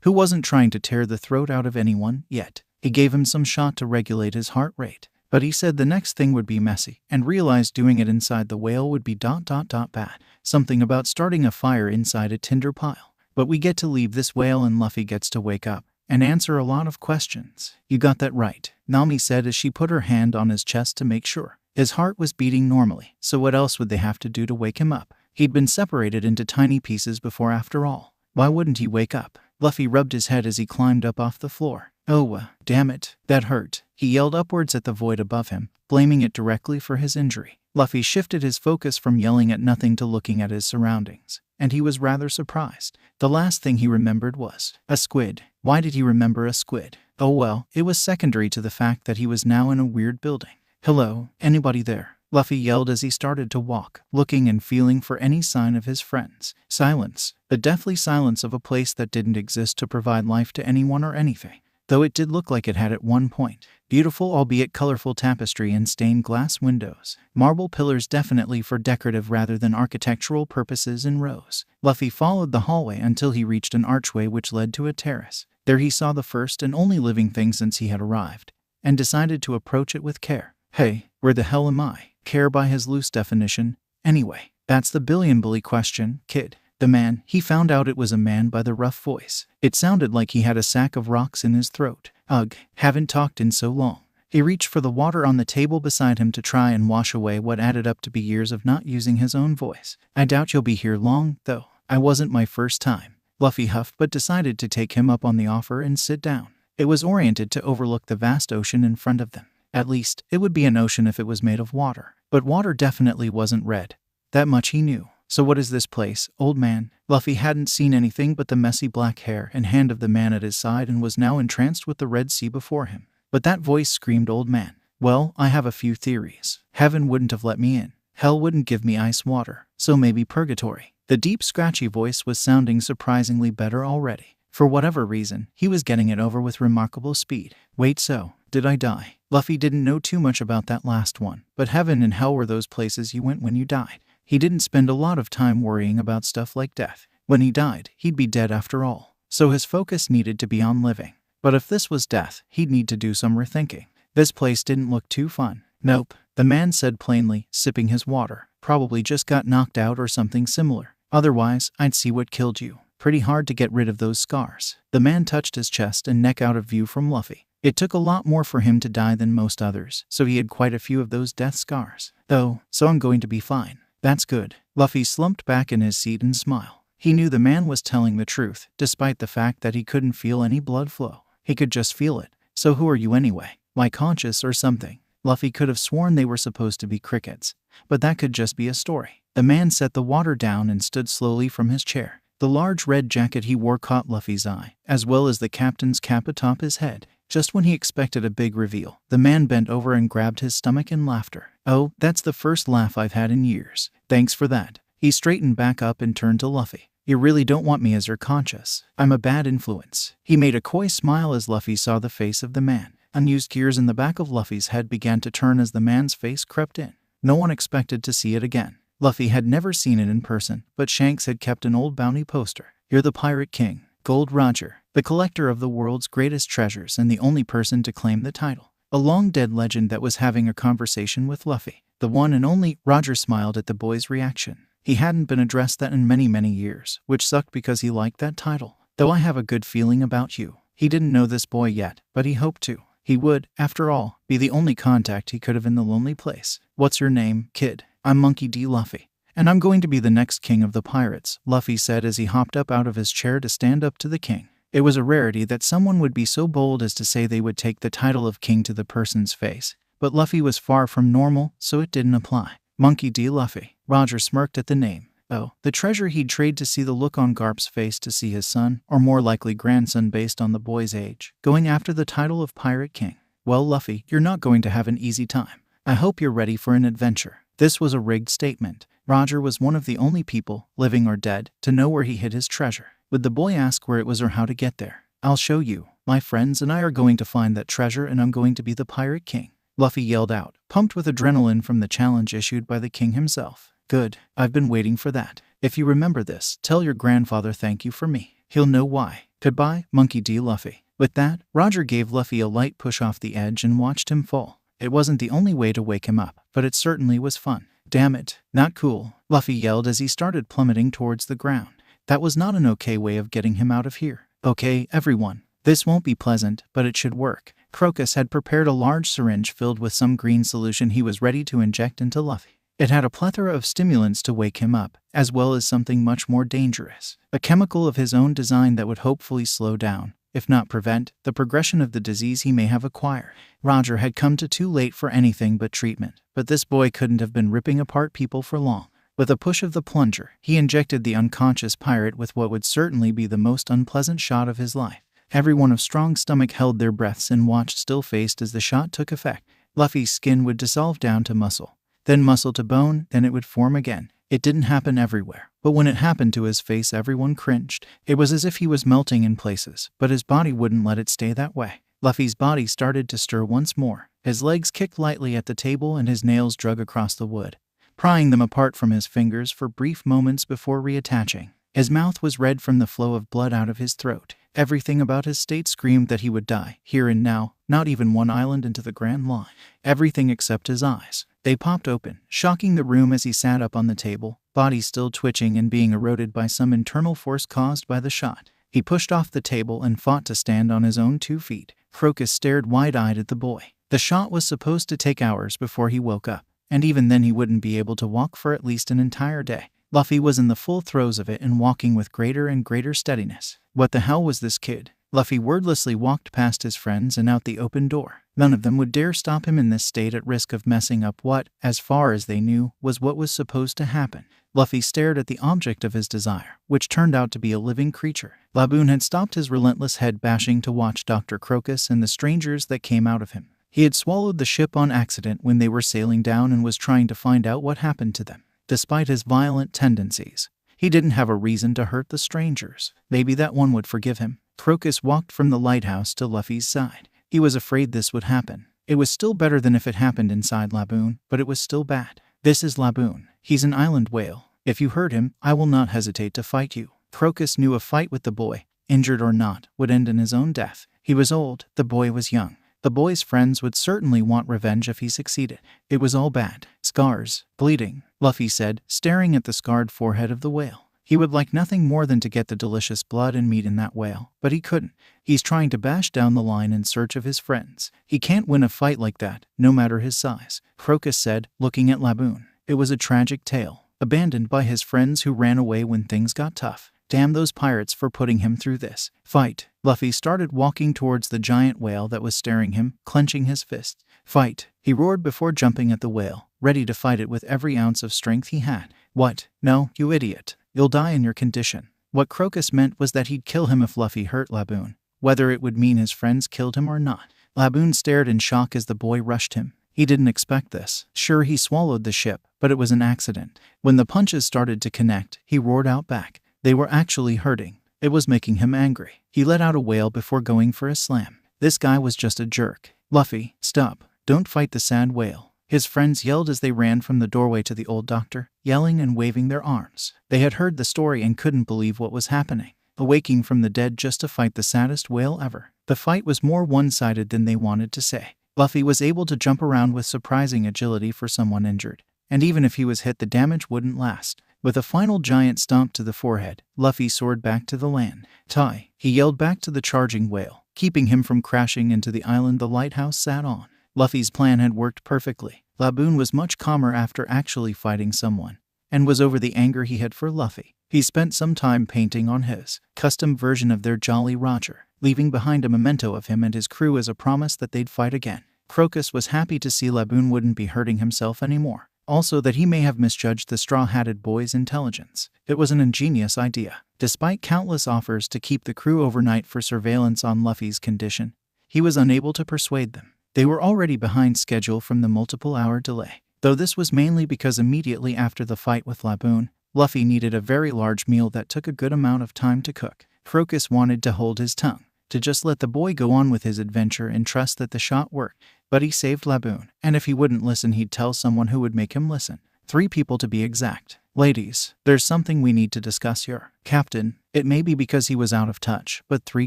who wasn't trying to tear the throat out of anyone yet. He gave him some shot to regulate his heart rate. But he said the next thing would be messy, and realized doing it inside the whale would be bad. Something about starting a fire inside a tinder pile. But we get to leave this whale and Luffy gets to wake up. and answer a lot of questions. You got that right, Nami said as she put her hand on his chest to make sure. His heart was beating normally, so what else would they have to do to wake him up? He'd been separated into tiny pieces before after all. Why wouldn't he wake up? Luffy rubbed his head as he climbed up off the floor. Oh, damn it, that hurt. He yelled upwards at the void above him, blaming it directly for his injury. Luffy shifted his focus from yelling at nothing to looking at his surroundings, and he was rather surprised. The last thing he remembered was a squid. Why did he remember a squid? Oh well, it was secondary to the fact that he was now in a weird building. Hello, anybody there? Luffy yelled as he started to walk, looking and feeling for any sign of his friends. Silence. The deathly silence of a place that didn't exist to provide life to anyone or anything, though it did look like it had at one point. Beautiful albeit colorful tapestry and stained glass windows. Marble pillars definitely for decorative rather than architectural purposes in rows. Luffy followed the hallway until he reached an archway which led to a terrace. There he saw the first and only living thing since he had arrived, and decided to approach it with care. Hey, where the hell am I? Care by his loose definition. Anyway, that's the billion-bully question, kid. The man, he found out it was a man by the rough voice. It sounded like he had a sack of rocks in his throat. Ugh, haven't talked in so long. He reached for the water on the table beside him to try and wash away what added up to be years of not using his own voice. I doubt you'll be here long, though. I wasn't my first time. Luffy huffed but decided to take him up on the offer and sit down. It was oriented to overlook the vast ocean in front of them. At least, it would be an ocean if it was made of water. But water definitely wasn't red. That much he knew. So what is this place, old man? Luffy hadn't seen anything but the messy black hair and hand of the man at his side and was now entranced with the Red Sea before him. But that voice screamed old man. Well, I have a few theories. Heaven wouldn't have let me in. Hell wouldn't give me ice water. So maybe purgatory. The deep, scratchy voice was sounding surprisingly better already. For whatever reason, he was getting it over with remarkable speed. Wait, so, did I die? Luffy didn't know too much about that last one, but heaven and hell were those places you went when you died. He didn't spend a lot of time worrying about stuff like death. When he died, he'd be dead after all. So his focus needed to be on living. But if this was death, he'd need to do some rethinking. This place didn't look too fun. Nope, the man said plainly, sipping his water. Probably just got knocked out or something similar. Otherwise, I'd see what killed you. Pretty hard to get rid of those scars. The man touched his chest and neck out of view from Luffy. It took a lot more for him to die than most others, so he had quite a few of those death scars. Oh, so I'm going to be fine. That's good. Luffy slumped back in his seat and smiled. He knew the man was telling the truth, despite the fact that he couldn't feel any blood flow. He could just feel it. So who are you anyway? Like conscious or something? Luffy could have sworn they were supposed to be crickets, but that could just be a story. The man set the water down and stood slowly from his chair. The large red jacket he wore caught Luffy's eye, as well as the captain's cap atop his head. Just when he expected a big reveal, the man bent over and grabbed his stomach in laughter. Oh, that's the first laugh I've had in years. Thanks for that. He straightened back up and turned to Luffy. You really don't want me as your conscious. I'm a bad influence. He made a coy smile as Luffy saw the face of the man. Unused gears in the back of Luffy's head began to turn as the man's face crept in. No one expected to see it again. Luffy had never seen it in person, but Shanks had kept an old bounty poster. You're the Pirate King, Gold Roger, the collector of the world's greatest treasures and the only person to claim the title. A long-dead legend that was having a conversation with Luffy. The one and only. Roger smiled at the boy's reaction. He hadn't been addressed that in many, many years, which sucked because he liked that title. Though I have a good feeling about you. He didn't know this boy yet, but he hoped to. He would, after all, be the only contact he could have in the lonely place. What's your name, kid? I'm Monkey D. Luffy. And I'm going to be the next king of the pirates, Luffy said as he hopped up out of his chair to stand up to the king. It was a rarity that someone would be so bold as to say they would take the title of king to the person's face. But Luffy was far from normal, so it didn't apply. Monkey D. Luffy. Roger smirked at the name. Oh, the treasure he'd trade to see the look on Garp's face to see his son, or more likely grandson based on the boy's age, going after the title of Pirate King. Well, Luffy, you're not going to have an easy time. I hope you're ready for an adventure. This was a rigged statement. Roger was one of the only people, living or dead, to know where he hid his treasure. Would the boy ask where it was or how to get there? I'll show you. My friends and I are going to find that treasure and I'm going to be the Pirate King. Luffy yelled out, pumped with adrenaline from the challenge issued by the king himself. Good. I've been waiting for that. If you remember this, tell your grandfather thank you for me. He'll know why. Goodbye, Monkey D. Luffy. With that, Roger gave Luffy a light push off the edge and watched him fall. It wasn't the only way to wake him up, but it certainly was fun. Damn it. Not cool. Luffy yelled as he started plummeting towards the ground. That was not an okay way of getting him out of here. Okay, everyone. This won't be pleasant, but it should work. Crocus had prepared a large syringe filled with some green solution he was ready to inject into Luffy. It had a plethora of stimulants to wake him up, as well as something much more dangerous. A chemical of his own design that would hopefully slow down, if not prevent, the progression of the disease he may have acquired. Roger had come too late for anything but treatment, but this boy couldn't have been ripping apart people for long. With a push of the plunger, he injected the unconscious pirate with what would certainly be the most unpleasant shot of his life. Everyone of strong stomach held their breaths and watched still-faced as the shot took effect. Luffy's skin would dissolve down to muscle, then muscle to bone, then it would form again. It didn't happen everywhere, but when it happened to his face, everyone cringed. It was as if he was melting in places, but his body wouldn't let it stay that way. Luffy's body started to stir once more. His legs kicked lightly at the table and his nails drug across the wood, prying them apart from his fingers for brief moments before reattaching. His mouth was red from the flow of blood out of his throat. Everything about his state screamed that he would die, here and now, not even one island into the Grand Line. Everything except his eyes. They popped open, shocking the room as he sat up on the table, body still twitching and being eroded by some internal force caused by the shot. He pushed off the table and fought to stand on his own 2 feet. Crocus stared wide-eyed at the boy. The shot was supposed to take hours before he woke up, and even then he wouldn't be able to walk for at least an entire day. Luffy was in the full throes of it and walking with greater and greater steadiness. What the hell was this kid? Luffy wordlessly walked past his friends and out the open door. None of them would dare stop him in this state at risk of messing up what, as far as they knew, was what was supposed to happen. Luffy stared at the object of his desire, which turned out to be a living creature. Laboon had stopped his relentless head bashing to watch Dr. Crocus and the strangers that came out of him. He had swallowed the ship on accident when they were sailing down and was trying to find out what happened to them. Despite his violent tendencies, he didn't have a reason to hurt the strangers. Maybe that one would forgive him. Crocus walked from the lighthouse to Luffy's side. He was afraid this would happen. It was still better than if it happened inside Laboon, but it was still bad. This is Laboon. He's an island whale. If you hurt him, I will not hesitate to fight you. Crocus knew a fight with the boy, injured or not, would end in his own death. He was old, the boy was young. The boy's friends would certainly want revenge if he succeeded. It was all bad. Scars, bleeding, Luffy said, staring at the scarred forehead of the whale. He would like nothing more than to get the delicious blood and meat in that whale, but he couldn't. He's trying to bash down the line in search of his friends. He can't win a fight like that, no matter his size, Crocus said, looking at Laboon. It was a tragic tale, abandoned by his friends who ran away when things got tough. Damn those pirates for putting him through this. Fight. Luffy started walking towards the giant whale that was staring him, clenching his fists. Fight. He roared before jumping at the whale, ready to fight it with every ounce of strength he had. What? No, you idiot. You'll die in your condition. What Crocus meant was that he'd kill him if Luffy hurt Laboon, whether it would mean his friends killed him or not. Laboon stared in shock as the boy rushed him. He didn't expect this. Sure, he swallowed the ship, but it was an accident. When the punches started to connect, he roared out back. They were actually hurting. It was making him angry. He let out a wail before going for a slam. This guy was just a jerk. Luffy, stop. Don't fight the sad whale. His friends yelled as they ran from the doorway to the old doctor, yelling and waving their arms. They had heard the story and couldn't believe what was happening. Awaking from the dead just to fight the saddest whale ever. The fight was more one-sided than they wanted to say. Luffy was able to jump around with surprising agility for someone injured. And even if he was hit, the damage wouldn't last. With a final giant stomp to the forehead, Luffy soared back to the land. Tai, he yelled back to the charging whale, keeping him from crashing into the island the lighthouse sat on. Luffy's plan had worked perfectly. Laboon was much calmer after actually fighting someone, and was over the anger he had for Luffy. He spent some time painting on his custom version of their Jolly Roger, leaving behind a memento of him and his crew as a promise that they'd fight again. Crocus was happy to see Laboon wouldn't be hurting himself anymore. Also that he may have misjudged the straw-hatted boy's intelligence. It was an ingenious idea. Despite countless offers to keep the crew overnight for surveillance on Luffy's condition, he was unable to persuade them. They were already behind schedule from the multiple-hour delay. Though this was mainly because immediately after the fight with Laboon, Luffy needed a very large meal that took a good amount of time to cook. Crocus wanted to hold his tongue, to just let the boy go on with his adventure and trust that the shot worked. But he saved Laboon, and if he wouldn't listen, he'd tell someone who would make him listen. 3 people to be exact. Ladies, there's something we need to discuss here. Captain, it may be because he was out of touch, but 3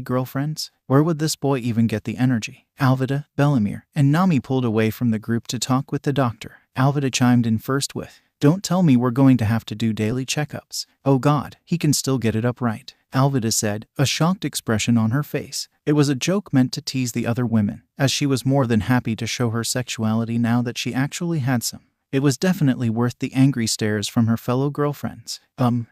girlfriends? Where would this boy even get the energy? Alvida, Bellamere, and Nami pulled away from the group to talk with the doctor. Alvida chimed in first with, "Don't tell me we're going to have to do daily checkups." "Oh God, he can still get it up right," Alvida said, a shocked expression on her face. It was a joke meant to tease the other women, as she was more than happy to show her sexuality now that she actually had some. It was definitely worth the angry stares from her fellow girlfriends.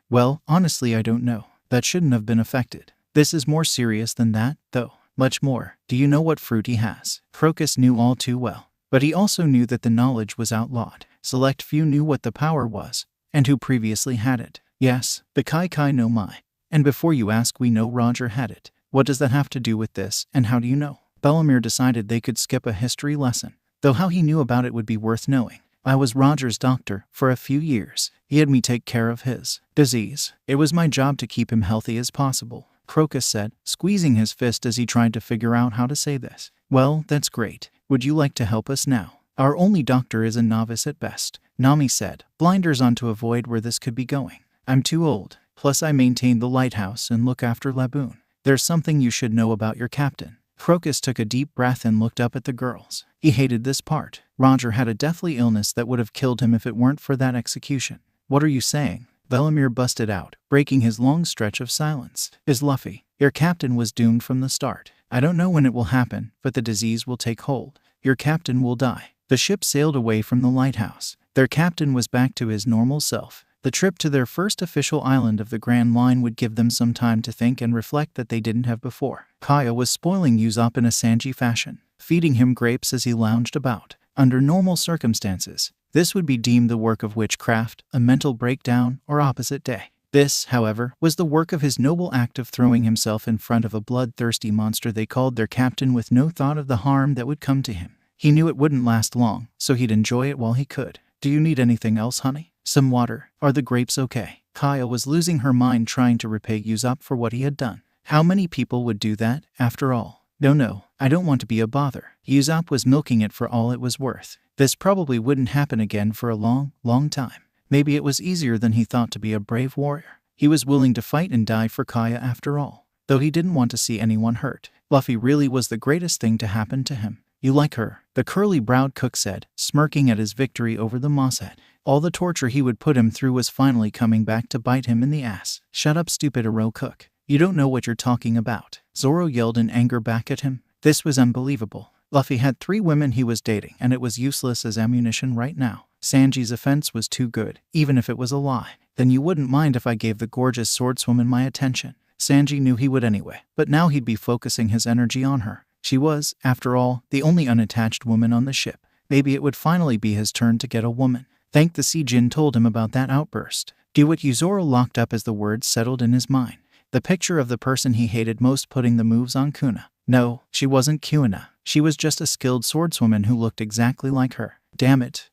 Well, honestly I don't know. That shouldn't have been affected. This is more serious than that, though. Much more. Do you know what fruit he has? Crocus knew all too well. But he also knew that the knowledge was outlawed. Select few knew what the power was, and who previously had it. Yes, the Kai no Mai. And before you ask, we know Roger had it. What does that have to do with this, and how do you know? Bellemere decided they could skip a history lesson, though how he knew about it would be worth knowing. I was Roger's doctor for a few years. He had me take care of his disease. It was my job to keep him healthy as possible, Crocus said, squeezing his fist as he tried to figure out how to say this. Well, that's great. Would you like to help us now? Our only doctor is a novice at best, Nami said, blinders on to avoid where this could be going. I'm too old. Plus I maintain the lighthouse and look after Laboon. There's something you should know about your captain. Crocus took a deep breath and looked up at the girls. He hated this part. Roger had a deathly illness that would have killed him if it weren't for that execution. What are you saying? Bellemere busted out, breaking his long stretch of silence. Is Luffy, your captain, was doomed from the start. I don't know when it will happen, but the disease will take hold. Your captain will die. The ship sailed away from the lighthouse. Their captain was back to his normal self. The trip to their first official island of the Grand Line would give them some time to think and reflect that they didn't have before. Kaya was spoiling Usopp in a Sanji fashion, feeding him grapes as he lounged about. Under normal circumstances, this would be deemed the work of witchcraft, a mental breakdown, or opposite day. This, however, was the work of his noble act of throwing himself in front of a bloodthirsty monster they called their captain with no thought of the harm that would come to him. He knew it wouldn't last long, so he'd enjoy it while he could. Do you need anything else, honey? Some water? Are the grapes okay? Kaya was losing her mind trying to repay Usopp for what he had done. How many people would do that, after all? No, I don't want to be a bother. Usopp was milking it for all it was worth. This probably wouldn't happen again for a long, long time. Maybe it was easier than he thought to be a brave warrior. He was willing to fight and die for Kaya after all, though he didn't want to see anyone hurt. Luffy really was the greatest thing to happen to him. You like her? The curly-browed cook said, smirking at his victory over the mosshead. All the torture he would put him through was finally coming back to bite him in the ass. Shut up, stupid Aro cook. You don't know what you're talking about. Zoro yelled in anger back at him. This was unbelievable. Luffy had 3 women he was dating, and it was useless as ammunition right now. Sanji's offense was too good, even if it was a lie. Then you wouldn't mind if I gave the gorgeous swordswoman my attention. Sanji knew he would anyway, but now he'd be focusing his energy on her. She was, after all, the only unattached woman on the ship. Maybe it would finally be his turn to get a woman. Thank the sea Jin told him about that outburst. Do what Zoro locked up as the words settled in his mind. The picture of the person he hated most putting the moves on Kuna. No, she wasn't Kuna. She was just a skilled swordswoman who looked exactly like her. Damn it.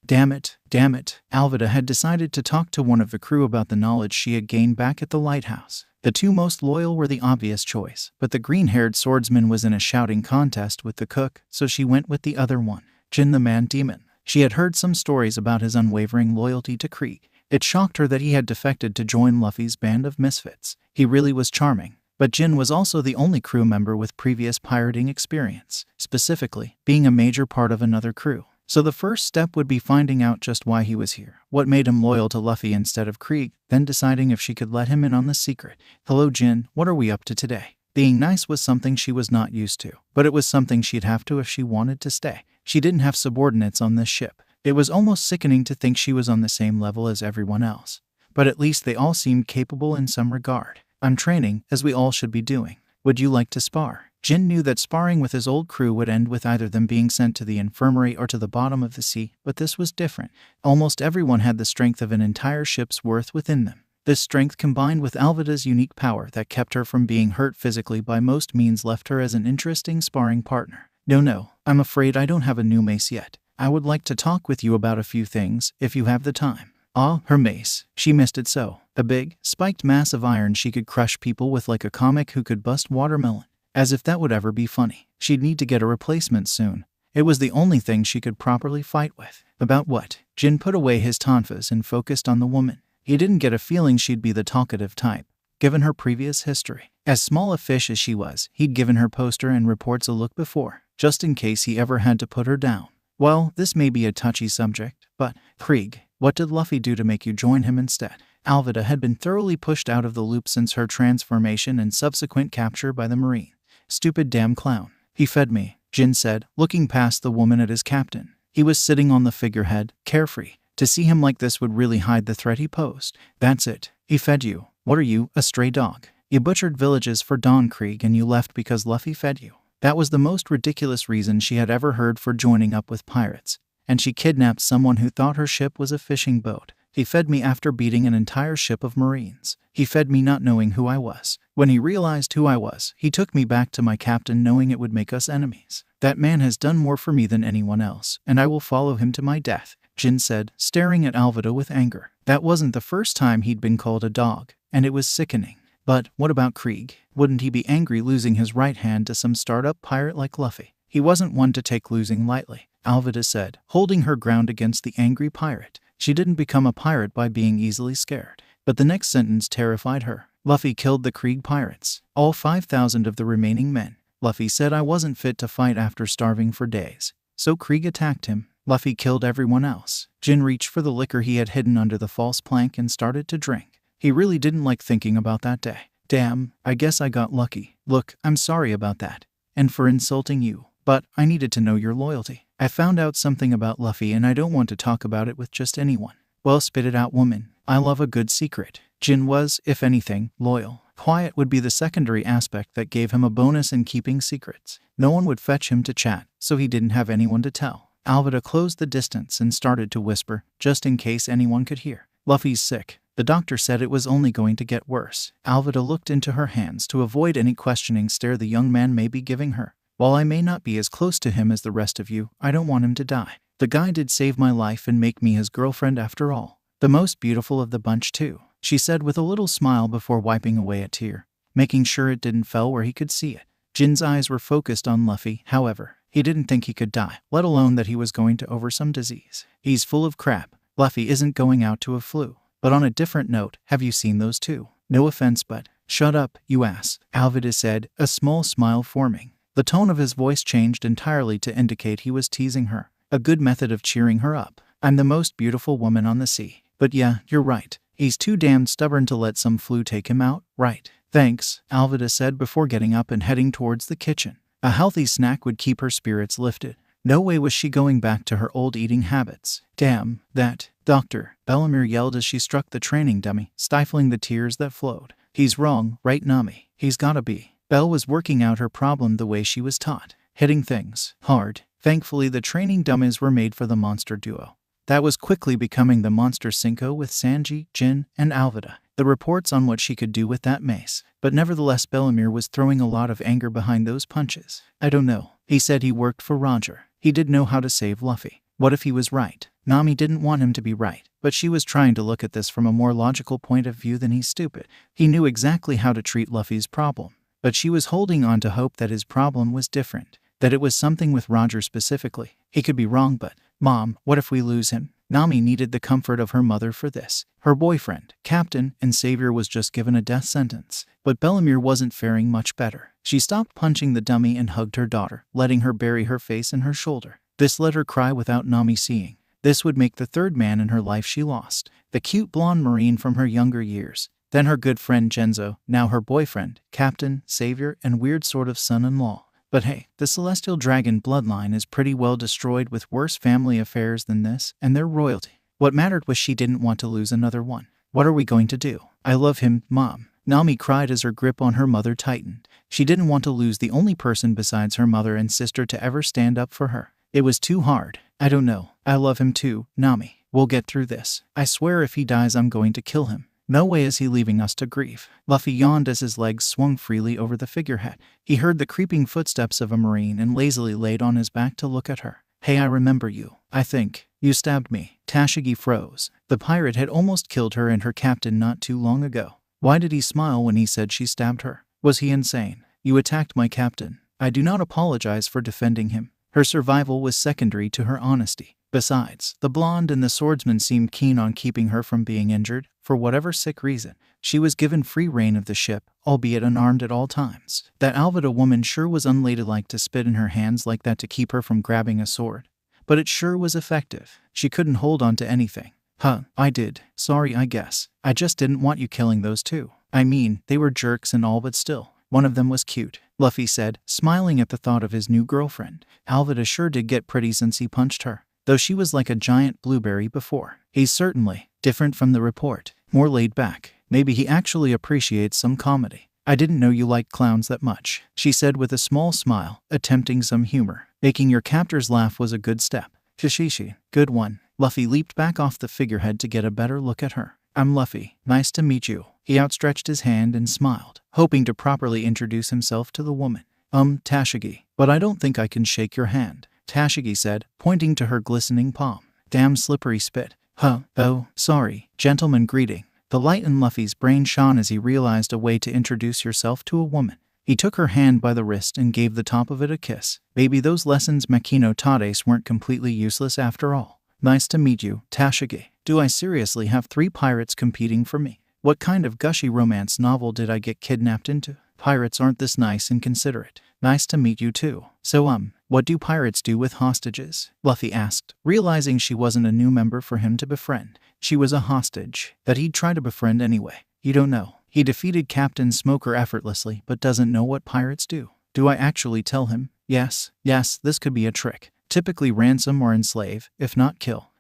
Alvida had decided to talk to one of the crew about the knowledge she had gained back at the lighthouse. The 2 most loyal were the obvious choice, but the green-haired swordsman was in a shouting contest with the cook, so she went with the other one, Jin the man-demon. She had heard some stories about his unwavering loyalty to Krieg. It shocked her that he had defected to join Luffy's band of misfits. He really was charming. But Jin was also the only crew member with previous pirating experience, specifically, being a major part of another crew. So the first step would be finding out just why he was here, what made him loyal to Luffy instead of Krieg, then deciding if she could let him in on the secret. Hello Jin, what are we up to today? Being nice was something she was not used to, but it was something she'd have to if she wanted to stay. She didn't have subordinates on this ship. It was almost sickening to think she was on the same level as everyone else. But at least they all seemed capable in some regard. I'm training, as we all should be doing. Would you like to spar? Jin knew that sparring with his old crew would end with either them being sent to the infirmary or to the bottom of the sea, but this was different. Almost everyone had the strength of an entire ship's worth within them. This strength combined with Alvida's unique power that kept her from being hurt physically by most means left her as an interesting sparring partner. No, I'm afraid I don't have a new mace yet. I would like to talk with you about a few things, if you have the time. Ah, her mace. She missed it so. A big, spiked mass of iron she could crush people with like a comic who could bust watermelon. As if that would ever be funny. She'd need to get a replacement soon. It was the only thing she could properly fight with. About what? Jin put away his tonfas and focused on the woman. He didn't get a feeling she'd be the talkative type, given her previous history. As small a fish as she was, he'd given her poster and reports a look before, just in case he ever had to put her down. Well, this may be a touchy subject, but, Krieg, what did Luffy do to make you join him instead? Alvida had been thoroughly pushed out of the loop since her transformation and subsequent capture by the Marine. Stupid damn clown. He fed me, Jin said, looking past the woman at his captain. He was sitting on the figurehead, carefree. To see him like this would really hide the threat he posed. That's it. He fed you. What are you, a stray dog? You butchered villages for Dawn Krieg and you left because Luffy fed you. That was the most ridiculous reason she had ever heard for joining up with pirates. And she kidnapped someone who thought her ship was a fishing boat. He fed me after beating an entire ship of Marines. He fed me not knowing who I was. When he realized who I was, he took me back to my captain knowing it would make us enemies. That man has done more for me than anyone else, and I will follow him to my death, Jin said, staring at Alvida with anger. That wasn't the first time he'd been called a dog, and it was sickening. But what about Krieg? Wouldn't he be angry losing his right hand to some startup pirate like Luffy? He wasn't one to take losing lightly, Alvida said, holding her ground against the angry pirate. She didn't become a pirate by being easily scared. But the next sentence terrified her. Luffy killed the Krieg pirates, all 5,000 of the remaining men. Luffy said I wasn't fit to fight after starving for days. So Krieg attacked him. Luffy killed everyone else. Jin reached for the liquor he had hidden under the false plank and started to drink. He really didn't like thinking about that day. Damn, I guess I got lucky. Look, I'm sorry about that. And for insulting you. But I needed to know your loyalty. I found out something about Luffy and I don't want to talk about it with just anyone. Well, spit it out, woman. I love a good secret. Jin was, if anything, loyal. Quiet would be the secondary aspect that gave him a bonus in keeping secrets. No one would fetch him to chat, so he didn't have anyone to tell. Alvida closed the distance and started to whisper, just in case anyone could hear. Luffy's sick. The doctor said it was only going to get worse. Alvida looked into her hands to avoid any questioning stare the young man may be giving her. While I may not be as close to him as the rest of you, I don't want him to die. The guy did save my life and make me his girlfriend after all. The most beautiful of the bunch too, she said with a little smile before wiping away a tear, making sure it didn't fall where he could see it. Jin's eyes were focused on Luffy, however. He didn't think he could die, let alone that he was going to over some disease. He's full of crap. Luffy isn't going out to a flu. But on a different note, have you seen those two? No offense, but... Shut up, you ass, Alvida said, a small smile forming. The tone of his voice changed entirely to indicate he was teasing her. A good method of cheering her up. I'm the most beautiful woman on the sea. But yeah, you're right. He's too damned stubborn to let some flu take him out, right? Thanks, Alvida said before getting up and heading towards the kitchen. A healthy snack would keep her spirits lifted. No way was she going back to her old eating habits. Damn, that, doctor, Bellamere yelled as she struck the training dummy, stifling the tears that flowed. He's wrong, right, Nami? He's gotta be. Belle was working out her problem the way she was taught, hitting things hard. Thankfully, the training dummies were made for the monster duo. That was quickly becoming the Monster Cinco with Sanji, Jin, and Alvida. The reports on what she could do with that mace. But nevertheless, Bellamere was throwing a lot of anger behind those punches. I don't know. He said he worked for Roger. He did know how to save Luffy. What if he was right? Nami didn't want him to be right, but she was trying to look at this from a more logical point of view than he's stupid. He knew exactly how to treat Luffy's problem. But she was holding on to hope that his problem was different. That it was something with Roger specifically. He could be wrong, but, Mom, what if we lose him? Nami needed the comfort of her mother for this. Her boyfriend, captain, and savior was just given a death sentence. But Bellamere wasn't faring much better. She stopped punching the dummy and hugged her daughter, letting her bury her face in her shoulder. This let her cry without Nami seeing. This would make the third man in her life she lost. The cute blonde Marine from her younger years. Then her good friend Genzo, now her boyfriend, captain, savior, and weird sort of son-in-law. But hey, the Celestial Dragon bloodline is pretty well destroyed with worse family affairs than this, and their royalty. What mattered was she didn't want to lose another one. What are we going to do? I love him, Mom. Nami cried as her grip on her mother tightened. She didn't want to lose the only person besides her mother and sister to ever stand up for her. It was too hard. I don't know. I love him too, Nami. We'll get through this. I swear if he dies I'm going to kill him. No way is he leaving us to grieve. Luffy yawned as his legs swung freely over the figurehead. He heard the creeping footsteps of a Marine and lazily laid on his back to look at her. Hey, I remember you. I think. You stabbed me. Tashigi froze. The pirate had almost killed her and her captain not too long ago. Why did he smile when he said she stabbed her? Was he insane? You attacked my captain. I do not apologize for defending him. Her survival was secondary to her honesty. Besides, the blonde and the swordsman seemed keen on keeping her from being injured, for whatever sick reason. She was given free reign of the ship, albeit unarmed at all times. That Alvida woman sure was unladylike to spit in her hands like that to keep her from grabbing a sword. But it sure was effective. She couldn't hold on to anything. Huh, I did. Sorry, I guess. I just didn't want you killing those two. I mean, they were jerks and all, but still. One of them was cute, Luffy said, smiling at the thought of his new girlfriend. Alvida sure did get pretty since he punched her, though she was like a giant blueberry before. He's certainly different from the report, more laid back. Maybe he actually appreciates some comedy. I didn't know you liked clowns that much, she said with a small smile, attempting some humor. Making your captors laugh was a good step. Shishishi, good one. Luffy leaped back off the figurehead to get a better look at her. I'm Luffy. Nice to meet you. He outstretched his hand and smiled, hoping to properly introduce himself to the woman. Tashigi, but I don't think I can shake your hand, Tashigi said, pointing to her glistening palm. Damn slippery spit. Huh, oh, sorry. Gentleman greeting. The light in Luffy's brain shone as he realized a way to introduce yourself to a woman. He took her hand by the wrist and gave the top of it a kiss. Maybe those lessons Makino taught Ace weren't completely useless after all. Nice to meet you, Tashigi. Do I seriously have 3 pirates competing for me? What kind of gushy romance novel did I get kidnapped into? Pirates aren't this nice and considerate. Nice to meet you too. So what do pirates do with hostages? Luffy asked, realizing she wasn't a new member for him to befriend. She was a hostage that he'd try to befriend anyway. You don't know. He defeated Captain Smoker effortlessly but doesn't know what pirates do. Do I actually tell him? Yes, this could be a trick. Typically ransom or enslave, if not kill.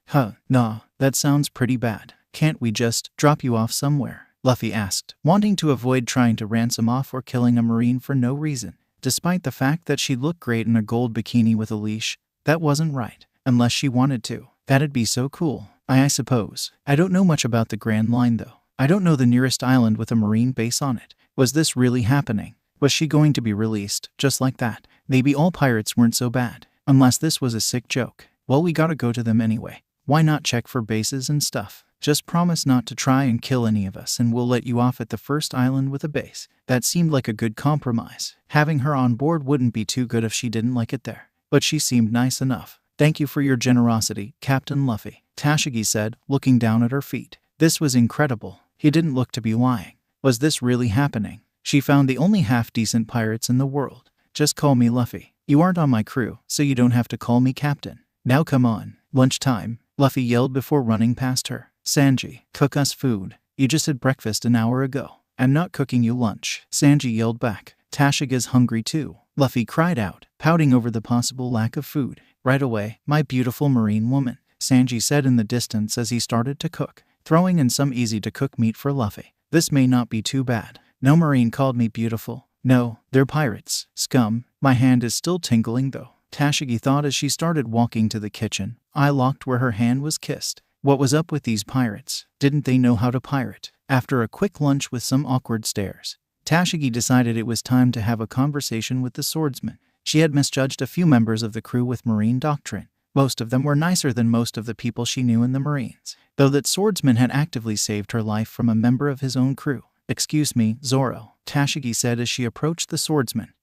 Nah, that sounds pretty bad. Can't we just drop you off somewhere? Luffy asked, wanting to avoid trying to ransom off or killing a marine for no reason. Despite the fact that she looked great in a gold bikini with a leash, that wasn't right. Unless she wanted to. That'd be so cool. I suppose. I don't know much about the Grand Line though. I don't know the nearest island with a marine base on it. Was this really happening? Was she going to be released, just like that? Maybe all pirates weren't so bad. Unless this was a sick joke. Well, we gotta go to them anyway. Why not check for bases and stuff? Just promise not to try and kill any of us and we'll let you off at the first island with a base. That seemed like a good compromise. Having her on board wouldn't be too good if she didn't like it there. But she seemed nice enough. Thank you for your generosity, Captain Luffy, Tashigi said, looking down at her feet. This was incredible. He didn't look to be lying. Was this really happening? She found the only half-decent pirates in the world. Just call me Luffy. You aren't on my crew, so you don't have to call me Captain. Now come on. Lunchtime, Luffy yelled before running past her. Sanji, cook us food. You just had breakfast an hour ago. I'm not cooking you lunch, Sanji yelled back. Tashiga's hungry too, Luffy cried out, pouting over the possible lack of food. Right away, my beautiful marine woman, Sanji said in the distance as he started to cook, throwing in some easy-to-cook meat for Luffy. This may not be too bad. No marine called me beautiful. No, they're pirates. Scum. My hand is still tingling though, Tashigi thought as she started walking to the kitchen, eye locked where her hand was kissed. What was up with these pirates? Didn't they know how to pirate? After a quick lunch with some awkward stares, Tashigi decided it was time to have a conversation with the swordsman. She had misjudged a few members of the crew with marine doctrine. Most of them were nicer than most of the people she knew in the Marines, though that swordsman had actively saved her life from a member of his own crew. Excuse me, Zoro, Tashigi said as she approached the swordsman,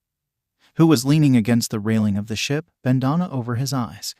who was leaning against the railing of the ship, bandana over his eyes.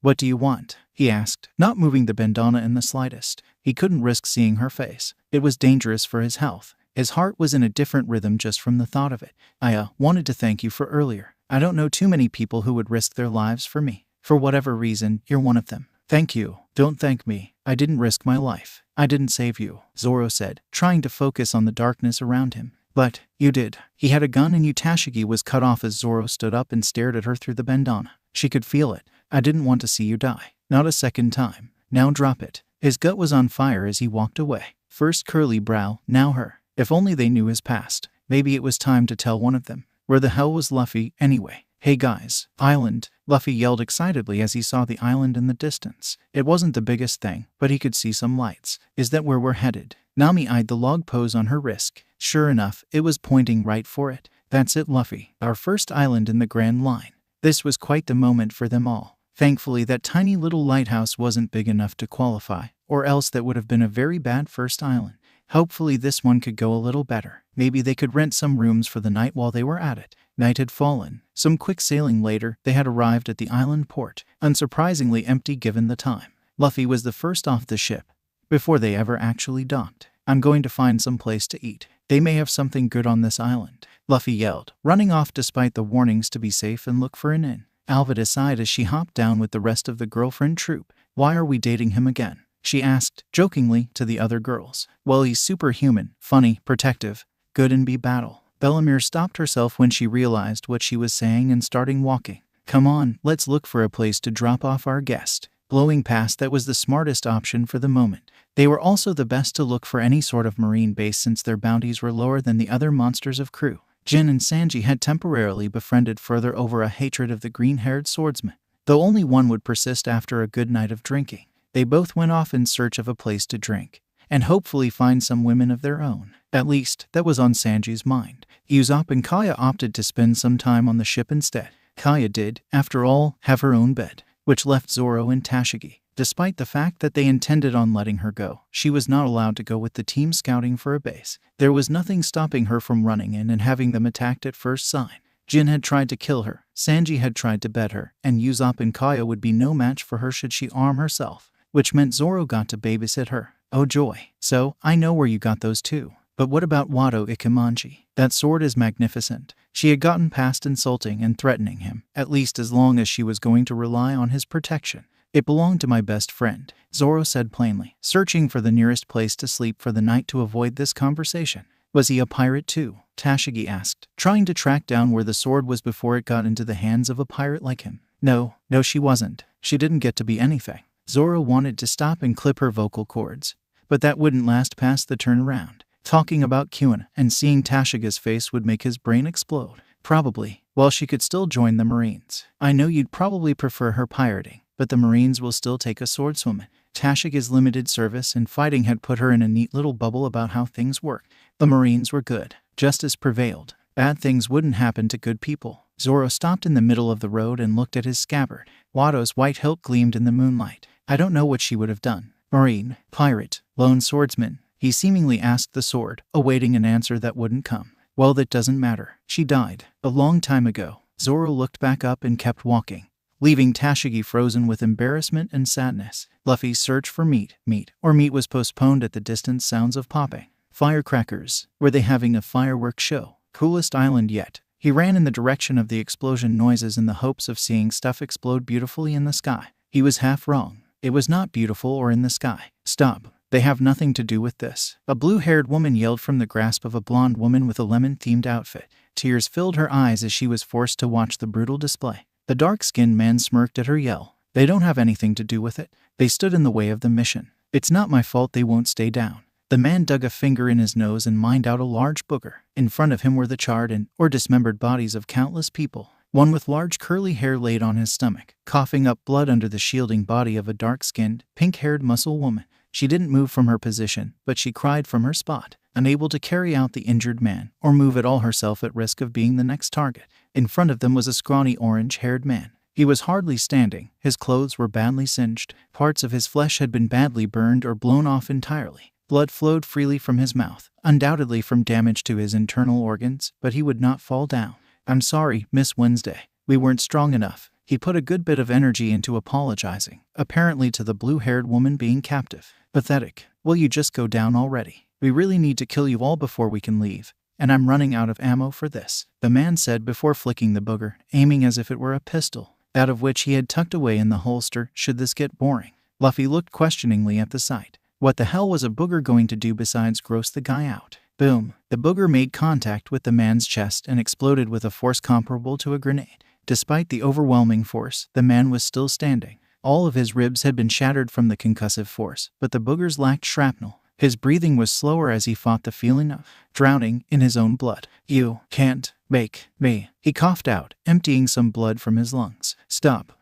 What do you want? He asked, not moving the bandana in the slightest. He couldn't risk seeing her face. It was dangerous for his health. His heart was in a different rhythm just from the thought of it. I wanted to thank you for earlier. I don't know too many people who would risk their lives for me. For whatever reason, you're one of them. Thank you. Don't thank me. I didn't risk my life. I didn't save you, Zoro said, trying to focus on the darkness around him. But you did. He had a gun and Tashigi was cut off as Zoro stood up and stared at her through the bandana. She could feel it. I didn't want to see you die. Not a second time. Now drop it. His gut was on fire as he walked away. First curly brow, now her. If only they knew his past. Maybe it was time to tell one of them. Where the hell was Luffy, anyway? Hey guys, island, Luffy yelled excitedly as he saw the island in the distance. It wasn't the biggest thing, but he could see some lights. Is that where we're headed? Nami eyed the log pose on her wrist. Sure enough, it was pointing right for it. That's it, Luffy. Our first island in the Grand Line. This was quite the moment for them all. Thankfully, that tiny little lighthouse wasn't big enough to qualify, or else that would have been a very bad first island. Hopefully this one could go a little better. Maybe they could rent some rooms for the night while they were at it. Night had fallen. Some quick sailing later, they had arrived at the island port, unsurprisingly empty given the time. Luffy was the first off the ship, before they ever actually docked. I'm going to find some place to eat. They may have something good on this island, Luffy yelled, running off despite the warnings to be safe and look for an inn. Alvida sighed as she hopped down with the rest of the girlfriend troop. Why are we dating him again? She asked, jokingly, to the other girls. Well, he's superhuman, funny, protective, good and be battle. Bellamere stopped herself when she realized what she was saying and starting walking. Come on, let's look for a place to drop off our guest. Blowing past that was the smartest option for the moment. They were also the best to look for any sort of marine base since their bounties were lower than the other monsters of crew. Jin and Sanji had temporarily befriended further over a hatred of the green-haired swordsman, though only one would persist after a good night of drinking. They both went off in search of a place to drink, and hopefully find some women of their own. At least, that was on Sanji's mind. Usopp and Kaya opted to spend some time on the ship instead. Kaya did, after all, have her own bed, which left Zoro and Tashigi. Despite the fact that they intended on letting her go, she was not allowed to go with the team scouting for a base. There was nothing stopping her from running in and having them attacked at first sign. Jin had tried to kill her, Sanji had tried to bed her, and Usopp and Kaya would be no match for her should she arm herself, which meant Zoro got to babysit her. Oh joy. So, I know where you got those too. But what about Wado Ikemanji? That sword is magnificent. She had gotten past insulting and threatening him, at least as long as she was going to rely on his protection. It belonged to my best friend, Zoro said plainly, searching for the nearest place to sleep for the night to avoid this conversation. Was he a pirate too? Tashigi asked, trying to track down where the sword was before it got into the hands of a pirate like him. No, she wasn't. She didn't get to be anything. Zoro wanted to stop and clip her vocal cords, but that wouldn't last past the turnaround. Talking about Kuina and seeing Tashiga's face would make his brain explode. Probably. Well, she could still join the Marines. I know you'd probably prefer her pirating, but the Marines will still take a swordswoman. Tashiga's limited service and fighting had put her in a neat little bubble about how things worked. The Marines were good. Justice prevailed. Bad things wouldn't happen to good people. Zoro stopped in the middle of the road and looked at his scabbard. Wado's white hilt gleamed in the moonlight. I don't know what she would have done. Marine, pirate, lone swordsman. He seemingly asked the sword, awaiting an answer that wouldn't come. Well, that doesn't matter. She died. A long time ago. Zoro looked back up and kept walking, leaving Tashigi frozen with embarrassment and sadness. Luffy's search for meat was postponed at the distant sounds of popping firecrackers. Were they having a fireworks show? Coolest island yet. He ran in the direction of the explosion noises in the hopes of seeing stuff explode beautifully in the sky. He was half wrong. It was not beautiful or in the sky. Stop. They have nothing to do with this. A blue-haired woman yelled from the grasp of a blonde woman with a lemon-themed outfit. Tears filled her eyes as she was forced to watch the brutal display. The dark-skinned man smirked at her yell. They don't have anything to do with it. They stood in the way of the mission. It's not my fault they won't stay down. The man dug a finger in his nose and mined out a large booger. In front of him were the charred or dismembered bodies of countless people. One with large curly hair laid on his stomach, coughing up blood under the shielding body of a dark-skinned, pink-haired muscle woman. She didn't move from her position, but she cried from her spot, unable to carry out the injured man or move at all herself at risk of being the next target. In front of them was a scrawny orange-haired man. He was hardly standing. His clothes were badly singed. Parts of his flesh had been badly burned or blown off entirely. Blood flowed freely from his mouth, undoubtedly from damage to his internal organs, but he would not fall down. I'm sorry, Miss Wednesday. We weren't strong enough. He put a good bit of energy into apologizing, apparently to the blue-haired woman being captive. Pathetic. Will you just go down already? We really need to kill you all before we can leave, and I'm running out of ammo for this, the man said before flicking the booger, aiming as if it were a pistol, that of which he had tucked away in the holster should this get boring. Luffy looked questioningly at the sight. What the hell was a booger going to do besides gross the guy out? Boom. The booger made contact with the man's chest and exploded with a force comparable to a grenade. Despite the overwhelming force, the man was still standing. All of his ribs had been shattered from the concussive force, but the boogers lacked shrapnel. His breathing was slower as he fought the feeling of drowning in his own blood. You can't make me. He coughed out, emptying some blood from his lungs. Stop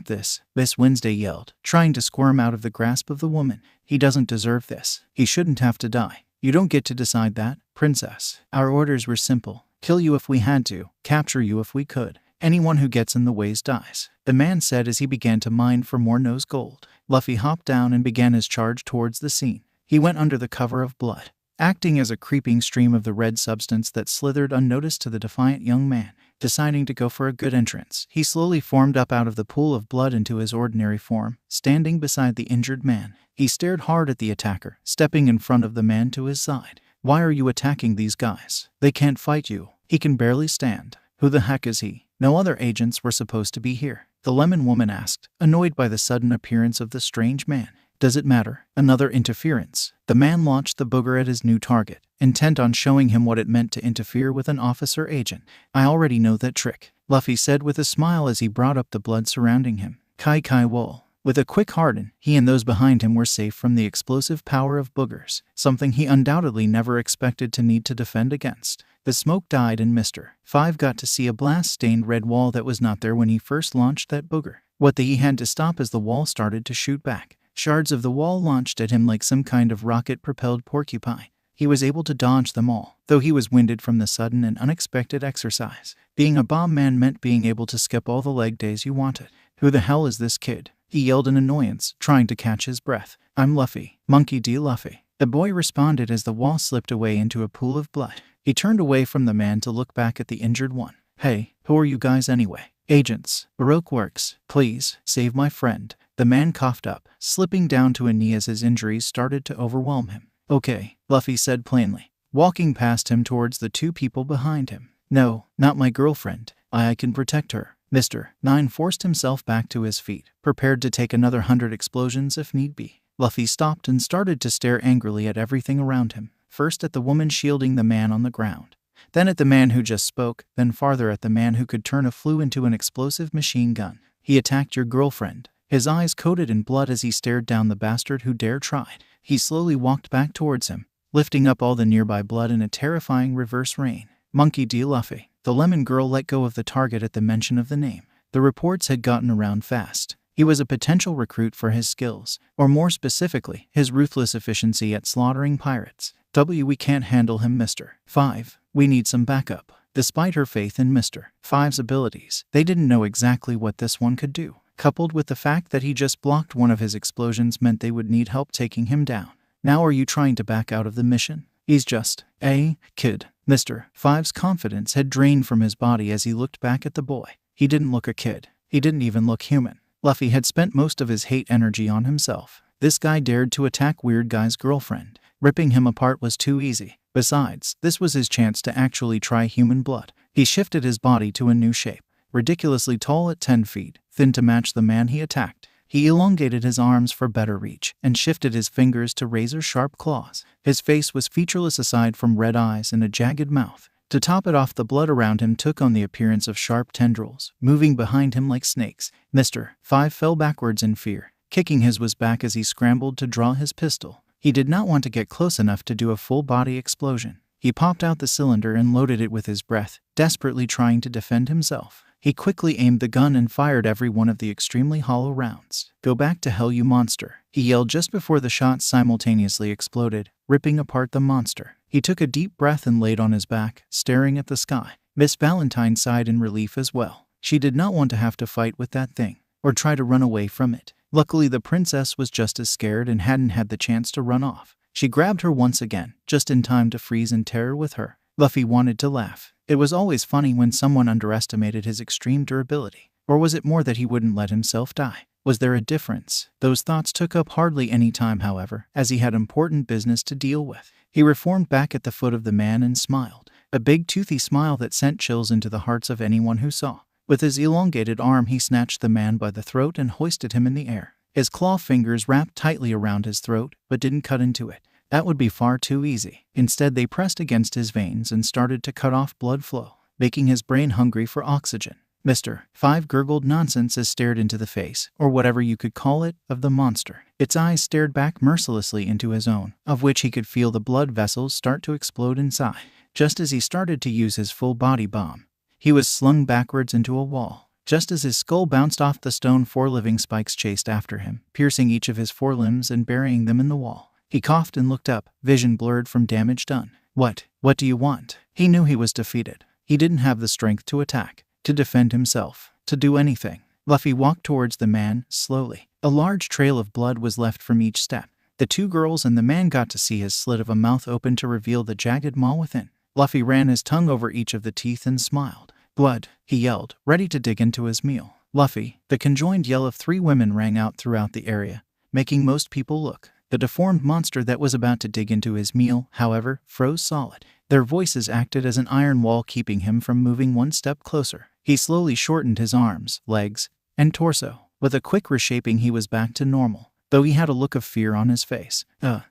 this, Miss Wednesday yelled, trying to squirm out of the grasp of the woman. He doesn't deserve this. He shouldn't have to die. You don't get to decide that, princess. Our orders were simple. Kill you if we had to, capture you if we could. Anyone who gets in the ways dies, the man said as he began to mine for more nose gold. Luffy hopped down and began his charge towards the scene. He went under the cover of blood, acting as a creeping stream of the red substance that slithered unnoticed to the defiant young man. Deciding to go for a good entrance, he slowly formed up out of the pool of blood into his ordinary form, standing beside the injured man. He stared hard at the attacker, stepping in front of the man to his side. Why are you attacking these guys? They can't fight you. He can barely stand. Who the heck is he? No other agents were supposed to be here, the lemon woman asked, annoyed by the sudden appearance of the strange man. Does it matter? Another interference. The man launched the booger at his new target, intent on showing him what it meant to interfere with an officer agent. I already know that trick, Luffy said with a smile as he brought up the blood surrounding him. Kai Kai Wool. With a quick harden, he and those behind him were safe from the explosive power of boogers, something he undoubtedly never expected to need to defend against. The smoke died and Mr. 5 got to see a blast-stained red wall that was not there when he first launched that booger. What he had to stop as the wall started to shoot back. Shards of the wall launched at him like some kind of rocket-propelled porcupine. He was able to dodge them all, though he was winded from the sudden and unexpected exercise. Being a bomb man meant being able to skip all the leg days you wanted. Who the hell is this kid? He yelled in annoyance, trying to catch his breath. I'm Luffy, Monkey D. Luffy. The boy responded as the wall slipped away into a pool of blood. He turned away from the man to look back at the injured one. Hey, who are you guys anyway? Agents. Baroque works. Please, save my friend. The man coughed up, slipping down to a knee as his injuries started to overwhelm him. Okay, Luffy said plainly, walking past him towards the two people behind him. No, not my girlfriend. I can protect her. Mr. 9 forced himself back to his feet, prepared to take another 100 explosions if need be. Luffy stopped and started to stare angrily at everything around him, first at the woman shielding the man on the ground, then at the man who just spoke, then farther at the man who could turn a flue into an explosive machine gun. He attacked your girlfriend. His eyes coated in blood as he stared down the bastard who dare tried. He slowly walked back towards him, lifting up all the nearby blood in a terrifying reverse rain. Monkey D. Luffy. The lemon girl let go of the target at the mention of the name. The reports had gotten around fast. He was a potential recruit for his skills, or more specifically, his ruthless efficiency at slaughtering pirates. We can't handle him, Mr. 5. We need some backup. Despite her faith in Mr. 5's abilities, they didn't know exactly what this one could do. Coupled with the fact that he just blocked one of his explosions meant they would need help taking him down. Now are you trying to back out of the mission? He's just a kid. Mr. 5's confidence had drained from his body as he looked back at the boy. He didn't look a kid. He didn't even look human. Luffy had spent most of his hate energy on himself. This guy dared to attack Weird Guy's girlfriend. Ripping him apart was too easy. Besides, this was his chance to actually try human blood. He shifted his body to a new shape. Ridiculously tall at 10 feet, thin to match the man he attacked. He elongated his arms for better reach and shifted his fingers to razor-sharp claws. His face was featureless aside from red eyes and a jagged mouth. To top it off, the blood around him took on the appearance of sharp tendrils, moving behind him like snakes. Mr. 5 fell backwards in fear, kicking his back as he scrambled to draw his pistol. He did not want to get close enough to do a full-body explosion. He popped out the cylinder and loaded it with his breath, desperately trying to defend himself. He quickly aimed the gun and fired every one of the extremely hollow rounds. Go back to hell, you monster, he yelled just before the shots simultaneously exploded, ripping apart the monster. He took a deep breath and laid on his back, staring at the sky. Miss Valentine sighed in relief as well. She did not want to have to fight with that thing, or try to run away from it. Luckily, the princess was just as scared and hadn't had the chance to run off. She grabbed her once again, just in time to freeze in terror with her. Luffy wanted to laugh. It was always funny when someone underestimated his extreme durability. Or was it more that he wouldn't let himself die? Was there a difference? Those thoughts took up hardly any time, however, as he had important business to deal with. He reformed back at the foot of the man and smiled. A big toothy smile that sent chills into the hearts of anyone who saw. With his elongated arm, he snatched the man by the throat and hoisted him in the air. His claw fingers wrapped tightly around his throat, but didn't cut into it. That would be far too easy. Instead, they pressed against his veins and started to cut off blood flow, making his brain hungry for oxygen. Mr. 5 gurgled nonsense as stared into the face, or whatever you could call it, of the monster. Its eyes stared back mercilessly into his own, of which he could feel the blood vessels start to explode inside. Just as he started to use his full body bomb, he was slung backwards into a wall. Just as his skull bounced off the stone, 4 living spikes chased after him, piercing each of his forelimbs and burying them in the wall. He coughed and looked up, vision blurred from damage done. What do you want? He knew he was defeated. He didn't have the strength to attack, to defend himself, to do anything. Luffy walked towards the man, slowly. A large trail of blood was left from each step. The 2 girls and the man got to see his slit of a mouth open to reveal the jagged maw within. Luffy ran his tongue over each of the teeth and smiled. Blood, he yelled, ready to dig into his meal. Luffy, the conjoined yell of 3 women rang out throughout the area, making most people look. The deformed monster that was about to dig into his meal, however, froze solid. Their voices acted as an iron wall, keeping him from moving one step closer. He slowly shortened his arms, legs, and torso. With a quick reshaping, he was back to normal. though he had a look of fear on his face.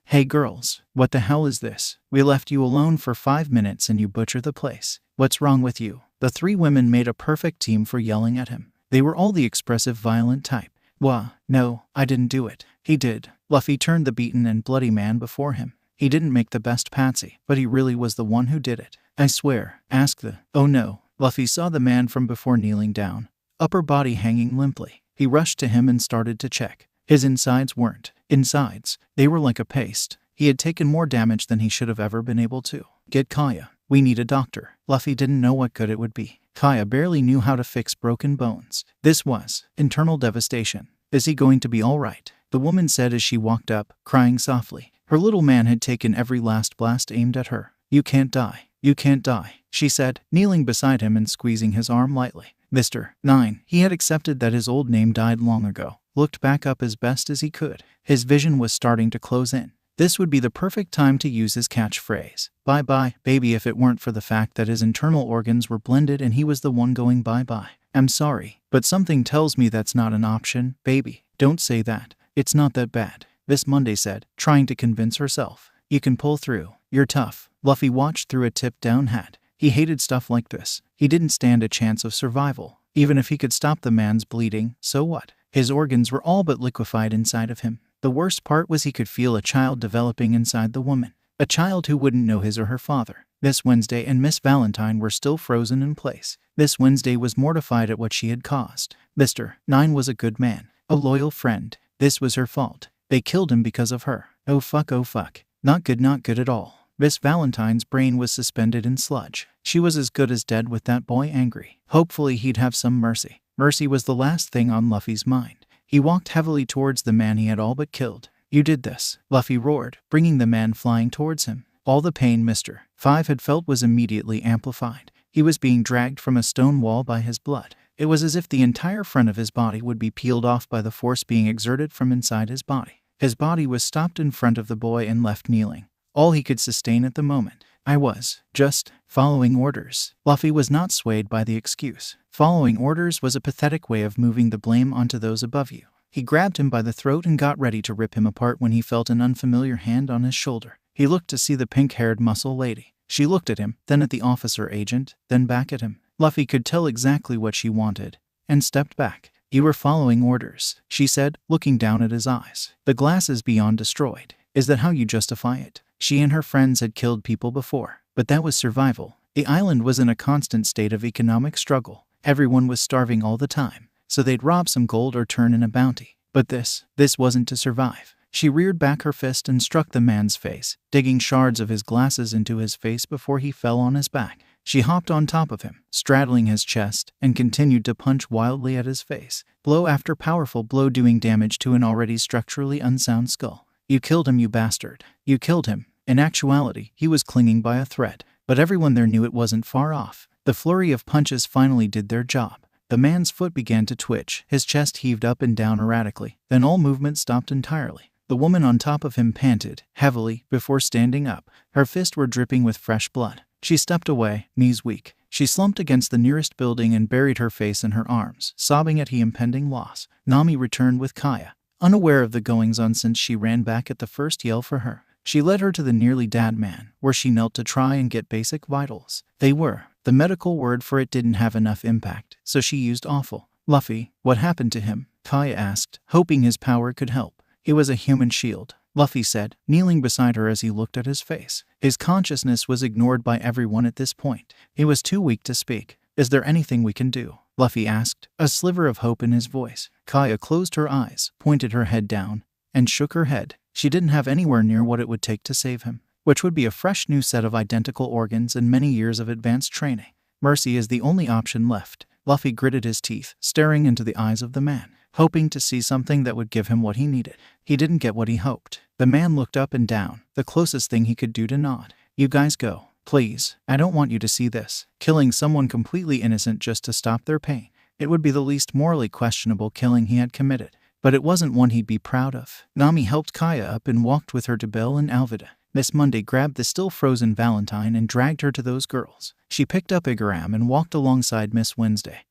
Hey girls, what the hell is this? We left you alone for 5 minutes and you butcher the place. What's wrong with you?" The 3 women made a perfect team for yelling at him. They were all the expressive, violent type. "Wah, no, I didn't do it." "He did." Luffy turned the beaten and bloody man before him. "He didn't make the best patsy, but he really was the one who did it. I swear." "Ask the—" "Oh no." Luffy saw the man from before kneeling down, upper body hanging limply. He rushed to him and started to check. His insides weren't insides. They were like a paste. He had taken more damage than he should have ever been able to. "Get Kaya. We need a doctor." Luffy didn't know what good it would be. Kaya barely knew how to fix broken bones. This was internal devastation. "Is he going to be all right?" the woman said as she walked up, crying softly. Her little man had taken every last blast aimed at her. "You can't die. You can't die," she said, kneeling beside him and squeezing his arm lightly. Mr. 9. He had accepted that his old name died long ago, looked back up as best as he could. His vision was starting to close in. This would be the perfect time to use his catchphrase. "Bye-bye, baby," if it weren't for the fact that his internal organs were blended and he was the one going bye-bye. "I'm sorry, but something tells me that's not an option, baby." "Don't say that. It's not that bad," Miss Monday said, trying to convince herself. "You can pull through. You're tough." Luffy watched through a tip-down hat. He hated stuff like this. He didn't stand a chance of survival. Even if he could stop the man's bleeding, so what? His organs were all but liquefied inside of him. The worst part was he could feel a child developing inside the woman. A child who wouldn't know his or her father. Miss Wednesday and Miss Valentine were still frozen in place. Miss Wednesday was mortified at what she had caused. Mr. 9 was a good man. A loyal friend. This was her fault. They killed him because of her. Oh fuck, oh fuck. Not good at all. Miss Valentine's brain was suspended in sludge. She was as good as dead with that boy angry. Hopefully he'd have some mercy. Mercy was the last thing on Luffy's mind. He walked heavily towards the man he had all but killed. "You did this," Luffy roared, bringing the man flying towards him. All the pain Mr. 5 had felt was immediately amplified. He was being dragged from a stone wall by his blood. It was as if the entire front of his body would be peeled off by the force being exerted from inside his body. His body was stopped in front of the boy and left kneeling. All he could sustain at the moment. "I was just following orders." Luffy was not swayed by the excuse. Following orders was a pathetic way of moving the blame onto those above you. He grabbed him by the throat and got ready to rip him apart when he felt an unfamiliar hand on his shoulder. He looked to see the pink-haired muscle lady. She looked at him, then at the officer agent, then back at him. Luffy could tell exactly what she wanted, and stepped back. "You were following orders," she said, looking down at his eyes. "The glass is beyond destroyed. Is that how you justify it?" She and her friends had killed people before, but that was survival. The island was in a constant state of economic struggle. Everyone was starving all the time, so they'd rob some gold or turn in a bounty. But this wasn't to survive. She reared back her fist and struck the man's face, digging shards of his glasses into his face before he fell on his back. She hopped on top of him, straddling his chest, and continued to punch wildly at his face, blow after powerful blow doing damage to an already structurally unsound skull. "You killed him, you bastard. You killed him." In actuality, he was clinging by a thread, but everyone there knew it wasn't far off. The flurry of punches finally did their job. The man's foot began to twitch, his chest heaved up and down erratically, then all movement stopped entirely. The woman on top of him panted heavily before standing up. Her fists were dripping with fresh blood. She stepped away, knees weak. She slumped against the nearest building and buried her face in her arms, sobbing at the impending loss. Nami returned with Kaya, unaware of the goings-on since she ran back at the first yell for her. She led her to the nearly dead man, where she knelt to try and get basic vitals. The medical word for it didn't have enough impact, so she used awful. "Luffy, what happened to him?" Kaya asked, hoping his power could help. "It was a human shield," Luffy said, kneeling beside her as he looked at his face. His consciousness was ignored by everyone at this point. He was too weak to speak. "Is there anything we can do?" Luffy asked, a sliver of hope in his voice. Kaya closed her eyes, pointed her head down, and shook her head. She didn't have anywhere near what it would take to save him, which would be a fresh new set of identical organs and many years of advanced training. Mercy is the only option left. Luffy gritted his teeth, staring into the eyes of the man, hoping to see something that would give him what he needed. He didn't get what he hoped. The man looked up and down, the closest thing he could do to nod. "You guys go. Please. I don't want you to see this. Killing someone completely innocent just to stop their pain. It would be the least morally questionable killing he had committed. But it wasn't one he'd be proud of." Nami helped Kaya up and walked with her to Belle and Alvida. Miss Monday grabbed the still-frozen Valentine and dragged her to those girls. She picked up Igaram and walked alongside Miss Wednesday.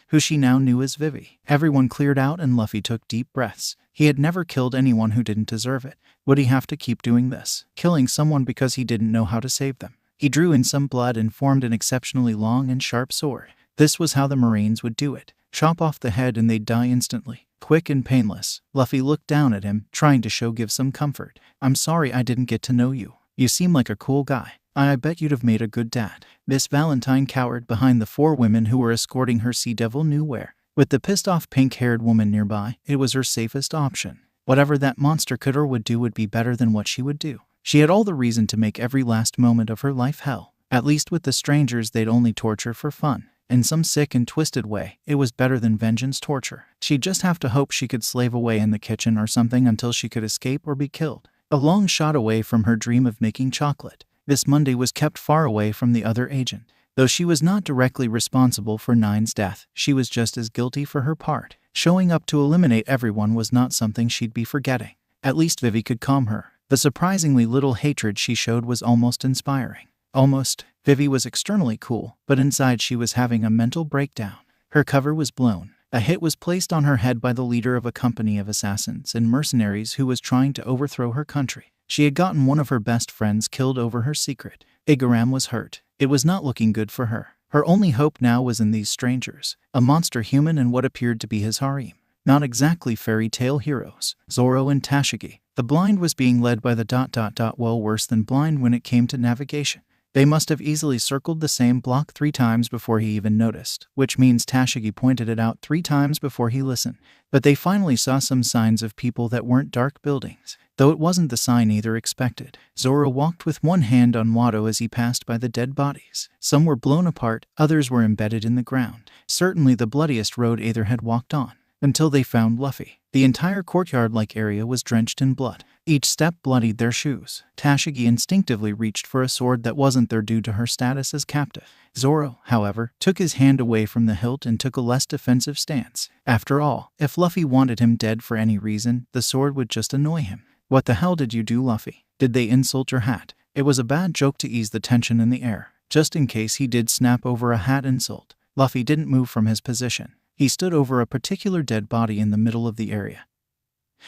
who she now knew as Vivi. Everyone cleared out and Luffy took deep breaths. He had never killed anyone who didn't deserve it. Would he have to keep doing this? Killing someone because he didn't know how to save them? He drew in some blood and formed an exceptionally long and sharp sword. This was how the Marines would do it. Chop off the head and they'd die instantly. Quick and painless. Luffy looked down at him, trying to give some comfort. I'm sorry I didn't get to know you. You seem like a cool guy. I bet you'd have made a good dad. Miss Valentine cowered behind the 4 women who were escorting her. Sea Devil knew where. With the pissed-off pink-haired woman nearby, it was her safest option. Whatever that monster could or would do would be better than what she would do. She had all the reason to make every last moment of her life hell. At least with the strangers they'd only torture for fun. In some sick and twisted way, it was better than vengeance torture. She'd just have to hope she could slave away in the kitchen or something until she could escape or be killed. A long shot away from her dream of making chocolate. Miss Monday was kept far away from the other agent. Though she was not directly responsible for Nine's death, she was just as guilty for her part. Showing up to eliminate everyone was not something she'd be forgetting. At least Vivi could calm her. The surprisingly little hatred she showed was almost inspiring. Almost. Vivi was externally cool, but inside she was having a mental breakdown. Her cover was blown. A hit was placed on her head by the leader of a company of assassins and mercenaries who was trying to overthrow her country. She had gotten one of her best friends killed over her secret. Igaram was hurt. It was not looking good for her. Her only hope now was in these strangers, a monster human and what appeared to be his harem. Not exactly fairy tale heroes. Zoro and Tashigi. The blind was being led by the ... well, worse than blind when it came to navigation. They must have easily circled the same block 3 times before he even noticed, which means Tashigi pointed it out 3 times before he listened. But they finally saw some signs of people that weren't dark buildings, though it wasn't the sign either expected. Zoro walked with one hand on Watto as he passed by the dead bodies. Some were blown apart, others were embedded in the ground. Certainly the bloodiest road Aether had walked on, until they found Luffy. The entire courtyard-like area was drenched in blood. Each step bloodied their shoes. Tashigi instinctively reached for a sword that wasn't there due to her status as captive. Zoro, however, took his hand away from the hilt and took a less defensive stance. After all, if Luffy wanted him dead for any reason, the sword would just annoy him. What the hell did you do, Luffy? Did they insult your hat? It was a bad joke to ease the tension in the air, just in case he did snap over a hat insult. Luffy didn't move from his position. He stood over a particular dead body in the middle of the area,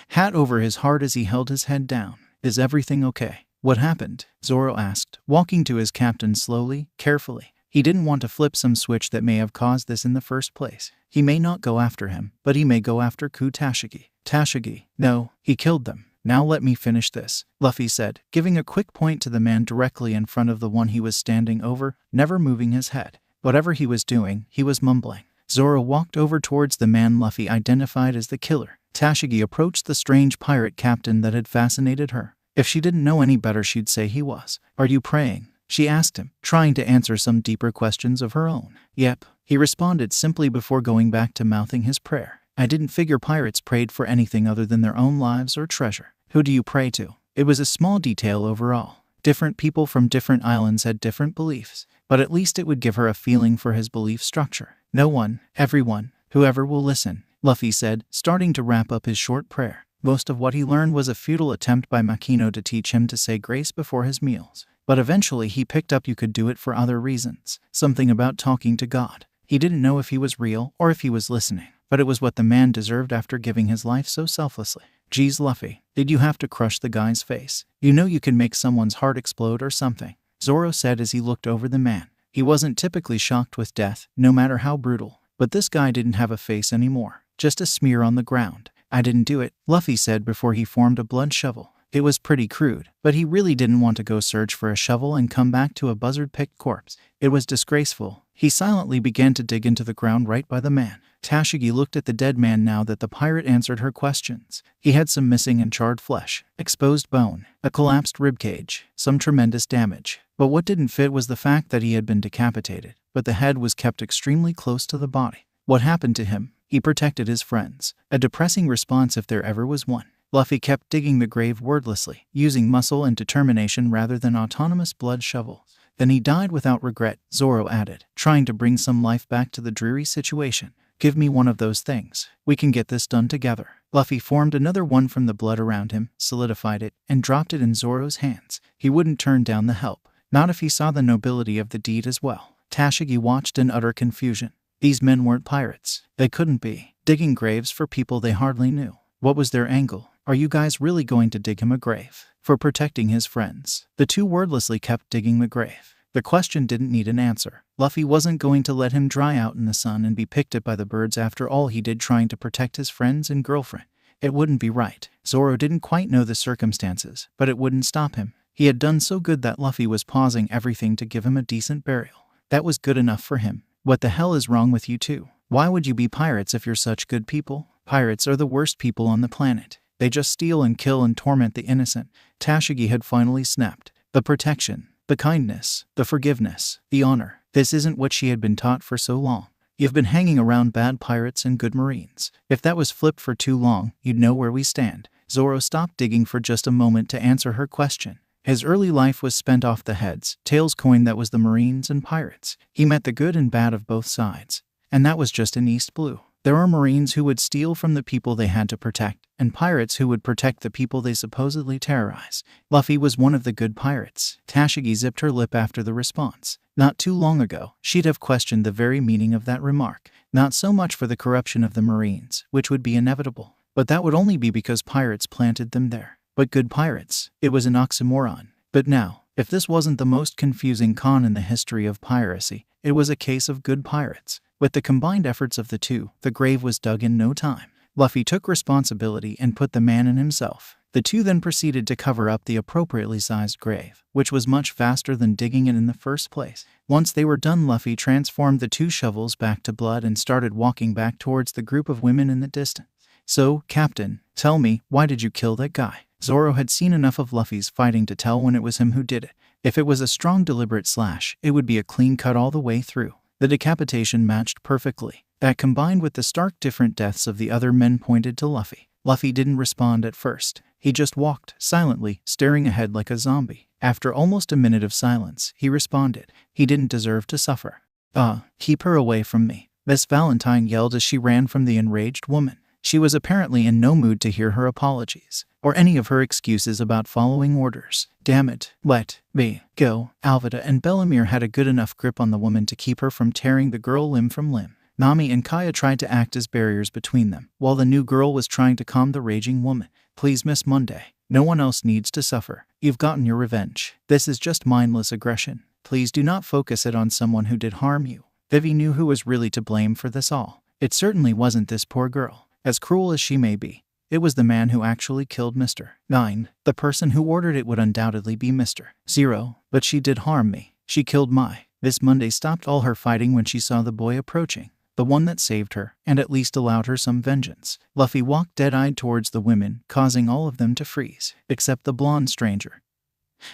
hat over his heart as he held his head down. Is everything okay? What happened? Zoro asked, walking to his captain slowly, carefully. He didn't want to flip some switch that may have caused this in the first place. He may not go after him, but he may go after Tashigi. Tashigi. No, he killed them. Now let me finish this, Luffy said, giving a quick point to the man directly in front of the one he was standing over, never moving his head. Whatever he was doing, he was mumbling. Zoro walked over towards the man Luffy identified as the killer. Tashigi approached the strange pirate captain that had fascinated her. If she didn't know any better, she'd say he was. Are you praying? She asked him, trying to answer some deeper questions of her own. Yep, he responded simply before going back to mouthing his prayer. I didn't figure pirates prayed for anything other than their own lives or treasure. Who do you pray to? It was a small detail overall. Different people from different islands had different beliefs, but at least it would give her a feeling for his belief structure. No one, everyone, whoever will listen, Luffy said, starting to wrap up his short prayer. Most of what he learned was a futile attempt by Makino to teach him to say grace before his meals. But eventually he picked up you could do it for other reasons. Something about talking to God. He didn't know if he was real or if he was listening, but it was what the man deserved after giving his life so selflessly. Geez, Luffy, did you have to crush the guy's face? You know you can make someone's heart explode or something, Zoro said as he looked over the man. He wasn't typically shocked with death, no matter how brutal, but this guy didn't have a face anymore, just a smear on the ground. I didn't do it, Luffy said before he formed a blood shovel. It was pretty crude, but he really didn't want to go search for a shovel and come back to a buzzard-picked corpse. It was disgraceful. He silently began to dig into the ground right by the man. Tashigi looked at the dead man now that the pirate answered her questions. He had some missing and charred flesh, exposed bone, a collapsed ribcage, some tremendous damage. But what didn't fit was the fact that he had been decapitated, but the head was kept extremely close to the body. What happened to him? He protected his friends. A depressing response if there ever was one. Luffy kept digging the grave wordlessly, using muscle and determination rather than autonomous blood shovels. Then he died without regret, Zoro added, trying to bring some life back to the dreary situation. Give me one of those things. We can get this done together. Luffy formed another one from the blood around him, solidified it, and dropped it in Zoro's hands. He wouldn't turn down the help, not if he saw the nobility of the deed as well. Tashigi watched in utter confusion. These men weren't pirates. They couldn't be. Digging graves for people they hardly knew. What was their angle? Are you guys really going to dig him a grave? For protecting his friends. The two wordlessly kept digging the grave. The question didn't need an answer. Luffy wasn't going to let him dry out in the sun and be picked at by the birds after all he did trying to protect his friends and girlfriend. It wouldn't be right. Zoro didn't quite know the circumstances, but it wouldn't stop him. He had done so good that Luffy was pausing everything to give him a decent burial. That was good enough for him. What the hell is wrong with you two? Why would you be pirates if you're such good people? Pirates are the worst people on the planet. They just steal and kill and torment the innocent. Tashigi had finally snapped. The protection, the kindness, the forgiveness, the honor. This isn't what she had been taught for so long. You've been hanging around bad pirates and good marines. If that was flipped for too long, you'd know where we stand. Zoro stopped digging for just a moment to answer her question. His early life was spent off the heads, tails coin that was the marines and pirates. He met the good and bad of both sides. And that was just in East Blue. There are marines who would steal from the people they had to protect, and pirates who would protect the people they supposedly terrorize. Luffy was one of the good pirates. Tashigi zipped her lip after the response. Not too long ago, she'd have questioned the very meaning of that remark. Not so much for the corruption of the marines, which would be inevitable, but that would only be because pirates planted them there. But good pirates, it was an oxymoron. But now, if this wasn't the most confusing con in the history of piracy, it was a case of good pirates. With the combined efforts of the two, the grave was dug in no time. Luffy took responsibility and put the man in himself. The two then proceeded to cover up the appropriately sized grave, which was much faster than digging it in the first place. Once they were done, Luffy transformed the two shovels back to blood and started walking back towards the group of women in the distance. So, Captain, tell me, why did you kill that guy? Zoro had seen enough of Luffy's fighting to tell when it was him who did it. If it was a strong deliberate slash, it would be a clean cut all the way through. The decapitation matched perfectly. That combined with the stark different deaths of the other men pointed to Luffy. Luffy didn't respond at first. He just walked, silently, staring ahead like a zombie. After almost a minute of silence, he responded. He didn't deserve to suffer. Keep her away from me, Miss Valentine yelled as she ran from the enraged woman. She was apparently in no mood to hear her apologies, or any of her excuses about following orders. Damn it, let me go. Alvida and Bellamere had a good enough grip on the woman to keep her from tearing the girl limb from limb. Nami and Kaya tried to act as barriers between them, while the new girl was trying to calm the raging woman. Please, Miss Monday. No one else needs to suffer. You've gotten your revenge. This is just mindless aggression. Please do not focus it on someone who did harm you. Vivi knew who was really to blame for this all. It certainly wasn't this poor girl. As cruel as she may be, it was the man who actually killed Mr. 9. The person who ordered it would undoubtedly be Mr. 0. But she did harm me. She killed my. Miss Monday stopped all her fighting when she saw the boy approaching, the one that saved her, and at least allowed her some vengeance. Luffy walked dead-eyed towards the women, causing all of them to freeze, except the blonde stranger,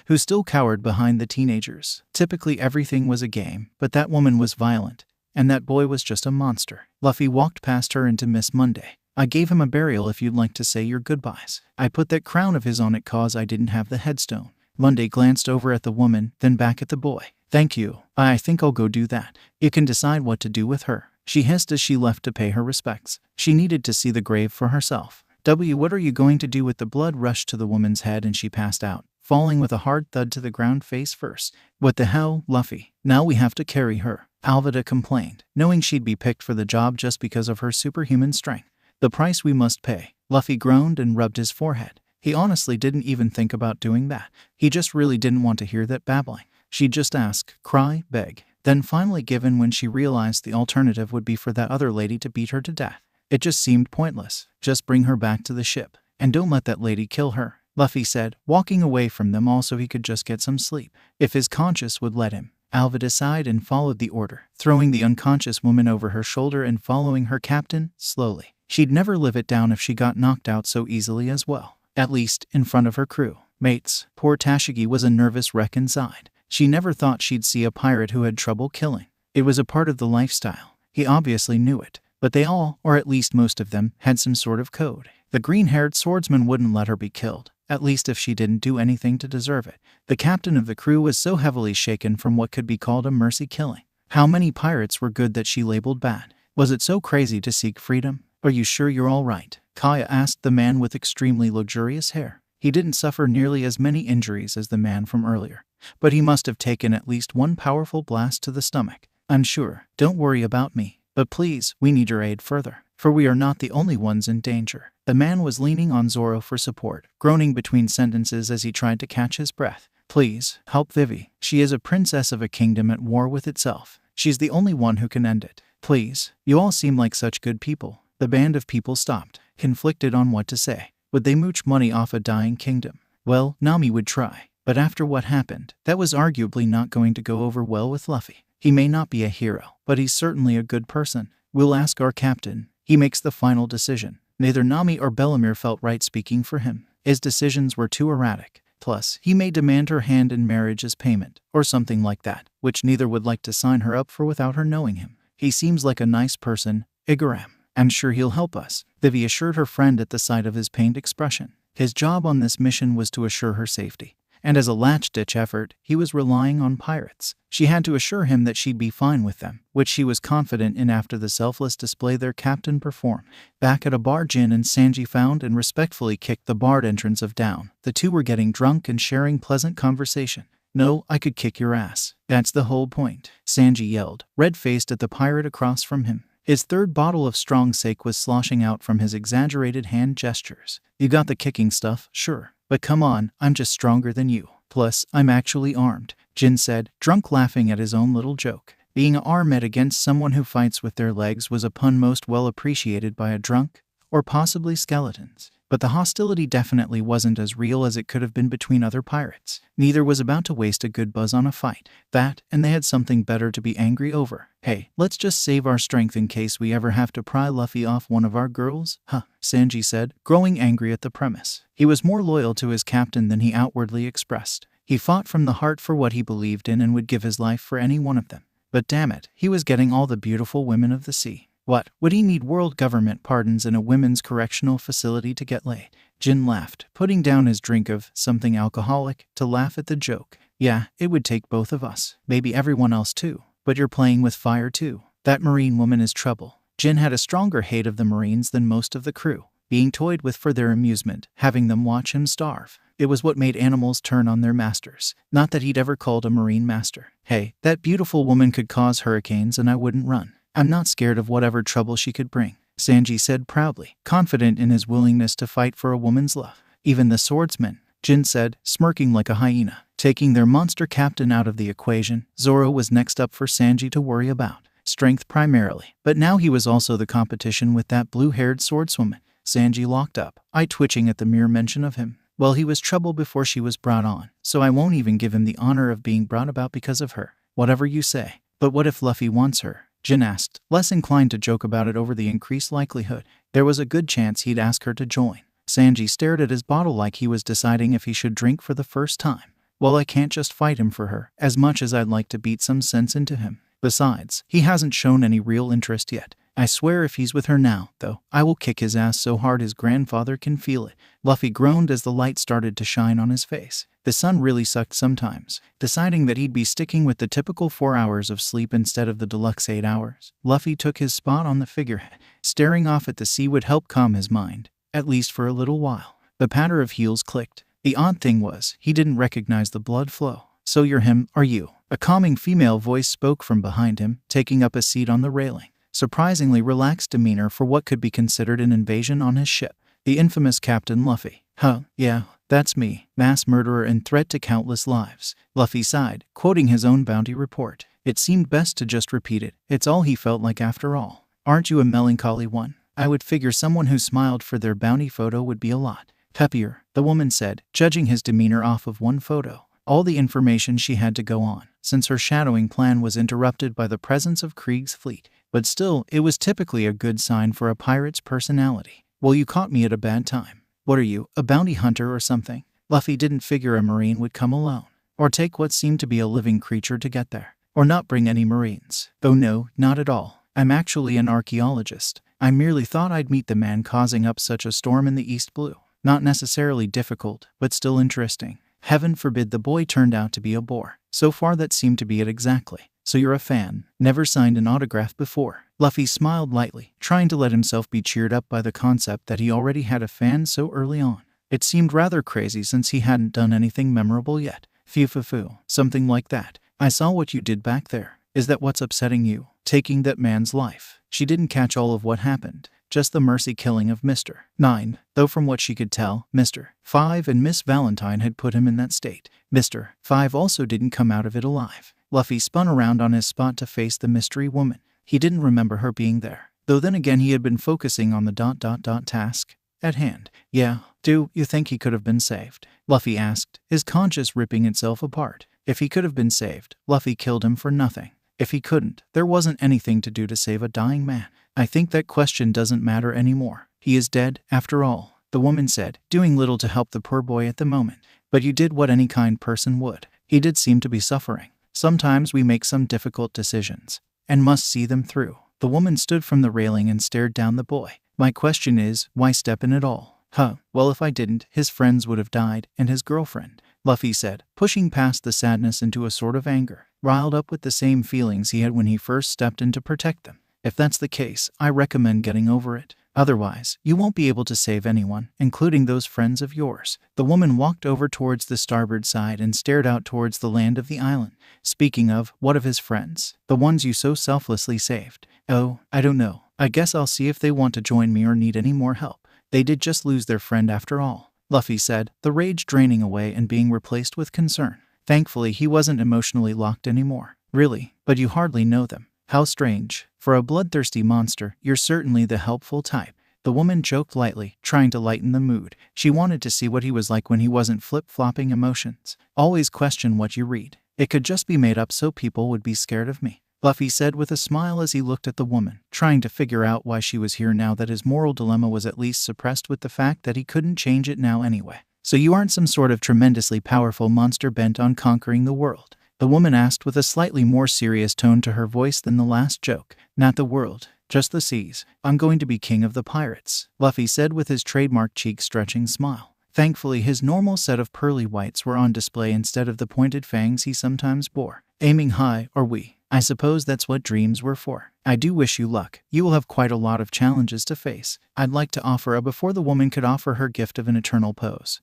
who still cowered behind the teenagers. Typically everything was a game, but that woman was violent, and that boy was just a monster. Luffy walked past her into Miss Monday. I gave him a burial if you'd like to say your goodbyes. I put that crown of his on it cause I didn't have the headstone. Monday glanced over at the woman, then back at the boy. Thank you. I think I'll go do that. You can decide what to do with her. She hissed as she left to pay her respects. She needed to see the grave for herself. What are you going to do with the blood rushed to the woman's head and she passed out, falling with a hard thud to the ground face first. What the hell, Luffy? Now we have to carry her. Alvida complained, knowing she'd be picked for the job just because of her superhuman strength. The price we must pay. Luffy groaned and rubbed his forehead. He honestly didn't even think about doing that. He just really didn't want to hear that babbling. She'd just ask, cry, beg, then finally give in when she realized the alternative would be for that other lady to beat her to death. It just seemed pointless. Just bring her back to the ship. And don't let that lady kill her, Luffy said, walking away from them all so he could just get some sleep, if his conscience would let him. Alvida sighed and followed the order, throwing the unconscious woman over her shoulder and following her captain, slowly. She'd never live it down if she got knocked out so easily as well. At least, in front of her crew. Mates, poor Tashigi was a nervous wreck inside. She never thought she'd see a pirate who had trouble killing. It was a part of the lifestyle. He obviously knew it. But they all, or at least most of them, had some sort of code. The green-haired swordsman wouldn't let her be killed, at least if she didn't do anything to deserve it. The captain of the crew was so heavily shaken from what could be called a mercy killing. How many pirates were good that she labeled bad? Was it so crazy to seek freedom? Are you sure you're all right? Kaya asked the man with extremely luxurious hair. He didn't suffer nearly as many injuries as the man from earlier, but he must have taken at least one powerful blast to the stomach. Unsure. Don't worry about me. But please, we need your aid further, for we are not the only ones in danger. The man was leaning on Zoro for support, groaning between sentences as he tried to catch his breath. Please, help Vivi. She is a princess of a kingdom at war with itself. She's the only one who can end it. Please, you all seem like such good people. The band of people stopped, conflicted on what to say. Would they mooch money off a dying kingdom? Well, Nami would try. But after what happened, that was arguably not going to go over well with Luffy. He may not be a hero, but he's certainly a good person. We'll ask our captain. He makes the final decision. Neither Nami or Bellamere felt right speaking for him. His decisions were too erratic. Plus, he may demand her hand in marriage as payment, or something like that, which neither would like to sign her up for without her knowing him. He seems like a nice person, Igaram. I'm sure he'll help us, Vivi assured her friend at the sight of his pained expression. His job on this mission was to assure her safety. And as a last-ditch effort, he was relying on pirates. She had to assure him that she'd be fine with them, which she was confident in after the selfless display their captain performed. Back at a bar, Jin and Sanji found and respectfully kicked the barred entrance of Down. The two were getting drunk and sharing pleasant conversation. No, I could kick your ass. That's the whole point, Sanji yelled, red-faced at the pirate across from him. His third bottle of strong sake was sloshing out from his exaggerated hand gestures. You got the kicking stuff, sure. But come on, I'm just stronger than you. Plus, I'm actually armed, Jin said, drunk, laughing at his own little joke. Being armed against someone who fights with their legs was a pun most well appreciated by a drunk, or possibly skeletons. But the hostility definitely wasn't as real as it could have been between other pirates. Neither was about to waste a good buzz on a fight. That, and they had something better to be angry over. Hey, let's just save our strength in case we ever have to pry Luffy off one of our girls? Huh, Sanji said, growing angry at the premise. He was more loyal to his captain than he outwardly expressed. He fought from the heart for what he believed in and would give his life for any one of them. But damn it, he was getting all the beautiful women of the sea. What, would he need world government pardons in a women's correctional facility to get laid? Jin laughed, putting down his drink of something alcoholic to laugh at the joke. Yeah, it would take both of us. Maybe everyone else too. But you're playing with fire too. That marine woman is trouble. Jin had a stronger hate of the marines than most of the crew, being toyed with for their amusement, having them watch him starve. It was what made animals turn on their masters. Not that he'd ever called a marine master. Hey, that beautiful woman could cause hurricanes and I wouldn't run. I'm not scared of whatever trouble she could bring, Sanji said proudly, confident in his willingness to fight for a woman's love. Even the swordsmen, Jin said, smirking like a hyena. Taking their monster captain out of the equation, Zoro was next up for Sanji to worry about. Strength primarily, but now he was also the competition with that blue-haired swordswoman. Sanji locked up, eye twitching at the mere mention of him. Well, he was trouble before she was brought on, so I won't even give him the honor of being brought about because of her. Whatever you say. But what if Luffy wants her? Jin asked, less inclined to joke about it over the increased likelihood. There was a good chance he'd ask her to join. Sanji stared at his bottle like he was deciding if he should drink for the first time. Well, I can't just fight him for her, as much as I'd like to beat some sense into him. Besides, he hasn't shown any real interest yet. I swear if he's with her now, though, I will kick his ass so hard his grandfather can feel it. Luffy groaned as the light started to shine on his face. The sun really sucked sometimes. Deciding that he'd be sticking with the typical 4 hours of sleep instead of the deluxe 8 hours, Luffy took his spot on the figurehead. Staring off at the sea would help calm his mind, at least for a little while. The patter of heels clicked. The odd thing was, he didn't recognize the blood flow. So you're him, are you? A calming female voice spoke from behind him, taking up a seat on the railing. Surprisingly relaxed demeanor for what could be considered an invasion on his ship. The infamous Captain Luffy. Huh, yeah, that's me, mass murderer and threat to countless lives. Luffy sighed, quoting his own bounty report. It seemed best to just repeat it. It's all he felt like after all. Aren't you a melancholy one? I would figure someone who smiled for their bounty photo would be a lot happier, the woman said, judging his demeanor off of one photo. All the information she had to go on, since her shadowing plan was interrupted by the presence of Krieg's fleet. But still, it was typically a good sign for a pirate's personality. Well, you caught me at a bad time. What are you, a bounty hunter or something? Luffy didn't figure a marine would come alone, or take what seemed to be a living creature to get there, or not bring any marines. Oh no, not at all. I'm actually an archaeologist. I merely thought I'd meet the man causing up such a storm in the East Blue. Not necessarily difficult, but still interesting. Heaven forbid the boy turned out to be a bore. So far that seemed to be it exactly. So you're a fan. Never signed an autograph before. Luffy smiled lightly, trying to let himself be cheered up by the concept that he already had a fan so early on. It seemed rather crazy since he hadn't done anything memorable yet. Phew, something like that. I saw what you did back there. Is that what's upsetting you? taking that man's life. She didn't catch all of what happened, just the mercy killing of Mr. 9, though from what she could tell, Mr. 5 and Miss Valentine had put him in that state. Mr. 5 also didn't come out of it alive. Luffy spun around on his spot to face the mystery woman. He didn't remember her being there, though then again he had been focusing on the task at hand. Yeah, do you think he could have been saved? Luffy asked, his conscience ripping itself apart. If he could have been saved, Luffy killed him for nothing. If he couldn't, there wasn't anything to do to save a dying man. I think that question doesn't matter anymore. He is dead, after all, the woman said, doing little to help the poor boy at the moment. But you did what any kind person would. He did seem to be suffering. Sometimes we make some difficult decisions, and must see them through. The woman stood from the railing and stared down the boy. My question is, why step in at all? Well, if I didn't, his friends would have died, and his girlfriend, Luffy said, pushing past the sadness into a sort of anger, riled up with the same feelings he had when he first stepped in to protect them. If that's the case, I recommend getting over it. Otherwise, you won't be able to save anyone, including those friends of yours. The woman walked over towards the starboard side and stared out towards the land of the island. Speaking of, what of his friends? The ones you so selflessly saved? Oh, I don't know. I guess I'll see if they want to join me or need any more help. They did just lose their friend after all, Luffy said, the rage draining away and being replaced with concern. Thankfully, he wasn't emotionally locked anymore. Really? But you hardly know them. How strange. For a bloodthirsty monster, you're certainly the helpful type. The woman joked lightly, trying to lighten the mood. She wanted to see what he was like when he wasn't flip-flopping emotions. Always question what you read. It could just be made up so people would be scared of me, Luffy said with a smile as he looked at the woman, trying to figure out why she was here now that his moral dilemma was at least suppressed with the fact that he couldn't change it now anyway. So you aren't some sort of tremendously powerful monster bent on conquering the world? The woman asked with a slightly more serious tone to her voice than the last joke. Not the world, just the seas. I'm going to be king of the pirates, Luffy said with his trademark cheek-stretching smile. Thankfully, his normal set of pearly whites were on display instead of the pointed fangs he sometimes bore. Aiming high, are we? I suppose that's what dreams were for. I do wish you luck. You will have quite a lot of challenges to face. I'd like to offer a before the woman could offer her gift of an eternal pose.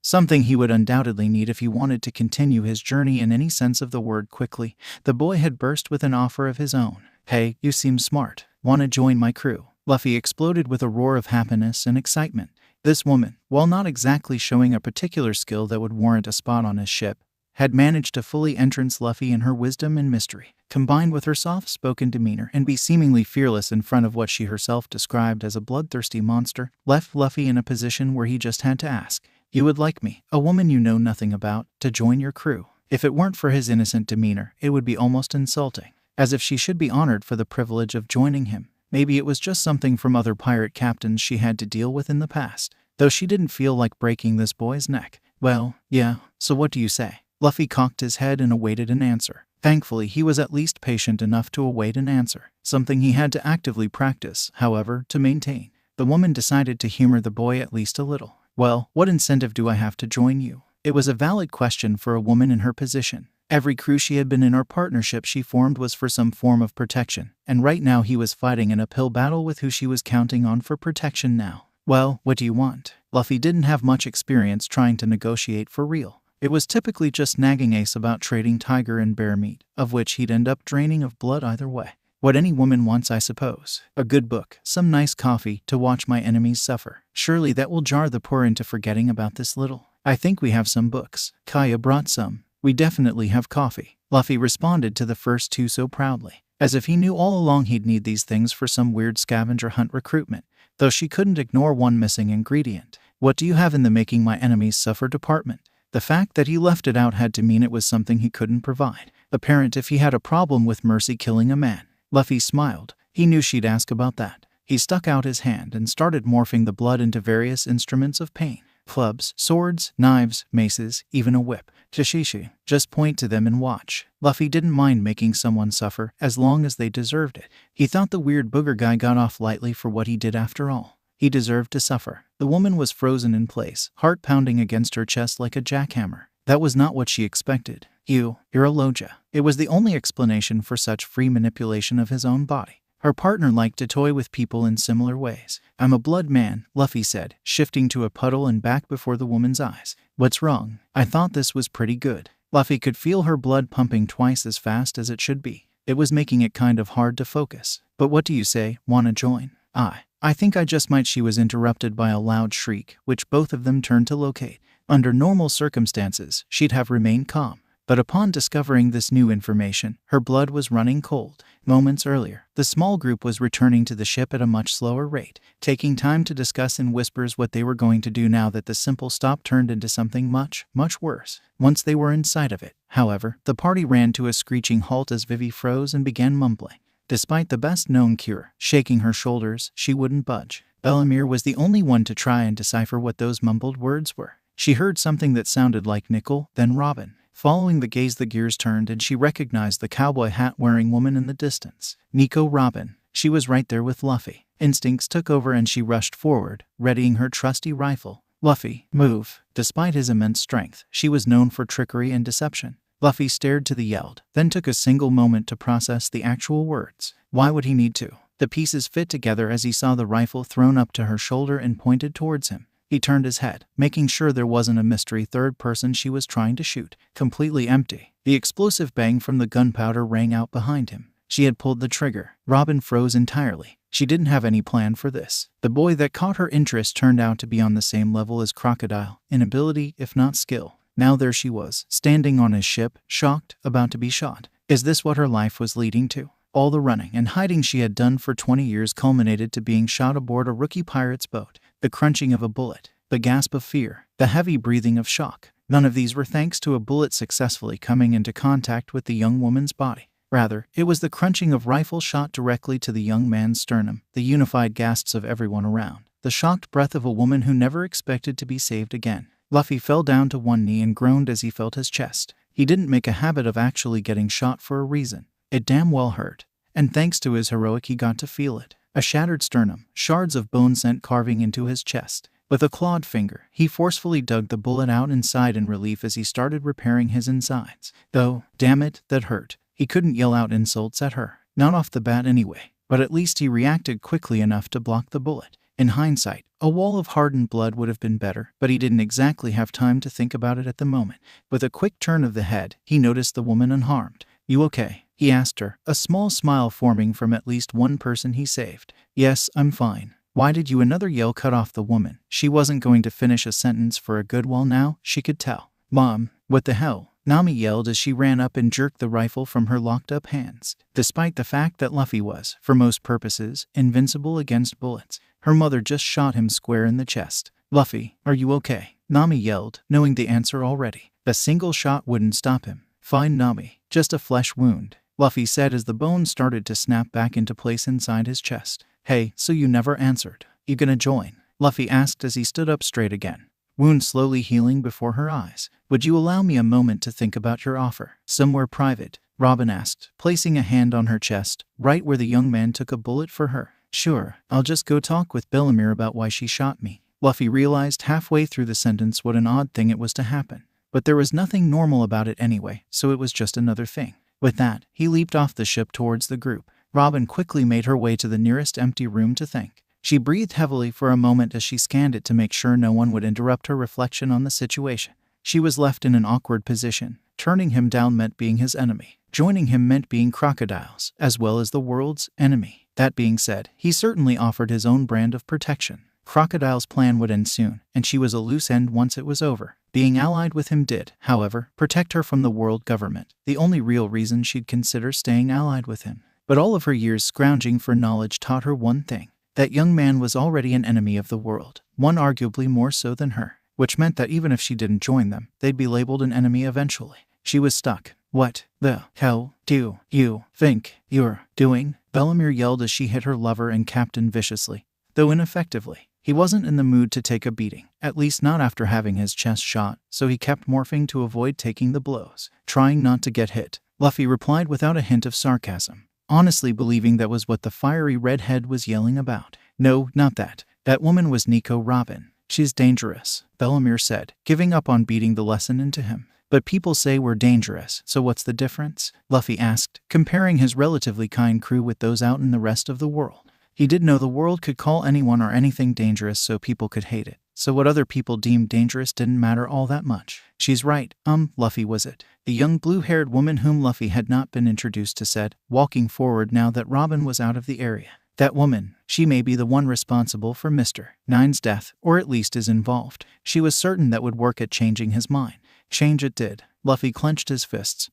Something he would undoubtedly need if he wanted to continue his journey in any sense of the word quickly. The boy had burst with an offer of his own. Hey, you seem smart. Want to join my crew? Luffy exploded with a roar of happiness and excitement. This woman, while not exactly showing a particular skill that would warrant a spot on his ship, had managed to fully entrance Luffy in her wisdom and mystery, combined with her soft-spoken demeanor and be seemingly fearless in front of what she herself described as a bloodthirsty monster, left Luffy in a position where he just had to ask, you would like me, a woman you know nothing about, to join your crew? If it weren't for his innocent demeanor, it would be almost insulting, as if she should be honored for the privilege of joining him. Maybe it was just something from other pirate captains she had to deal with in the past, though she didn't feel like breaking this boy's neck. Well, yeah, so what do you say? Luffy cocked his head and awaited an answer. Thankfully, he was at least patient enough to await an answer, something he had to actively practice, however, to maintain. The woman decided to humor the boy at least a little. Well, what incentive do I have to join you? It was a valid question for a woman in her position. Every crew she had been in or partnership she formed was for some form of protection, and right now he was fighting an uphill battle with who she was counting on for protection now. Well, what do you want? Luffy didn't have much experience trying to negotiate for real. It was typically just nagging Ace about trading tiger and bear meat, of which he'd end up draining of blood either way. What any woman wants, I suppose. A good book, some nice coffee, to watch my enemies suffer. Surely that will jar the poor into forgetting about this little. I think we have some books. Kaya brought some. We definitely have coffee. Luffy responded to the first two so proudly, as if he knew all along he'd need these things for some weird scavenger hunt recruitment, though she couldn't ignore one missing ingredient. What do you have in the making my enemies suffer department? The fact that he left it out had to mean it was something he couldn't provide. Apparent if he had a problem with mercy killing a man. Luffy smiled. He knew she'd ask about that. He stuck out his hand and started morphing the blood into various instruments of pain. Clubs, swords, knives, maces, even a whip. Shishishi, just point to them and watch. Luffy didn't mind making someone suffer, as long as they deserved it. He thought the weird booger guy got off lightly for what he did after all. He deserved to suffer. The woman was frozen in place, heart pounding against her chest like a jackhammer. That was not what she expected. You're a Logia. It was the only explanation for such free manipulation of his own body. Her partner liked to toy with people in similar ways. I'm a blood man, Luffy said, shifting to a puddle and back before the woman's eyes. What's wrong? I thought this was pretty good. Luffy could feel her blood pumping twice as fast as it should be. It was making it kind of hard to focus. But what do you say, wanna join? I think I just might. She was interrupted by a loud shriek, which both of them turned to locate. Under normal circumstances, she'd have remained calm. But upon discovering this new information, her blood was running cold. Moments earlier, the small group was returning to the ship at a much slower rate, taking time to discuss in whispers what they were going to do now that the simple stop turned into something much, much worse. Once they were inside of it, however, the party ran to a screeching halt as Vivi froze and began mumbling. Despite the best-known cure, shaking her shoulders, she wouldn't budge. Bellamere was the only one to try and decipher what those mumbled words were. She heard something that sounded like Nickel, then Robin. Following the gaze, the gears turned and she recognized the cowboy hat-wearing woman in the distance. Nico Robin. She was right there with Luffy. Instincts took over and she rushed forward, readying her trusty rifle. Luffy, move. Despite his immense strength, she was known for trickery and deception. Luffy stared to the yelled, then took a single moment to process the actual words. Why would he need to? The pieces fit together as he saw the rifle thrown up to her shoulder and pointed towards him. He turned his head, making sure there wasn't a mystery third person she was trying to shoot. Completely empty. The explosive bang from the gunpowder rang out behind him. She had pulled the trigger. Robin froze entirely. She didn't have any plan for this. The boy that caught her interest turned out to be on the same level as Crocodile, in ability if not skill. Now there she was, standing on his ship, shocked, about to be shot. Is this what her life was leading to? All the running and hiding she had done for 20 years culminated to being shot aboard a rookie pirate's boat. The crunching of a bullet, the gasp of fear, the heavy breathing of shock. None of these were thanks to a bullet successfully coming into contact with the young woman's body. Rather, it was the crunching of rifle shot directly to the young man's sternum, the unified gasps of everyone around, the shocked breath of a woman who never expected to be saved again. Luffy fell down to one knee and groaned as he felt his chest. He didn't make a habit of actually getting shot for a reason. It damn well hurt. And thanks to his heroic, he got to feel it. A shattered sternum, shards of bone sent carving into his chest. With a clawed finger, he forcefully dug the bullet out inside in relief as he started repairing his insides. Though, damn it, that hurt. He couldn't yell out insults at her. Not off the bat anyway. But at least he reacted quickly enough to block the bullet. In hindsight, a wall of hardened blood would have been better, but he didn't exactly have time to think about it at the moment. With a quick turn of the head, he noticed the woman unharmed. You okay? He asked her, a small smile forming from at least one person he saved. Yes, I'm fine. Why did you? Another yell cut off the woman. She wasn't going to finish a sentence for a good while now, she could tell. Mom, what the hell? Nami yelled as she ran up and jerked the rifle from her locked-up hands. Despite the fact that Luffy was, for most purposes, invincible against bullets, her mother just shot him square in the chest. Luffy, are you okay? Nami yelled, knowing the answer already. A single shot wouldn't stop him. Fine, Nami, just a flesh wound, Luffy said as the bone started to snap back into place inside his chest. Hey, so you never answered. You gonna join? Luffy asked as he stood up straight again. Wound slowly healing before her eyes. Would you allow me a moment to think about your offer? Somewhere private, Robin asked, placing a hand on her chest, right where the young man took a bullet for her. Sure, I'll just go talk with Bellamere about why she shot me. Luffy realized halfway through the sentence what an odd thing it was to happen. But there was nothing normal about it anyway, so it was just another thing. With that, he leaped off the ship towards the group. Robin quickly made her way to the nearest empty room to think. She breathed heavily for a moment as she scanned it to make sure no one would interrupt her reflection on the situation. She was left in an awkward position. Turning him down meant being his enemy. Joining him meant being Crocodile's, as well as the world's, enemy. That being said, he certainly offered his own brand of protection. Crocodile's plan would end soon, and she was a loose end once it was over. Being allied with him did, however, protect her from the world government, the only real reason she'd consider staying allied with him. But all of her years scrounging for knowledge taught her one thing. That young man was already an enemy of the world, one arguably more so than her, which meant that even if she didn't join them, they'd be labeled an enemy eventually. She was stuck. What the hell do you think you're doing? Bellamere yelled as she hit her lover and captain viciously, though ineffectively. He wasn't in the mood to take a beating, at least not after having his chest shot, so he kept morphing to avoid taking the blows, trying not to get hit. Luffy replied without a hint of sarcasm, honestly believing that was what the fiery redhead was yelling about. No, not that. That woman was Nico Robin. She's dangerous, Bellamere said, giving up on beating the lesson into him. But people say we're dangerous, so what's the difference? Luffy asked, comparing his relatively kind crew with those out in the rest of the world. He did know the world could call anyone or anything dangerous so people could hate it. so what other people deemed dangerous didn't matter all that much. She's right, Luffy was it. The young blue-haired woman whom Luffy had not been introduced to said, walking forward now that Robin was out of the area. That woman, she may be the one responsible for Mr. Nine's death, or at least is involved. She was certain that would work at changing his mind. Change it did. Luffy clenched his fists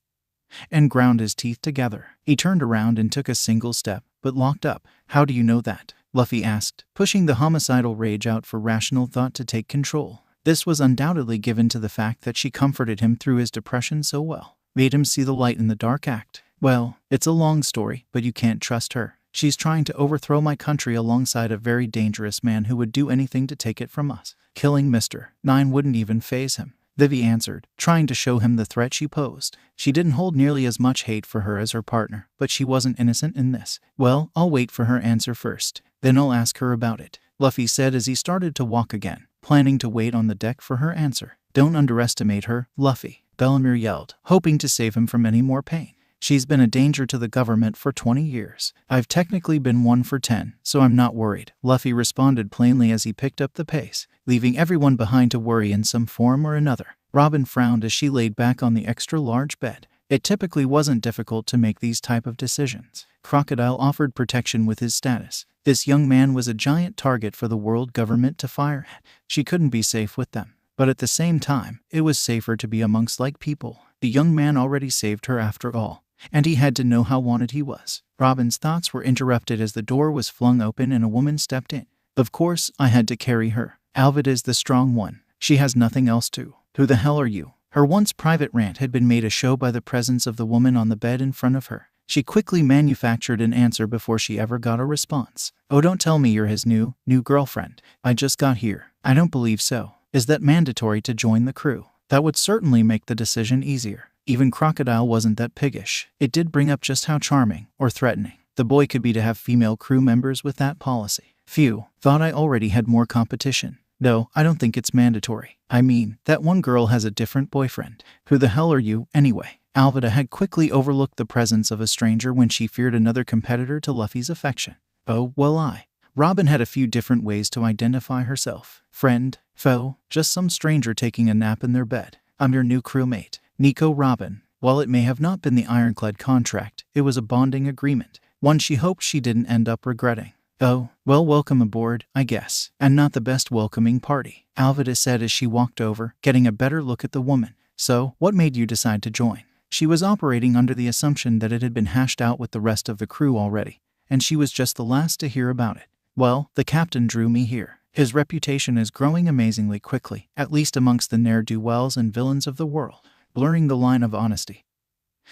and ground his teeth together. He turned around and took a single step, but locked up. How do you know that? Luffy asked, pushing the homicidal rage out for rational thought to take control. This was undoubtedly given to the fact that she comforted him through his depression so well, made him see the light in the dark act. Well, it's a long story, but you can't trust her. She's trying to overthrow my country alongside a very dangerous man who would do anything to take it from us. Killing Mr. Nine wouldn't even faze him, Vivi answered, trying to show him the threat she posed. She didn't hold nearly as much hate for her as her partner, but she wasn't innocent in this. Well, I'll wait for her answer first, then I'll ask her about it, Luffy said as he started to walk again, planning to wait on the deck for her answer. Don't underestimate her, Luffy, Bellemere yelled, hoping to save him from any more pain. She's been a danger to the government for 20 years. I've technically been one for 10, so I'm not worried, Luffy responded plainly as he picked up the pace, leaving everyone behind to worry in some form or another. Robin frowned as she laid back on the extra-large bed. It typically wasn't difficult to make these type of decisions. Crocodile offered protection with his status. This young man was a giant target for the world government to fire at. She couldn't be safe with them. But at the same time, it was safer to be amongst like people. The young man already saved her after all, and he had to know how wanted he was. Robin's thoughts were interrupted as the door was flung open and a woman stepped in. Of course, I had to carry her. Alvid is the strong one. She has nothing else to. Who the hell are you? Her once private rant had been made a show by the presence of the woman on the bed in front of her. She quickly manufactured an answer before she ever got a response. Oh, don't tell me you're his new girlfriend. I just got here. I don't believe so. Is that mandatory to join the crew? That would certainly make the decision easier. Even Crocodile wasn't that piggish. It did bring up just how charming, or threatening, the boy could be to have female crew members with that policy. Phew, thought I already had more competition. No, I don't think it's mandatory. I mean, that one girl has a different boyfriend. Who the hell are you, anyway? Alvida had quickly overlooked the presence of a stranger when she feared another competitor to Luffy's affection. Oh, well Robin had a few different ways to identify herself. Friend, foe, just some stranger taking a nap in their bed. I'm your new crewmate, Nico Robin. While it may have not been the ironclad contract, it was a bonding agreement, one she hoped she didn't end up regretting. Oh, well, welcome aboard, I guess. And not the best welcoming party, Alvida said as she walked over, getting a better look at the woman. So, what made you decide to join? She was operating under the assumption that it had been hashed out with the rest of the crew already, and she was just the last to hear about it. Well, the captain drew me here. His reputation is growing amazingly quickly, at least amongst the ne'er-do-wells and villains of the world, blurring the line of honesty.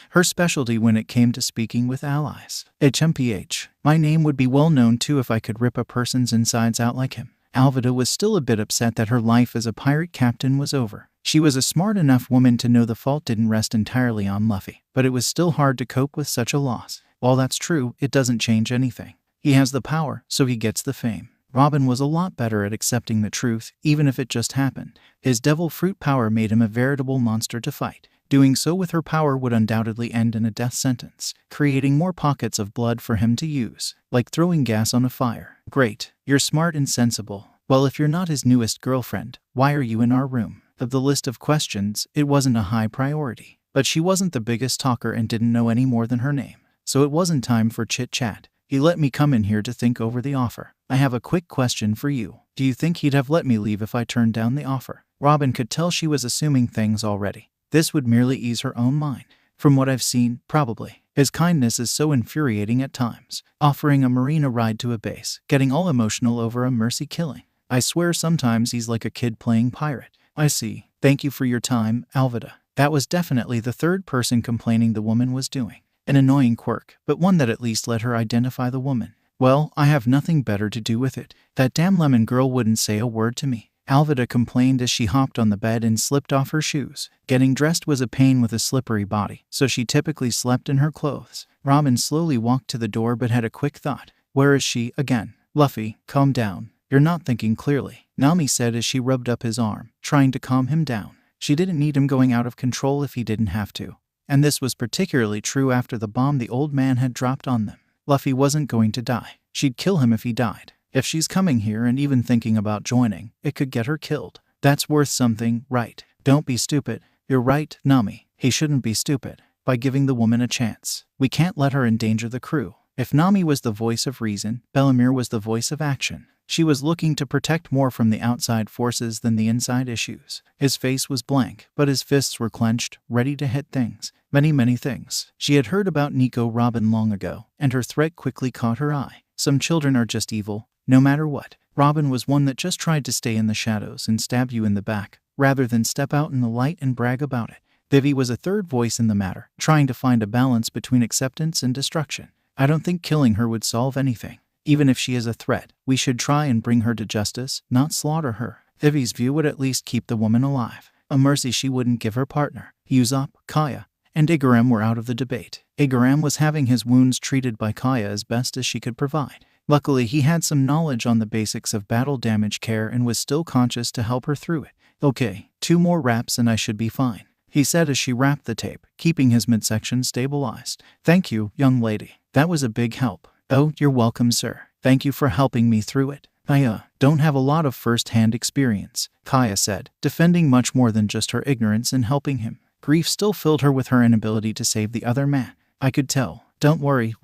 Her specialty when it came to speaking with allies. HMPH. My name would be well known too if I could rip a person's insides out like him. Alvida was still a bit upset that her life as a pirate captain was over. She was a smart enough woman to know the fault didn't rest entirely on Luffy, but it was still hard to cope with such a loss. While that's true, it doesn't change anything. He has the power, so he gets the fame. Robin was a lot better at accepting the truth, even if it just happened. His devil fruit power made him a veritable monster to fight. Doing so with her power would undoubtedly end in a death sentence, creating more pockets of blood for him to use, like throwing gas on a fire. Great, you're smart and sensible. Well, if you're not his newest girlfriend, why are you in our room? Of the list of questions, it wasn't a high priority, but she wasn't the biggest talker and didn't know any more than her name, so it wasn't time for chit-chat. He let me come in here to think over the offer. I have a quick question for you. Do you think he'd have let me leave if I turned down the offer? Robin could tell she was assuming things already. This would merely ease her own mind. From what I've seen, probably. His kindness is so infuriating at times. Offering a marine a ride to a base, getting all emotional over a mercy killing. I swear sometimes he's like a kid playing pirate. I see. Thank you for your time, Alvida. That was definitely the third person complaining the woman was doing. An annoying quirk, but one that at least let her identify the woman. Well, I have nothing better to do with it. That damn lemon girl wouldn't say a word to me, Alvida complained as she hopped on the bed and slipped off her shoes. Getting dressed was a pain with a slippery body, so she typically slept in her clothes. Robin slowly walked to the door but had a quick thought. Where is she again? Luffy, calm down. You're not thinking clearly, Nami said as she rubbed up his arm, trying to calm him down. She didn't need him going out of control if he didn't have to. And this was particularly true after the bomb the old man had dropped on them. Luffy wasn't going to die. She'd kill him if he died. If she's coming here and even thinking about joining, it could get her killed. That's worth something, right? Don't be stupid. You're right, Nami. He shouldn't be stupid. By giving the woman a chance. We can't let her endanger the crew. If Nami was the voice of reason, Bellamere was the voice of action. She was looking to protect more from the outside forces than the inside issues. His face was blank, but his fists were clenched, ready to hit things. Many things. She had heard about Nico Robin long ago, and her threat quickly caught her eye. Some children are just evil, no matter what. Robin was one that just tried to stay in the shadows and stab you in the back, rather than step out in the light and brag about it. Vivi was a third voice in the matter, trying to find a balance between acceptance and destruction. I don't think killing her would solve anything. Even if she is a threat, we should try and bring her to justice, not slaughter her. Vivi's view would at least keep the woman alive. A mercy she wouldn't give her partner. Usopp, Kaya, and Igaram were out of the debate. Igaram was having his wounds treated by Kaya as best as she could provide. Luckily, he had some knowledge on the basics of battle damage care and was still conscious to help her through it. Okay, 2 more wraps and I should be fine, he said as she wrapped the tape, keeping his midsection stabilized. Thank you, young lady. That was a big help. Oh, you're welcome, sir. Thank you for helping me through it. I don't have a lot of first-hand experience, Kaya said, defending much more than just her ignorance in helping him. Grief still filled her with her inability to save the other man. I could tell. Don't worry,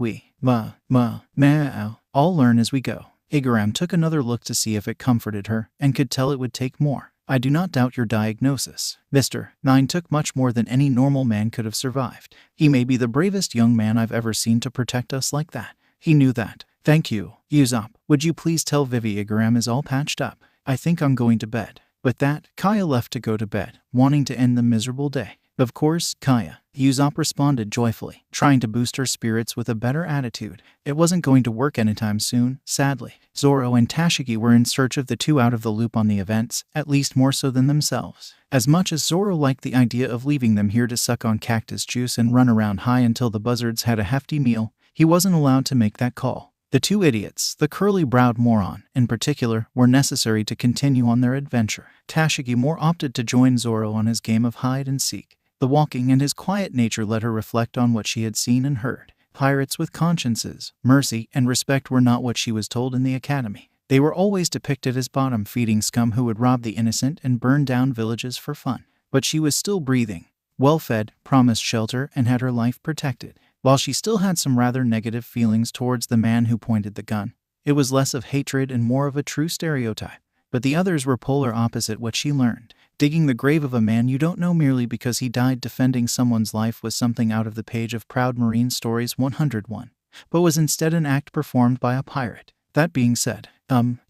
I'll learn as we go. Igaram took another look to see if it comforted her, and could tell it would take more. I do not doubt your diagnosis. Mr. 9 took much more than any normal man could have survived. He may be the bravest young man I've ever seen to protect us like that. He knew that. Thank you. Usopp, would you please tell Vivi Igaram is all patched up? I think I'm going to bed. With that, Kaya left to go to bed, wanting to end the miserable day. Of course, Kaya, Usopp responded joyfully, trying to boost her spirits with a better attitude. It wasn't going to work anytime soon, sadly. Zoro and Tashigi were in search of the two out of the loop on the events, at least more so than themselves. As much as Zoro liked the idea of leaving them here to suck on cactus juice and run around high until the buzzards had a hefty meal, he wasn't allowed to make that call. The two idiots, the curly-browed moron, in particular, were necessary to continue on their adventure. Tashigi more opted to join Zoro on his game of hide-and-seek. The walking and his quiet nature let her reflect on what she had seen and heard. Pirates with consciences, mercy, and respect were not what she was told in the academy. They were always depicted as bottom-feeding scum who would rob the innocent and burn down villages for fun. But she was still breathing, well-fed, promised shelter, and had her life protected. While she still had some rather negative feelings towards the man who pointed the gun, it was less of hatred and more of a true stereotype. But the others were polar opposite what she learned. Digging the grave of a man you don't know merely because he died defending someone's life was something out of the page of Proud Marine Stories 101, but was instead an act performed by a pirate. That being said,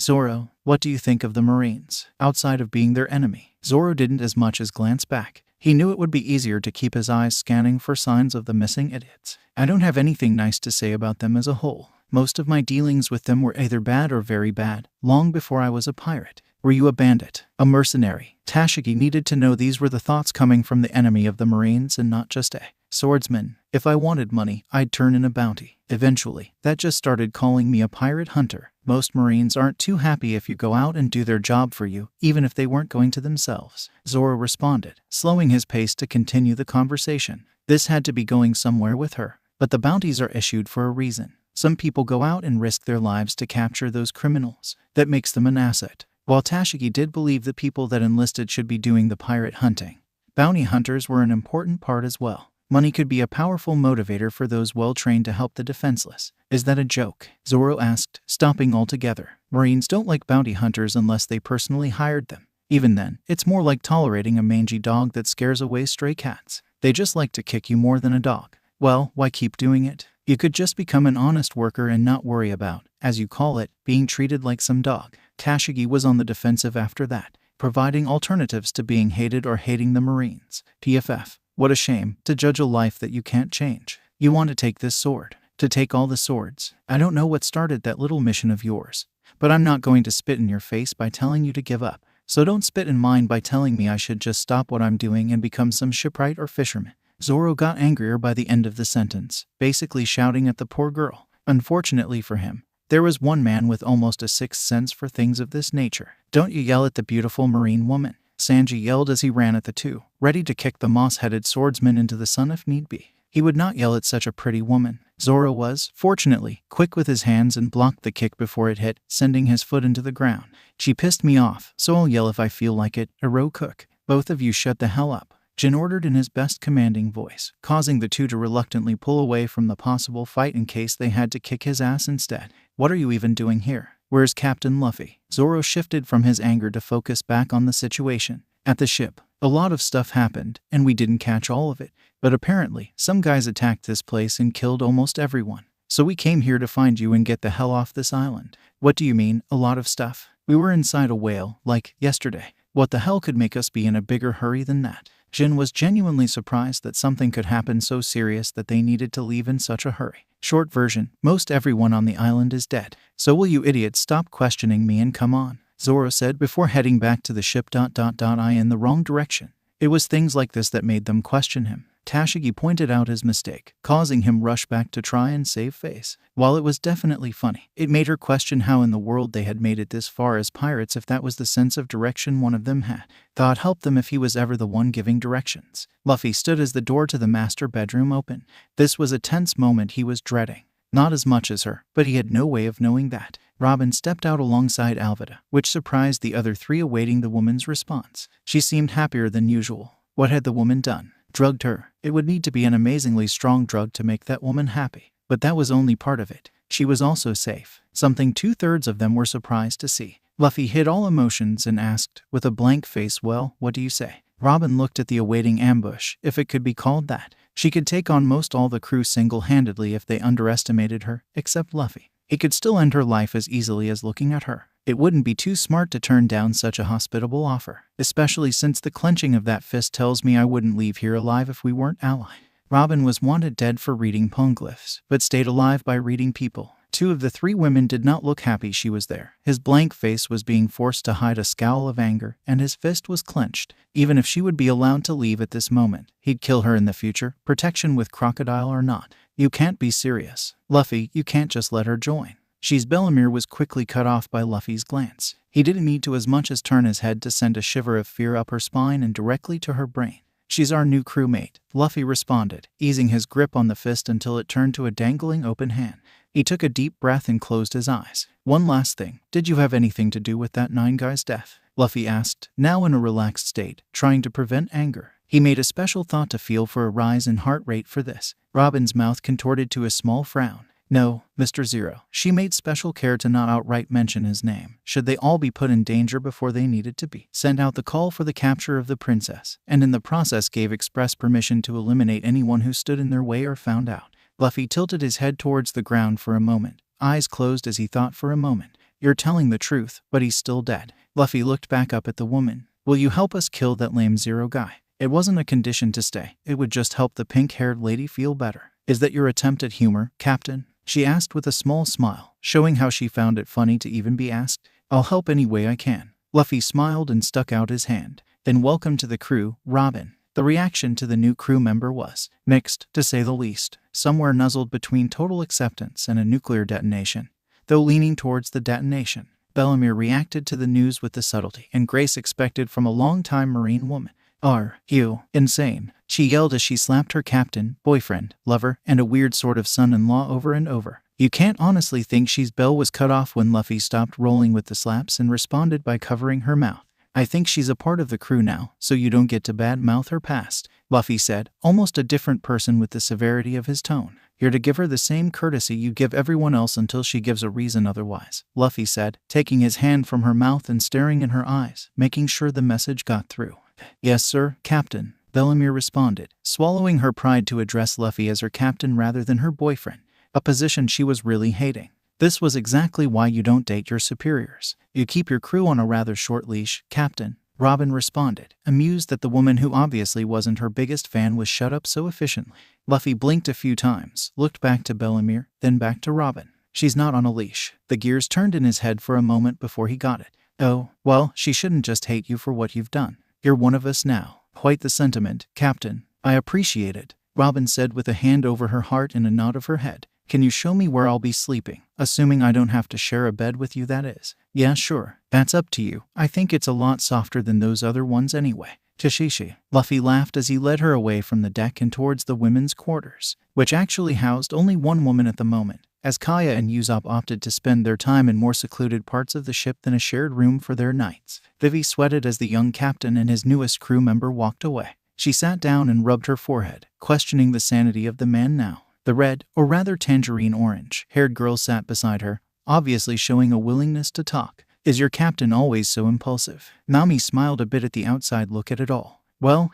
Zoro, what do you think of the Marines? Outside of being their enemy, Zoro didn't as much as glance back. He knew it would be easier to keep his eyes scanning for signs of the missing idiots. I don't have anything nice to say about them as a whole. Most of my dealings with them were either bad or very bad, long before I was a pirate. Were you a bandit? A mercenary? Tashigi needed to know these were the thoughts coming from the enemy of the Marines and not just a swordsman. If I wanted money, I'd turn in a bounty. Eventually, that just started calling me a pirate hunter. Most Marines aren't too happy if you go out and do their job for you, even if they weren't going to themselves. Zoro responded, slowing his pace to continue the conversation. This had to be going somewhere with her. But the bounties are issued for a reason. Some people go out and risk their lives to capture those criminals. That makes them an asset. While Tashigi did believe the people that enlisted should be doing the pirate hunting, bounty hunters were an important part as well. Money could be a powerful motivator for those well-trained to help the defenseless. Is that a joke? Zoro asked, stopping altogether. Marines don't like bounty hunters unless they personally hired them. Even then, it's more like tolerating a mangy dog that scares away stray cats. They just like to kick you more than a dog. Well, why keep doing it? You could just become an honest worker and not worry about, as you call it, being treated like some dog. Tashigi was on the defensive after that, providing alternatives to being hated or hating the Marines. PFF. What a shame, to judge a life that you can't change. You want to take this sword. To take all the swords. I don't know what started that little mission of yours, but I'm not going to spit in your face by telling you to give up. So don't spit in mine by telling me I should just stop what I'm doing and become some shipwright or fisherman. Zoro got angrier by the end of the sentence, basically shouting at the poor girl. Unfortunately for him, there was one man with almost a sixth sense for things of this nature. Don't you yell at the beautiful marine woman, Sanji yelled as he ran at the two, ready to kick the moss-headed swordsman into the sun if need be. He would not yell at such a pretty woman. Zoro was, fortunately, quick with his hands and blocked the kick before it hit, sending his foot into the ground. She pissed me off, so I'll yell if I feel like it. Cook. Both of you shut the hell up, Jin ordered in his best commanding voice, causing the two to reluctantly pull away from the possible fight in case they had to kick his ass instead. What are you even doing here? Where's Captain Luffy? Zoro shifted from his anger to focus back on the situation. At the ship, a lot of stuff happened, and we didn't catch all of it. But apparently, some guys attacked this place and killed almost everyone. So we came here to find you and get the hell off this island. What do you mean, a lot of stuff? We were inside a whale, like, yesterday. What the hell could make us be in a bigger hurry than that? Jin was genuinely surprised that something could happen so serious that they needed to leave in such a hurry. Short version, most everyone on the island is dead. So will you idiots stop questioning me and come on, Zoro said before heading back to the ship. I in the wrong direction. It was things like this that made them question him. Tashigi pointed out his mistake, causing him rush back to try and save face. While it was definitely funny, it made her question how in the world they had made it this far as pirates if that was the sense of direction one of them had. Thought helped them if he was ever the one giving directions. Luffy stood as the door to the master bedroom opened. This was a tense moment he was dreading. Not as much as her, but he had no way of knowing that. Robin stepped out alongside Alvida, which surprised the other three awaiting the woman's response. She seemed happier than usual. What had the woman done? Drugged her. It would need to be an amazingly strong drug to make that woman happy. But that was only part of it. She was also safe. Something 2/3 of them were surprised to see. Luffy hid all emotions and asked, with a blank face, well, what do you say? Robin looked at the awaiting ambush, if it could be called that. She could take on most all the crew single-handedly if they underestimated her, except Luffy. He could still end her life as easily as looking at her. It wouldn't be too smart to turn down such a hospitable offer, especially since the clenching of that fist tells me I wouldn't leave here alive if we weren't allied. Robin was wanted dead for reading poneglyphs, but stayed alive by reading people. 2 of the 3 women did not look happy she was there. His blank face was being forced to hide a scowl of anger, and his fist was clenched. Even if she would be allowed to leave at this moment, he'd kill her in the future, protection with crocodile or not. You can't be serious. Luffy, you can't just let her join. She's Bellemere was quickly cut off by Luffy's glance. He didn't need to as much as turn his head to send a shiver of fear up her spine and directly to her brain. She's our new crewmate, Luffy responded, easing his grip on the fist until it turned to a dangling open hand. He took a deep breath and closed his eyes. One last thing, did you have anything to do with that 9 guy's death? Luffy asked, now in a relaxed state, trying to prevent anger. He made a special thought to feel for a rise in heart rate for this. Robin's mouth contorted to a small frown. No, Mr. Zero. She made special care to not outright mention his name, should they all be put in danger before they needed to be. Sent out the call for the capture of the princess, and in the process gave express permission to eliminate anyone who stood in their way or found out. Luffy tilted his head towards the ground for a moment, eyes closed as he thought for a moment. You're telling the truth, but he's still dead. Luffy looked back up at the woman. Will you help us kill that lame Zero guy? It wasn't a condition to stay. It would just help the pink-haired lady feel better. Is that your attempt at humor, Captain? She asked with a small smile, showing how she found it funny to even be asked. I'll help any way I can. Luffy smiled and stuck out his hand. Then welcome to the crew, Robin. The reaction to the new crew member was mixed, to say the least, somewhere nuzzled between total acceptance and a nuclear detonation. Though leaning towards the detonation, Bellemere reacted to the news with the subtlety and grace expected from a long-time Marine woman. Are you insane? She yelled as she slapped her captain, boyfriend, lover, and a weird sort of son-in-law over and over. You can't honestly think she's Belle was cut off when Luffy stopped rolling with the slaps and responded by covering her mouth. I think she's a part of the crew now, so you don't get to badmouth her past, Luffy said, almost a different person with the severity of his tone. You're to give her the same courtesy you give everyone else until she gives a reason otherwise, Luffy said, taking his hand from her mouth and staring in her eyes, making sure the message got through. Yes, sir, Captain, Bellemere responded, swallowing her pride to address Luffy as her captain rather than her boyfriend, a position she was really hating. This was exactly why you don't date your superiors. You keep your crew on a rather short leash, Captain, Robin responded, amused that the woman who obviously wasn't her biggest fan was shut up so efficiently. Luffy blinked a few times, looked back to Bellemere, then back to Robin. She's not on a leash. The gears turned in his head for a moment before he got it. Oh, well, she shouldn't just hate you for what you've done. You're one of us now. Quite the sentiment, Captain. I appreciate it, Robin said with a hand over her heart and a nod of her head. Can you show me where I'll be sleeping? Assuming I don't have to share a bed with you, that is. Yeah, sure. That's up to you. I think it's a lot softer than those other ones anyway. Tashishi. Luffy laughed as he led her away from the deck and towards the women's quarters, which actually housed only one woman at the moment, as Kaya and Usopp opted to spend their time in more secluded parts of the ship than a shared room for their nights. Vivi sweated as the young captain and his newest crew member walked away. She sat down and rubbed her forehead, questioning the sanity of the man now. The red, or rather tangerine orange, haired girl sat beside her, obviously showing a willingness to talk. Is your captain always so impulsive? Nami smiled a bit at the outside look at it all. Well,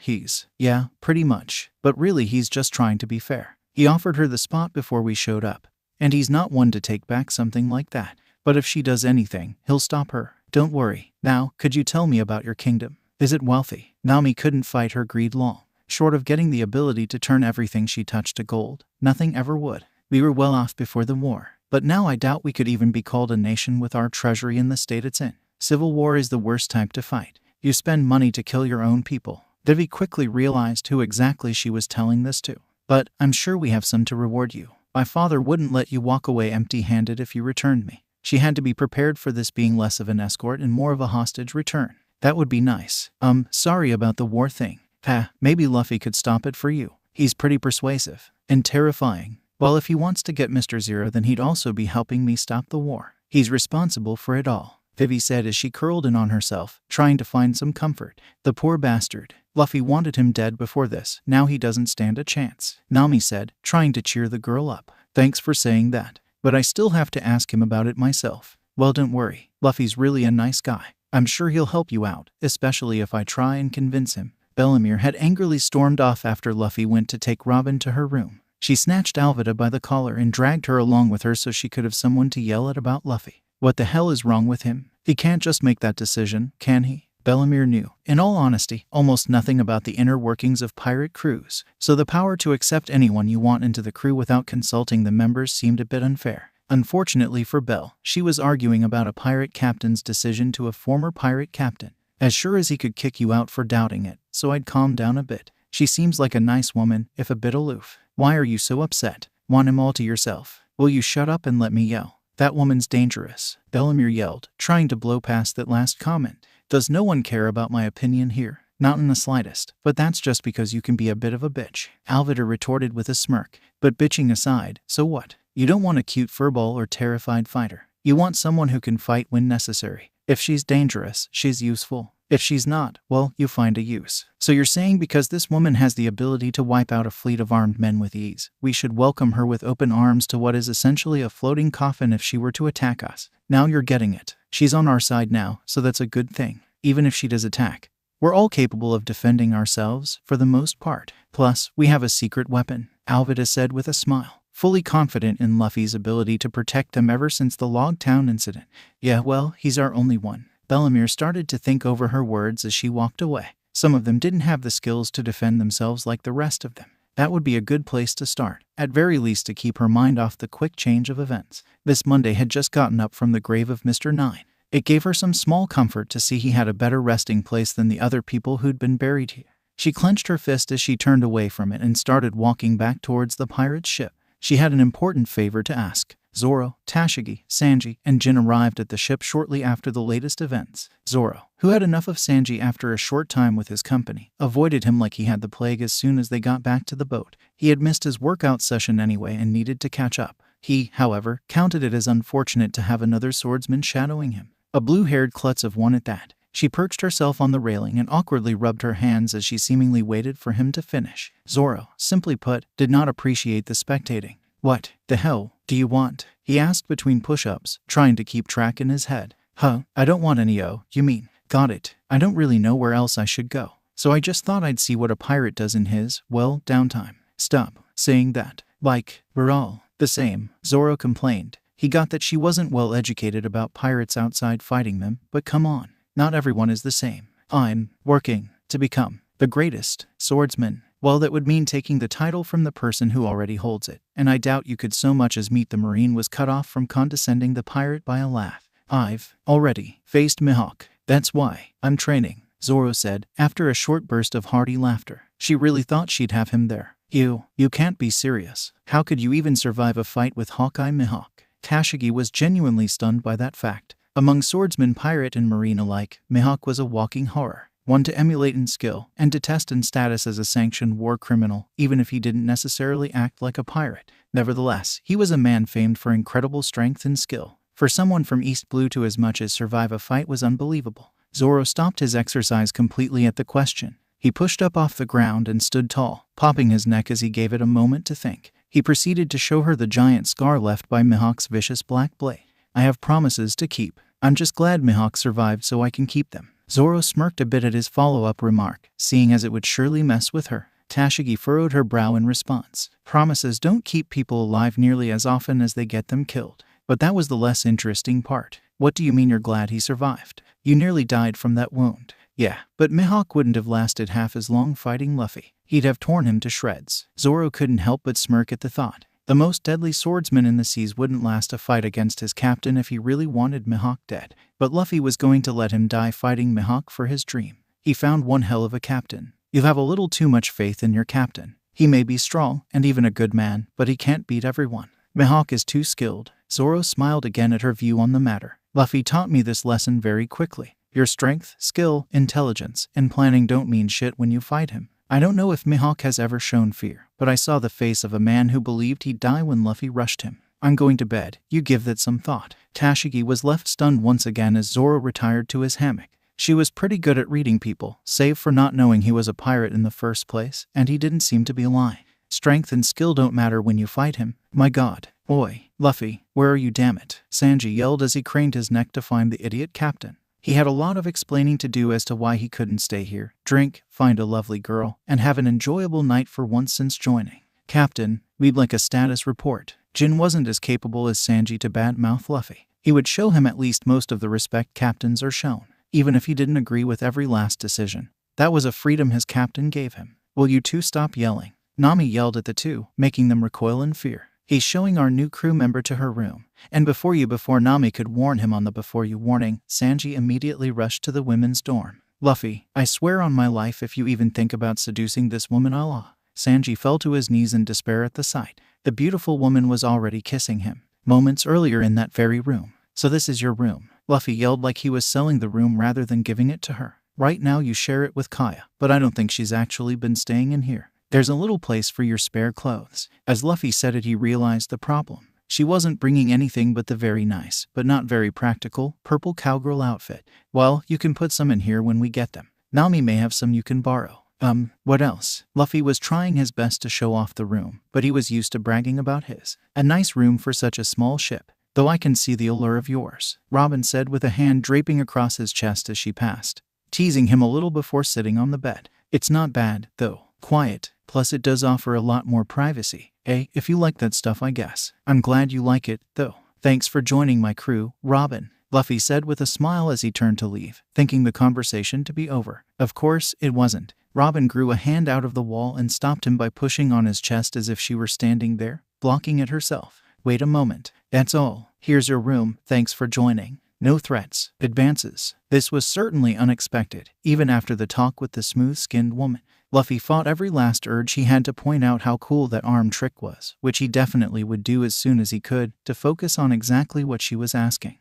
yeah, pretty much. But really he's just trying to be fair. He offered her the spot before we showed up. And he's not one to take back something like that. But if she does anything, he'll stop her. Don't worry. Now, could you tell me about your kingdom? Is it wealthy? Nami couldn't fight her greed long. Short of getting the ability to turn everything she touched to gold, nothing ever would. We were well off before the war. But now I doubt we could even be called a nation with our treasury in the state it's in. Civil war is the worst type to fight. You spend money to kill your own people. Vivi quickly realized who exactly she was telling this to. But I'm sure we have some to reward you. My father wouldn't let you walk away empty-handed if you returned me. She had to be prepared for this being less of an escort and more of a hostage return. That would be nice. Sorry about the war thing. Maybe Luffy could stop it for you. He's pretty persuasive. And terrifying. Well, if he wants to get Mr. Zero, then he'd also be helping me stop the war. He's responsible for it all, Vivi said as she curled in on herself, trying to find some comfort. The poor bastard. Luffy wanted him dead before this. Now he doesn't stand a chance, Nami said, trying to cheer the girl up. Thanks for saying that. But I still have to ask him about it myself. Well, don't worry. Luffy's really a nice guy. I'm sure he'll help you out, especially if I try and convince him. Bellamere had angrily stormed off after Luffy went to take Robin to her room. She snatched Alvida by the collar and dragged her along with her so she could have someone to yell at about Luffy. What the hell is wrong with him? He can't just make that decision, can he? Bellamere knew, in all honesty, almost nothing about the inner workings of pirate crews, so the power to accept anyone you want into the crew without consulting the members seemed a bit unfair. Unfortunately for Belle, she was arguing about a pirate captain's decision to a former pirate captain. As sure as he could kick you out for doubting it, so I'd calm down a bit. She seems like a nice woman, if a bit aloof. Why are you so upset? Want him all to yourself? Will you shut up and let me yell? That woman's dangerous, Bellamere yelled, trying to blow past that last comment. Does no one care about my opinion here? Not in the slightest, but that's just because you can be a bit of a bitch, Alvida retorted with a smirk. But bitching aside, so what? You don't want a cute furball or terrified fighter. You want someone who can fight when necessary. If she's dangerous, she's useful. If she's not, well, you find a use. So you're saying because this woman has the ability to wipe out a fleet of armed men with ease, we should welcome her with open arms to what is essentially a floating coffin if she were to attack us. Now you're getting it. She's on our side now, so that's a good thing. Even if she does attack, we're all capable of defending ourselves, for the most part. Plus, we have a secret weapon, Alvida said with a smile, fully confident in Luffy's ability to protect them ever since the Log Town incident. Yeah, well, he's our only one. Bellamere started to think over her words as she walked away. Some of them didn't have the skills to defend themselves like the rest of them. That would be a good place to start, at very least to keep her mind off the quick change of events. This Monday had just gotten up from the grave of Mr. Nine. It gave her some small comfort to see he had a better resting place than the other people who'd been buried here. She clenched her fist as she turned away from it and started walking back towards the pirate's ship. She had an important favor to ask. Zoro, Tashigi, Sanji, and Jin arrived at the ship shortly after the latest events. Zoro, who had enough of Sanji after a short time with his company, avoided him like he had the plague as soon as they got back to the boat. He had missed his workout session anyway and needed to catch up. He, however, counted it as unfortunate to have another swordsman shadowing him. A blue-haired klutz of one at that. She perched herself on the railing and awkwardly rubbed her hands as she seemingly waited for him to finish. Zoro, simply put, did not appreciate the spectating. What the hell do you want? He asked between push-ups, trying to keep track in his head. I don't want any you mean. Got it. I don't really know where else I should go. So I just thought I'd see what a pirate does in his, well, downtime. Stop saying that. Like, we're all the same, Zoro complained. He got that she wasn't well educated about pirates outside fighting them, but come on. Not everyone is the same. I'm working to become the greatest swordsman. Well, that would mean taking the title from the person who already holds it, and I doubt you could so much as meet the Marine was cut off from condescending the pirate by a laugh. I've already faced Mihawk. That's why I'm training, Zoro said, after a short burst of hearty laughter. She really thought she'd have him there. You can't be serious. How could you even survive a fight with Hawkeye Mihawk? Tashigi was genuinely stunned by that fact. Among swordsman, pirate, and Marine alike, Mihawk was a walking horror. one to emulate in skill, and to test in status as a sanctioned war criminal, even if he didn't necessarily act like a pirate. Nevertheless, he was a man famed for incredible strength and skill. For someone from East Blue to as much as survive a fight was unbelievable. Zoro stopped his exercise completely at the question. He pushed up off the ground and stood tall, popping his neck as he gave it a moment to think. He proceeded to show her the giant scar left by Mihawk's vicious black blade. I have promises to keep. I'm just glad Mihawk survived so I can keep them. Zoro smirked a bit at his follow-up remark, seeing as it would surely mess with her. Tashigi furrowed her brow in response. Promises don't keep people alive nearly as often as they get them killed. But that was the less interesting part. What do you mean you're glad he survived? You nearly died from that wound. Yeah, but Mihawk wouldn't have lasted half as long fighting Luffy. He'd have torn him to shreds. Zoro couldn't help but smirk at the thought. The most deadly swordsman in the seas wouldn't last a fight against his captain if he really wanted Mihawk dead. But Luffy was going to let him die fighting Mihawk for his dream. He found one hell of a captain. You have a little too much faith in your captain. He may be strong and even a good man, but he can't beat everyone. Mihawk is too skilled. Zoro smiled again at her view on the matter. Luffy taught me this lesson very quickly. Your strength, skill, intelligence, and planning don't mean shit when you fight him. I don't know if Mihawk has ever shown fear, but I saw the face of a man who believed he'd die when Luffy rushed him. I'm going to bed. You give that some thought. Tashigi was left stunned once again as Zoro retired to his hammock. She was pretty good at reading people, save for not knowing he was a pirate in the first place, and he didn't seem to be lying. Strength and skill don't matter when you fight him. My god. Oi, Luffy, where are you, damn it? Sanji yelled as he craned his neck to find the idiot captain. He had a lot of explaining to do as to why he couldn't stay here, drink, find a lovely girl, and have an enjoyable night for once since joining. Captain, we'd like a status report. Jin wasn't as capable as Sanji to badmouth Luffy. He would show him at least most of the respect captains are shown, even if he didn't agree with every last decision. That was a freedom his captain gave him. Will you two stop yelling? Nami yelled at the two, making them recoil in fear. He's showing our new crew member to her room. And before Nami could warn him on the before you warning, Sanji immediately rushed to the women's dorm. Luffy, I swear on my life if you even think about seducing this woman Sanji fell to his knees in despair at the sight. The beautiful woman was already kissing him, moments earlier in that very room. So this is your room? Luffy yelled like he was selling the room rather than giving it to her. Right now you share it with Kaya, but I don't think she's actually been staying in here. There's a little place for your spare clothes. As Luffy said it, he realized the problem. She wasn't bringing anything but the very nice, but not very practical, purple cowgirl outfit. Well, you can put some in here when we get them. Nami may have some you can borrow. What else? Luffy was trying his best to show off the room, but he was used to bragging about his. A nice room for such a small ship. Though I can see the allure of yours, Robin said with a hand draping across his chest as she passed, teasing him a little before sitting on the bed. It's not bad, though. Quiet. Plus it does offer a lot more privacy. If you like that stuff, I guess. I'm glad you like it, though. Thanks for joining my crew, Robin, Luffy said with a smile as he turned to leave, thinking the conversation to be over. Of course, it wasn't. Robin grew a hand out of the wall and stopped him by pushing on his chest as if she were standing there, blocking it herself. Wait a moment. That's all. Here's your room. Thanks for joining. No threats. Advances. This was certainly unexpected, even after the talk with the smooth-skinned woman. Luffy fought every last urge he had to point out how cool that arm trick was, which he definitely would do as soon as he could, to focus on exactly what she was asking.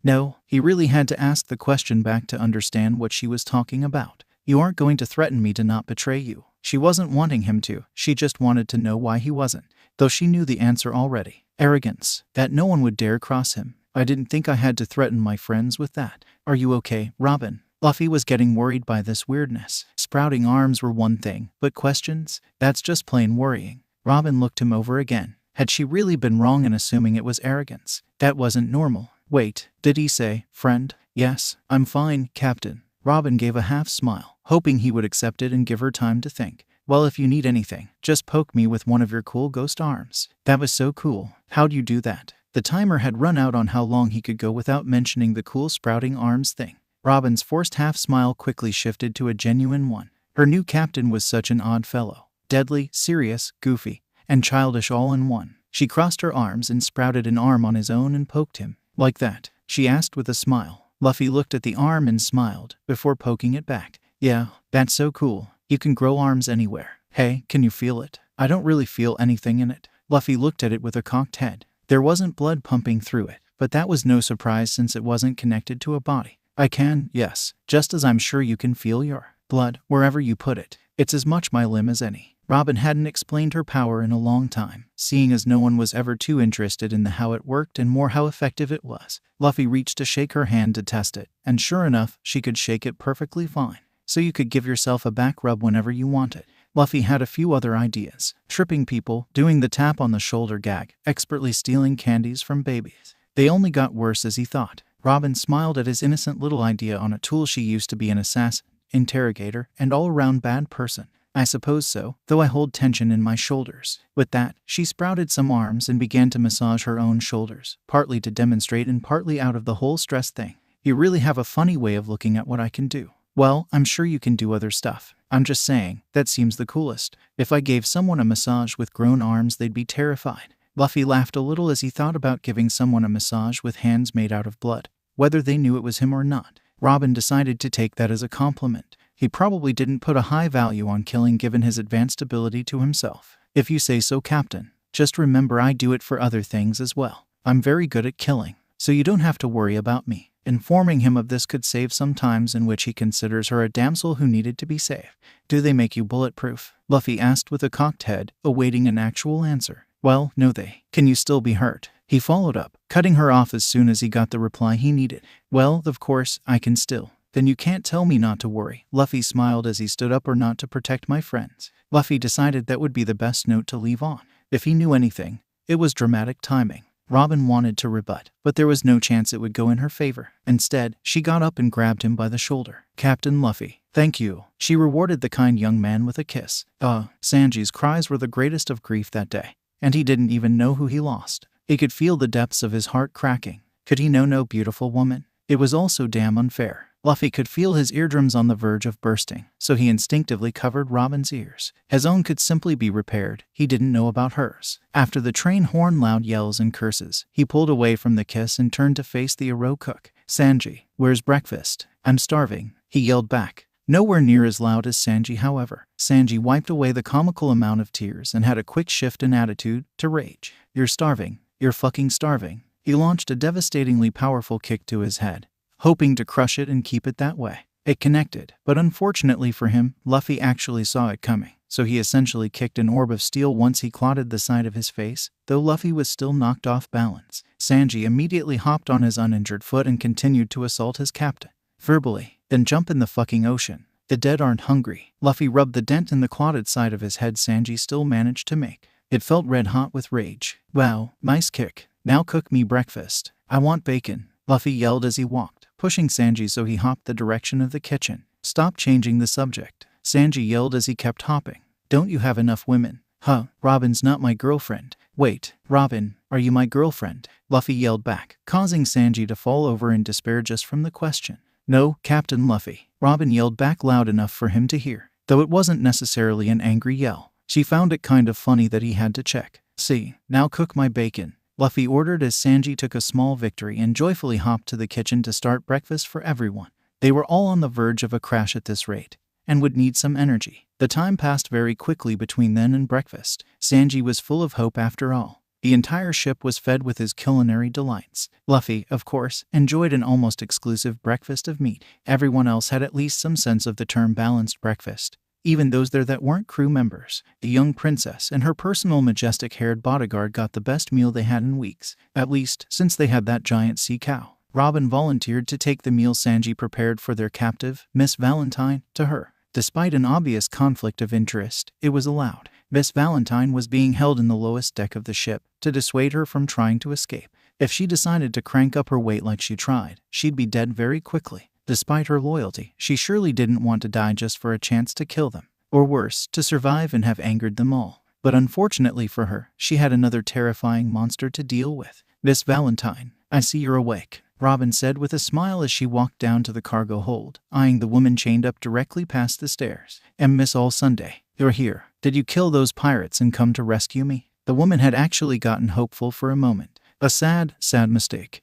No, he really had to ask the question back to understand what she was talking about. You aren't going to threaten me to not betray you. She wasn't wanting him to, she just wanted to know why he wasn't, though she knew the answer already. Arrogance. That no one would dare cross him. I didn't think I had to threaten my friends with that. Are you okay, Robin? Luffy was getting worried by this weirdness. Sprouting arms were one thing, but questions? That's just plain worrying. Robin looked him over again. Had she really been wrong in assuming it was arrogance? That wasn't normal. Wait, did he say, friend? Yes, I'm fine, Captain. Robin gave a half smile, hoping he would accept it and give her time to think. Well, if you need anything, just poke me with one of your cool ghost arms. That was so cool. How'd you do that? The timer had run out on how long he could go without mentioning the cool sprouting arms thing. Robin's forced half-smile quickly shifted to a genuine one. Her new captain was such an odd fellow. Deadly, serious, goofy, and childish all in one. She crossed her arms and sprouted an arm on his own and poked him. Like that? She asked with a smile. Luffy looked at the arm and smiled, before poking it back. Yeah, that's so cool. You can grow arms anywhere. Hey, can you feel it? I don't really feel anything in it. Luffy looked at it with a cocked head. There wasn't blood pumping through it, but that was no surprise since it wasn't connected to a body. I can, yes, just as I'm sure you can feel your blood wherever you put it. It's as much my limb as any. Robin hadn't explained her power in a long time, seeing as no one was ever too interested in how it worked and more how effective it was. Luffy reached to shake her hand to test it, and sure enough, she could shake it perfectly fine. So you could give yourself a back rub whenever you wanted. Luffy had a few other ideas. Tripping people, doing the tap on the shoulder gag, expertly stealing candies from babies. They only got worse as he thought. Robin smiled at his innocent little idea on a tool she used to be an assassin, interrogator, and all-around bad person. I suppose so, though I hold tension in my shoulders. With that, she sprouted some arms and began to massage her own shoulders, partly to demonstrate and partly out of the whole stress thing. You really have a funny way of looking at what I can do. Well, I'm sure you can do other stuff. I'm just saying, that seems the coolest. If I gave someone a massage with grown arms, they'd be terrified. Luffy laughed a little as he thought about giving someone a massage with hands made out of blood, whether they knew it was him or not. Robin decided to take that as a compliment. He probably didn't put a high value on killing given his advanced ability to himself. If you say so, Captain. Just remember I do it for other things as well. I'm very good at killing, so you don't have to worry about me. Informing him of this could save some times in which he considers her a damsel who needed to be saved. Do they make you bulletproof? Luffy asked with a cocked head, awaiting an actual answer. Well, no they. Can you still be hurt? He followed up, cutting her off as soon as he got the reply he needed. Well, of course, I can still. Then you can't tell me not to worry. Luffy smiled as he stood up, or not to protect my friends. Luffy decided that would be the best note to leave on. If he knew anything, it was dramatic timing. Robin wanted to rebut, but there was no chance it would go in her favor. Instead, she got up and grabbed him by the shoulder. Captain Luffy, thank you. She rewarded the kind young man with a kiss. Sanji's cries were the greatest of grief that day, and he didn't even know who he lost. He could feel the depths of his heart cracking. Could he know no beautiful woman? It was all so damn unfair. Luffy could feel his eardrums on the verge of bursting, so he instinctively covered Robin's ears. His own could simply be repaired. He didn't know about hers. After the train horn loud yells and curses, he pulled away from the kiss and turned to face the Aro cook. Sanji, where's breakfast? I'm starving, he yelled back. Nowhere near as loud as Sanji, however. Sanji wiped away the comical amount of tears and had a quick shift in attitude to rage. You're starving. You're fucking starving. He launched a devastatingly powerful kick to his head, hoping to crush it and keep it that way. It connected, but unfortunately for him, Luffy actually saw it coming, so he essentially kicked an orb of steel once he clotted the side of his face, though Luffy was still knocked off balance. Sanji immediately hopped on his uninjured foot and continued to assault his captain. Verbally, then jump in the fucking ocean. The dead aren't hungry. Luffy rubbed the dent in the clotted side of his head Sanji still managed to make. It felt red hot with rage. Wow, nice kick. Now cook me breakfast. I want bacon, Luffy yelled as he walked, pushing Sanji so he hopped the direction of the kitchen. Stop changing the subject, Sanji yelled as he kept hopping. Don't you have enough women? Huh, Robin's not my girlfriend. Wait, Robin, are you my girlfriend? Luffy yelled back, causing Sanji to fall over in despair just from the question. No, Captain Luffy, Robin yelled back loud enough for him to hear, though it wasn't necessarily an angry yell. She found it kind of funny that he had to check. See, now cook my bacon, Luffy ordered as Sanji took a small victory and joyfully hopped to the kitchen to start breakfast for everyone. They were all on the verge of a crash at this rate, and would need some energy. The time passed very quickly between then and breakfast. Sanji was full of hope after all. The entire ship was fed with his culinary delights. Luffy, of course, enjoyed an almost exclusive breakfast of meat. Everyone else had at least some sense of the term balanced breakfast, even those there that weren't crew members. The young princess and her personal majestic-haired bodyguard got the best meal they had in weeks, at least since they had that giant sea cow. Robin volunteered to take the meal Sanji prepared for their captive, Miss Valentine, to her. Despite an obvious conflict of interest, it was allowed. Miss Valentine was being held in the lowest deck of the ship to dissuade her from trying to escape. If she decided to crank up her weight like she tried, she'd be dead very quickly. Despite her loyalty, she surely didn't want to die just for a chance to kill them, or worse, to survive and have angered them all. But unfortunately for her, she had another terrifying monster to deal with. Miss Valentine, I see you're awake, Robin said with a smile as she walked down to the cargo hold, eyeing the woman chained up directly past the stairs. And Miss All Sunday, you're here. Did you kill those pirates and come to rescue me? The woman had actually gotten hopeful for a moment. A sad mistake.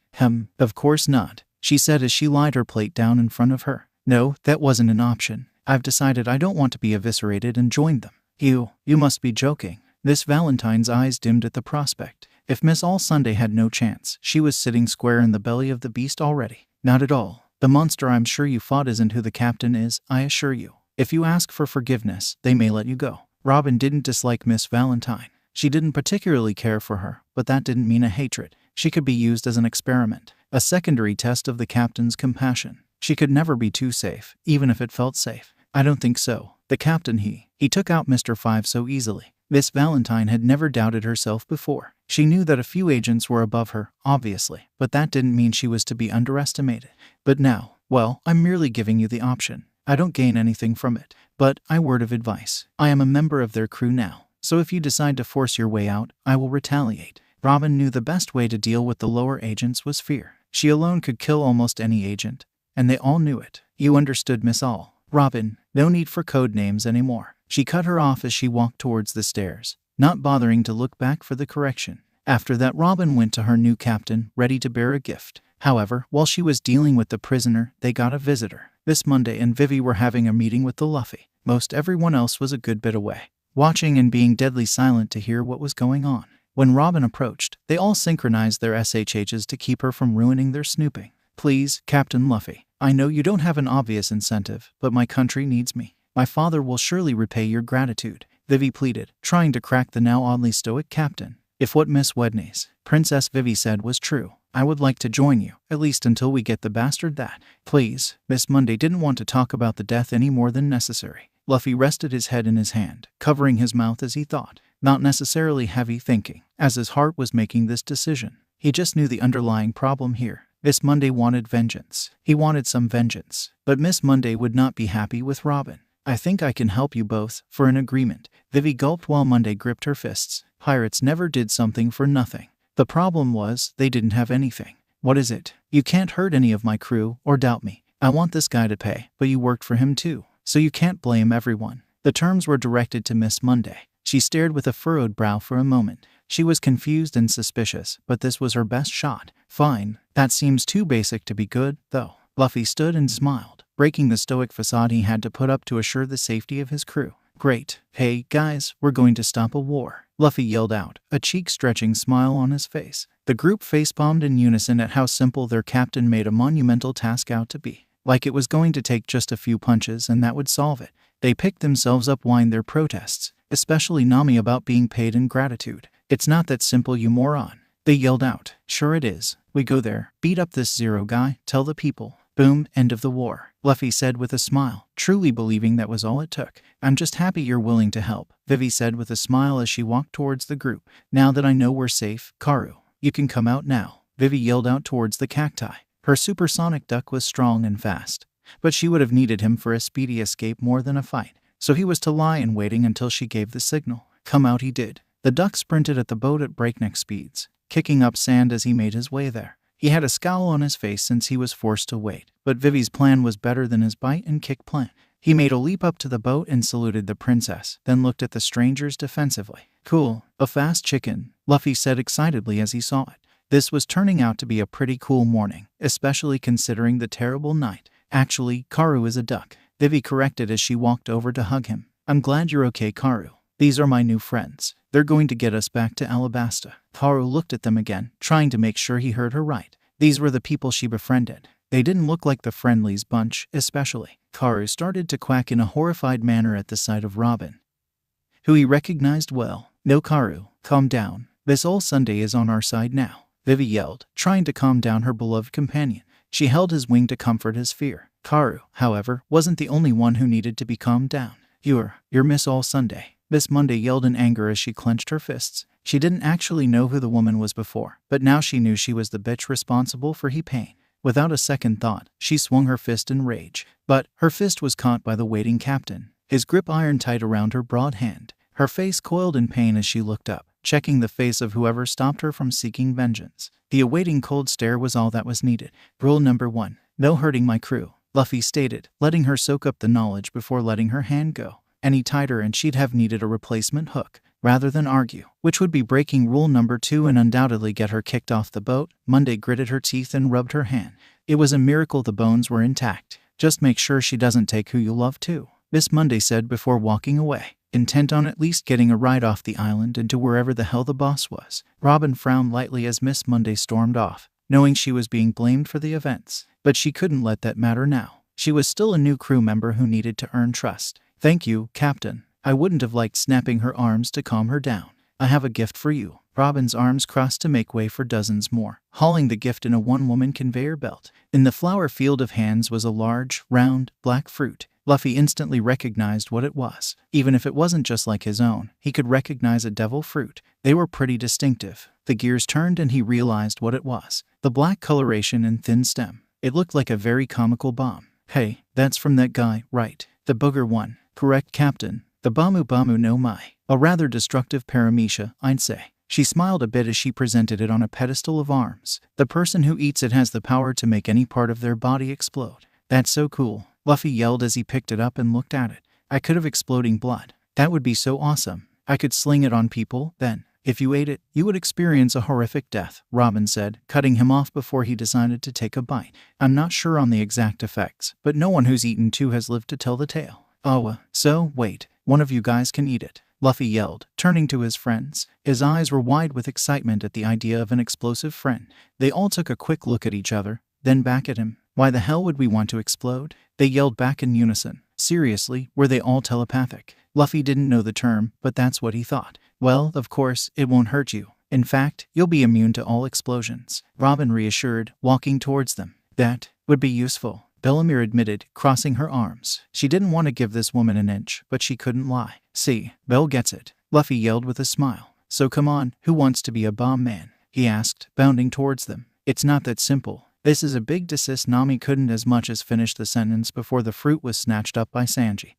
Of course not, she said as she laid her plate down in front of her. No, that wasn't an option. I've decided I don't want to be eviscerated and joined them. You must be joking. Miss Valentine's eyes dimmed at the prospect. If Miss All Sunday had no chance, she was sitting square in the belly of the beast already. Not at all. The monster I'm sure you fought isn't who the captain is, I assure you. If you ask for forgiveness, they may let you go. Robin didn't dislike Miss Valentine. She didn't particularly care for her, but that didn't mean a hatred. She could be used as an experiment, a secondary test of the captain's compassion. She could never be too safe, even if it felt safe. I don't think so. The captain, he took out Mr. Five so easily. Miss Valentine had never doubted herself before. She knew that a few agents were above her, obviously, but that didn't mean she was to be underestimated. But now, well, I'm merely giving you the option. I don't gain anything from it. But, word of advice, I am a member of their crew now, so if you decide to force your way out, I will retaliate. Robin knew the best way to deal with the lower agents was fear. She alone could kill almost any agent, and they all knew it. You understood, Miss All. Robin, no need for code names anymore. She cut her off as she walked towards the stairs, not bothering to look back for the correction. After that, Robin went to her new captain, ready to bear a gift. However, while she was dealing with the prisoner, they got a visitor. Miss Monday and Vivi were having a meeting with the Luffy. Most everyone else was a good bit away, watching and being deadly silent to hear what was going on. When Robin approached, they all synchronized their SHHs to keep her from ruining their snooping. Please, Captain Luffy, I know you don't have an obvious incentive, but my country needs me. My father will surely repay your gratitude, Vivi pleaded, trying to crack the now oddly stoic captain. If what Miss Wedney's, Princess Vivi said was true, I would like to join you, at least until we get the bastard that. Please. Miss Monday didn't want to talk about the death any more than necessary. Luffy rested his head in his hand, covering his mouth as he thought, not necessarily heavy thinking, as his heart was making this decision. He just knew the underlying problem here. Miss Monday wanted vengeance. He wanted some vengeance. But Miss Monday would not be happy with Robin. I think I can help you both, for an agreement. Vivi gulped while Monday gripped her fists. Pirates never did something for nothing. The problem was, they didn't have anything. What is it? You can't hurt any of my crew, or doubt me. I want this guy to pay, but you worked for him too, so you can't blame everyone. The terms were directed to Miss Monday. She stared with a furrowed brow for a moment. She was confused and suspicious, but this was her best shot. Fine. That seems too basic to be good, though. Luffy stood and smiled, breaking the stoic facade he had to put up to assure the safety of his crew. Great. Hey, guys, we're going to stop a war, Luffy yelled out, a cheek-stretching smile on his face. The group facepalmed in unison at how simple their captain made a monumental task out to be. Like it was going to take just a few punches and that would solve it. They picked themselves up, whined their protests, especially Nami about being paid in gratitude. It's not that simple, you moron. They yelled out. Sure it is. We go there, beat up this Zero guy, tell the people. Boom, end of the war, Luffy said with a smile, truly believing that was all it took. I'm just happy you're willing to help, Vivi said with a smile as she walked towards the group. Now that I know we're safe, Karu, you can come out now, Vivi yelled out towards the cacti. Her supersonic duck was strong and fast, but she would have needed him for a speedy escape more than a fight, so he was to lie in waiting until she gave the signal. Come out he did. The duck sprinted at the boat at breakneck speeds, kicking up sand as he made his way there. He had a scowl on his face since he was forced to wait, but Vivi's plan was better than his bite and kick plan. He made a leap up to the boat and saluted the princess, then looked at the strangers defensively. Cool, a fast chicken, Luffy said excitedly as he saw it. This was turning out to be a pretty cool morning, especially considering the terrible night. Actually, Karu is a duck, Vivi corrected as she walked over to hug him. I'm glad you're okay, Karu. These are my new friends. They're going to get us back to Alabasta. Karu looked at them again, trying to make sure he heard her right. These were the people she befriended. They didn't look like the friendlies bunch, especially. Karu started to quack in a horrified manner at the sight of Robin, who he recognized well. No, Karu, calm down. This whole Sunday is on our side now, Vivi yelled, trying to calm down her beloved companion. She held his wing to comfort his fear. Karu, however, wasn't the only one who needed to be calmed down. You're Miss All Sunday, Miss Monday yelled in anger as she clenched her fists. She didn't actually know who the woman was before, but now she knew she was the bitch responsible for he pain. Without a second thought, she swung her fist in rage. But her fist was caught by the waiting captain, his grip iron tight around her broad hand. Her face coiled in pain as she looked up, checking the face of whoever stopped her from seeking vengeance. The awaiting cold stare was all that was needed. Rule number 1, no hurting my crew, Luffy stated, letting her soak up the knowledge before letting her hand go. Any tighter and she'd have needed a replacement hook, rather than argue, which would be breaking rule number 2 and undoubtedly get her kicked off the boat. Monday gritted her teeth and rubbed her hand. It was a miracle the bones were intact. Just make sure she doesn't take who you love too, Miss Monday said before walking away, intent on at least getting a ride off the island and to wherever the hell the boss was. Robin frowned lightly as Miss Monday stormed off, knowing she was being blamed for the events. But she couldn't let that matter now. She was still a new crew member who needed to earn trust. "Thank you, Captain." I wouldn't have liked snapping her arms to calm her down. "I have a gift for you." Robin's arms crossed to make way for dozens more, hauling the gift in a one-woman conveyor belt. In the flower field of hands was a large, round, black fruit. Luffy instantly recognized what it was. Even if it wasn't just like his own, he could recognize a devil fruit. They were pretty distinctive. The gears turned and he realized what it was. The black coloration and thin stem. It looked like a very comical bomb. "Hey, that's from that guy, right? The booger one." "Correct, Captain. The Bamu Bamu no Mai. A rather destructive paramecia, I'd say." She smiled a bit as she presented it on a pedestal of arms. "The person who eats it has the power to make any part of their body explode." "That's so cool," Luffy yelled as he picked it up and looked at it. "I could have exploding blood. That would be so awesome. I could sling it on people, then. If you ate it, you would experience a horrific death," Robin said, cutting him off before he decided to take a bite. "I'm not sure on the exact effects, but no one who's eaten two has lived to tell the tale." "Oh, so, wait. One of you guys can eat it," Luffy yelled, turning to his friends. His eyes were wide with excitement at the idea of an explosive friend. They all took a quick look at each other, then back at him. "Why the hell would we want to explode?" they yelled back in unison. Seriously, were they all telepathic? Luffy didn't know the term, but that's what he thought. "Well, of course, it won't hurt you. In fact, you'll be immune to all explosions," Robin reassured, walking towards them. "That would be useful," Bellamere admitted, crossing her arms. She didn't want to give this woman an inch, but she couldn't lie. "See, Belle gets it," Luffy yelled with a smile. "So come on, who wants to be a bomb man?" he asked, bounding towards them. "It's not that simple. This is a big desist." Nami couldn't as much as finish the sentence before the fruit was snatched up by Sanji,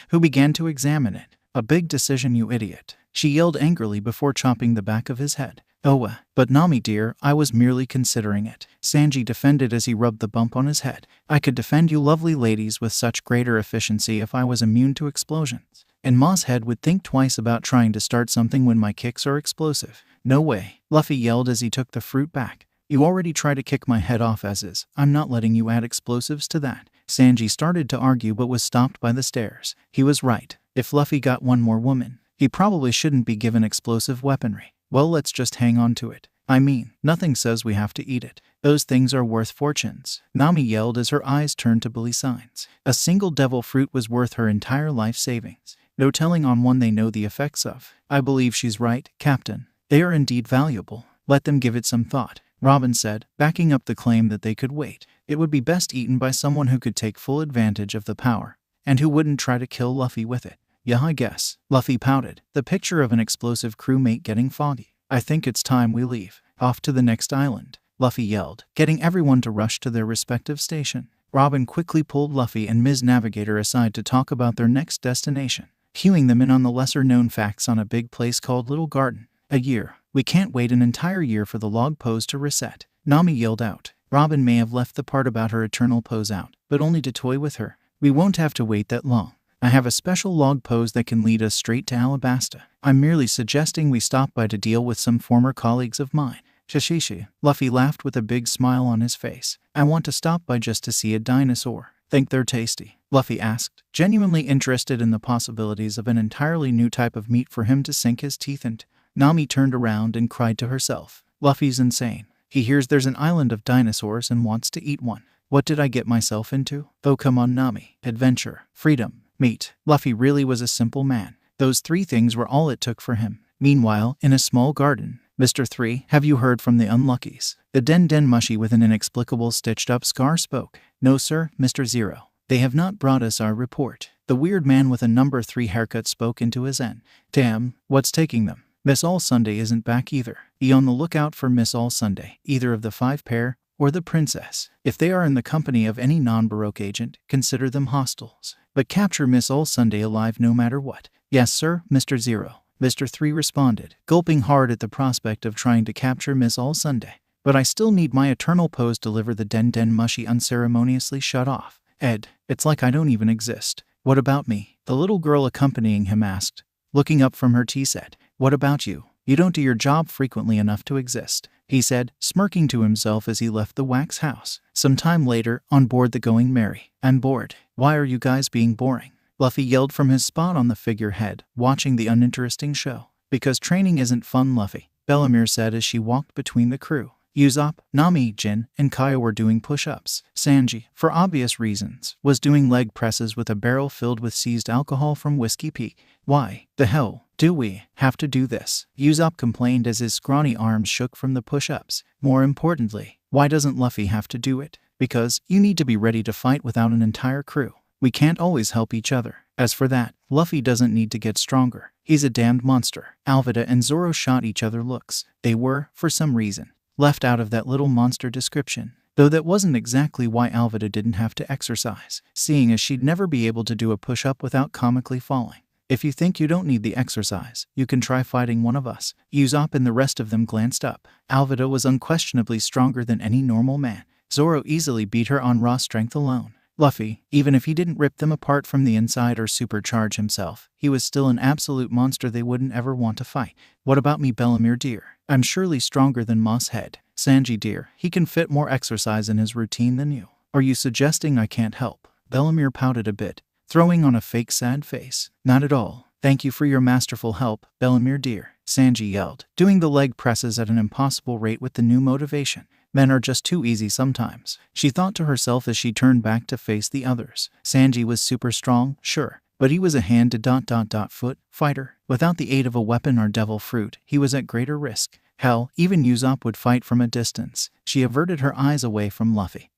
who began to examine it. "A big decision, you idiot," she yelled angrily before chopping the back of his head. "Oh, but Nami dear, I was merely considering it," Sanji defended as he rubbed the bump on his head. "I could defend you lovely ladies with such greater efficiency if I was immune to explosions. And Mosshead would think twice about trying to start something when my kicks are explosive." "No way," Luffy yelled as he took the fruit back. "You already try to kick my head off as is. I'm not letting you add explosives to that." Sanji started to argue but was stopped by the stares. He was right. If Luffy got one more woman, he probably shouldn't be given explosive weaponry. "Well, let's just hang on to it. I mean, nothing says we have to eat it. Those things are worth fortunes," Nami yelled as her eyes turned to bully signs. A single devil fruit was worth her entire life savings. No telling on one they know the effects of. "I believe she's right, Captain. They are indeed valuable. Let them give it some thought," Robin said, backing up the claim that they could wait. "It would be best eaten by someone who could take full advantage of the power, and who wouldn't try to kill Luffy with it." "Yeah, I guess," Luffy pouted, the picture of an explosive crewmate getting foggy. "I think it's time we leave." "Off to the next island," Luffy yelled, getting everyone to rush to their respective station. Robin quickly pulled Luffy and Ms. Navigator aside to talk about their next destination, cueing them in on the lesser-known facts on a big place called Little Garden. "A year. We can't wait an entire year for the log pose to reset," Nami yelled out. Robin may have left the part about her eternal pose out, but only to toy with her. "We won't have to wait that long. I have a special log pose that can lead us straight to Alabasta. I'm merely suggesting we stop by to deal with some former colleagues of mine." "Shishishi," Luffy laughed with a big smile on his face. "I want to stop by just to see a dinosaur." "Think they're tasty?" Luffy asked, genuinely interested in the possibilities of an entirely new type of meat for him to sink his teeth into. Nami turned around and cried to herself. "Luffy's insane. He hears there's an island of dinosaurs and wants to eat one. What did I get myself into?" "Oh come on Nami. Adventure, freedom, meat." Luffy really was a simple man. Those three things were all it took for him. Meanwhile, in a small garden, "Mr. 3, have you heard from the Unluckies?" The Den Den Mushi with an inexplicable stitched-up scar spoke. "No sir, Mr. 0. They have not brought us our report." The weird man with a number 3 haircut spoke into his end. "Damn, what's taking them? Miss All Sunday isn't back either. Be on the lookout for Miss All Sunday, either of the 5 pair, or the princess. If they are in the company of any non-Baroque agent, consider them hostiles. But capture Miss All Sunday alive no matter what." "Yes sir, Mr. 0. Mr. 3 responded, gulping hard at the prospect of trying to capture Miss All Sunday. "But I still need my eternal pose deliver." The Den Den Mushi unceremoniously shut off. "Ed, it's like I don't even exist." "What about me?" the little girl accompanying him asked, looking up from her tea set. "What about you? You don't do your job frequently enough to exist," he said, smirking to himself as he left the wax house. Some time later, on board the Going Merry. "I'm bored." "Why are you guys being boring?" Luffy yelled from his spot on the figurehead, watching the uninteresting show. "Because training isn't fun, Luffy," Bellamere said as she walked between the crew. Usopp, Nami, Jin, and Kaya were doing push-ups. Sanji, for obvious reasons, was doing leg presses with a barrel filled with seized alcohol from Whiskey Peak. Why the hell do we have to do this? Usopp complained as his scrawny arms shook from the push-ups. More importantly, why doesn't Luffy have to do it? Because you need to be ready to fight without an entire crew. We can't always help each other. As for that, Luffy doesn't need to get stronger. He's a damned monster. Alvida and Zoro shot each other looks. They were, for some reason, left out of that little monster description. Though that wasn't exactly why Alvida didn't have to exercise, seeing as she'd never be able to do a push-up without comically falling. If you think you don't need the exercise, you can try fighting one of us. Usopp and the rest of them glanced up. Alvida was unquestionably stronger than any normal man. Zoro easily beat her on raw strength alone. Luffy, even if he didn't rip them apart from the inside or supercharge himself, he was still an absolute monster they wouldn't ever want to fight. What about me, Bellemere dear? I'm surely stronger than Moss Head. Sanji dear, he can fit more exercise in his routine than you. Are you suggesting I can't help? Bellemere pouted a bit, throwing on a fake sad face. Not at all. Thank you for your masterful help, Bellemere dear, Sanji yelled, doing the leg presses at an impossible rate with the new motivation. Men are just too easy sometimes, she thought to herself as she turned back to face the others. Sanji was super strong, sure, but he was a hand-to-foot fighter. Without the aid of a weapon or devil fruit, he was at greater risk. Hell, even Usopp would fight from a distance. She averted her eyes away from Luffy,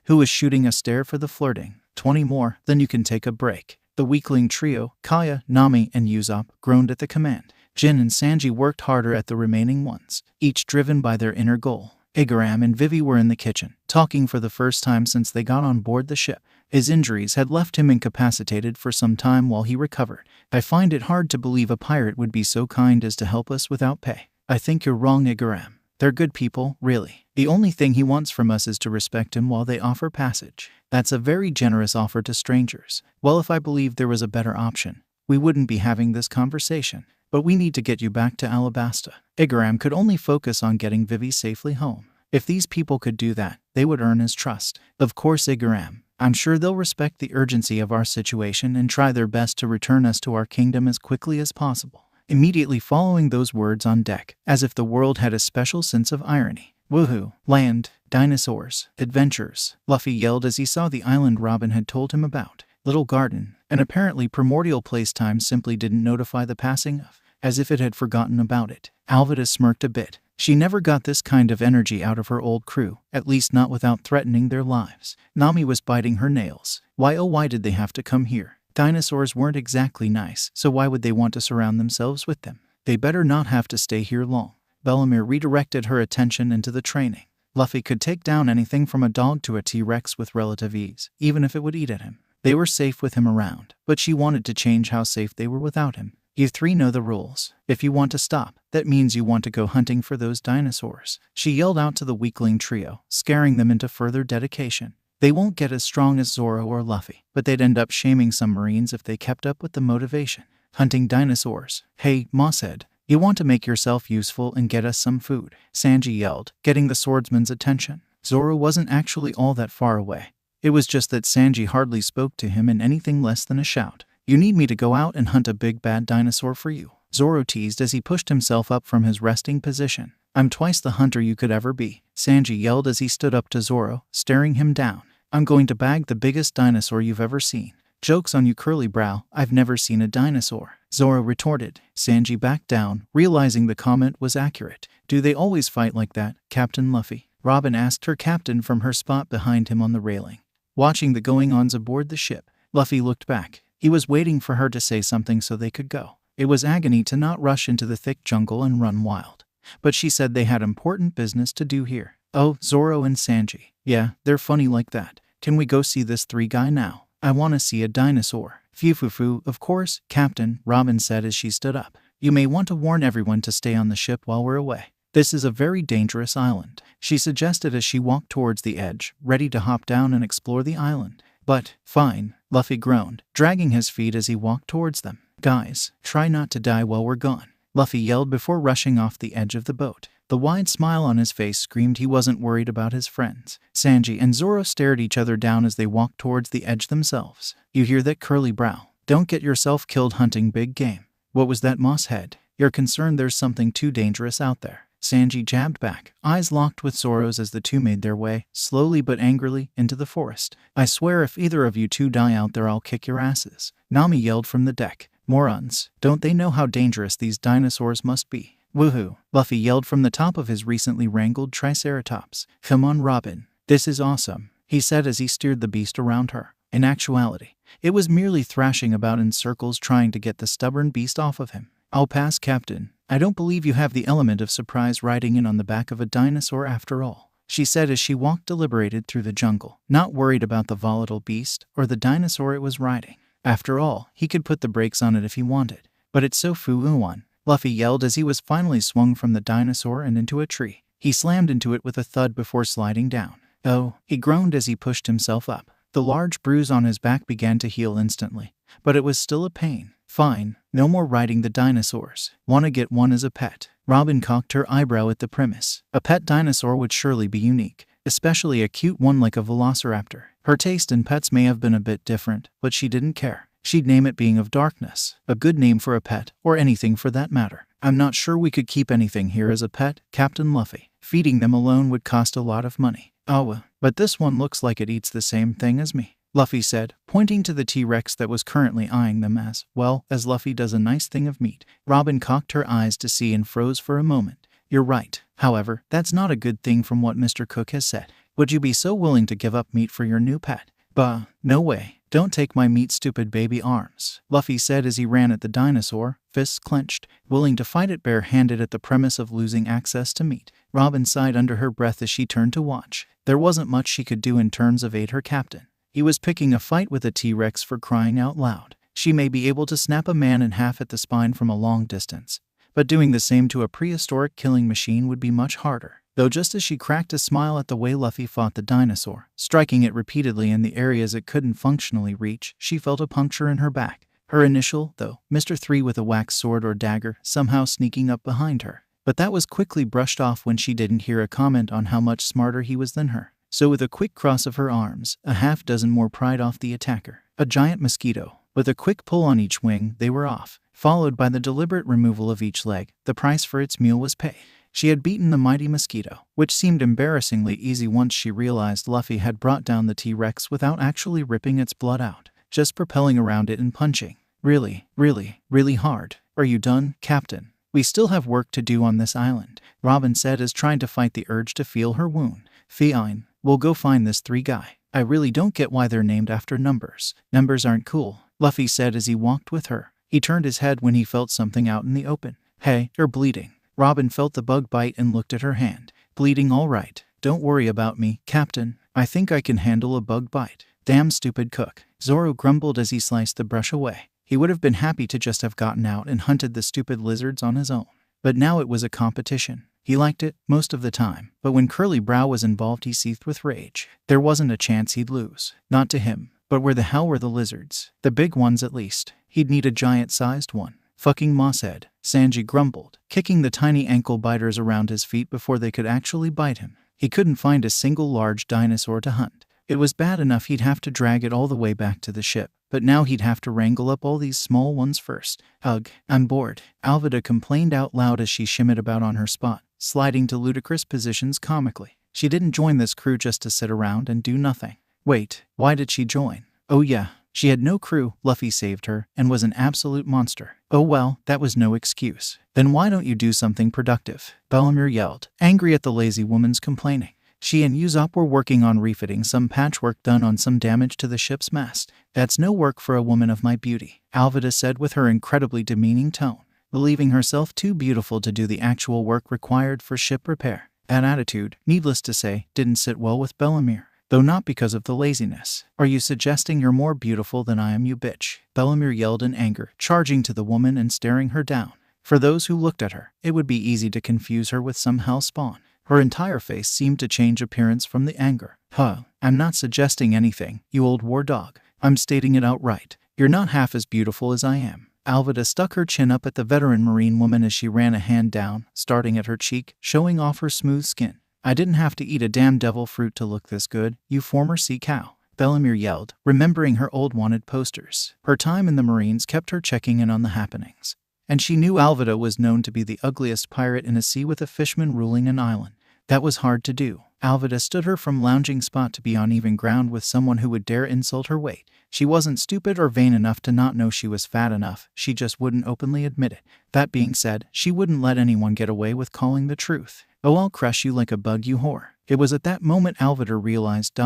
who was shooting a stare for the flirting. 20 more, then you can take a break. The weakling trio, Kaya, Nami, and Usopp, groaned at the command. Jin and Sanji worked harder at the remaining ones, each driven by their inner goal. Igaram and Vivi were in the kitchen, talking for the first time since they got on board the ship. His injuries had left him incapacitated for some time while he recovered. I find it hard to believe a pirate would be so kind as to help us without pay. I think you're wrong, Igaram. They're good people, really. The only thing he wants from us is to respect him while they offer passage. That's a very generous offer to strangers. Well, if I believed there was a better option, we wouldn't be having this conversation. But we need to get you back to Alabasta. Igaram could only focus on getting Vivi safely home. If these people could do that, they would earn his trust. Of course, Igaram. I'm sure they'll respect the urgency of our situation and try their best to return us to our kingdom as quickly as possible. Immediately following those words on deck, as if the world had a special sense of irony. Woohoo! Land, dinosaurs, adventures, Luffy yelled as he saw the island Robin had told him about. Little garden, an apparently primordial place-time simply didn't notify the passing of, as if it had forgotten about it. Alvida smirked a bit. She never got this kind of energy out of her old crew, at least not without threatening their lives. Nami was biting her nails. Why oh why did they have to come here? Dinosaurs weren't exactly nice, so why would they want to surround themselves with them? They better not have to stay here long. Bellemere redirected her attention into the training. Luffy could take down anything from a dog to a T-Rex with relative ease, even if it would eat at him. They were safe with him around, but she wanted to change how safe they were without him. You three know the rules. If you want to stop, that means you want to go hunting for those dinosaurs. She yelled out to the weakling trio, scaring them into further dedication. They won't get as strong as Zoro or Luffy, but they'd end up shaming some Marines if they kept up with the motivation. Hunting dinosaurs. Hey, Mosshead, you want to make yourself useful and get us some food? Sanji yelled, getting the swordsman's attention. Zoro wasn't actually all that far away. It was just that Sanji hardly spoke to him in anything less than a shout. You need me to go out and hunt a big bad dinosaur for you? Zoro teased as he pushed himself up from his resting position. I'm twice the hunter you could ever be, Sanji yelled as he stood up to Zoro, staring him down. I'm going to bag the biggest dinosaur you've ever seen. Joke's on you, curly brow, I've never seen a dinosaur, Zoro retorted. Sanji backed down, realizing the comment was accurate. Do they always fight like that, Captain Luffy? Robin asked her captain from her spot behind him on the railing. Watching the going-ons aboard the ship, Luffy looked back. He was waiting for her to say something so they could go. It was agony to not rush into the thick jungle and run wild. But she said they had important business to do here. Oh, Zoro and Sanji. Yeah, they're funny like that. Can we go see this three-guy now? I want to see a dinosaur. Phew, of course, Captain, Robin said as she stood up. You may want to warn everyone to stay on the ship while we're away. This is a very dangerous island, she suggested as she walked towards the edge, ready to hop down and explore the island. But, fine, Luffy groaned, dragging his feet as he walked towards them. Guys, try not to die while we're gone, Luffy yelled before rushing off the edge of the boat. The wide smile on his face screamed he wasn't worried about his friends. Sanji and Zoro stared each other down as they walked towards the edge themselves. You hear that, curly brow? Don't get yourself killed hunting big game. What was that, Mosshead? You're concerned there's something too dangerous out there? Sanji jabbed back, eyes locked with Zoro's as the two made their way, slowly but angrily, into the forest. I swear if either of you two die out there I'll kick your asses, Nami yelled from the deck. Morons, don't they know how dangerous these dinosaurs must be? Woohoo, Luffy yelled from the top of his recently wrangled Triceratops. Come on Robin, this is awesome, he said as he steered the beast around her. In actuality, it was merely thrashing about in circles trying to get the stubborn beast off of him. I'll pass, Captain. I don't believe you have the element of surprise riding in on the back of a dinosaur after all, she said as she walked deliberated through the jungle, not worried about the volatile beast or the dinosaur it was riding. After all, he could put the brakes on it if he wanted. But it's so foo-one, Luffy yelled as he was finally swung from the dinosaur and into a tree. He slammed into it with a thud before sliding down. Oh, he groaned as he pushed himself up. The large bruise on his back began to heal instantly, but it was still a pain. Fine, no more riding the dinosaurs. Wanna get one as a pet? Robin cocked her eyebrow at the premise. A pet dinosaur would surely be unique, especially a cute one like a velociraptor. Her taste in pets may have been a bit different, but she didn't care. She'd name it Being of Darkness, a good name for a pet, or anything for that matter. I'm not sure we could keep anything here as a pet, Captain Luffy. Feeding them alone would cost a lot of money. Oh, but this one looks like it eats the same thing as me, Luffy said, pointing to the T-Rex that was currently eyeing them as, well, as Luffy does a nice thing of meat. Robin cocked her eyes to see and froze for a moment. You're right. However, that's not a good thing from what Mr. Cook has said. Would you be so willing to give up meat for your new pet? Bah, no way. Don't take my meat, stupid baby arms, Luffy said as he ran at the dinosaur, fists clenched, willing to fight it bare-handed at the premise of losing access to meat. Robin sighed under her breath as she turned to watch. There wasn't much she could do in terms of aid her captain. He was picking a fight with a T-Rex for crying out loud. She may be able to snap a man in half at the spine from a long distance, but doing the same to a prehistoric killing machine would be much harder. Though just as she cracked a smile at the way Luffy fought the dinosaur, striking it repeatedly in the areas it couldn't functionally reach, she felt a puncture in her back. Her initial, though, Mr. 3 with a wax sword or dagger somehow sneaking up behind her. But that was quickly brushed off when she didn't hear a comment on how much smarter he was than her. So with a quick cross of her arms, a half dozen more pried off the attacker. A giant mosquito. With a quick pull on each wing, they were off, followed by the deliberate removal of each leg. The price for its meal was paid. She had beaten the mighty mosquito, which seemed embarrassingly easy once she realized Luffy had brought down the T-Rex without actually ripping its blood out, just propelling around it and punching. Really, really, really hard. Are you done, Captain? We still have work to do on this island, Robin said as trying to fight the urge to feel her wound. Fine, we'll go find this 3 guy. I really don't get why they're named after numbers. Numbers aren't cool, Luffy said as he walked with her. He turned his head when he felt something out in the open. Hey, you're bleeding. Robin felt the bug bite and looked at her hand. Bleeding all right. Don't worry about me, Captain. I think I can handle a bug bite. Damn stupid cook. Zoro grumbled as he sliced the brush away. He would have been happy to just have gotten out and hunted the stupid lizards on his own. But now it was a competition. He liked it, most of the time, but when Curly Brow was involved he seethed with rage. There wasn't a chance he'd lose. Not to him. But where the hell were the lizards? The big ones at least. He'd need a giant-sized one. Fucking mosshead, Sanji grumbled, kicking the tiny ankle biters around his feet before they could actually bite him. He couldn't find a single large dinosaur to hunt. It was bad enough he'd have to drag it all the way back to the ship, but now he'd have to wrangle up all these small ones first. Ugh, I'm bored, Alvida complained out loud as she shimmied about on her spot, sliding to ludicrous positions comically. She didn't join this crew just to sit around and do nothing. Wait, why did she join? Oh yeah. She had no crew, Luffy saved her, and was an absolute monster. Oh well, that was no excuse. Then why don't you do something productive? Bellamere yelled, angry at the lazy woman's complaining. She and Usopp were working on refitting some patchwork done on some damage to the ship's mast. That's no work for a woman of my beauty, Alvida said with her incredibly demeaning tone, believing herself too beautiful to do the actual work required for ship repair. That attitude, needless to say, didn't sit well with Bellamere. Though not because of the laziness. Are you suggesting you're more beautiful than I am, you bitch? Bellamere yelled in anger, charging to the woman and staring her down. For those who looked at her, it would be easy to confuse her with some hell spawn. Her entire face seemed to change appearance from the anger. I'm not suggesting anything, you old war dog. I'm stating it outright. You're not half as beautiful as I am. Alvida stuck her chin up at the veteran marine woman as she ran a hand down, starting at her cheek, showing off her smooth skin. I didn't have to eat a damn devil fruit to look this good, you former sea cow, Bellamere yelled, remembering her old wanted posters. Her time in the Marines kept her checking in on the happenings. and she knew Alvida was known to be the ugliest pirate in a sea with a fishman ruling an island. That was hard to do. Alvida stood her from lounging spot to be on even ground with someone who would dare insult her weight. She wasn't stupid or vain enough to not know she was fat enough, she just wouldn't openly admit it. That being said, she wouldn't let anyone get away with calling the truth. "Oh, I'll crush you like a bug, you whore." It was at that moment Alvida realized ...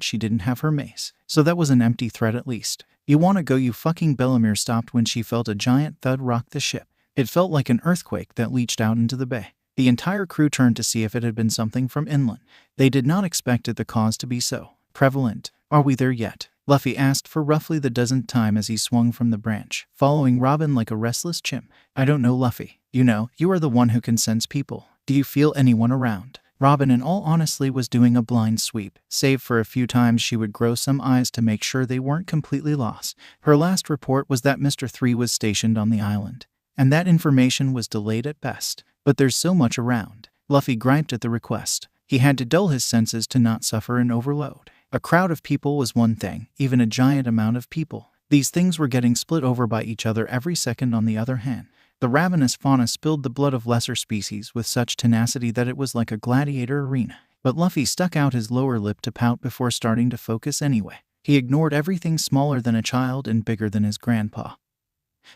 she didn't have her mace. So that was an empty threat at least. "You wanna go, you fucking..." Bellamere stopped when she felt a giant thud rock the ship. It felt like an earthquake that leached out into the bay. The entire crew turned to see if it had been something from inland. They did not expect the cause to be so prevalent. "Are we there yet?" Luffy asked for roughly the dozenth time as he swung from the branch, following Robin like a restless chimp. "I don't know, Luffy. You know, you are the one who can sense people. Do you feel anyone around?" Robin, in all honesty, was doing a blind sweep, save for a few times she would grow some eyes to make sure they weren't completely lost. Her last report was that Mr. 3 was stationed on the island, and that information was delayed at best. "But there's so much around." Luffy griped at the request. He had to dull his senses to not suffer an overload. A crowd of people was one thing, even a giant amount of people. These things were getting split over by each other every second. On the other hand, the ravenous fauna spilled the blood of lesser species with such tenacity that it was like a gladiator arena. But Luffy stuck out his lower lip to pout before starting to focus anyway. He ignored everything smaller than a child and bigger than his grandpa,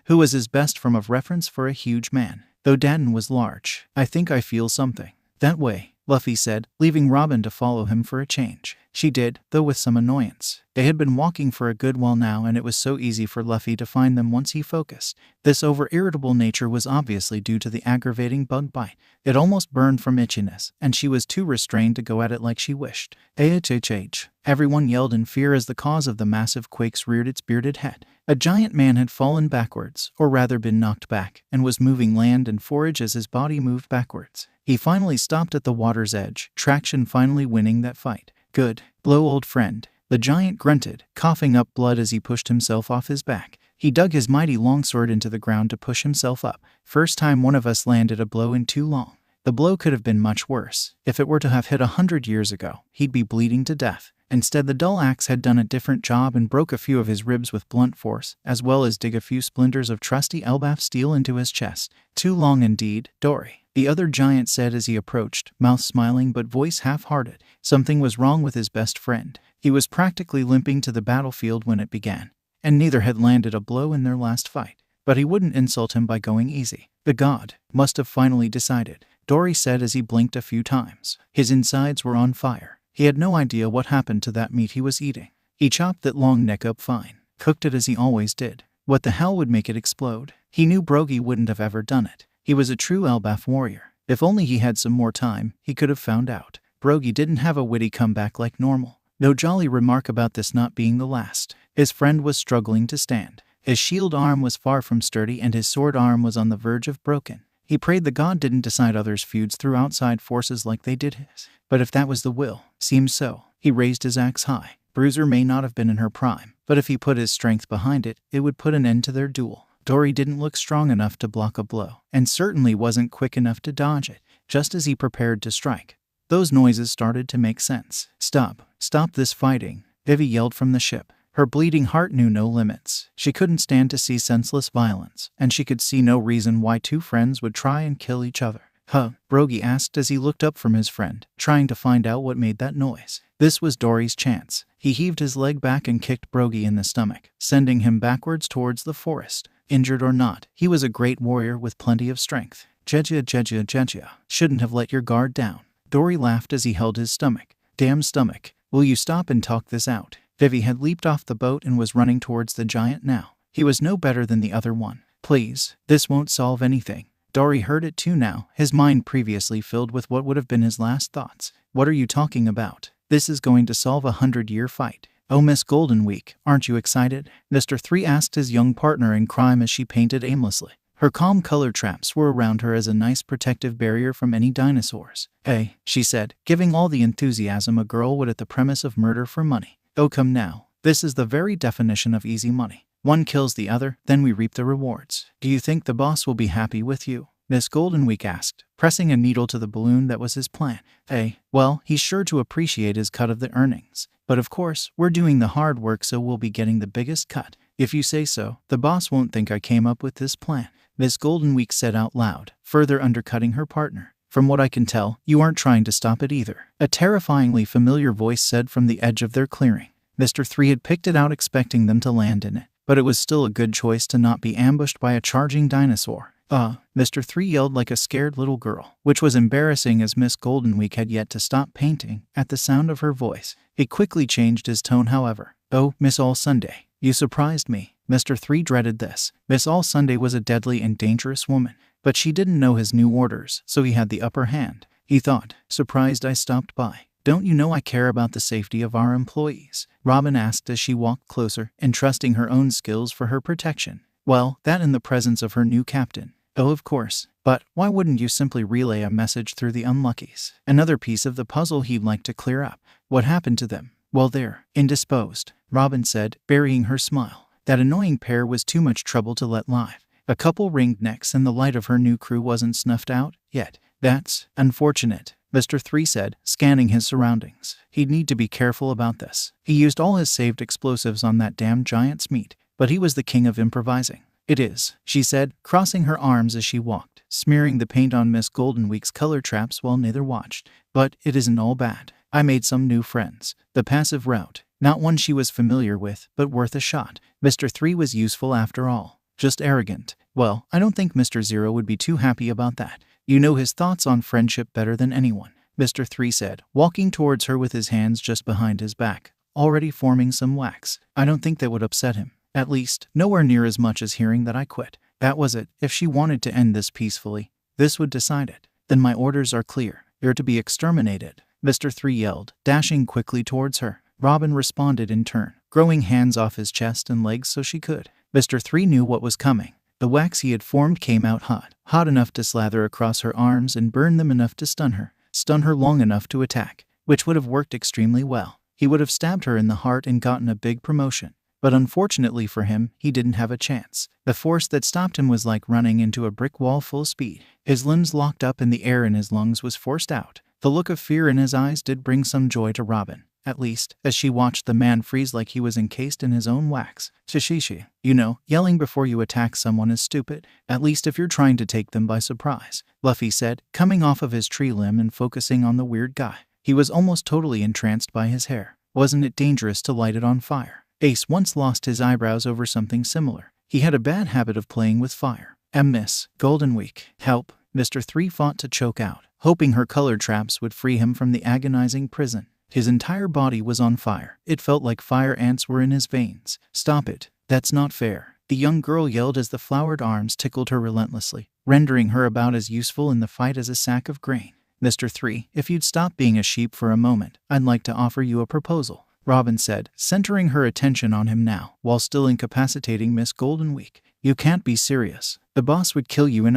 who was his best form of reference for a huge man, though Danton was large. "I think I feel something that way," Luffy said, leaving Robin to follow him for a change. She did, though with some annoyance. They had been walking for a good while now, and it was so easy for Luffy to find them once he focused. This over-irritable nature was obviously due to the aggravating bug bite. It almost burned from itchiness, and she was too restrained to go at it like she wished. "Ahhh!" Everyone yelled in fear as the cause of the massive quakes reared its bearded head. A giant man had fallen backwards, or rather been knocked back, and was moving land and forage as his body moved backwards. He finally stopped at the water's edge, traction finally winning that fight. "Good. Blow, old friend." The giant grunted, coughing up blood as he pushed himself off his back. He dug his mighty longsword into the ground to push himself up. "First time one of us landed a blow in too long." The blow could have been much worse. If it were to have hit 100 years ago, he'd be bleeding to death. Instead, the dull axe had done a different job and broke a few of his ribs with blunt force, as well as dig a few splinters of trusty Elbaf steel into his chest. "Too long indeed, Dory," the other giant said as he approached, mouth smiling but voice half-hearted. Something was wrong with his best friend. He was practically limping to the battlefield when it began, and neither had landed a blow in their last fight. But he wouldn't insult him by going easy. "The god must have finally decided," Dory said as he blinked a few times. His insides were on fire. He had no idea what happened to that meat he was eating. He chopped that long neck up fine, cooked it as he always did. What the hell would make it explode? He knew Brogy wouldn't have ever done it. He was a true Elbaf warrior. If only he had some more time, he could have found out. Brogy didn't have a witty comeback like normal. No jolly remark about this not being the last. His friend was struggling to stand. His shield arm was far from sturdy and his sword arm was on the verge of broken. He prayed the god didn't decide others' feuds through outside forces like they did his. But if that was the will, seemed so. He raised his axe high. Bruiser may not have been in her prime, but if he put his strength behind it, it would put an end to their duel. Dory didn't look strong enough to block a blow, and certainly wasn't quick enough to dodge it. Just as he prepared to strike, those noises started to make sense. "Stop. Stop this fighting," Vivi yelled from the ship. Her bleeding heart knew no limits. She couldn't stand to see senseless violence, and she could see no reason why two friends would try and kill each other. "Huh?" Brogy asked as he looked up from his friend, trying to find out what made that noise. This was Dory's chance. He heaved his leg back and kicked Brogy in the stomach, sending him backwards towards the forest. Injured or not, he was a great warrior with plenty of strength. Jeja. Shouldn't have let your guard down." Dory laughed as he held his stomach. "Damn stomach. Will you stop and talk this out?" Vivi had leaped off the boat and was running towards the giant now. He was no better than the other one. "Please, this won't solve anything." Dory heard it too now, his mind previously filled with what would have been his last thoughts. "What are you talking about? This is going to solve a 100-year fight." "Oh, Miss Golden Week, aren't you excited?" Mr. 3 asked his young partner in crime as she painted aimlessly. Her calm color traps were around her as a nice protective barrier from any dinosaurs. "Hey," she said, giving all the enthusiasm a girl would at the premise of murder for money. "Oh, come now. This is the very definition of easy money. One kills the other, then we reap the rewards. Do you think the boss will be happy with you?" Miss Golden Week asked, pressing a needle to the balloon that was his plan. "Hey, well, he's sure to appreciate his cut of the earnings. But of course, we're doing the hard work, so we'll be getting the biggest cut. If you say so, the boss won't think I came up with this plan." Miss Goldenweek said out loud, further undercutting her partner. From what I can tell, you aren't trying to stop it either. A terrifyingly familiar voice said from the edge of their clearing. Mr. 3 had picked it out expecting them to land in it, but it was still a good choice to not be ambushed by a charging dinosaur. Mr. 3 yelled like a scared little girl, which was embarrassing as Miss Goldenweek had yet to stop painting at the sound of her voice. He quickly changed his tone, however. Oh, Miss All Sunday, you surprised me. Mr. 3 dreaded this. Miss All Sunday was a deadly and dangerous woman, but she didn't know his new orders, so he had the upper hand. He thought, surprised I stopped by. Don't you know I care about the safety of our employees? Robin asked as she walked closer, entrusting her own skills for her protection. Well, that in the presence of her new captain. Oh, of course. But why wouldn't you simply relay a message through the unluckies? Another piece of the puzzle he'd like to clear up. What happened to them? Well, they're indisposed, Robin said, burying her smile. That annoying pair was too much trouble to let live. A couple wringed necks and the light of her new crew wasn't snuffed out yet. That's unfortunate, Mr. 3 said, scanning his surroundings. He'd need to be careful about this. He used all his saved explosives on that damn giant's meat, but he was the king of improvising. It is, she said, crossing her arms as she walked, smearing the paint on Miss Goldenweek's color traps while neither watched. But it isn't all bad. I made some new friends. The passive route. Not one she was familiar with, but worth a shot. Mr. 3 was useful after all. Just arrogant. Well, I don't think Mr. 0 would be too happy about that. You know his thoughts on friendship better than anyone, Mr. 3 said, walking towards her with his hands just behind his back, already forming some wax. I don't think that would upset him. At least, nowhere near as much as hearing that I quit. That was it. If she wanted to end this peacefully, this would decide it. Then my orders are clear. You're to be exterminated, Mr. 3 yelled, dashing quickly towards her. Robin responded in turn, growing hands off his chest and legs so she could. Mr. 3 knew what was coming. The wax he had formed came out hot enough to slather across her arms and burn them enough to stun her long enough to attack, which would have worked extremely well. He would have stabbed her in the heart and gotten a big promotion. But unfortunately for him, he didn't have a chance. The force that stopped him was like running into a brick wall full speed. His limbs locked up and the air in his lungs was forced out. The look of fear in his eyes did bring some joy to Robin, at least, as she watched the man freeze like he was encased in his own wax. Shishishi. You know, yelling before you attack someone is stupid, at least if you're trying to take them by surprise, Luffy said, coming off of his tree limb and focusing on the weird guy. He was almost totally entranced by his hair. Wasn't it dangerous to light it on fire? Ace once lost his eyebrows over something similar. He had a bad habit of playing with fire. Miss Goldenweek, help, Mr. 3 fought to choke out, hoping her color traps would free him from the agonizing prison. His entire body was on fire. It felt like fire ants were in his veins. Stop it. That's not fair, the young girl yelled as the flowered arms tickled her relentlessly, rendering her about as useful in the fight as a sack of grain. Mr. 3, if you'd stop being a sheep for a moment, I'd like to offer you a proposal, Robin said, centering her attention on him now, while still incapacitating Miss Goldenweek. You can't be serious. The boss would kill you in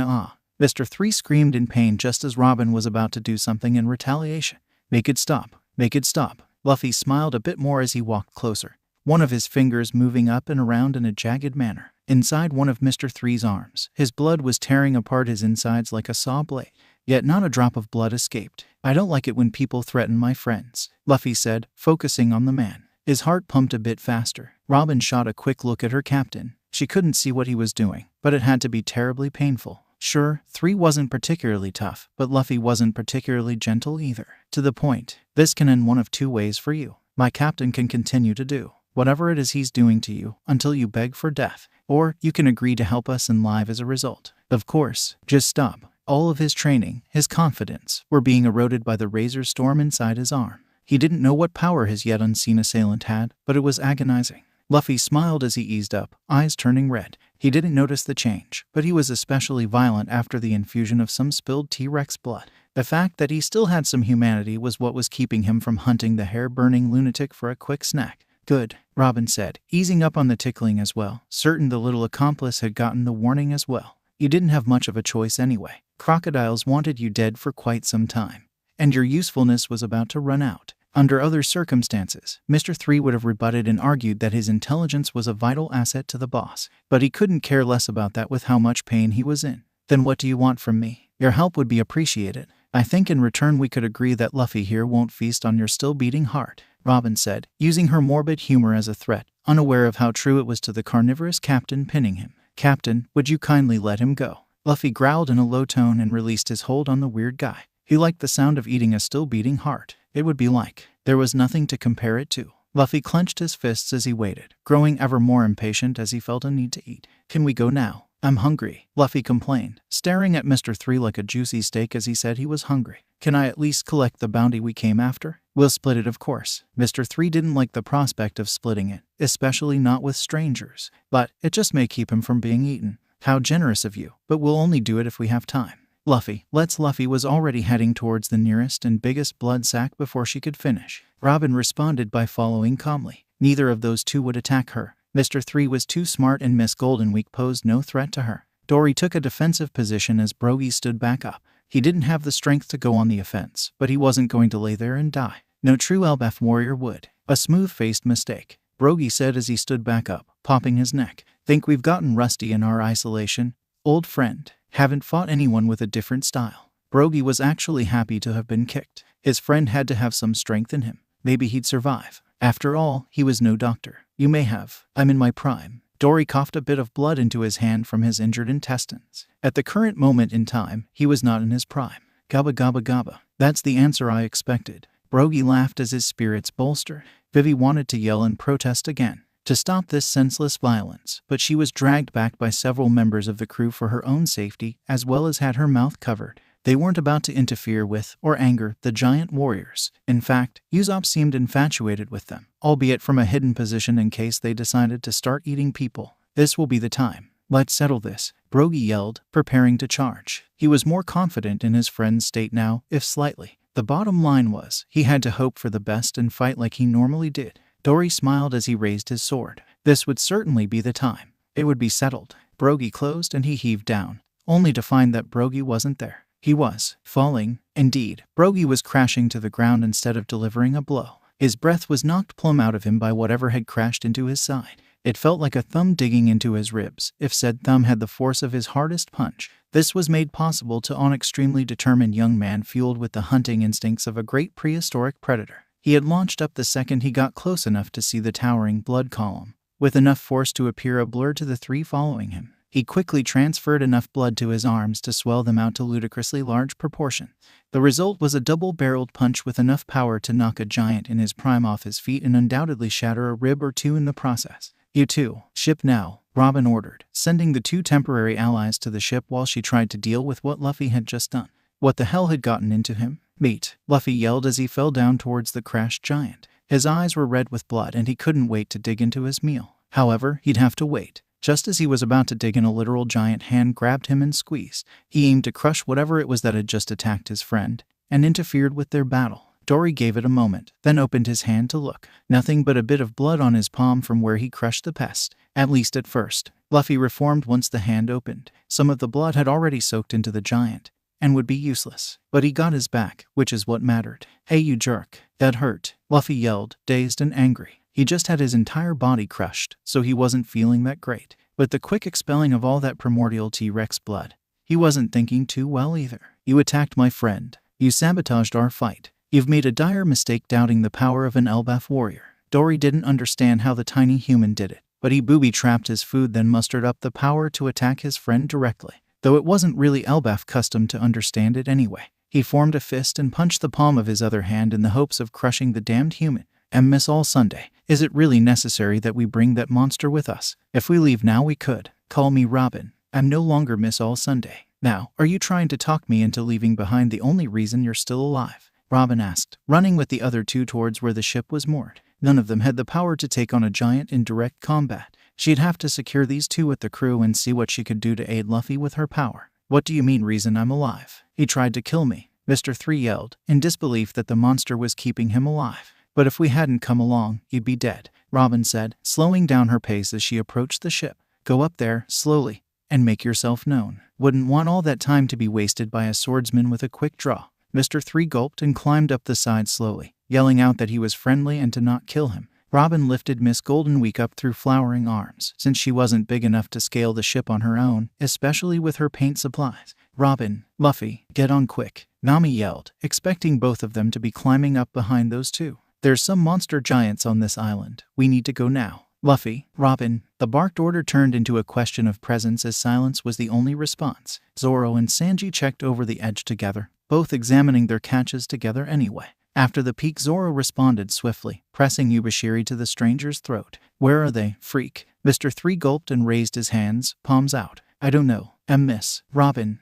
Mr. 3 screamed in pain just as Robin was about to do something in retaliation. Make it stop. Make it stop. Luffy smiled a bit more as he walked closer, one of his fingers moving up and around in a jagged manner. Inside one of Mr. 3's arms, his blood was tearing apart his insides like a saw blade. Yet not a drop of blood escaped. I don't like it when people threaten my friends, Luffy said, focusing on the man. His heart pumped a bit faster. Robin shot a quick look at her captain. She couldn't see what he was doing, but it had to be terribly painful. Sure, 3 wasn't particularly tough, but Luffy wasn't particularly gentle either. To the point. This can end one of two ways for you. My captain can continue to do whatever it is he's doing to you until you beg for death, or you can agree to help us and live as a result. Of course, just stop. All of his training, his confidence, were being eroded by the razor storm inside his arm. He didn't know what power his yet unseen assailant had, but it was agonizing. Luffy smiled as he eased up, eyes turning red. He didn't notice the change, but he was especially violent after the infusion of some spilled T-Rex blood. The fact that he still had some humanity was what was keeping him from hunting the hair-burning lunatic for a quick snack. Good, Robin said, easing up on the tickling as well, certain the little accomplice had gotten the warning as well. You didn't have much of a choice anyway. Crocodiles wanted you dead for quite some time, and your usefulness was about to run out. Under other circumstances, Mr. 3 would have rebutted and argued that his intelligence was a vital asset to the boss, but he couldn't care less about that with how much pain he was in. Then what do you want from me? Your help would be appreciated. I think in return we could agree that Luffy here won't feast on your still beating heart, Robin said, using her morbid humor as a threat, unaware of how true it was to the carnivorous captain pinning him. "Captain, would you kindly let him go?" Luffy growled in a low tone and released his hold on the weird guy. He liked the sound of eating a still beating heart. It would be like there was nothing to compare it to. Luffy clenched his fists as he waited, growing ever more impatient as he felt a need to eat. "Can we go now? I'm hungry," Luffy complained, staring at Mr. 3 like a juicy steak as he said he was hungry. "Can I at least collect the bounty we came after? We'll split it, of course." Mr. 3 didn't like the prospect of splitting it, especially not with strangers, but it just may keep him from being eaten. "How generous of you, but we'll only do it if we have time." "Luffy, let's." Luffy was already heading towards the nearest and biggest blood sack before she could finish. Robin responded by following calmly. Neither of those two would attack her. Mr. 3 was too smart and Miss Goldenweek posed no threat to her. Dory took a defensive position as Brogy stood back up. He didn't have the strength to go on the offense, but he wasn't going to lay there and die. No true Elbaf warrior would. "A smooth-faced mistake," Brogy said as he stood back up, popping his neck. "Think we've gotten rusty in our isolation? Old friend, haven't fought anyone with a different style." Brogy was actually happy to have been kicked. His friend had to have some strength in him. Maybe he'd survive. After all, he was no doctor. "You may have. I'm in my prime." Dory coughed a bit of blood into his hand from his injured intestines. At the current moment in time, he was not in his prime. "Gabba gabba gabba." "That's the answer I expected." Brogy laughed as his spirits bolstered. Vivi wanted to yell and protest again, to stop this senseless violence, but she was dragged back by several members of the crew for her own safety, as well as had her mouth covered. They weren't about to interfere with, or anger, the giant warriors. In fact, Usopp seemed infatuated with them, albeit from a hidden position in case they decided to start eating people. "This will be the time. Let's settle this," Brogy yelled, preparing to charge. He was more confident in his friend's state now, if slightly. The bottom line was, he had to hope for the best and fight like he normally did. Dory smiled as he raised his sword. This would certainly be the time. It would be settled. Brogy closed and he heaved down, only to find that Brogy wasn't there. He was falling. Indeed, Brogy was crashing to the ground instead of delivering a blow. His breath was knocked plumb out of him by whatever had crashed into his side. It felt like a thumb digging into his ribs, if said thumb had the force of his hardest punch. This was made possible to an extremely determined young man fueled with the hunting instincts of a great prehistoric predator. He had launched up the second he got close enough to see the towering blood column, with enough force to appear a blur to the three following him. He quickly transferred enough blood to his arms to swell them out to ludicrously large proportions. The result was a double-barreled punch with enough power to knock a giant in his prime off his feet and undoubtedly shatter a rib or two in the process. "You two, ship now," Robin ordered, sending the two temporary allies to the ship while she tried to deal with what Luffy had just done. What the hell had gotten into him? "Meat," Luffy yelled as he fell down towards the crashed giant. His eyes were red with blood and he couldn't wait to dig into his meal. However, he'd have to wait. Just as he was about to dig in, a literal giant hand grabbed him and squeezed. He aimed to crush whatever it was that had just attacked his friend, and interfered with their battle. Dory gave it a moment, then opened his hand to look. Nothing but a bit of blood on his palm from where he crushed the pest. At least at first. Luffy reformed once the hand opened. Some of the blood had already soaked into the giant, and would be useless. But he got his back, which is what mattered. "Hey you jerk, that hurt," Luffy yelled, dazed and angry. He just had his entire body crushed, so he wasn't feeling that great. But the quick expelling of all that primordial T-Rex blood, he wasn't thinking too well either. "You attacked my friend. You sabotaged our fight. You've made a dire mistake doubting the power of an Elbaf warrior." Dory didn't understand how the tiny human did it, but he booby-trapped his food, then mustered up the power to attack his friend directly. Though it wasn't really Elbaf custom to understand it anyway. He formed a fist and punched the palm of his other hand in the hopes of crushing the damned human. "Miss All Sunday, is it really necessary that we bring that monster with us? If we leave now we could. Call me Robin. I'm no longer Miss All Sunday. Now, are you trying to talk me into leaving behind the only reason you're still alive?" Robin asked, running with the other two towards where the ship was moored. None of them had the power to take on a giant in direct combat. She'd have to secure these two with the crew and see what she could do to aid Luffy with her power. "What do you mean reason I'm alive? He tried to kill me," Mr. 3 yelled, in disbelief that the monster was keeping him alive. "But if we hadn't come along, you'd be dead," Robin said, slowing down her pace as she approached the ship. "Go up there, slowly, and make yourself known. Wouldn't want all that time to be wasted by a swordsman with a quick draw." Mr. 3 gulped and climbed up the side slowly, yelling out that he was friendly and to not kill him. Robin lifted Miss Goldenweek up through flowering arms, since she wasn't big enough to scale the ship on her own, especially with her paint supplies. "Robin, Luffy, get on quick," Nami yelled, expecting both of them to be climbing up behind those two. "There's some monster giants on this island. We need to go now." Luffy, Robin. The barked order turned into a question of presence as silence was the only response. Zoro and Sanji checked over the edge together, both examining their catches together anyway. After the peak, Zoro responded swiftly, pressing Yubashiri to the stranger's throat. Where are they, freak? Mr. 3 gulped and raised his hands, palms out. I don't know, Miss. Robin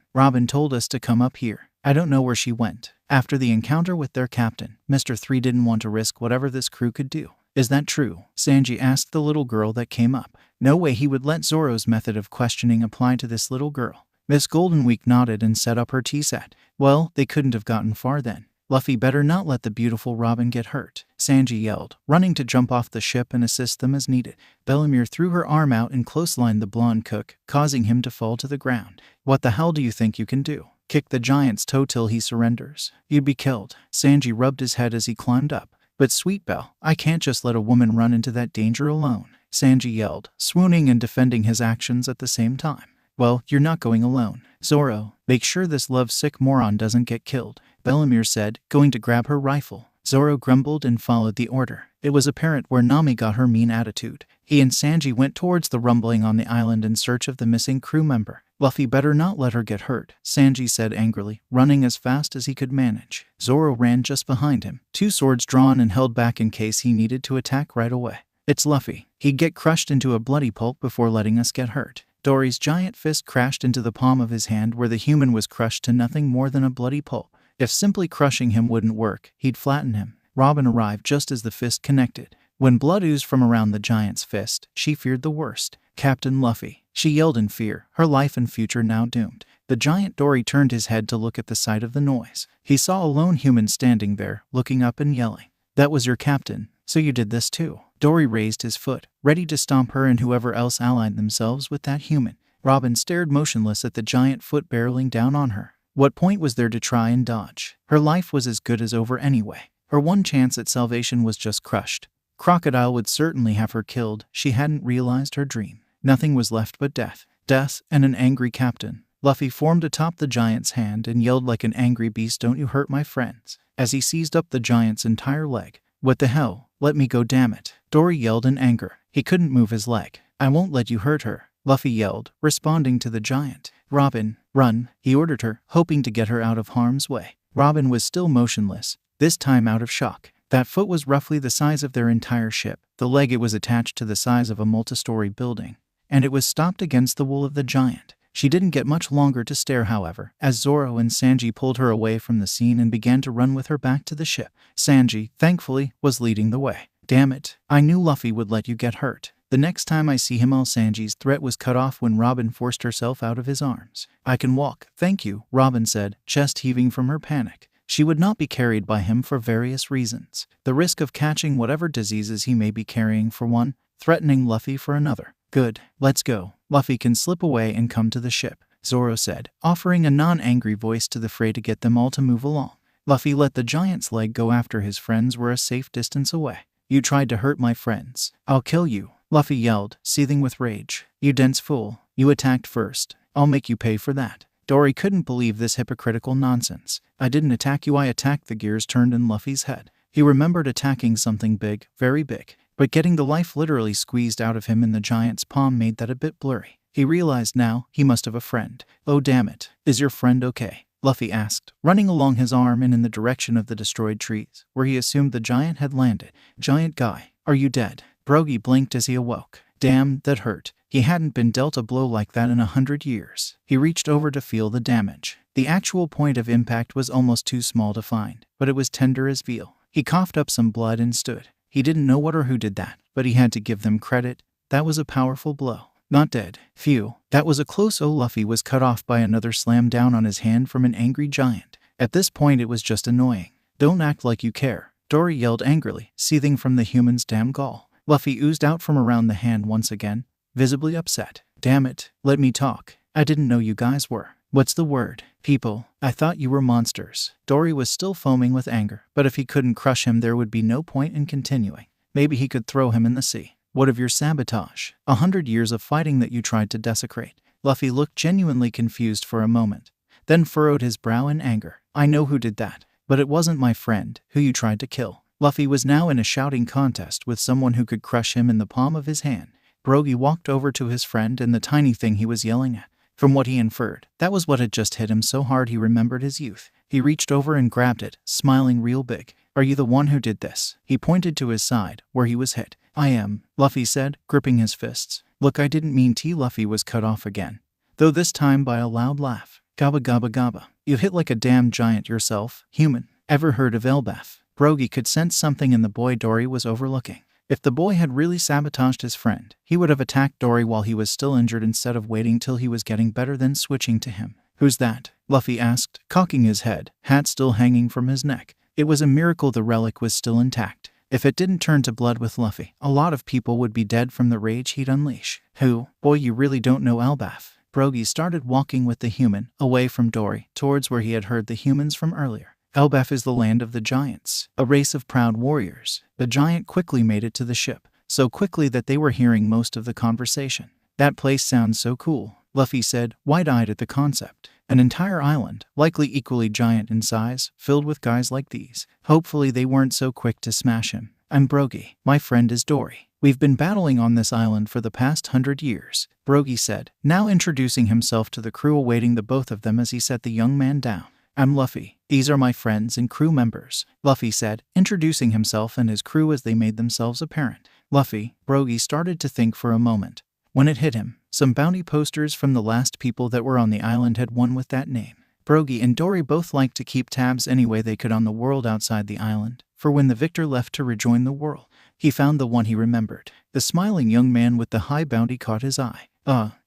told us to come up here. I don't know where she went. After the encounter with their captain, Mr. 3 didn't want to risk whatever this crew could do. Is that true? Sanji asked the little girl that came up. No way he would let Zoro's method of questioning apply to this little girl. Miss Goldenweek nodded and set up her tea set. Well, they couldn't have gotten far then. Luffy better not let the beautiful Robin get hurt, Sanji yelled, running to jump off the ship and assist them as needed. Bellamere threw her arm out and clotheslined the blonde cook, causing him to fall to the ground. What the hell do you think you can do? Kick the giant's toe till he surrenders? You'd be killed. Sanji rubbed his head as he climbed up. But sweet Belle, I can't just let a woman run into that danger alone, Sanji yelled, swooning and defending his actions at the same time. Well, you're not going alone. Zoro, make sure this lovesick moron doesn't get killed, Bellamere said, going to grab her rifle. Zoro grumbled and followed the order. It was apparent where Nami got her mean attitude. He and Sanji went towards the rumbling on the island in search of the missing crew member. Luffy better not let her get hurt, Sanji said angrily, running as fast as he could manage. Zoro ran just behind him, 2 swords drawn and held back in case he needed to attack right away. It's Luffy. He'd get crushed into a bloody pulp before letting us get hurt. Dory's giant fist crashed into the palm of his hand where the human was crushed to nothing more than a bloody pulp. If simply crushing him wouldn't work, he'd flatten him. Robin arrived just as the fist connected. When blood oozed from around the giant's fist, she feared the worst. Captain Luffy. She yelled in fear, her life and future now doomed. The giant Dory turned his head to look at the site of the noise. He saw a lone human standing there, looking up and yelling. That was your captain, so you did this too. Dory raised his foot, ready to stomp her and whoever else allied themselves with that human. Robin stared motionless at the giant foot barreling down on her. What point was there to try and dodge? Her life was as good as over anyway. Her one chance at salvation was just crushed. Crocodile would certainly have her killed. She hadn't realized her dream. Nothing was left but death. Death and an angry captain. Luffy formed atop the giant's hand and yelled like an angry beast, "Don't you hurt my friends," as he seized up the giant's entire leg. What the hell? Let me go, damn it. Dory yelled in anger. He couldn't move his leg. I won't let you hurt her, Luffy yelled, responding to the giant. Robin, run, he ordered her, hoping to get her out of harm's way. Robin was still motionless, this time out of shock. That foot was roughly the size of their entire ship. The leg it was attached to the size of a multi-story building, and it was stopped against the wool of the giant. She didn't get much longer to stare, however, as Zoro and Sanji pulled her away from the scene and began to run with her back to the ship. Sanji, thankfully, was leading the way. Damn it, I knew Luffy would let you get hurt. The next time I see him, Sanji's threat was cut off when Robin forced herself out of his arms. I can walk, thank you, Robin said, chest heaving from her panic. She would not be carried by him for various reasons. The risk of catching whatever diseases he may be carrying for one, threatening Luffy for another. Good, let's go. Luffy can slip away and come to the ship, Zoro said, offering a non-angry voice to the fray to get them all to move along. Luffy let the giant's leg go after his friends were a safe distance away. You tried to hurt my friends. I'll kill you, Luffy yelled, seething with rage. You dense fool. You attacked first. I'll make you pay for that. Dory couldn't believe this hypocritical nonsense. I didn't attack you, I attacked. The gears turned in Luffy's head. He remembered attacking something big, very big. But getting the life literally squeezed out of him in the giant's palm made that a bit blurry. He realized now he must have a friend. Oh damn it, is your friend okay? Luffy asked, running along his arm and in the direction of the destroyed trees, where he assumed the giant had landed. Giant guy, are you dead? Brogy blinked as he awoke. Damn, that hurt. He hadn't been dealt a blow like that in 100 years. He reached over to feel the damage. The actual point of impact was almost too small to find, but it was tender as veal. He coughed up some blood and stood. He didn't know what or who did that, but he had to give them credit. That was a powerful blow. Not dead. Phew. That was a close. Luffy was cut off by another slam down on his hand from an angry giant. At this point it was just annoying. Don't act like you care, Dory yelled angrily, seething from the human's damn gall. Luffy oozed out from around the hand once again, visibly upset. Damn it, let me talk. I didn't know you guys were. What's the word? People. I thought you were monsters. Dory was still foaming with anger, but if he couldn't crush him there would be no point in continuing. Maybe he could throw him in the sea. What of your sabotage? 100 years of fighting that you tried to desecrate. Luffy looked genuinely confused for a moment, then furrowed his brow in anger. I know who did that, but it wasn't my friend, who you tried to kill. Luffy was now in a shouting contest with someone who could crush him in the palm of his hand. Brogy walked over to his friend and the tiny thing he was yelling at. From what he inferred, that was what had just hit him so hard he remembered his youth. He reached over and grabbed it, smiling real big. "Are you the one who did this?" He pointed to his side, where he was hit. "I am," Luffy said, gripping his fists. "Look, I didn't mean to." Luffy was cut off again, though this time by a loud laugh. "Gabba gabba gabba. You hit like a damn giant yourself, human. Ever heard of Elbaf?" Brogy could sense something in the boy Dory was overlooking. If the boy had really sabotaged his friend, he would have attacked Dory while he was still injured instead of waiting till he was getting better then switching to him. "Who's that?" Luffy asked, cocking his head, hat still hanging from his neck. It was a miracle the relic was still intact. If it didn't turn to blood with Luffy, a lot of people would be dead from the rage he'd unleash. "Who? Boy, you really don't know Elbaf." Brogy started walking with the human, away from Dory, towards where he had heard the humans from earlier. "Elbaf is the land of the giants, a race of proud warriors." The giant quickly made it to the ship, so quickly that they were hearing most of the conversation. "That place sounds so cool," Luffy said, wide-eyed at the concept. An entire island, likely equally giant in size, filled with guys like these. Hopefully they weren't so quick to smash him. "I'm Brogy. My friend is Dory. We've been battling on this island for the past 100 years, Brogy said, now introducing himself to the crew awaiting the both of them as he set the young man down. "I'm Luffy. These are my friends and crew members," Luffy said, introducing himself and his crew as they made themselves apparent. "Luffy," Brogy started to think for a moment. When it hit him, some bounty posters from the last people that were on the island had one with that name. Brogy and Dory both liked to keep tabs any way they could on the world outside the island, for when the victor left to rejoin the world, he found the one he remembered. The smiling young man with the high bounty caught his eye.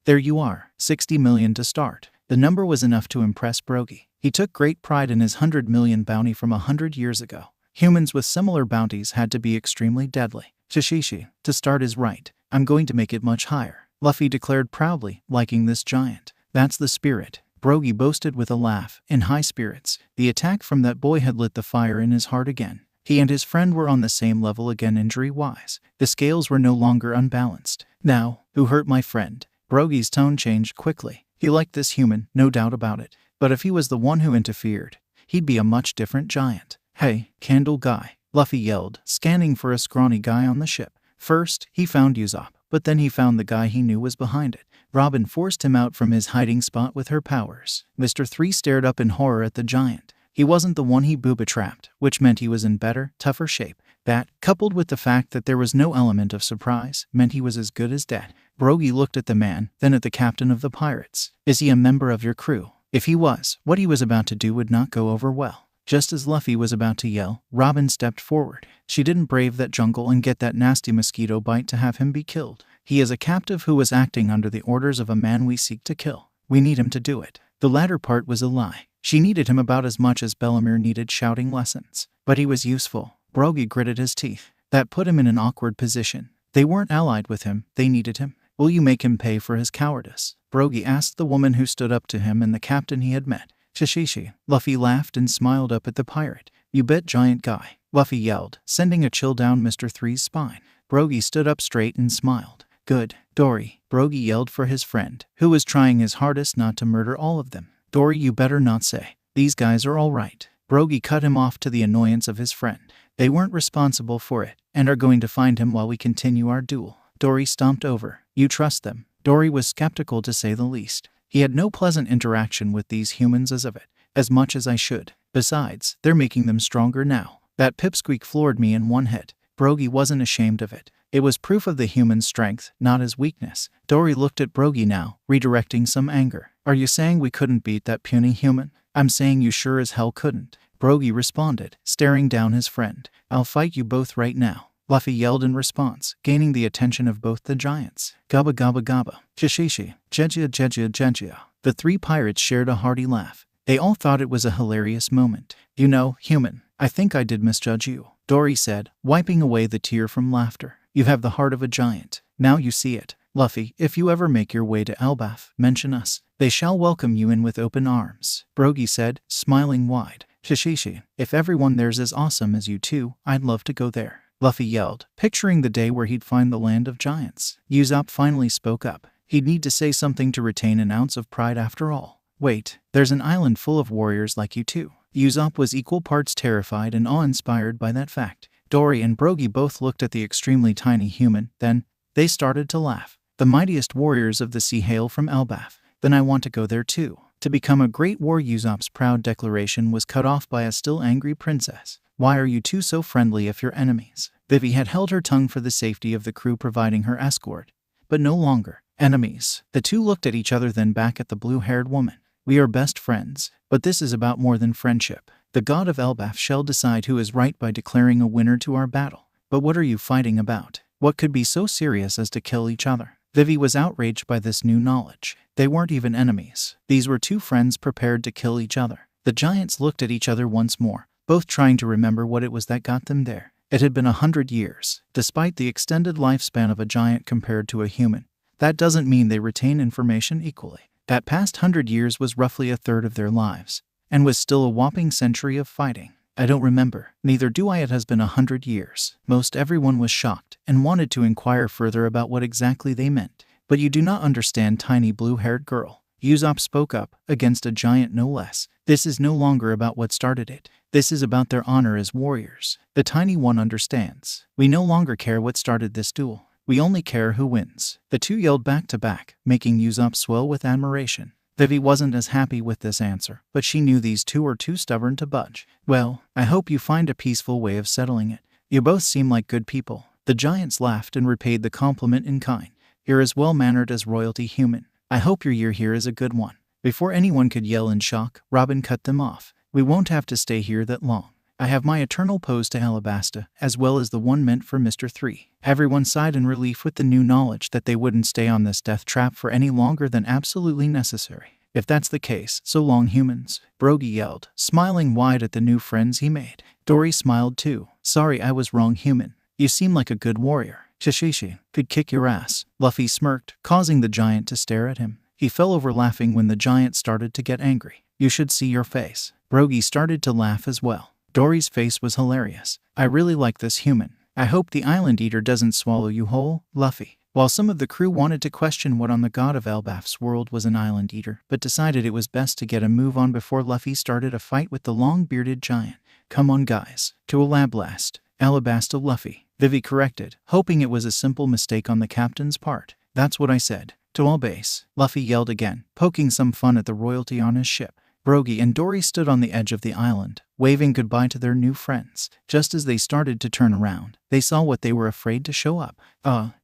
There you are, 60 million to start." The number was enough to impress Brogy. He took great pride in his 100 million bounty from 100 years ago. Humans with similar bounties had to be extremely deadly. "Shishishi, to start is right. I'm going to make it much higher," Luffy declared proudly, liking this giant. "That's the spirit," Brogy boasted with a laugh, in high spirits. The attack from that boy had lit the fire in his heart again. He and his friend were on the same level again injury-wise. The scales were no longer unbalanced. "Now, who hurt my friend?" Brogy's tone changed quickly. He liked this human, no doubt about it. But if he was the one who interfered, he'd be a much different giant. "Hey, Candle Guy," Luffy yelled, scanning for a scrawny guy on the ship. First, he found Usopp, but then he found the guy he knew was behind it. Robin forced him out from his hiding spot with her powers. Mr. 3 stared up in horror at the giant. He wasn't the one he booba-trapped, which meant he was in better, tougher shape. That, coupled with the fact that there was no element of surprise, meant he was as good as dead. Brogy looked at the man, then at the captain of the pirates. "Is he a member of your crew?" If he was, what he was about to do would not go over well. Just as Luffy was about to yell, Robin stepped forward. She didn't brave that jungle and get that nasty mosquito bite to have him be killed. "He is a captive who was acting under the orders of a man we seek to kill. We need him to do it." The latter part was a lie. She needed him about as much as Bellemere needed shouting lessons. But he was useful. Brogy gritted his teeth. That put him in an awkward position. They weren't allied with him, they needed him. "Will you make him pay for his cowardice?" Brogy asked the woman who stood up to him and the captain he had met. "Shishishi." Luffy laughed and smiled up at the pirate. "You bet, giant guy," Luffy yelled, sending a chill down Mr. 3's spine. Brogy stood up straight and smiled. "Good, Dory," Brogy yelled for his friend, who was trying his hardest not to murder all of them. "Dory, you better not say. These guys are all right." Brogy cut him off to the annoyance of his friend. "They weren't responsible for it, and are going to find him while we continue our duel." Dory stomped over. "You trust them?" Dory was skeptical to say the least. He had no pleasant interaction with these humans as of it. "As much as I should. Besides, they're making them stronger now." That pipsqueak floored me in one hit. Brogy wasn't ashamed of it. It was proof of the human's strength, not his weakness. Dory looked at Brogy now, redirecting some anger. "Are you saying we couldn't beat that puny human?" "I'm saying you sure as hell couldn't," Brogy responded, staring down his friend. "I'll fight you both right now," Luffy yelled in response, gaining the attention of both the giants. "Gabba gabba gabba. Shishishi. Jejia jejia jejia." The three pirates shared a hearty laugh. They all thought it was a hilarious moment. "You know, human, I think I did misjudge you," Dory said, wiping away the tear from laughter. "You have the heart of a giant. Now you see it. Luffy, if you ever make your way to Elbaf, mention us. They shall welcome you in with open arms," Brogy said, smiling wide. "Shishishi, if everyone there's as awesome as you two, I'd love to go there," Luffy yelled, picturing the day where he'd find the land of giants. Usopp finally spoke up. He'd need to say something to retain an ounce of pride after all. "Wait, there's an island full of warriors like you two." Usopp was equal parts terrified and awe-inspired by that fact. Dory and Brogy both looked at the extremely tiny human, then they started to laugh. The mightiest warriors of the sea hail from Elbaf. Then I want to go there too. To become a great war. Usopp's proud declaration was cut off by a still angry princess. Why are you two so friendly if you're enemies? Vivi had held her tongue for the safety of the crew providing her escort, but no longer enemies. The two looked at each other, then back at the blue-haired woman. We are best friends, but this is about more than friendship. The god of Elbaf shall decide who is right by declaring a winner to our battle. But what are you fighting about? What could be so serious as to kill each other? Vivi was outraged by this new knowledge. They weren't even enemies. These were two friends prepared to kill each other. The giants looked at each other once more, both trying to remember what it was that got them there. It had been 100 years. Despite the extended lifespan of a giant compared to a human, that doesn't mean they retain information equally. That past 100 years was roughly a third of their lives, and was still a whopping century of fighting. I don't remember. Neither do I. It has been 100 years. Most everyone was shocked and wanted to inquire further about what exactly they meant. But you do not understand, tiny blue-haired girl. Usopp spoke up, against a giant no less. This is no longer about what started it. This is about their honor as warriors. The tiny one understands. We no longer care what started this duel. We only care who wins. The two yelled back to back, making Usopp swell with admiration. Vivi wasn't as happy with this answer, but she knew these two were too stubborn to budge. Well, I hope you find a peaceful way of settling it. You both seem like good people. The giants laughed and repaid the compliment in kind. You're as well-mannered as royalty, human. I hope your year here is a good one. Before anyone could yell in shock, Robin cut them off. We won't have to stay here that long. I have my eternal pose to Alabasta, as well as the one meant for Mr. 3. Everyone sighed in relief with the new knowledge that they wouldn't stay on this death trap for any longer than absolutely necessary. If that's the case, so long, humans. Brogy yelled, smiling wide at the new friends he made. Dory smiled too. Sorry, I was wrong, human. You seem like a good warrior. Shishishi could kick your ass. Luffy smirked, causing the giant to stare at him. He fell over laughing when the giant started to get angry. You should see your face. Brogy started to laugh as well. Dory's face was hilarious. I really like this human. I hope the Island Eater doesn't swallow you whole, Luffy. While some of the crew wanted to question what on the god of Elbaf's world was an Island Eater, but decided it was best to get a move on before Luffy started a fight with the long-bearded giant. Come on, guys. To a lab blast. Alabasta, Luffy. Vivi corrected, hoping it was a simple mistake on the captain's part. That's what I said. To all base. Luffy yelled again, poking some fun at the royalty on his ship. Brogy and Dory stood on the edge of the island, waving goodbye to their new friends. Just as they started to turn around, they saw what they were afraid to show up.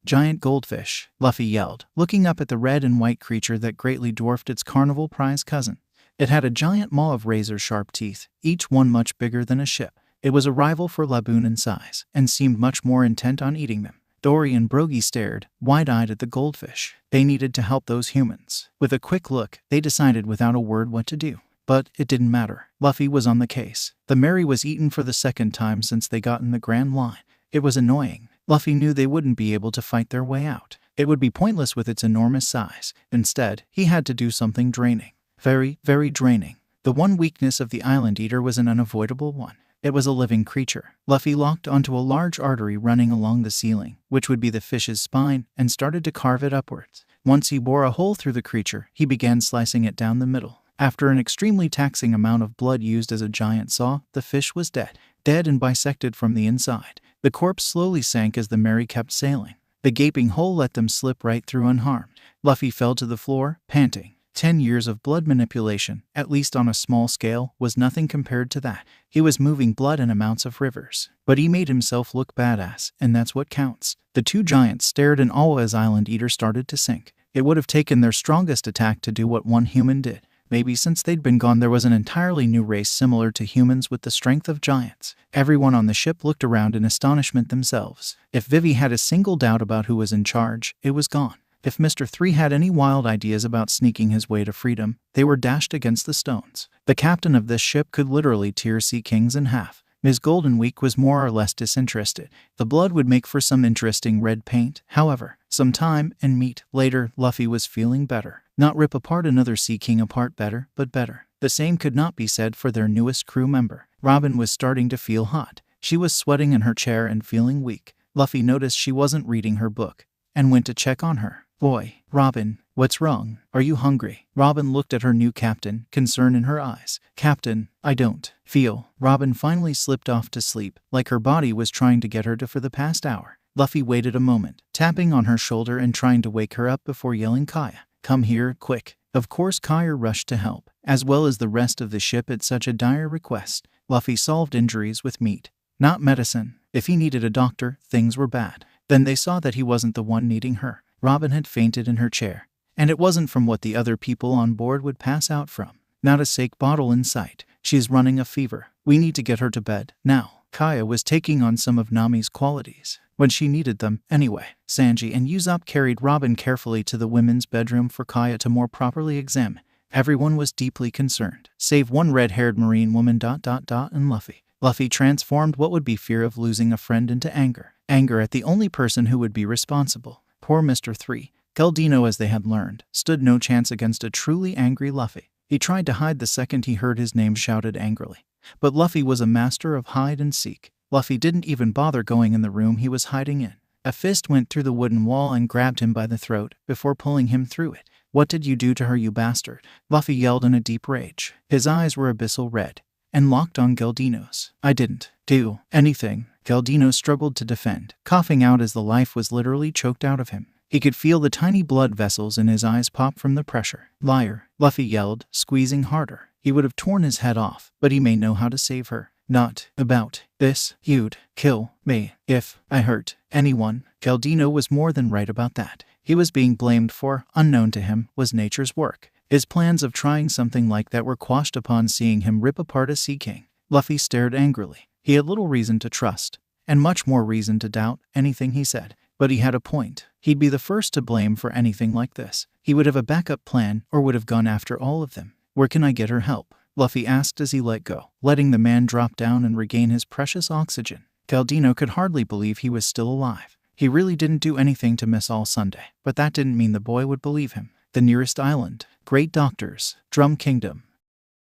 Giant goldfish, Luffy yelled, looking up at the red and white creature that greatly dwarfed its carnival prize cousin. It had a giant maw of razor-sharp teeth, each one much bigger than a ship. It was a rival for Laboon in size, and seemed much more intent on eating them. Dory and Brogy stared, wide-eyed at the goldfish. They needed to help those humans. With a quick look, they decided without a word what to do. But it didn't matter. Luffy was on the case. The Mary was eaten for the second time since they got in the Grand Line. It was annoying. Luffy knew they wouldn't be able to fight their way out. It would be pointless with its enormous size. Instead, he had to do something draining. Very, very draining. The one weakness of the Island Eater was an unavoidable one. It was a living creature. Luffy locked onto a large artery running along the ceiling, which would be the fish's spine, and started to carve it upwards. Once he bore a hole through the creature, he began slicing it down the middle. After an extremely taxing amount of blood used as a giant saw, the fish was dead. Dead and bisected from the inside. The corpse slowly sank as the Mary kept sailing. The gaping hole let them slip right through unharmed. Luffy fell to the floor, panting. 10 years of blood manipulation, at least on a small scale, was nothing compared to that. He was moving blood in amounts of rivers. But he made himself look badass, and that's what counts. The two giants stared in awe as Island Eater started to sink. It would have taken their strongest attack to do what one human did. Maybe since they'd been gone there was an entirely new race similar to humans with the strength of giants. Everyone on the ship looked around in astonishment themselves. If Vivi had a single doubt about who was in charge, it was gone. If Mr. 3 had any wild ideas about sneaking his way to freedom, they were dashed against the stones. The captain of this ship could literally tear sea kings in half. Ms. Golden Week was more or less disinterested. The blood would make for some interesting red paint, however. Some time and meat later, Luffy was feeling better. Not rip apart another Sea King apart better, but better. The same could not be said for their newest crew member. Robin was starting to feel hot. She was sweating in her chair and feeling weak. Luffy noticed she wasn't reading her book, and went to check on her. Boy, Robin, what's wrong? Are you hungry? Robin looked at her new captain, concern in her eyes. Captain, I don't feel. Robin finally slipped off to sleep, like her body was trying to get her to for the past hour. Luffy waited a moment, tapping on her shoulder and trying to wake her up before yelling, Kaya, come here, quick. Of course Kaya rushed to help, as well as the rest of the ship at such a dire request. Luffy solved injuries with meat, not medicine. If he needed a doctor, things were bad. Then they saw that he wasn't the one needing her. Robin had fainted in her chair, and it wasn't from what the other people on board would pass out from. Not a sake bottle in sight. She's running a fever. We need to get her to bed now. Kaya was taking on some of Nami's qualities when she needed them anyway. Sanji and Usopp carried Robin carefully to the women's bedroom for Kaya to more properly examine. Everyone was deeply concerned, save one red-haired marine woman ... and Luffy. Luffy transformed what would be fear of losing a friend into anger. Anger at the only person who would be responsible. Poor Mr. 3. Galdino, as they had learned, stood no chance against a truly angry Luffy. He tried to hide the second he heard his name shouted angrily. But Luffy was a master of hide and seek. Luffy didn't even bother going in the room he was hiding in. A fist went through the wooden wall and grabbed him by the throat before pulling him through it. What did you do to her, you bastard? Luffy yelled in a deep rage. His eyes were abyssal red and locked on Galdino's. I didn't do anything. Galdino struggled to defend, coughing out as the life was literally choked out of him. He could feel the tiny blood vessels in his eyes pop from the pressure. Liar, Luffy yelled, squeezing harder. He would have torn his head off, but he may know how to save her. Not about this. You'd kill me if I hurt anyone. Galdino was more than right about that. He was being blamed for, unknown to him, was nature's work. His plans of trying something like that were quashed upon seeing him rip apart a Sea King. Luffy stared angrily. He had little reason to trust, and much more reason to doubt, anything he said. But he had a point. He'd be the first to blame for anything like this. He would have a backup plan, or would have gone after all of them. Where can I get her help? Luffy asked as he let go, letting the man drop down and regain his precious oxygen. Galdino could hardly believe he was still alive. He really didn't do anything to miss all Sunday, but that didn't mean the boy would believe him. The nearest island. Great Doctors. Drum Kingdom.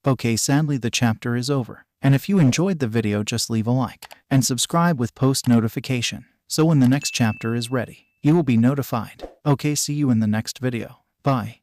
Okay, sadly the chapter is over. And if you enjoyed the video, just leave a like and subscribe with post notification, so when the next chapter is ready, you will be notified. Okay, see you in the next video. Bye.